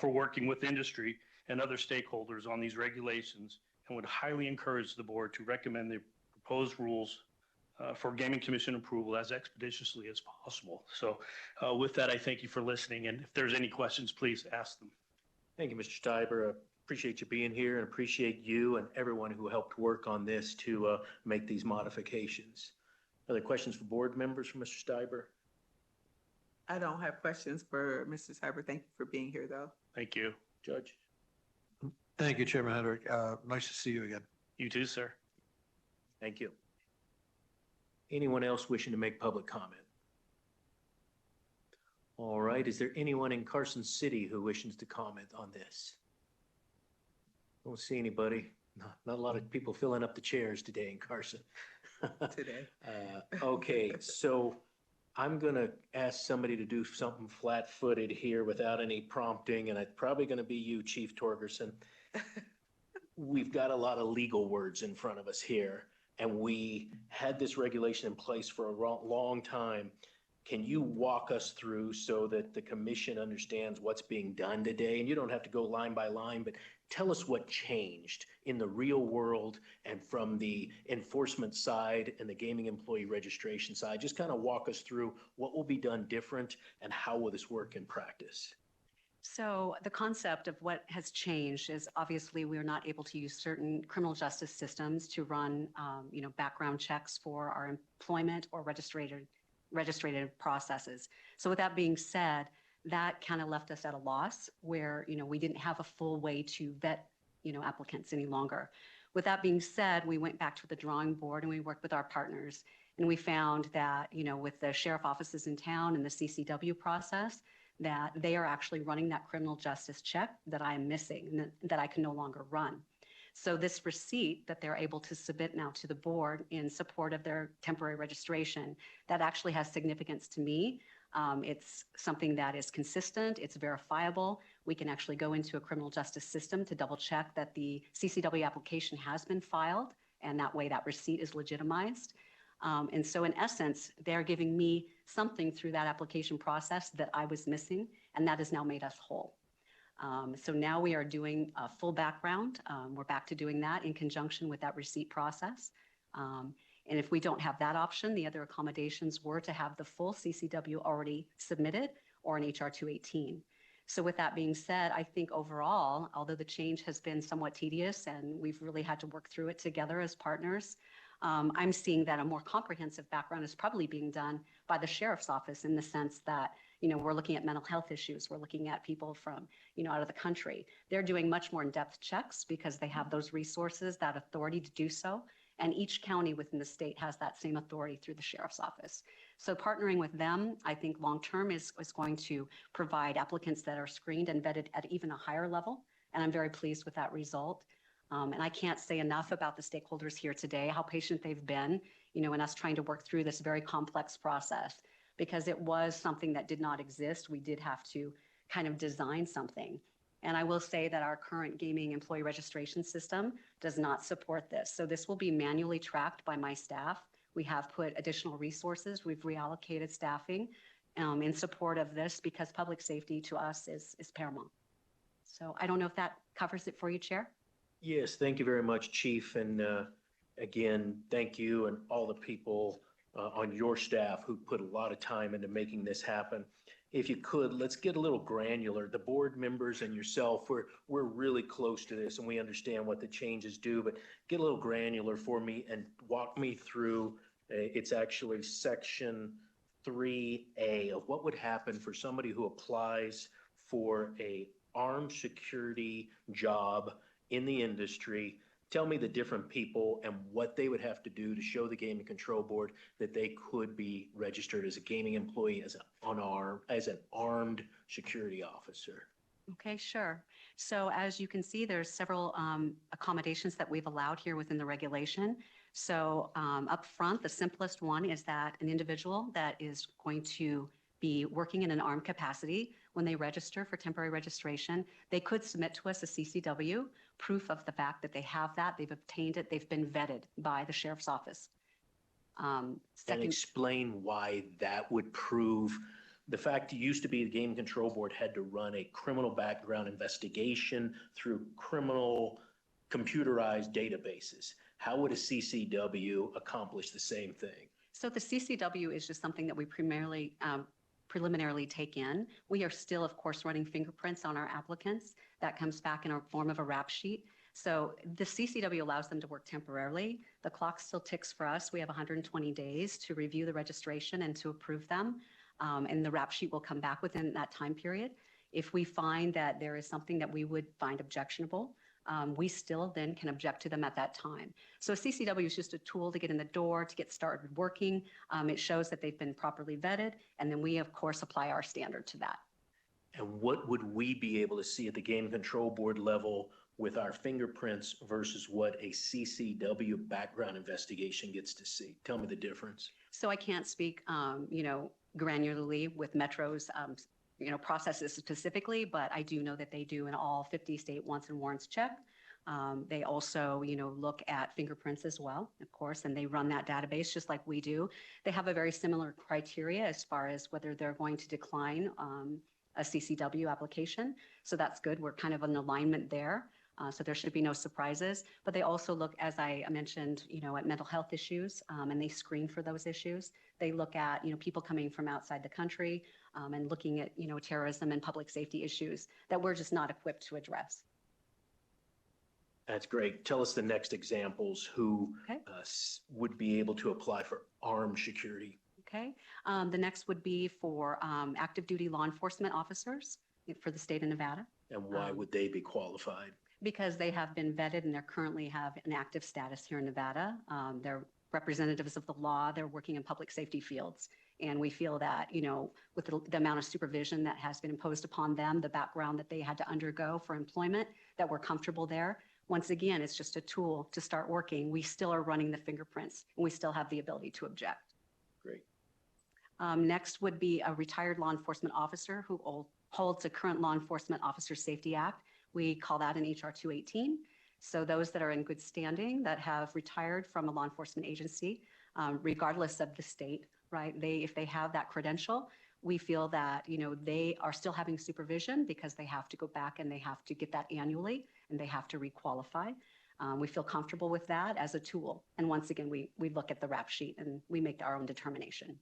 for working with industry and other stakeholders on these regulations, and would highly encourage the board to recommend the proposed rules for Gaming Commission approval as expeditiously as possible. So with that, I thank you for listening, and if there's any questions, please ask them. Thank you, Mr. Steiber. Appreciate you being here and appreciate you and everyone who helped work on this to make these modifications. Other questions for board members for Mr. Steiber? I don't have questions for Mr. Steiber. Thank you for being here, though. Thank you. Judge? Thank you, Chairman Hendrick. Nice to see you again. You too, sir. Thank you. Anyone else wishing to make public comment? All right. Is there anyone in Carson City who wishes to comment on this? Don't see anybody. Not a lot of people filling up the chairs today in Carson. Today. Okay, so I'm going to ask somebody to do something flat-footed here without any prompting, and it's probably going to be you, Chief Torgerson. We've got a lot of legal words in front of us here, and we had this regulation in place for a long time. Can you walk us through so that the commission understands what's being done today? And you don't have to go line by line, but tell us what changed in the real world and from the enforcement side and the gaming employee registration side. Just kind of walk us through what will be done different and how will this work in practice? So the concept of what has changed is obviously we are not able to use certain criminal justice systems to run, background checks for our employment or registrative processes. So with that being said, that kind of left us at a loss where, we didn't have a full way to vet, applicants any longer. With that being said, we went back to the drawing board and we worked with our partners, and we found that, with the sheriff offices in town and the CCW process, that they are actually running that criminal justice check that I am missing and that I can no longer run. So this receipt that they're able to submit now to the board in support of their temporary registration, that actually has significance to me. It's something that is consistent, it's verifiable. We can actually go into a criminal justice system to double check that the CCW application has been filed, and that way that receipt is legitimized. And so in essence, they're giving me something through that application process that I was missing, and that has now made us whole. So now we are doing a full background. We're back to doing that in conjunction with that receipt process. And if we don't have that option, the other accommodations were to have the full CCW already submitted or an HR 218. So with that being said, I think overall, although the change has been somewhat tedious and we've really had to work through it together as partners, I'm seeing that a more comprehensive background is probably being done by the sheriff's office in the sense that, we're looking at mental health issues. We're looking at people from, out of the country. They're doing much more in-depth checks because they have those resources, that authority to do so. And each county within the state has that same authority through the sheriff's office. So partnering with them, I think long-term is going to provide applicants that are screened and vetted at even a higher level. And I'm very pleased with that result. And I can't say enough about the stakeholders here today, how patient they've been, in us trying to work through this very complex process, because it was something that did not exist. We did have to kind of design something. And I will say that our current gaming employee registration system does not support this. So this will be manually tracked by my staff. We have put additional resources. We've reallocated staffing in support of this because public safety to us is paramount. So I don't know if that covers it for you, Chair. Yes, thank you very much, Chief. And again, thank you and all the people on your staff who put a lot of time into making this happen. If you could, let's get a little granular. The board members and yourself, we're really close to this and we understand what the changes do, but get a little granular for me and walk me through, it's actually section 3A of what would happen for somebody who applies for a armed security job in the industry. Tell me the different people and what they would have to do to show the Gaming Control Board that they could be registered as a gaming employee, as an armed security officer. Okay, sure. So as you can see, there's several accommodations that we've allowed here within the regulation. So up front, the simplest one is that an individual that is going to be working in an armed capacity, when they register for temporary registration, they could submit to us a CCW, proof of the fact that they have that, they've obtained it, they've been vetted by the sheriff's office. And explain why that would prove the fact it used to be the Game Control Board had to run a criminal background investigation through criminal computerized databases. How would a CCW accomplish the same thing? So the CCW is just something that we preliminarily take in. We are still, of course, running fingerprints on our applicants. That comes back in a form of a rap sheet. So the CCW allows them to work temporarily. The clock still ticks for us. We have 120 days to review the registration and to approve them. And the rap sheet will come back within that time period. If we find that there is something that we would find objectionable, we still then can object to them at that time. So a CCW is just a tool to get in the door, to get started working. It shows that they've been properly vetted, and then we, of course, apply our standard to that. And what would we be able to see at the Game Control Board level with our fingerprints versus what a CCW background investigation gets to see? Tell me the difference. So I can't speak, granularly with Metro's processes specifically, but I do know that they do in all 50 state wants and warrants check. They also, look at fingerprints as well, of course, and they run that database just like we do. They have a very similar criteria as far as whether they're going to decline a CCW application. So that's good. We're kind of in alignment there. So there should be no surprises. But they also look, as I mentioned, at mental health issues, and they screen for those issues. They look at, people coming from outside the country and looking at, terrorism and public safety issues that we're just not equipped to address. That's great. Tell us the next examples who would be able to apply for armed security. Okay. The next would be for active duty law enforcement officers for the state of Nevada. And why would they be qualified? Because they have been vetted and they currently have an active status here in Nevada. They're representatives of the law. They're working in public safety fields. And we feel that, with the amount of supervision that has been imposed upon them, the background that they had to undergo for employment, that we're comfortable there. Once again, it's just a tool to start working. We still are running the fingerprints and we still have the ability to object. Great. Next would be a retired law enforcement officer who holds a current Law Enforcement Officer Safety Act. We call that an HR 218. So those that are in good standing that have retired from a law enforcement agency, regardless of the state, right? If they have that credential, we feel that, they are still having supervision because they have to go back and they have to get that annually and they have to requalify. We feel comfortable with that as a tool. And once again, we look at the rap sheet and we make our own determination.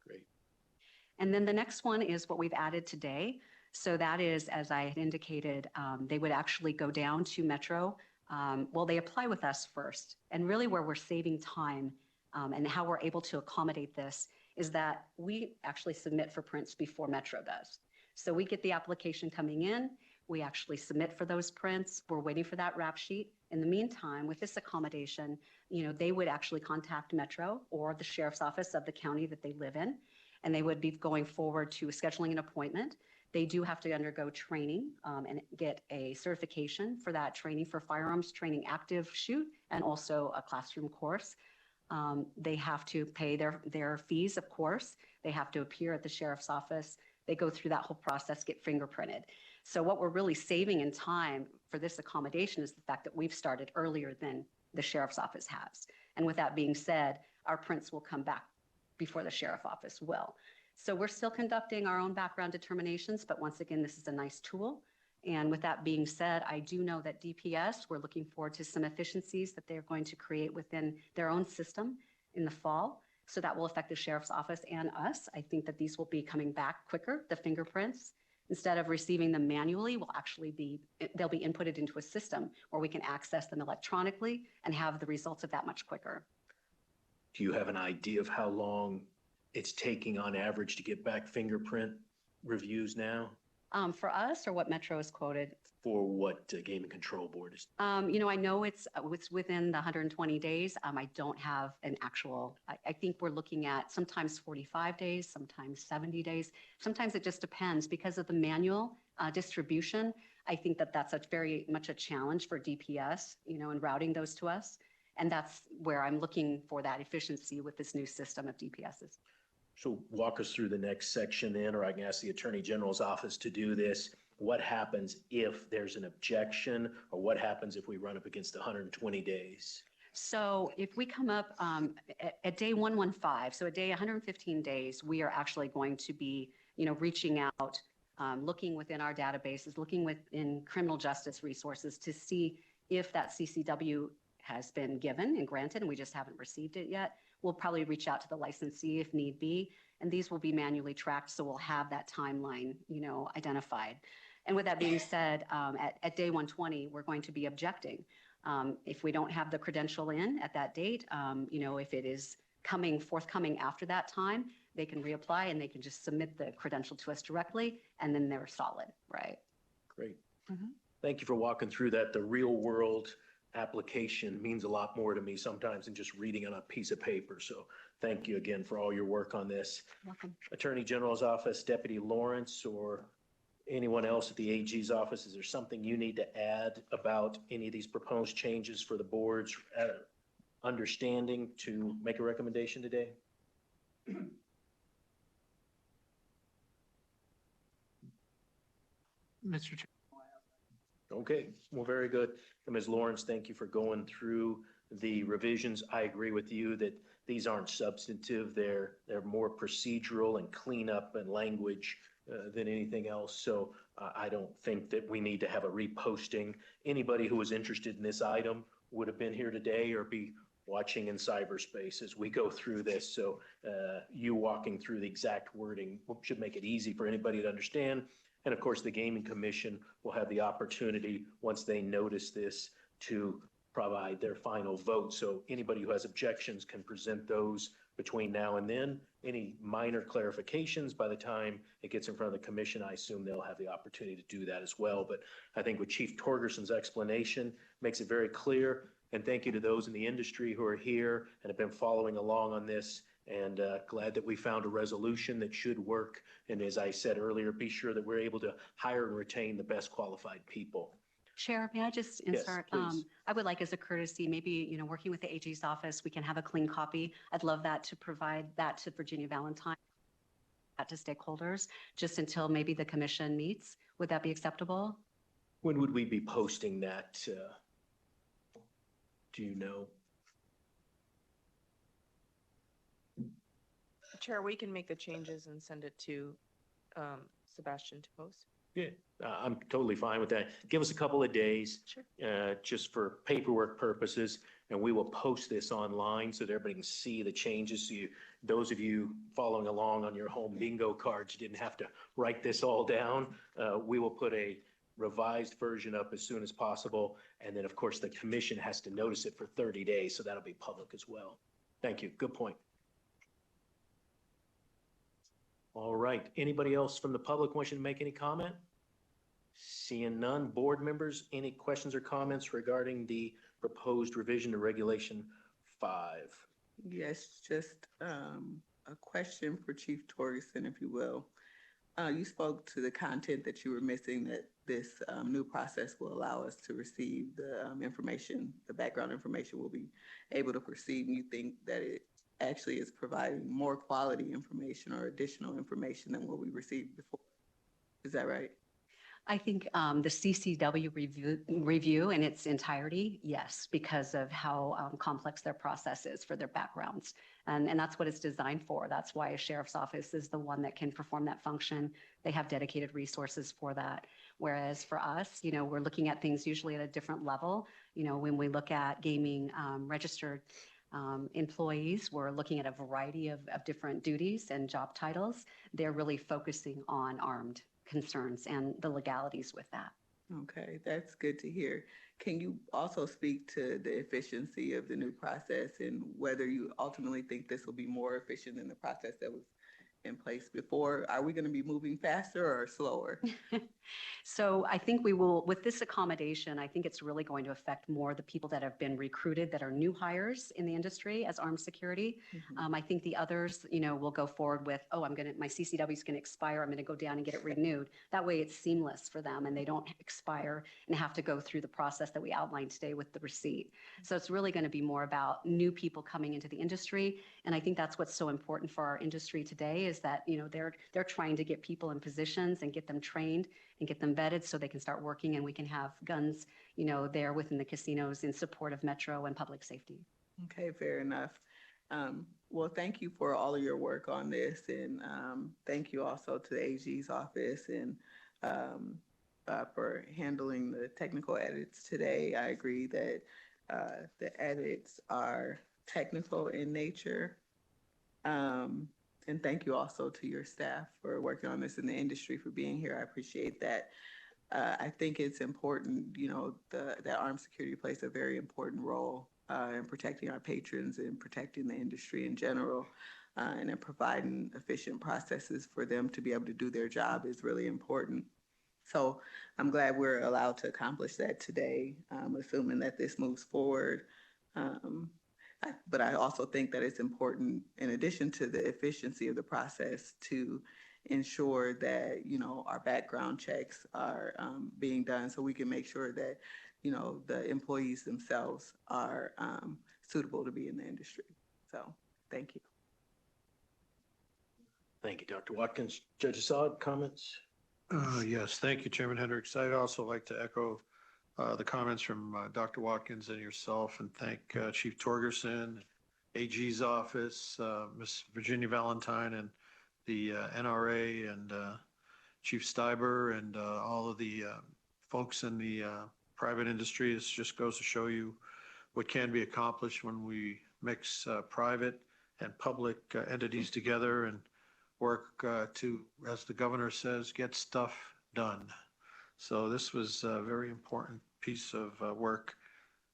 Great. And then the next one is what we've added today. So that is, as I had indicated, they would actually go down to Metro. Well, they apply with us first. And really where we're saving time and how we're able to accommodate this is that we actually submit for prints before Metro does. So we get the application coming in, we actually submit for those prints, we're waiting for that rap sheet. In the meantime, with this accommodation, they would actually contact Metro or the sheriff's office of the county that they live in, and they would be going forward to scheduling an appointment. They do have to undergo training and get a certification for that training for firearms training active shoot and also a classroom course. They have to pay their fees, of course. They have to appear at the sheriff's office. They go through that whole process, get fingerprinted. So what we're really saving in time for this accommodation is the fact that we've started earlier than the sheriff's office has. And with that being said, our prints will come back before the sheriff's office will. So we're still conducting our own background determinations, but once again, this is a nice tool. And with that being said, I do know that DPS, we're looking forward to some efficiencies that they're going to create within their own system in the fall. So that will affect the sheriff's office and us. I think that these will be coming back quicker, the fingerprints. Instead of receiving them manually, they'll be inputted into a system where we can access them electronically and have the results of that much quicker. Do you have an idea of how long it's taking on average to get back fingerprint reviews now? For us, or what Metro is quoted? For what Game and Control Board is? I know it's within the 120 days. I don't have an actual, I think we're looking at sometimes 45 days, sometimes 70 days. Sometimes it just depends because of the manual distribution. I think that that's very much a challenge for DPS, in routing those to us. And that's where I'm looking for that efficiency with this new system of DPSs. So walk us through the next section then, or I can ask the Attorney General's office to do this. What happens if there's an objection, or what happens if we run up against 120 days? So if we come up at day 115, so at day 115 days, we are actually going to be, reaching out, looking within our databases, looking within criminal justice resources to see if that CCW has been given and granted, and we just haven't received it yet. We'll probably reach out to the licensee if need be, and these will be manually tracked, so we'll have that timeline, identified. And with that being said, at day 120, we're going to be objecting. If we don't have the credential in at that date, if it is forthcoming after that time, they can reapply and they can just submit the credential to us directly, and then they're solid, right? Great. Thank you for walking through that. The real world application means a lot more to me sometimes than just reading on a piece of paper. So thank you again for all your work on this. Welcome. Attorney General's office, Deputy Lawrence, or anyone else at the AG's office, is there something you need to add about any of these proposed changes for the board's understanding to make a recommendation today? Mr. Chair. Okay, well, very good. And Ms. Lawrence, thank you for going through the revisions. I agree with you that these aren't substantive. They're more procedural and cleanup and language than anything else. So I don't think that we need to have a reposting. Anybody who was interested in this item would have been here today or be watching in cyberspace as we go through this. So you walking through the exact wording should make it easy for anybody to understand. And of course, the Gaming Commission will have the opportunity, once they notice this, to provide their final vote. So anybody who has objections can present those between now and then. Any minor clarifications, by the time it gets in front of the commission, I assume they'll have the opportunity to do that as well. But I think with Chief Torgerson's explanation makes it very clear. And thank you to those in the industry who are here and have been following along on this. And glad that we found a resolution that should work. And as I said earlier, be sure that we're able to hire and retain the best qualified people. Chair, may I just insert? Yes, please. I would like, as a courtesy, maybe, working with the AG's office, we can have a clean copy. I'd love that to provide that to Virginia Valentine, that to stakeholders, just until maybe the commission meets. Would that be acceptable? When would we be posting that? Do you know? Chair, we can make the changes and send it to Sebastian to post. Yeah, I'm totally fine with that. Give us a couple of days. Sure. Just for paperwork purposes, and we will post this online so that everybody can see the changes. So you, those of you following along on your home bingo cards, you didn't have to write this all down. We will put a revised version up as soon as possible. And then, of course, the commission has to notice it for 30 days, so that'll be public as well. Thank you. Good point. All right. Anybody else from the public wishing to make any comment? Seeing none. Board members, any questions or comments regarding the proposed revision to Regulation 5? Yes, just a question for Chief Torgerson, if you will. You spoke to the content that you were missing, that this new process will allow us to receive the information, the background information will be able to proceed. And you think that it actually is providing more quality information or additional information than what we received before. Is that right? I think the CCW review in its entirety, yes, because of how complex their process is for their backgrounds. And that's what it's designed for. That's why a sheriff's office is the one that can perform that function. They have dedicated resources for that. Whereas for us, you know, we're looking at things usually at a different level. You know, when we look at gaming registered employees, we're looking at a variety of different duties and job titles. They're really focusing on armed concerns and the legalities with that. Okay, that's good to hear. Can you also speak to the efficiency of the new process and whether you ultimately think this will be more efficient than the process that was in place before? Are we going to be moving faster or slower? So I think we will, with this accommodation, I think it's really going to affect more the people that have been recruited that are new hires in the industry as armed security. I think the others, you know, will go forward with, oh, my CCW is going to expire. I'm going to go down and get it renewed. That way it's seamless for them and they don't expire and have to go through the process that we outlined today with the receipt. So it's really going to be more about new people coming into the industry. And I think that's what's so important for our industry today is that, you know, they're trying to get people in positions and get them trained and get them vetted so they can start working and we can have guns, you know, there within the casinos in support of Metro and public safety. Okay, fair enough. Well, thank you for all of your work on this and thank you also to the AG's office and for handling the technical edits today. I agree that the edits are technical in nature. And thank you also to your staff for working on this in the industry, for being here. I appreciate that. I think it's important, you know, that armed security plays a very important role in protecting our patrons and protecting the industry in general, and in providing efficient processes for them to be able to do their job is really important. So I'm glad we're allowed to accomplish that today, assuming that this moves forward. But I also think that it's important, in addition to the efficiency of the process, to ensure that, you know, our background checks are being done so we can make sure that, you know, the employees themselves are suitable to be in the industry. So thank you. Thank you, Dr. Watkins. Judge Assad, comments? Yes, thank you, Chairman Hendricks. I'd also like to echo the comments from Dr. Watkins and yourself, and thank Chief Torgerson, AG's office, Ms. Virginia Valentine, and the NRA, and Chief Steiber, and all of the folks in the private industry. This just goes to show you what can be accomplished when we mix private and public entities together and work to, as the governor says, get stuff done. So this was a very important piece of work,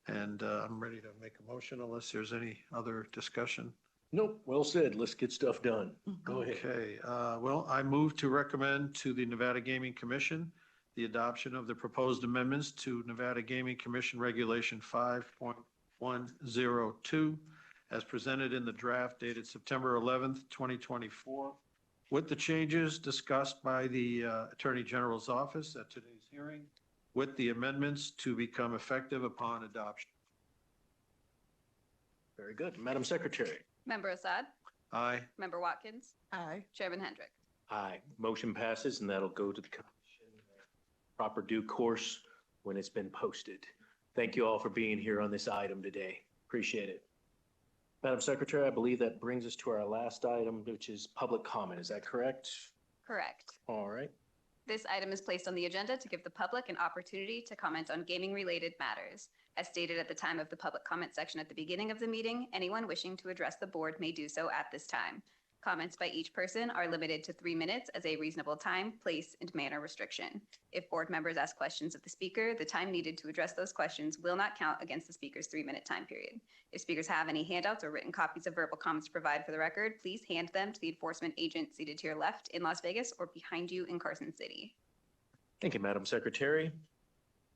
and I'm ready to make a motion unless there's any other discussion. Nope, well said. Let's get stuff done. Go ahead. Okay, well, I move to recommend to the Nevada Gaming Commission the adoption of the proposed amendments to Nevada Gaming Commission Regulation 5.102 as presented in the draft dated September 11th, 2024, with the changes discussed by the Attorney General's office at today's hearing, with the amendments to become effective upon adoption. Very good. Madam Secretary. Member Assad? Aye. Member Watkins? Aye. Chairman Hendrick? Aye. Motion passes, and that'll go to the commission in proper due course when it's been posted. Thank you all for being here on this item today. Appreciate it. Madam Secretary, I believe that brings us to our last item, which is public comment. Is that correct? Correct. All right. This item is placed on the agenda to give the public an opportunity to comment on gaming-related matters. As stated at the time of the public comment section at the beginning of the meeting, anyone wishing to address the board may do so at this time. Comments by each person are limited to 3 minutes as a reasonable time, place, and manner restriction. If board members ask questions of the speaker, the time needed to address those questions will not count against the speaker's 3-minute time period. If speakers have any handouts or written copies of verbal comments to provide for the record, please hand them to the enforcement agent seated to your left in Las Vegas or behind you in Carson City. Thank you, Madam Secretary.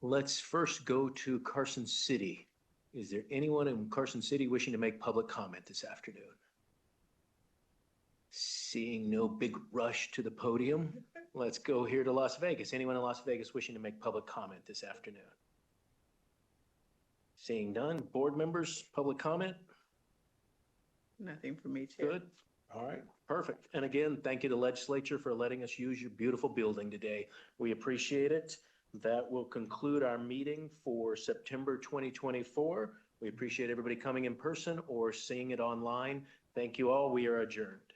Let's first go to Carson City. Is there anyone in Carson City wishing to make public comment this afternoon? Seeing no big rush to the podium, let's go here to Las Vegas. Anyone in Las Vegas wishing to make public comment this afternoon? Seeing none, board members, public comment? Nothing for me, Chair. Good. All right, perfect. And again, thank you to the legislature for letting us use your beautiful building today. We appreciate it. That will conclude our meeting for September 2024. We appreciate everybody coming in person or seeing it online. Thank you all. We are adjourned.